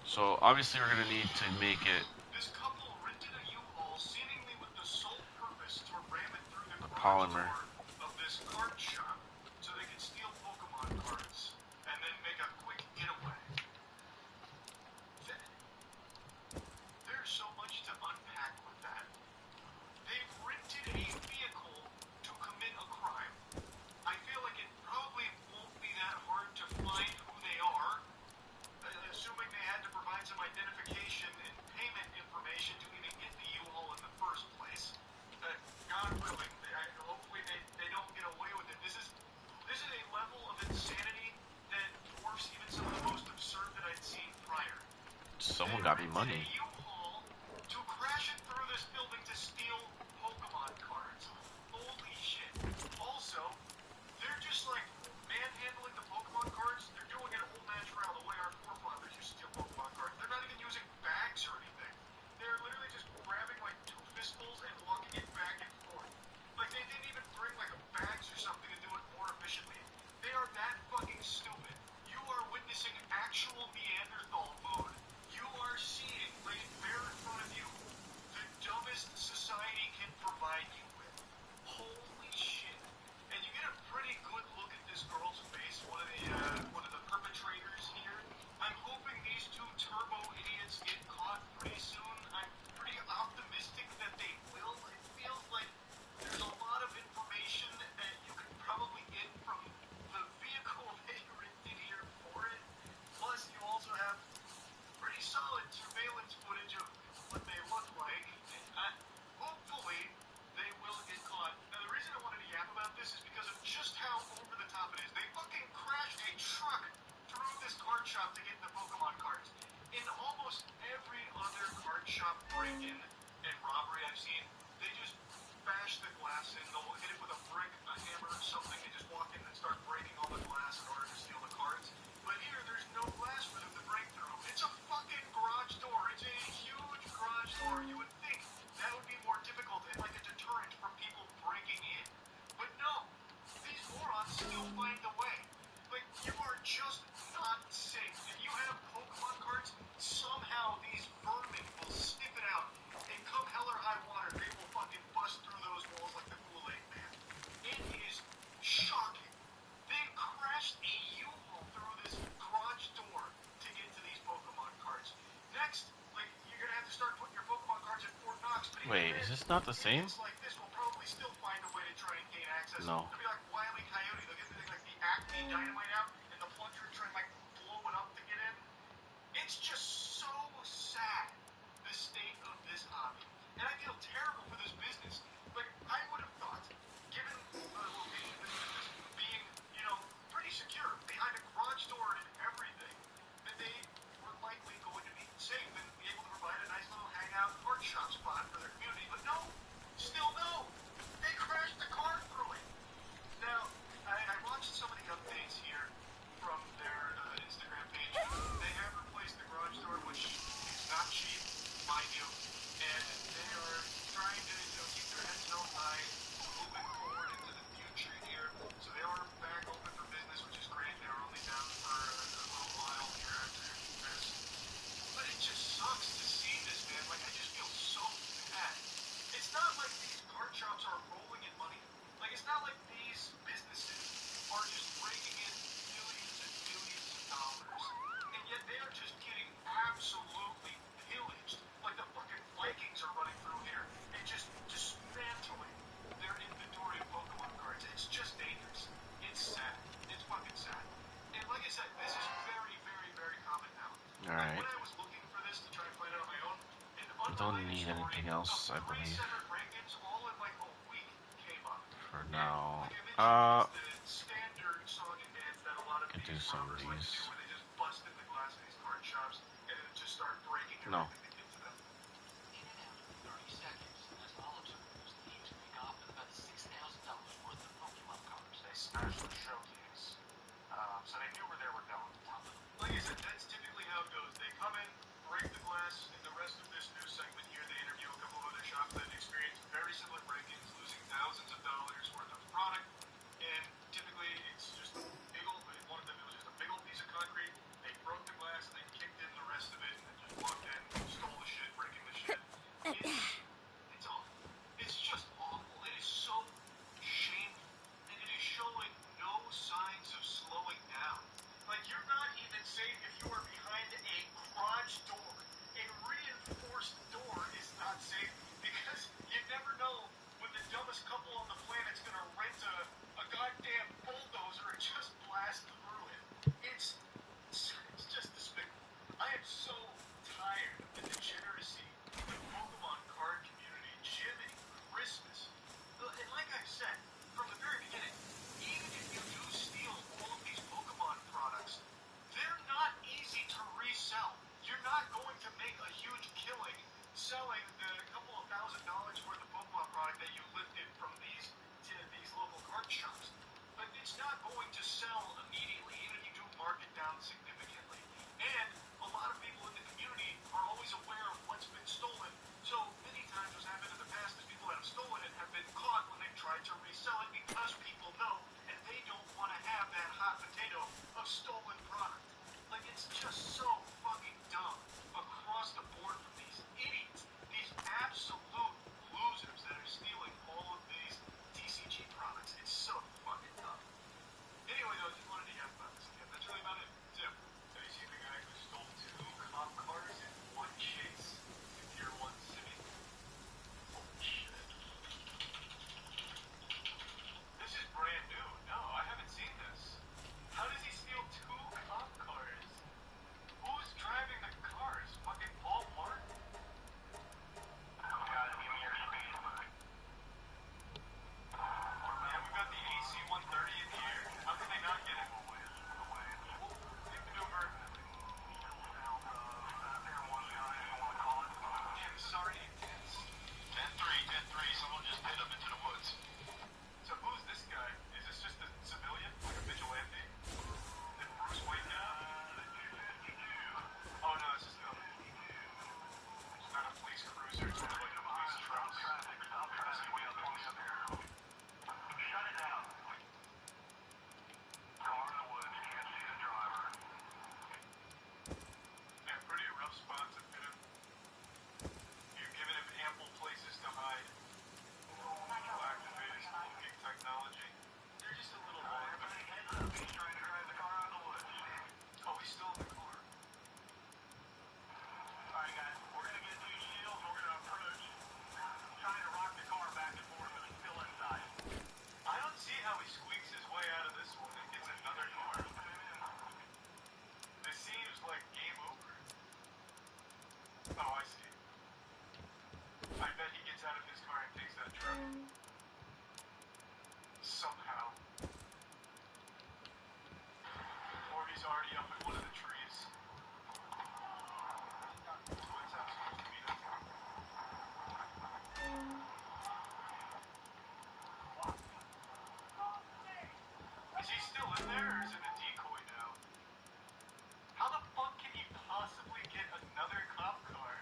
A: So obviously we're gonna need to make it
C: This couple rented a U-Haul seemingly with the sole purpose to ram it through the
A: the
C: garage
A: polymer.
C: door of this card shop so they could steal Pokemon cards and then make a quick getaway. There's so much to unpack with that. They've rented a vehicle to commit a crime. I feel like it probably won't be that hard to find who they are, assuming they had to provide some identification and payment information to even get the U-Haul in the first place. God willing, hopefully they don't get away with it. This is a level of insanity that dwarfs even some of the most absurd that I'd seen prior.
A: Someone got me money.
C: A U-Haul to crash it through this building to steal Pokemon cards. Holy shit. Also, they're just like manhandling the Pokemon cards. They're doing it old natural the way our forefathers used to steal Pokemon cards. They're not even using bags or anything. They're literally just grabbing like 2 fistfuls and walking it back and forth. Like they didn't even bring like bags or something to do it more efficiently. They are that fucking stupid. You are witnessing actual Neanderthal mode. You are seeing, right there in front of you, the dumbest society can provide you with. Holy shit. And you get a pretty good look at this girl's face, one of the perpetrators here. I'm hoping these 2 turbo idiots get caught pretty soon. I'm pretty optimistic that they will. It feels like there's a lot of information that you could probably get from the vehicle they rented here for it. Plus, you also have pretty solid surveillance footage of what they look like. Hopefully, they will get caught. Now, the reason I wanted to yap about this is because of just how over the top it is. They fucking crashed a truck through this card shop to get the Pokemon cards. In almost every other card shop break-in and robbery I've seen, they just bash the glass in. They'll hit it with a brick, a hammer, or something, and just walk in and start breaking all the glass in order to steal the cards. But here, there's no glass for them to break through. It's a fucking garage door. It's a huge garage door. You would think that would be more difficult and like a deterrent from people breaking in. But no, these morons still find a way. Like, you are just not safe. If you have Pokemon cards, somehow these vermin will sniff it out. And come hell or high water, they will fucking bust through those walls like the Kool-Aid Man. It is shocking. They crashed a U-Haul through this garage door to get to these Pokemon cards. Next, like, you're gonna have to start putting your Pokemon cards in Fort Knox. But
A: Wait, is this not the same?
C: idiots like this will probably still find a way to try and gain access.
A: No.
C: They'll be like Wile E. Coyote. They'll get the thing like the Acme Dynamite out and the plunger and try and like blow it up to get in. It's just so sad, the state of this hobby. And I feel terrible for this business. Like, I would have thought, given the location of this business being, pretty secure, behind a garage door and everything, that they were likely going to be safe and be able to provide a nice little hangout card shop spot for their community. But no, still no. They crashed the car through it. Now, I watched some of the updates here from their Instagram page. They have replaced the garage door, which is not cheap, mind you, and they are trying to keep their heads held high, moving forward into the future here. So they are back open for business, which is great. They were only down for a little while here after this. But it just sucks to see this, man. Like, I just feel so bad. It's not like these card shops are rolling in money. Like, it's not like these businesses are just raking in millions and millions of dollars. And yet they are just getting absolutely pillaged. Like the fucking Vikings are running through here and just dismantling their inventory of Pokemon cards. It's
A: need anything else, I believe.
C: 7 break-ins all in like a week came up.
A: For now,
C: Like I mentioned, it's the standard song and dance that a lot of
A: can do
C: these
A: some of
C: robbers like to do,
A: these.
C: where they just bust in the glass of these card shops and then just start breaking
A: No.
C: everything they get to them.
H: In and out in 30 seconds, as observers leave to make off with about $6,000 worth of Pokemon cards.
C: They smashed the showcase, so they knew where they were going. Like I said, that's typically how it goes. They come in, break the glass. In the rest of this news segment here, they interview a couple of other shops that experienced very similar break-ins, losing thousands of dollars worth of product. And typically, it's just a big old. One of them, it was just a big old piece of concrete. They broke the glass and they kicked in the rest of it, and then just walked in, stole the shit, breaking the shit. It's awful. It's just awful. It is so shameful, and it is showing no signs of slowing down. Like, you're not even safe if you are behind a garage door. A reinforced door is not safe because you never know when the dumbest couple on the planet's gonna rent a goddamn bulldozer and just blast through it. It's just despicable. I am so tired of the degeneracy in the Pokemon card community. Jiminy Christmas. And like I've said from the very beginning, even if you do steal all of these Pokemon products, they're not easy to resell. You're not going to make a huge killing selling the couple of $1,000s worth of Pokemon product that you lifted from these local card shops. But it's not going to sell immediately, even if you do mark it down significantly. And a lot of people in the community are always aware of what's been stolen. So many times what's happened in the past is people that have stolen it have been caught when they've tried to resell it because people know and they don't want to have that hot potato of stolen product. Like, it's just so fucking dumb across the board from these idiots, these absolute losers that are stealing all of these TCG products. It's so fucking dumb. Anyway, though, I just wanted to ask about this again. That's really about it. Tim, have you seen the guy who stole 2 cop cars in one chase in Tier 1 city? Holy shit. This is brand new. No, I haven't seen this. How does he steal 2 cop cars? Who's driving the cars? Fucking Paul Martin? Gotta give me your speed. Yeah, we've got the AC-130 in here. How can they not get it? Big maneuver. Damn, sorry, intense. 10-3, someone just hit him into the woods. So who's this guy? Is this just a civilian? Like a vigilante? Did Bruce Wayne get him? Oh no, it's just it's not a police cruiser, it's more like a police truck. Shut it down. Car in the woods, can't see the driver. Yeah, pretty rough spots have hit him. You've given him ample places to hide. Activated smoking technology. They're just a little more. He's trying to drive the car out of the woods. Oh, he's still in the car. Alright guys, we're gonna get 2 shields, we're gonna approach. Trying to rock the car back and forth, but he's still inside. I don't see how he squeaks his way out of this one and gets another car. This seems like game over. Oh, I see. I bet he gets out of his car and takes that truck. Somehow. Or he's already up in one of the trees. What's that supposed to be? Is he still in there, or is it a decoy now? How the fuck can he possibly get another cop car?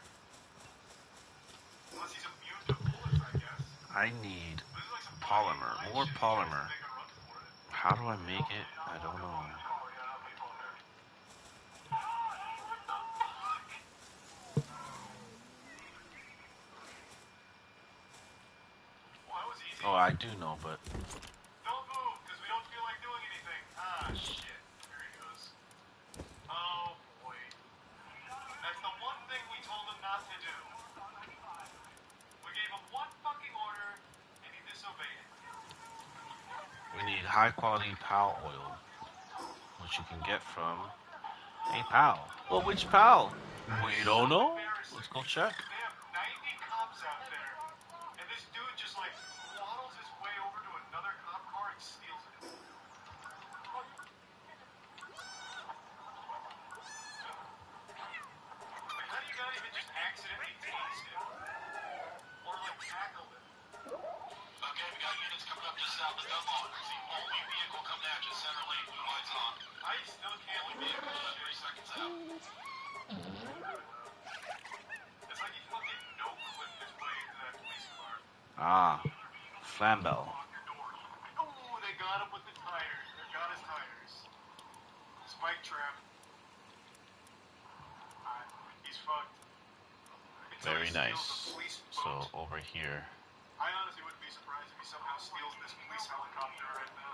C: Unless he's immune to bullets, I guess.
A: I need
C: This is like some
A: polymer,
C: Bonnie and
A: more
C: Clyde shit. He tries to
A: polymer.
C: make a run for it.
A: How do I make it? I don't know.
C: Well, that was easy.
A: Oh, I do know, but
C: Don't move, because we don't feel like doing anything. Ah, shit. Here he goes. Oh, boy. That's the one thing we told him not to do. We gave him one fucking order, and he disobeyed it.
A: we need high quality pal oil, which you can get from a pal. Well, which pal? We don't know. Let's go check.
C: They have 90
H: Only vehicle coming at you, center lane, blue lights on. I still can't with vehicle about 3 seconds out. It's like he fucking no-clipped his way into that police car.
A: Ah, Flamel.
H: Oh, they got him with the tires. They got his tires. Spike trap. He's fucked. Until
A: Very
H: he steals
A: nice.
H: a police
A: So
H: boat.
A: over here.
H: I honestly wouldn't be surprised if he somehow steals this police helicopter right now.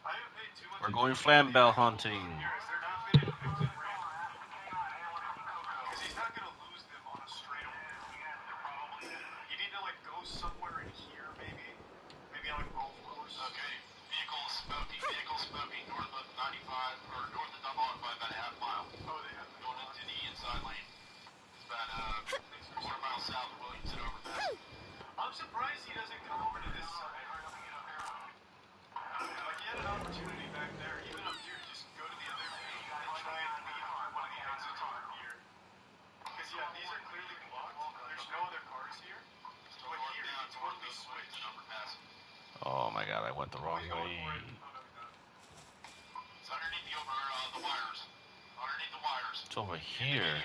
H: I haven't paid too much
A: We're going
H: attention to
A: Flamel
H: the
A: hunting.
H: here, is they're outfitted 50 grand. Because he's not going to lose them on a straightaway. You need to like go somewhere in here maybe. Maybe on a golf course. Okay. Vehicle smoking north of 95 or north of double by about a half mile. Oh, they have going into the inside lane. It's about a quarter mile south of Williamson overpass. I'm surprised he doesn't come over to this side. Like he had an opportunity back there, even up here, just go to the other lane and try and leave through one of the exits over here. Because yeah, these are clearly blocked. There's no other cars here. But here, he totally switched.
A: Oh my god, I went the wrong
H: He's going
A: way.
H: for it. Oh no, he's not. It's underneath the wires. Underneath the wires.
A: It's over here.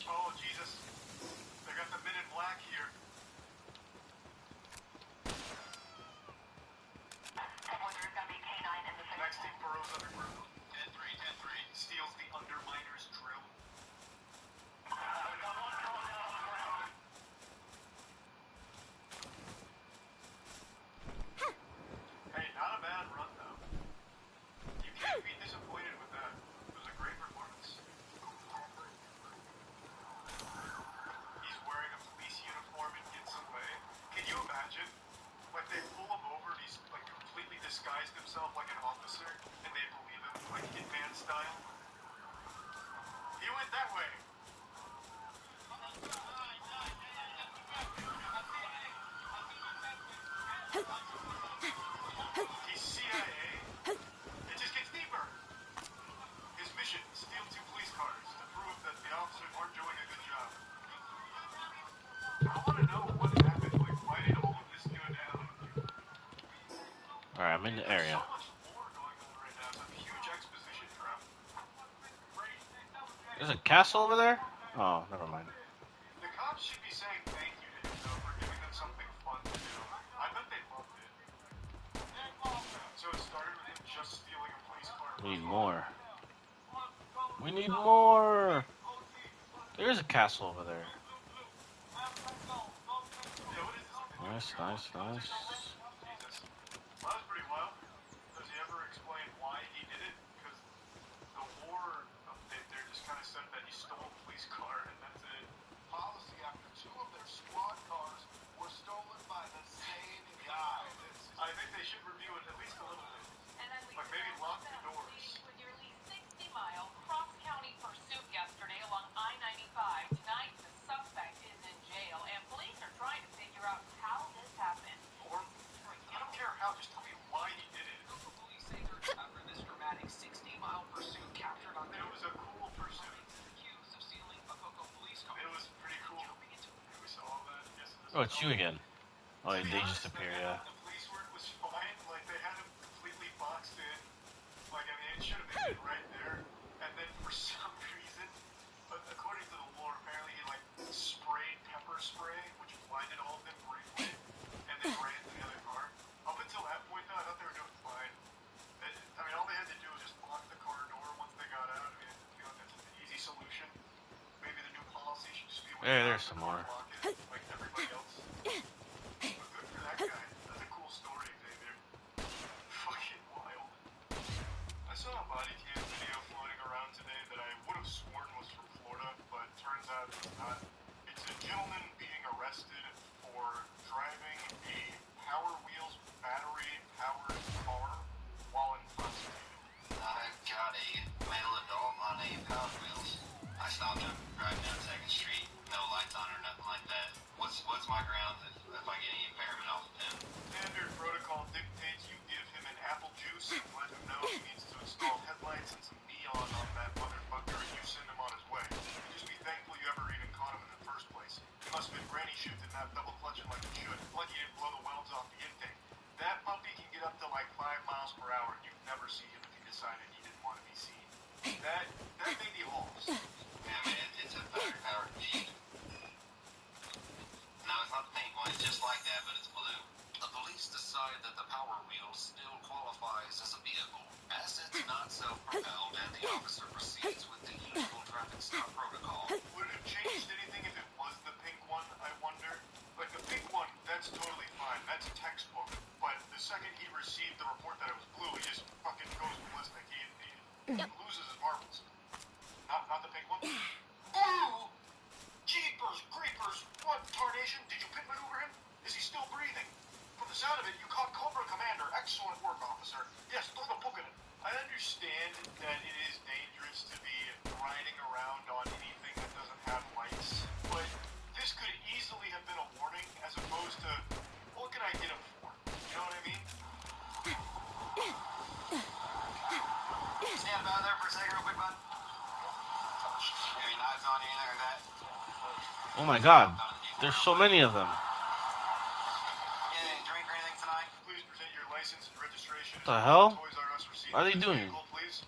H: Oh Jesus! They got the men in black here. Next team burrows underground. 10-3. Steals the underminer's drill. Hey, not a bad run though. You can't be disappointed with that. It was a great performance. He's wearing a police uniform and gets away. Can you imagine? Like they pull him over and he's like completely disguised himself like an officer and they believe him, like Hitman style. He went that way. He's CIA. It just gets deeper. His mission, steal 2 police cars to prove that the officers weren't doing a good job. I want to know what happened. Like, why did all of this go down?
A: Alright, I'm in the area.
H: There's so much lore going on right now. It's a huge exposition trap.
A: There's a castle over there? Oh, never mind.
H: The cops should be saying thank you to him, though, for giving them something fun to do. I bet they loved it. So it started with him just stealing a police car.
A: We need more. We need more! There's a castle over there.
H: Yeah, what is this?
A: Nice.
H: Jesus. Well, that was pretty wild. Does he ever explain why he did it? Because the lore update there just kind of said that he stole a police car and that's it. Policy after 2 of their squad cars were stolen by the same guy. I think they should review it at least a little bit. Like maybe lock the doors.
J: With nearly 60-mile cross-county pursuit yesterday along I-95, tonight the suspect is in jail, and police are trying to figure out how this happened.
H: Or, I don't care how, just tell me why he did it.
I: Police say they're after this dramatic 60-mile pursuit captured on
H: It was a cool pursuit.
I: accused of stealing a Coco police car.
H: It was pretty cool. We saw all that. Yes,
A: Oh, it's you again. Oh,
H: To be
A: they
H: honest,
A: just appear, yeah.
H: The police work was fine. Like they had him completely boxed in. Like I mean, it should have been right there. And then for some reason, according to the lore, apparently he like sprayed pepper spray, which blinded all of them briefly, and then ran to the other car. Up until that point, though, I thought they were doing fine. I mean, all they had to do was just lock the car door once they got out. I mean, I feel like that's an easy solution. Maybe the new policy should just be when
A: Hey,
H: you
A: there's
H: lock
A: some
H: the door,
A: more.
H: lock it, like everybody else. But good for that guy. That's a cool story, Xavier. Fucking wild. I saw a body cam video floating around today that I would have sworn was from Florida, but turns out it's not. It's a gentleman being arrested for driving a Power Wheels battery-powered car while intoxicated.
F: I got a male adult on a Power Wheels. I stopped him driving down 2nd Street, no lights on or nothing like that. What's my ground if I get any impairment off of him?
H: Standard protocol dictates you give him an apple juice and let him know he needs to install headlights and some neon on that motherfucker and you send him on his way. Just be thankful you ever even caught him in a
B: Oh my god, there's so many of them.
C: Yeah, any drink or anything tonight?
H: Please present your license and registration.
B: What the hell?
H: Toys R Us receipt.
B: What are they
H: This
B: doing?
H: vehicle, please.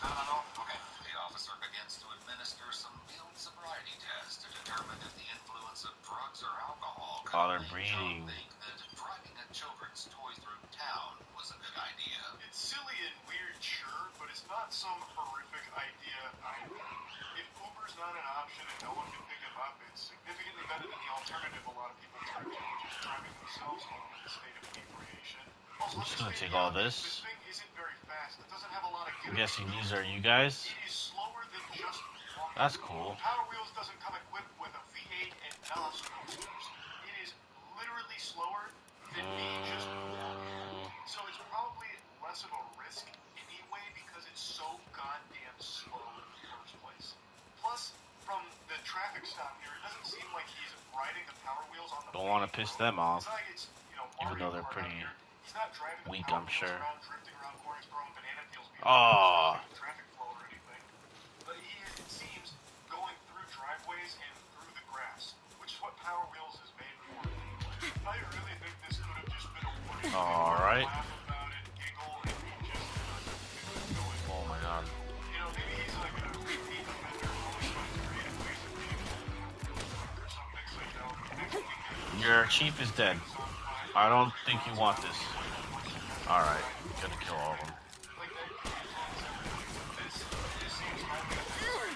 C: None at all? Okay. The officer begins to administer some field sobriety tests to determine if the influence of drugs or alcohol could
B: Oh, they're
C: make John
B: breeding.
C: think that driving a children's toy through town was a good idea.
H: It's silly and weird, sure, but it's not some horrific idea either. If Uber's not an option and no one can pick him up, it's significantly better than the alternative a lot of people turn to, which is driving themselves home in a state of inebriation. Also,
B: I'm just gonna
H: let's
B: take
H: be
B: all
H: honest,
B: this.
H: This thing isn't very fast. It doesn't have a lot of
B: I'm
H: gear.
B: guessing these are you guys.
H: It is slower than just walking.
B: That's cool.
H: Power Wheels doesn't come equipped with a V8 and NOS boosters. It is literally slower than me just walking. So it's probably less of a risk anyway because it's so goddamn slow in the first place. Plus, from the traffic stop here, it doesn't seem like he's riding the Power Wheels on the
B: Don't want to piss them off,
H: It's not like it's,
B: even though they're
H: Mario Kart out
B: pretty
H: here. He's not driving the
B: weak,
H: Power
B: I'm
H: Wheels
B: sure.
H: around, drifting around corners, throwing banana peels behind
B: Oh,
H: the traffic flow or anything. But he is, it seems, going through driveways and through the grass, which is what Power Wheels is made for. I really think this could have just been a warning.
B: all right.
H: Laugh about it, giggle, and he just doesn't get going.
B: Oh my god.
H: Maybe he's like a repeat offender, always finds creative ways of being or something. So next weekend
B: Your chief is dead.
H: is on fire.
B: I don't think you want this. All right, gonna kill all of them.
H: Like that, this seems highly unnecessary.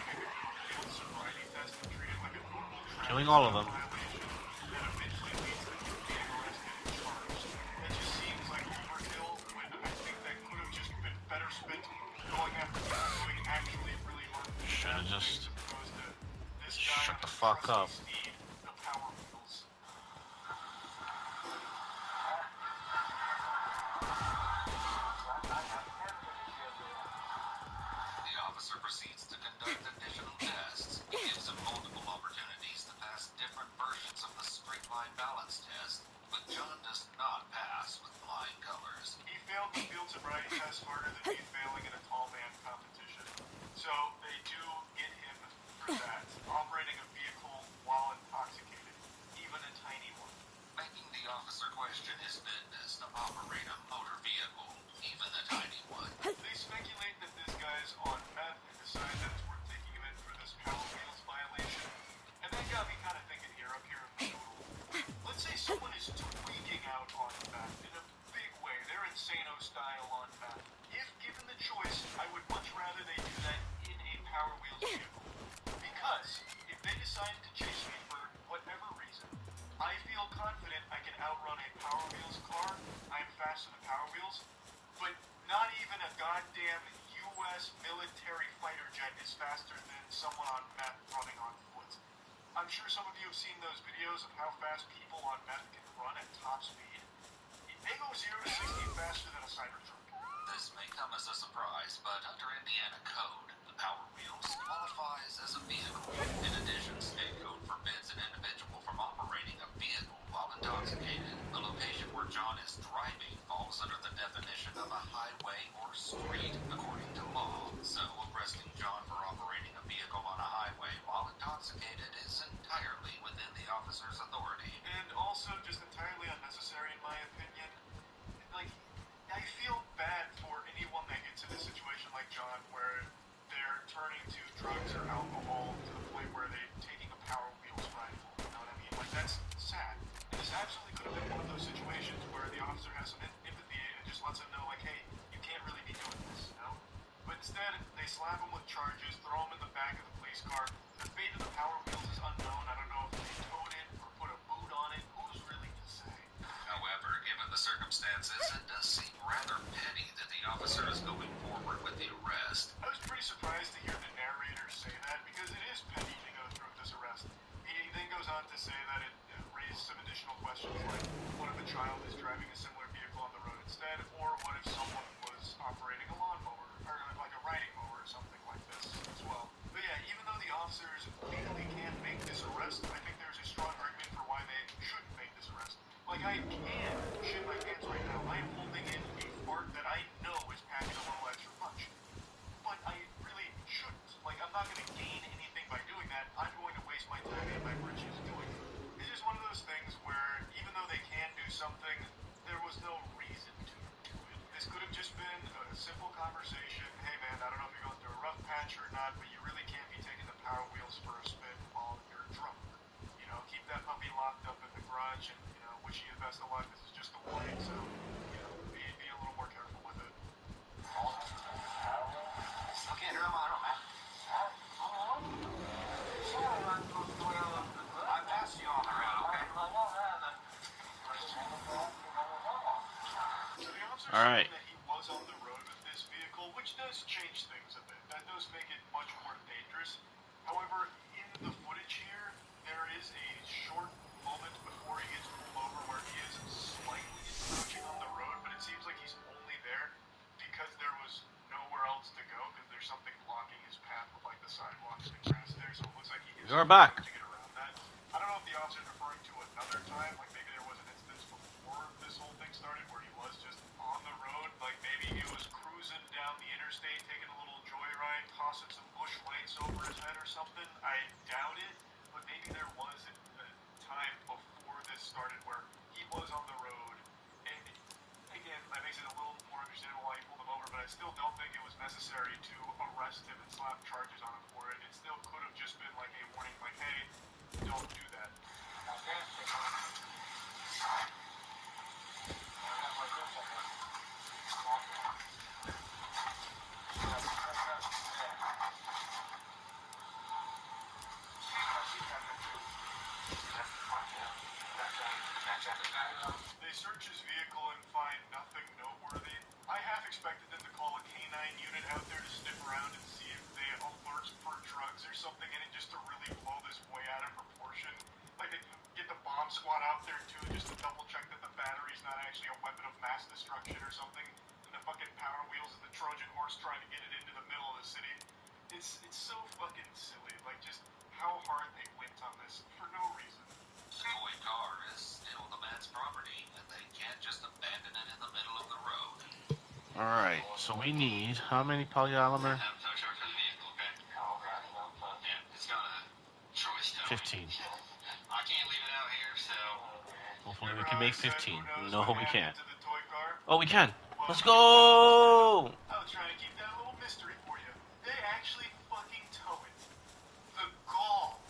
H: Field sobriety test and treat it like a normal traffic
B: Killing all of them.
H: violation that eventually leads to him being arrested and charged. It just seems like overkill when I think that could have just been better spent going after people doing actually really harmful
B: Should have
H: bad
B: just
H: things as opposed to this guy
B: shut
H: on
B: the
H: his
B: fuck
H: trusty
B: up.
H: steed, the Power Wheels.
C: The officer proceeds to conduct additional tests. He gives him multiple opportunities to pass different versions of the straight line balance test, but John does not pass with flying colors.
H: He failed the field sobriety test harder than me failing in a tall man competition. So they do get him for that. Operating a vehicle while intoxicated, even a tiny one.
C: Making the officer question his fitness to operate a motor vehicle, even a tiny one.
H: They speculate that this guy's on meth and decide that it's worth taking him in for this Power Wheels violation. And that got me kind of thinking here, up here in the total. Let's say someone is tweaking out on meth in a big way. They're Insano style on meth. If given the choice, I would much rather they do that in a Power Wheels vehicle. Because if they decide to chase me for whatever reason, I feel confident I can outrun a Power Wheels car. I am faster than Power Wheels. But not even a goddamn U.S. military fighter jet is faster than someone on meth running on foot. I'm sure some of you have seen those videos of how fast people on meth can run at top speed. They go 0 to 60 faster than a Cybertruck.
C: This may come as a surprise, but under Indiana code, the Power Wheels qualifies as a vehicle. In addition, state code forbids an individual from operating a vehicle while intoxicated. The location where John is driving falls under the definition of a highway or street, according to law. So arresting John for operating a vehicle on a highway while intoxicated is entirely within the officer's authority.
H: And also just entirely unnecessary in my opinion. Like, I feel bad for anyone that gets in a situation like John where they're turning to drugs or alcohol to the point where they're taking a Power Wheels rifle. You know what I mean? Like, that's sad. And this absolutely could have been one of those situations where the officer has some empathy and just lets him know, like, hey, you can't really be doing this, you know? But instead, they slap him with charges, throw him in the back of the police car. The fate of the Power Wheels is unknown. I don't know if they towed it or put a boot on it. Who's really to say?
C: However, given the circumstances, it does seem rather petty that the officer is going forward with the arrest.
H: I was pretty surprised to hear the narrator say that because it is petty to go through with this arrest. He then goes on to say that it raised some additional questions like what if a child is driving a similar vehicle on the road instead, or what if someone was operating a lawnmower or like a riding mower or something like this as well. But yeah, even though the officers legally can't make this arrest, I think there's a strong argument for why they shouldn't make this arrest. Like, I can shit my pants right now. I am holding in a fart that I know is packing a little extra punch. But I really shouldn't. Like, I'm not going to gain anything by doing that. I'm going to waste my time and my bridge wishing you the best of luck. This is just a warning, so, you know, be a little more careful with it.
F: Still can't hear him on their own, man. I passed you on the road, okay?
H: So the officer
A: All right.
H: saying that he was on the road with this vehicle, which does change things a bit. That does make it much more dangerous. However, in the footage here, there is a short moment before he gets pulled over where he is slightly encroaching on the road, but it seems like he's only there because there was nowhere else to go, because there's something blocking his path with like the sidewalk and the grass there, so it looks like he is
A: You're back.
H: to get around that. I don't know if the officer's referring to another time, like maybe there was an instance before this whole thing started where he was just on the road, like maybe he was cruising down the interstate, taking a little joyride, tossing some bush lights over his head or something. I doubt it, but maybe there was a time before this started where he was on the road, and again, that makes it a little more understandable why he pulled him over, but I still don't think it was necessary to arrest him and slap charges on him for it. It still could have just been like a warning, like, hey, don't do that. They search his vehicle and find nothing noteworthy. I half expected them to call a canine unit out there to sniff around and see if they alert for drugs or something in it, just to really blow this way out of proportion. Like they get the bomb squad out there too, just to double check that the battery's not actually a weapon of mass destruction or something. And the fucking Power Wheels is the Trojan horse trying to get it into the middle of the city. It's so fucking silly. Like just how hard they went on this for no reason.
F: The toy car is still the man's property, and they can't just abandon it in the middle of the road.
A: All right. So we need how many polymer?
F: Have tow truck for the vehicle, okay? Yeah, it's got a choice tow.
A: 15.
F: I can't leave it out here, so
A: Hopefully we can make 15. No, we can't.
H: To the toy car.
A: Oh, we can. Let's go.
H: I was trying to keep that a little mystery for you. They actually fucking tow it. The gall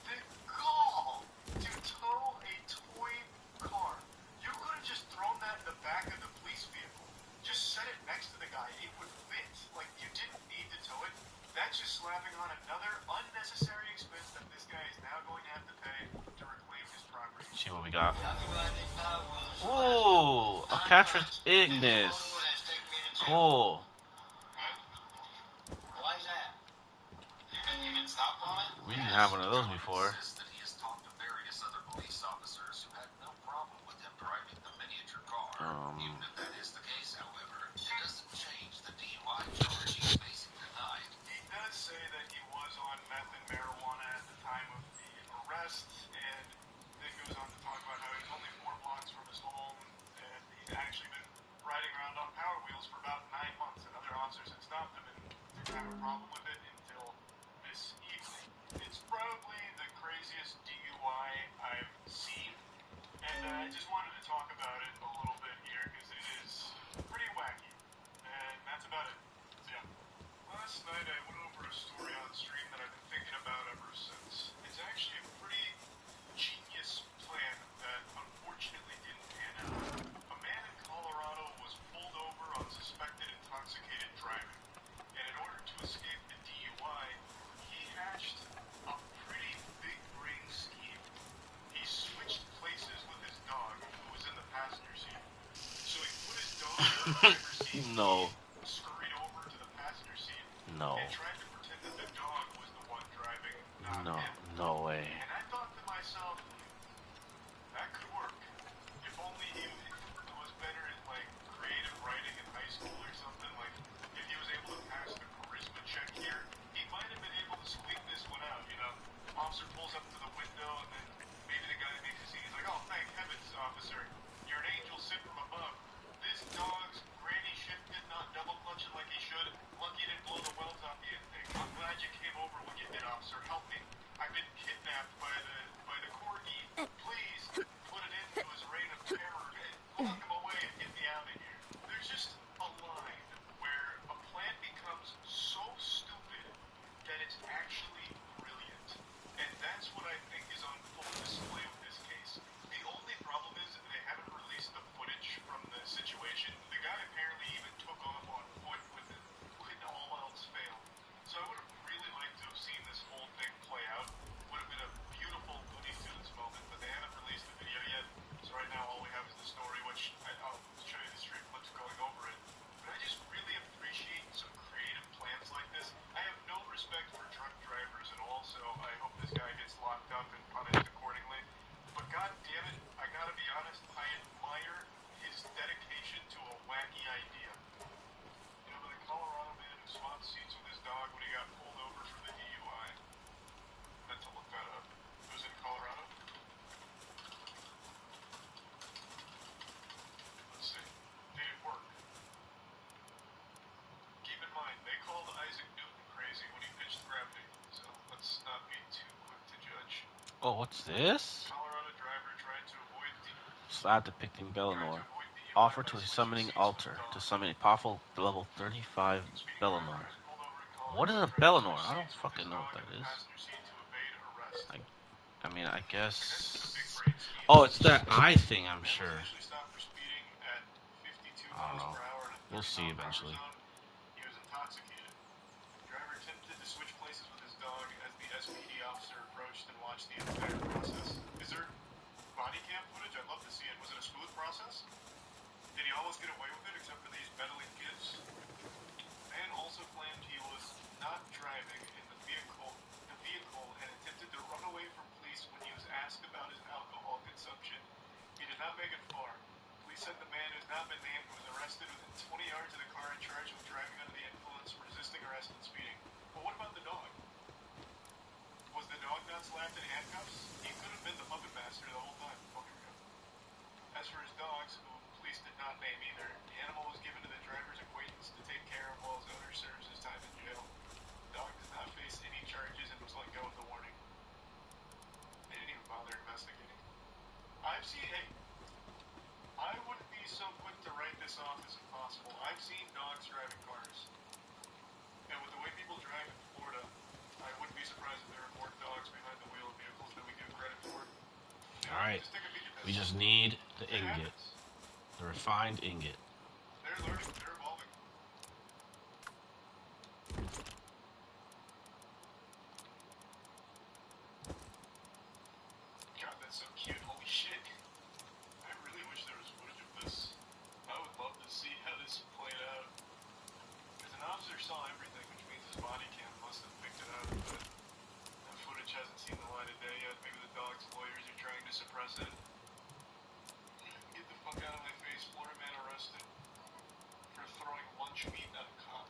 H: to tow a toy car. You could have just thrown that in the back of the police vehicle. Just set it next to the guy. It would fit. Like, you didn't need to tow it. That's just slapping on another unnecessary expense that this guy is now going to have to pay to reclaim his property.
A: See what we got. Ooh, a Catris Ignis. Cool.
F: why is that? You can stop on it?
A: We didn't have one of those before.
F: Insists that he has talked to various other police officers who had no problem with him driving the miniature car. Even if that is the case, however, it doesn't change the DUI charge he's facing tonight.
H: He does say that he was on meth and marijuana at the time of the arrest, and then goes on to talk about how he's only 4 blocks from his home, and he's actually been riding around on Power Wheels for about 9 months, and other officers had stopped him and didn't have a problem with it until this evening. It's probably the craziest DUI I've seen, and I just wanted to talk about it a little bit here, because it is pretty wacky, and that's about it. So yeah. Last night I went over a story on stream that I've been thinking about ever since. It's actually a pretty genius plan that unfortunately didn't pan out. A man in Colorado was pulled over on suspected intoxicated driving, and in order to escape the DUI, he hatched a pretty big brain scheme. He switched places with his dog, who was in the passenger seat. So he put his dog in the driver's seat.
A: No.
H: Scurried over to the passenger seat.
A: No.
H: And tried to pretend that the dog was the one driving, not
A: No.
H: him.
A: No way.
H: And I thought to myself, that could work. If only he was better at like creative writing in high school or something. Like if he was able to pass the charisma check here, he might have been able to squeak this one out. You know, officer pulls up to the window, and then maybe the guy that makes the scene is like, "Oh, thank heavens, officer, you're an angel sent from above. This dog's granny shifted, not double clutching like he should. Lucky he didn't blow the welds off the end. damn it, I gotta be honest, I admire his dedication to a wacky idea. You know, the Colorado man who swapped seats with his dog when he got pulled over for the DUI. Meant to look that up. It was in Colorado. Let's see. Did it work? Keep in mind, they called Isaac Newton crazy when he pitched gravity, so let's not be too quick to judge.
A: Oh, what's this?
H: Colorado driver tried to avoid
A: Slab depicting Bellinor. Offer to a summoning altar to summon a powerful level 35 Bellinor. What is a Bellinor? I don't fucking know what that is. I mean, I guess. Oh, it's that eye thing, I'm sure. I don't know. We'll see eventually.
H: He was intoxicated. The driver attempted to switch places with his dog as the SPD officer approached and watched the entire process. Is there body cam footage? I'd love to see it. Was it a smooth process? Did he almost get away with it except for these meddling kids? Man also claimed he was not driving in the vehicle and attempted to run away from police when he was asked about his alcohol consumption. He did not make it far. Police said the man who has not been named was arrested within 20 yards of the car and charged with driving under the influence, resisting arrest, and speeding. But what about the dog? Was the dog not slapped in handcuffs? He could have been the puppet master the whole time. As for his dogs, who police did not name either, the animal was given to the driver's acquaintance to take care of while his owner serves his time in jail. The dog does not face any charges and was let go with a warning. They didn't even bother investigating. I've seen, hey, I wouldn't be so quick to write this off as impossible. I've seen dogs driving cars. And with the way people drive in Florida, I wouldn't be surprised if there are more dogs behind the wheel of vehicles than we give credit for.
B: Alright.
H: Just take a peek at this.
B: We just need the
H: It
B: ingot.
H: happens.
B: The refined ingot.
H: They're learning, they're evolving. God, that's so cute. Holy shit. I really wish there was footage of this. I would love to see how this played out. Because an officer saw everything, which means his body cam must have picked it out, but that footage hasn't seen the light of day yet. Maybe the dog's lawyers are trying to suppress it. Get the fuck out of my face. Florida man arrested for throwing lunch meat at a cop.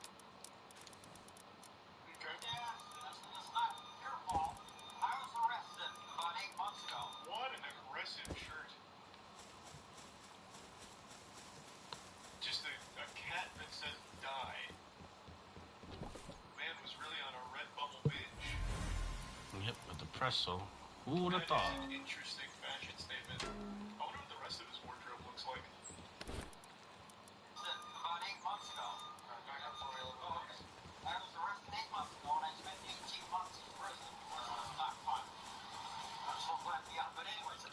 H: Okay.
I: It's not your fault. I was arrested about 8 months ago.
H: What an aggressive shirt. Just a cat that says die. Man was really on a red bubble binge.
B: Yep, with the presso. Who would have
H: That
B: thought?
H: is an interesting fashion statement. I wonder what the rest of his wardrobe looks like.
I: About 8 months ago. I was arrested 8 months ago and I spent 18 months in prison. Not fun. I'm so glad to be out. But anyways,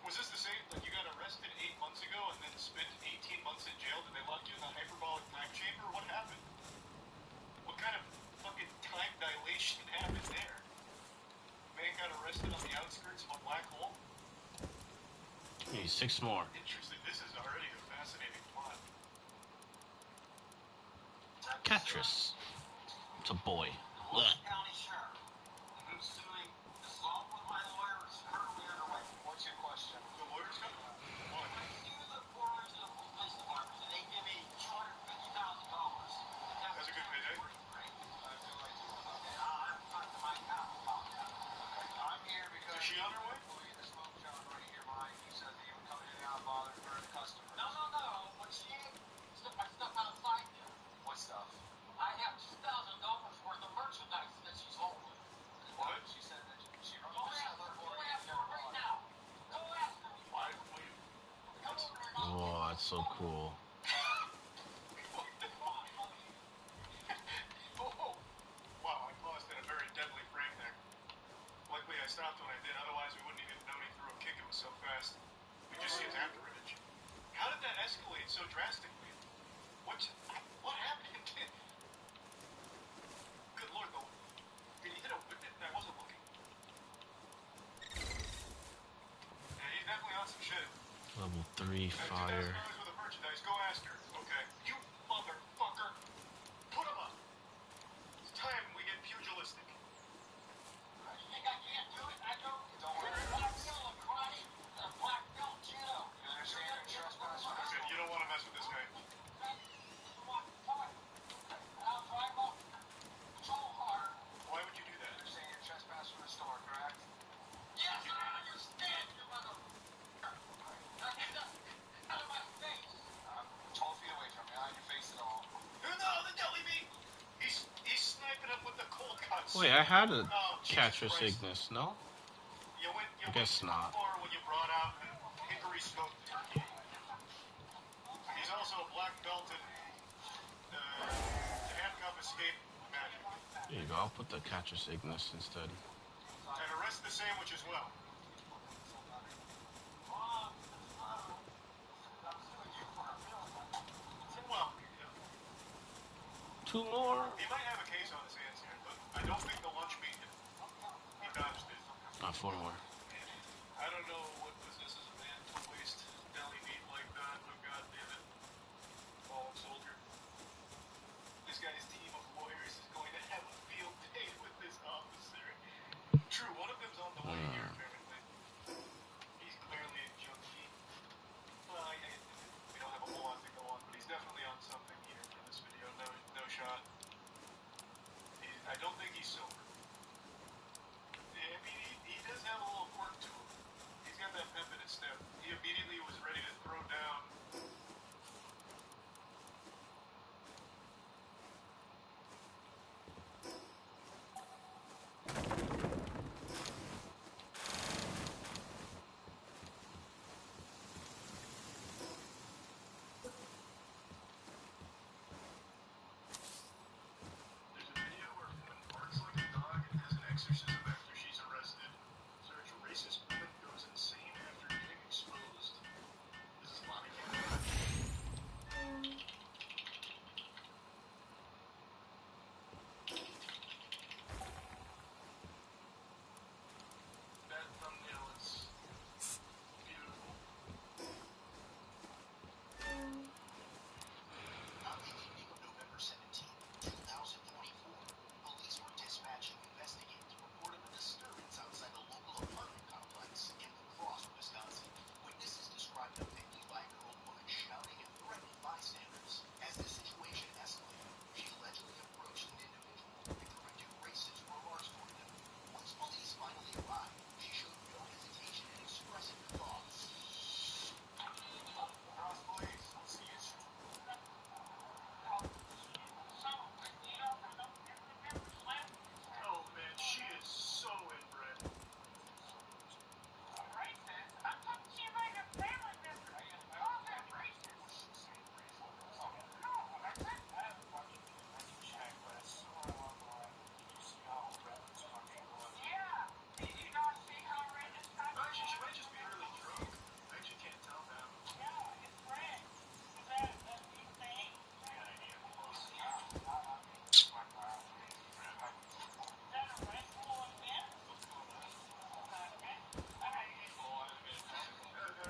H: Was this the same, like you got arrested 8 months ago and then spent 18 months in jail? Did they lock you in the hyperbolic time chamber? What happened? What kind of fucking time dilation happened there? Man got arrested on the outskirts of a black hole?
B: Hey, 6 more.
H: Interesting. This is already a fascinating plot.
B: Catris. It's a boy. Blech.
I: County Sheriff. I'm suing this law with my lawyer is currently underway. What's your question?
H: The lawyers come? What?
I: I sue the Fort Lauderdale Police Department and they give me $250,000.
H: That's a good payday.
I: Great. Okay, I'll talk to my accountant about that. I'm here because
H: Is she on her way?
I: the smoke shop right here behind you says that you were coming in and out bothering her the customers. No. But she I stuff outside there. What stuff? I have $2,000 worth of merchandise that she's holding.
H: What?
I: She said that she wrote this other for you. Go ask her right now. Go ask her.
H: Why would you?
I: Come over here now.
B: Oh, that's so cool.
H: Oh, wow, I paused in a very deadly frame there. Luckily I stopped when I did, otherwise we wouldn't even known he threw a kick, it was so fast. We just see his after image. How did that escalate so drastically? What happened? Good lord, though. Did he hit a whip it? I wasn't looking. Yeah, he's definitely on some shit.
B: Level 3 fire.
H: $2,000 worth of merchandise, go ask her. Okay. You motherfucker. Put him up. It's time we get pugilistic.
I: You think I can't do it? I don't. Don't worry.
B: Wait, I had a
H: Oh, Jesus
B: catcher
H: Christ.
B: Cygnus, no?
H: You went
B: I guess
H: too
B: not.
H: far when you brought out Hickory Smoked Turkey. He's also a black belt in handcuff escape magic.
B: There you go. I'll put the catcher Cygnus instead.
H: And arrest the sandwich as well. Well, yeah.
B: Two more.
H: He might have a case on his hands here, but I don't think the lunch meat he dodged it.
B: Not four more.
H: I don't know what possesses a man to waste deli meat like that, but god damn it. Fallen soldier. This guy's team of lawyers is going to have a field day with this officer. True, one of them's on the way here, apparently. He's clearly a junkie. Well, we don't have a whole lot to go on, but he's definitely on something here for this video. No shot. I don't think he's sober. I mean, he does have a little quirk to him. He's got that pep in his step. He immediately was ready to throw down. There's a video where a woman barks like a dog and has an exorcism after she's arrested. Search racist woman goes insane after getting exposed. This is Monica. That thumbnail is beautiful.
C: On the evening of November 17, 2024, police were dispatching investigators reported a disturbance outside a local apartment complex in La Crosse, Wisconsin. Witnesses described a 55-year-old woman shouting and threatening bystanders. As the situation escalated, she allegedly approached an individual and directed racist remarks toward them. Once police finally arrived, she showed no hesitation in expressing her thoughts.
H: Cross police, let's see it. Oh man, she is so inbred. Actually, she might just be really drunk. I actually can't tell now.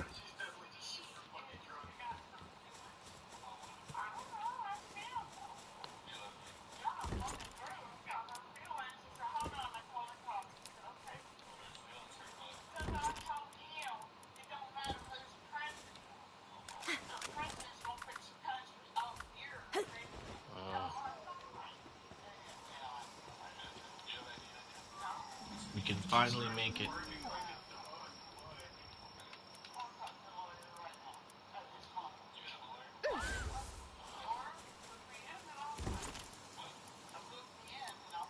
H: She's definitely just super fucking drunk.
B: We can finally make it.
H: Working like a dog.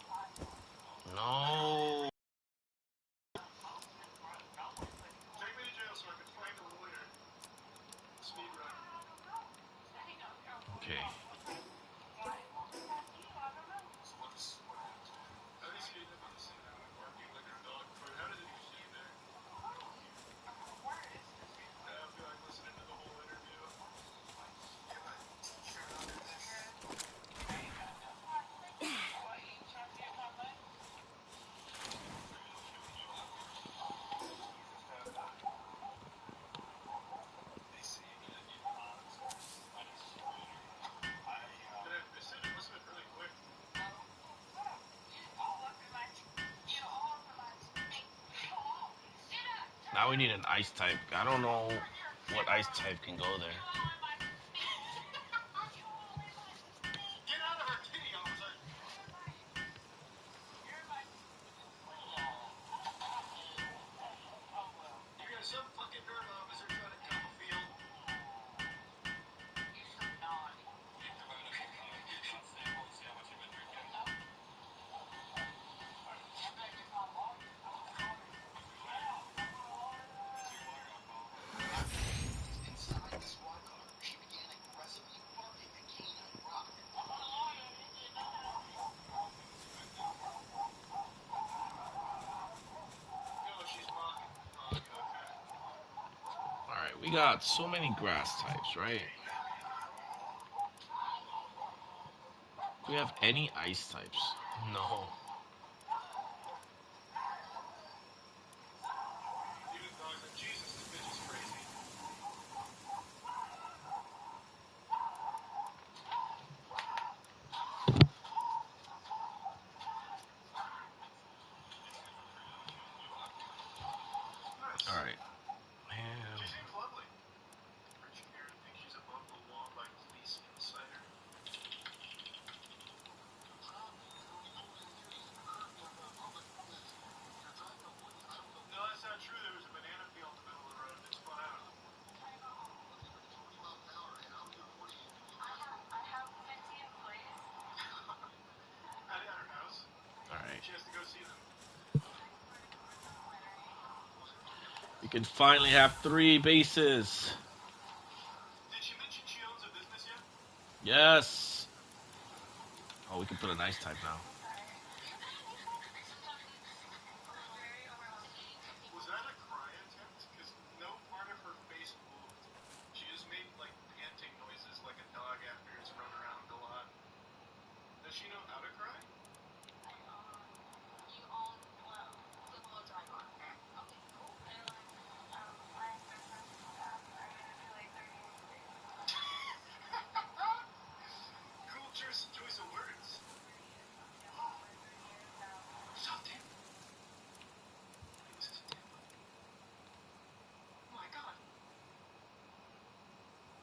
H: Why?
B: No.
H: Take me to jail so I can find a lawyer. Speed run.
B: Okay.
H: At least he didn't have to say that. Working like a dog. But how did it get there? I feel like listening to the whole interview. They said it must have been really quick.
B: Now we need an ice type. I don't know what ice type can go there.
H: Get out of her kitty, officer! You got some fucking nerve officer trying to come a field.
B: We got so many grass types, right? Do we have any ice types? No.
H: Even dogs like, Jesus, this bitch is crazy. Nice.
B: All right, man.
H: She seems lovely. Rich Karen thinks she's above the law by police insider. No, that's not true. There was a banana peel in the middle of the road that spun out.
J: I have 50 employees.
H: At her house.
B: All right.
H: She has to go see them.
B: We can finally have 3 bases.
H: Did she mention she owns a business yet?
B: Yes. Oh, we can put an ice type now.
H: Was that a cry attempt? Because no part of her face moved. She just made, like, panting noises like a dog after it's run around a lot. Does she know how to cry?
J: You own, well, the blow dry bar. Okay, cool. My business staff are gonna be like 30 employees.
H: Cool choice of words. Stop it. It was his temper. Oh my god.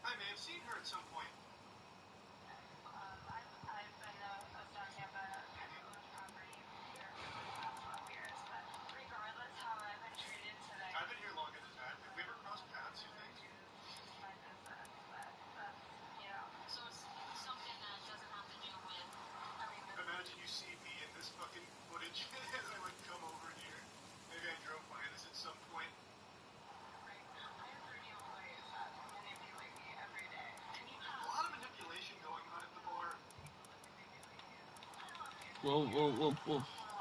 H: I may have seen her at some point.
J: I've been a South Tampa Palworld property here for the past 12 years, but regardless how I've been treated today,
H: I've been here longer than that. Have we ever crossed paths, you think?
J: it's my business, but that's, you know,
E: So it's something that doesn't have to do with.
J: I mean,
H: Imagine you see me in this fucking footage as I, like, come over here. Maybe I drove by this at some point.
J: I have 30 employees that manipulate me every day. And you
H: A
J: have
H: lot of manipulation going on at the bar.
B: We'll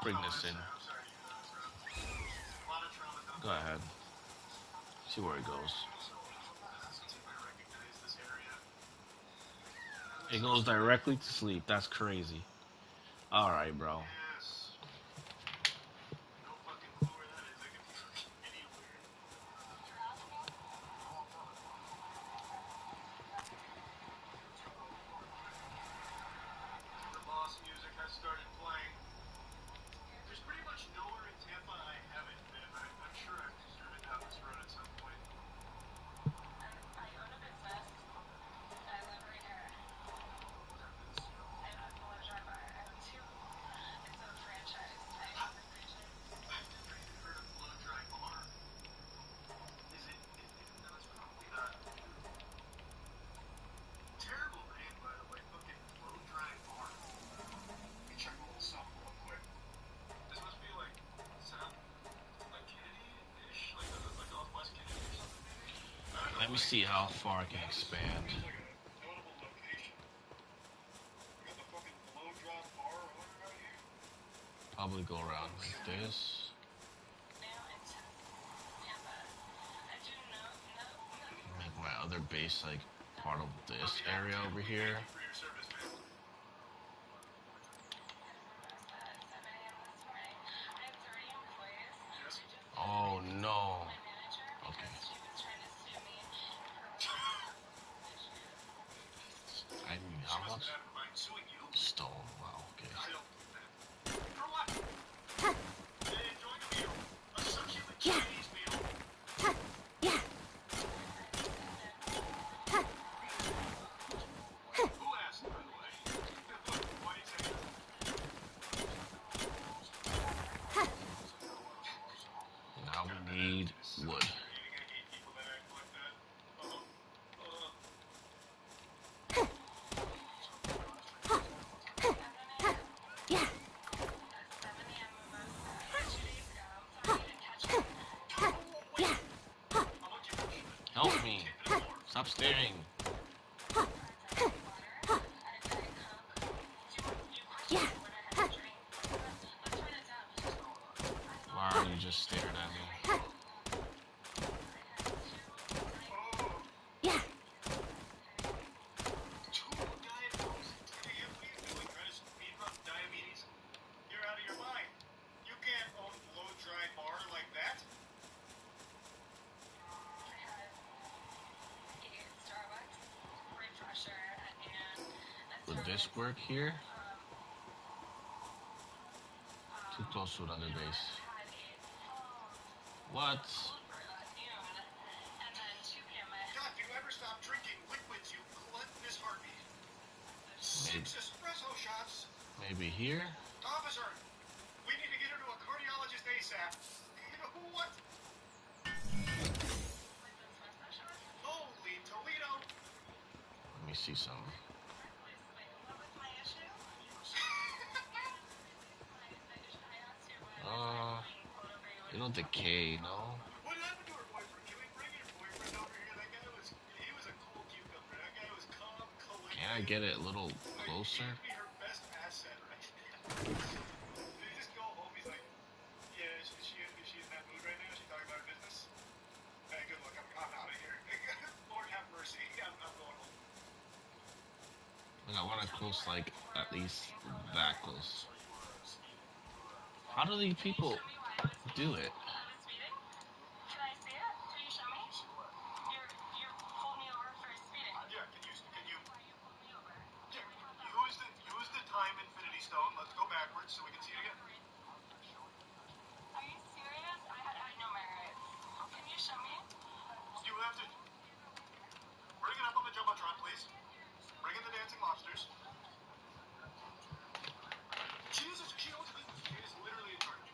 B: bring this in.
H: I'm sorry to hear that. That's rough. A lot of trauma done.
B: Go ahead. See where it goes.
H: Let's see if I recognize this area.
B: It goes directly to sleep. That's crazy. All right, bro.
H: Yes. No fucking clue where that is. I could be fucking anywhere. The boss music has started playing. There's pretty much nowhere in Tampa I haven't been. I'm sure I've driven down this road at some point.
J: I own a business. I live right here. I have a blow dry bar. I have 2. It's a franchise. I own the franchise.
H: I've never even heard of blow dry bar. Is it? No, it's probably not. Terrible name, by the way. Fucking blow dry bar. Let me check a little something real quick. This must be like South, like Kennedy-ish, like off West Kennedy or something, maybe. I don't know.
B: Let me see how far I can expand.
H: Seems like a notable location. We got the fucking blow dry bar owner right here.
B: Probably go around like this.
J: Now it's Tampa. I do know.
B: Make my other base like part of this area over here.
H: Thank you for your service, man.
J: At 7 a.m. this morning. I have 30 employees.
H: Yes.
B: Oh no.
J: My manager,
B: Okay.
J: because she was trying to sue me.
B: I mean,
H: She
B: how
H: must
B: much?
H: have been out of her mind suing you.
B: Stone. Wow. Okay.
H: I don't think that. For what? They enjoyed a meal. A succulent Chinese meal. Who asked, by the way? Why do you say that?
B: Now we need wood.
H: I hate people that act like that.
B: Help me. Stop staring. Why are you just staring at me? this work here? Too close to another base. What?
H: God, do you ever stop drinking liquids, you gluttonous heartbeat?
B: Maybe,
H: 6 espresso shots.
B: maybe here?
H: Officer, we need to get her to a cardiologist ASAP. What? Holy Toledo.
B: Let me see something. You don't decay, no?
H: What happened to her boyfriend? Can we bring your boyfriend over here? That guy he was a cool cucumber. That guy was calm, collected.
B: Can I get it a little closer?
H: He'd be her best asset right now. Did he just go home? He's like, yeah, is she in that mood right now? Is she talking about her business? Hey, good luck. I'm out of here. Lord have mercy. I'm going home.
B: I want it close, like, at least that close. How do these people do it?
H: Yeah, use the time infinity stone. Let's go backwards so we can see it again. You have to bring it up on the jumbotron, please. Bring in the dancing lobsters. She is literally in charge.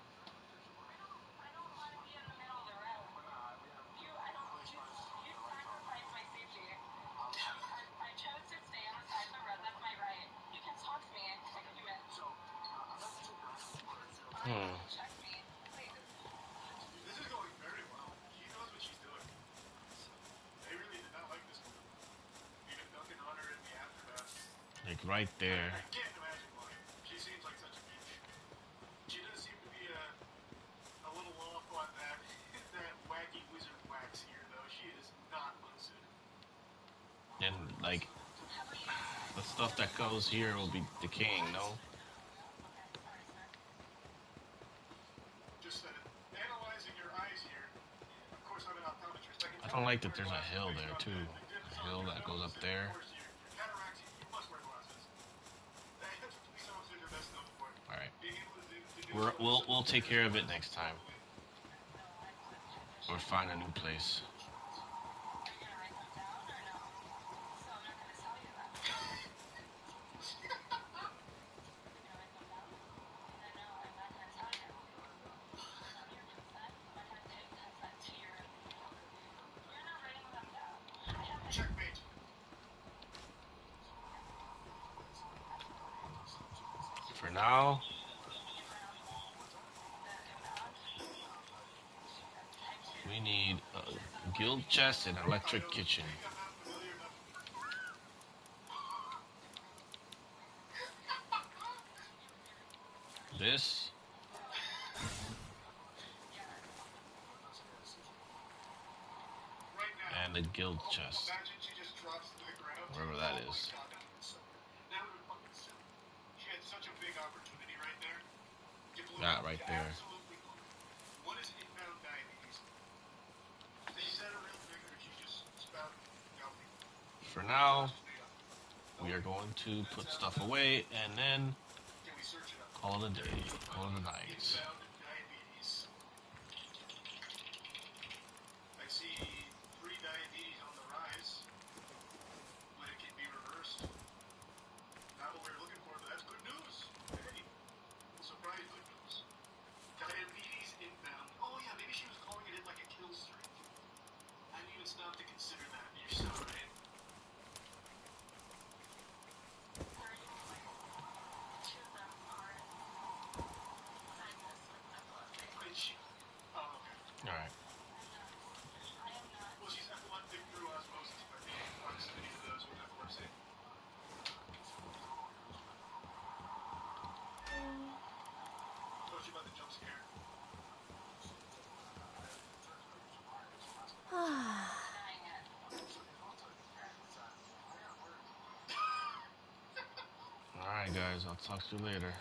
H: This is going very well. She knows what she's doing. They really did not like this move. Even Duncan Hunter in the aftermath.
B: Like, right there.
H: I can't imagine why. She seems like such a bitch. She does seem to be a little off on that wacky wizard wax here, though. She is not unsuited.
B: And, like, the stuff that goes here will be decaying, no?
H: Just analyzing your eyes here. Of course, I'm an optometrist.
B: I don't like that there's a hill there, too. A hill that goes up there. Alright. We'll take care of it next time. Or find a new place.
H: Checkmate.
B: For now, we need a guild chest and electric kitchen. This and the guild chest, wherever that is. That right there.
H: What is inbound diabetes? Is that a real thing, or is she just spouting nothing?
B: For now, we are going to put stuff away and then
H: Can we search it up?
B: call it a day, call it a night.
H: Inbound diabetes. I see pre-diabetes on the rise, but it can be reversed. Not what we're looking for, but that's good news. Hey, surprise good news. Diabetes inbound. Oh yeah, maybe she was calling it in like a kill streak. I didn't even stop to consider that. You're so right. Wait, oh, okay.
B: Alright.
H: Well, she's F1 big through osmosis, but proximity to those with epilepsy. Told you about the jump scare.
B: Alright guys, I'll talk to you later.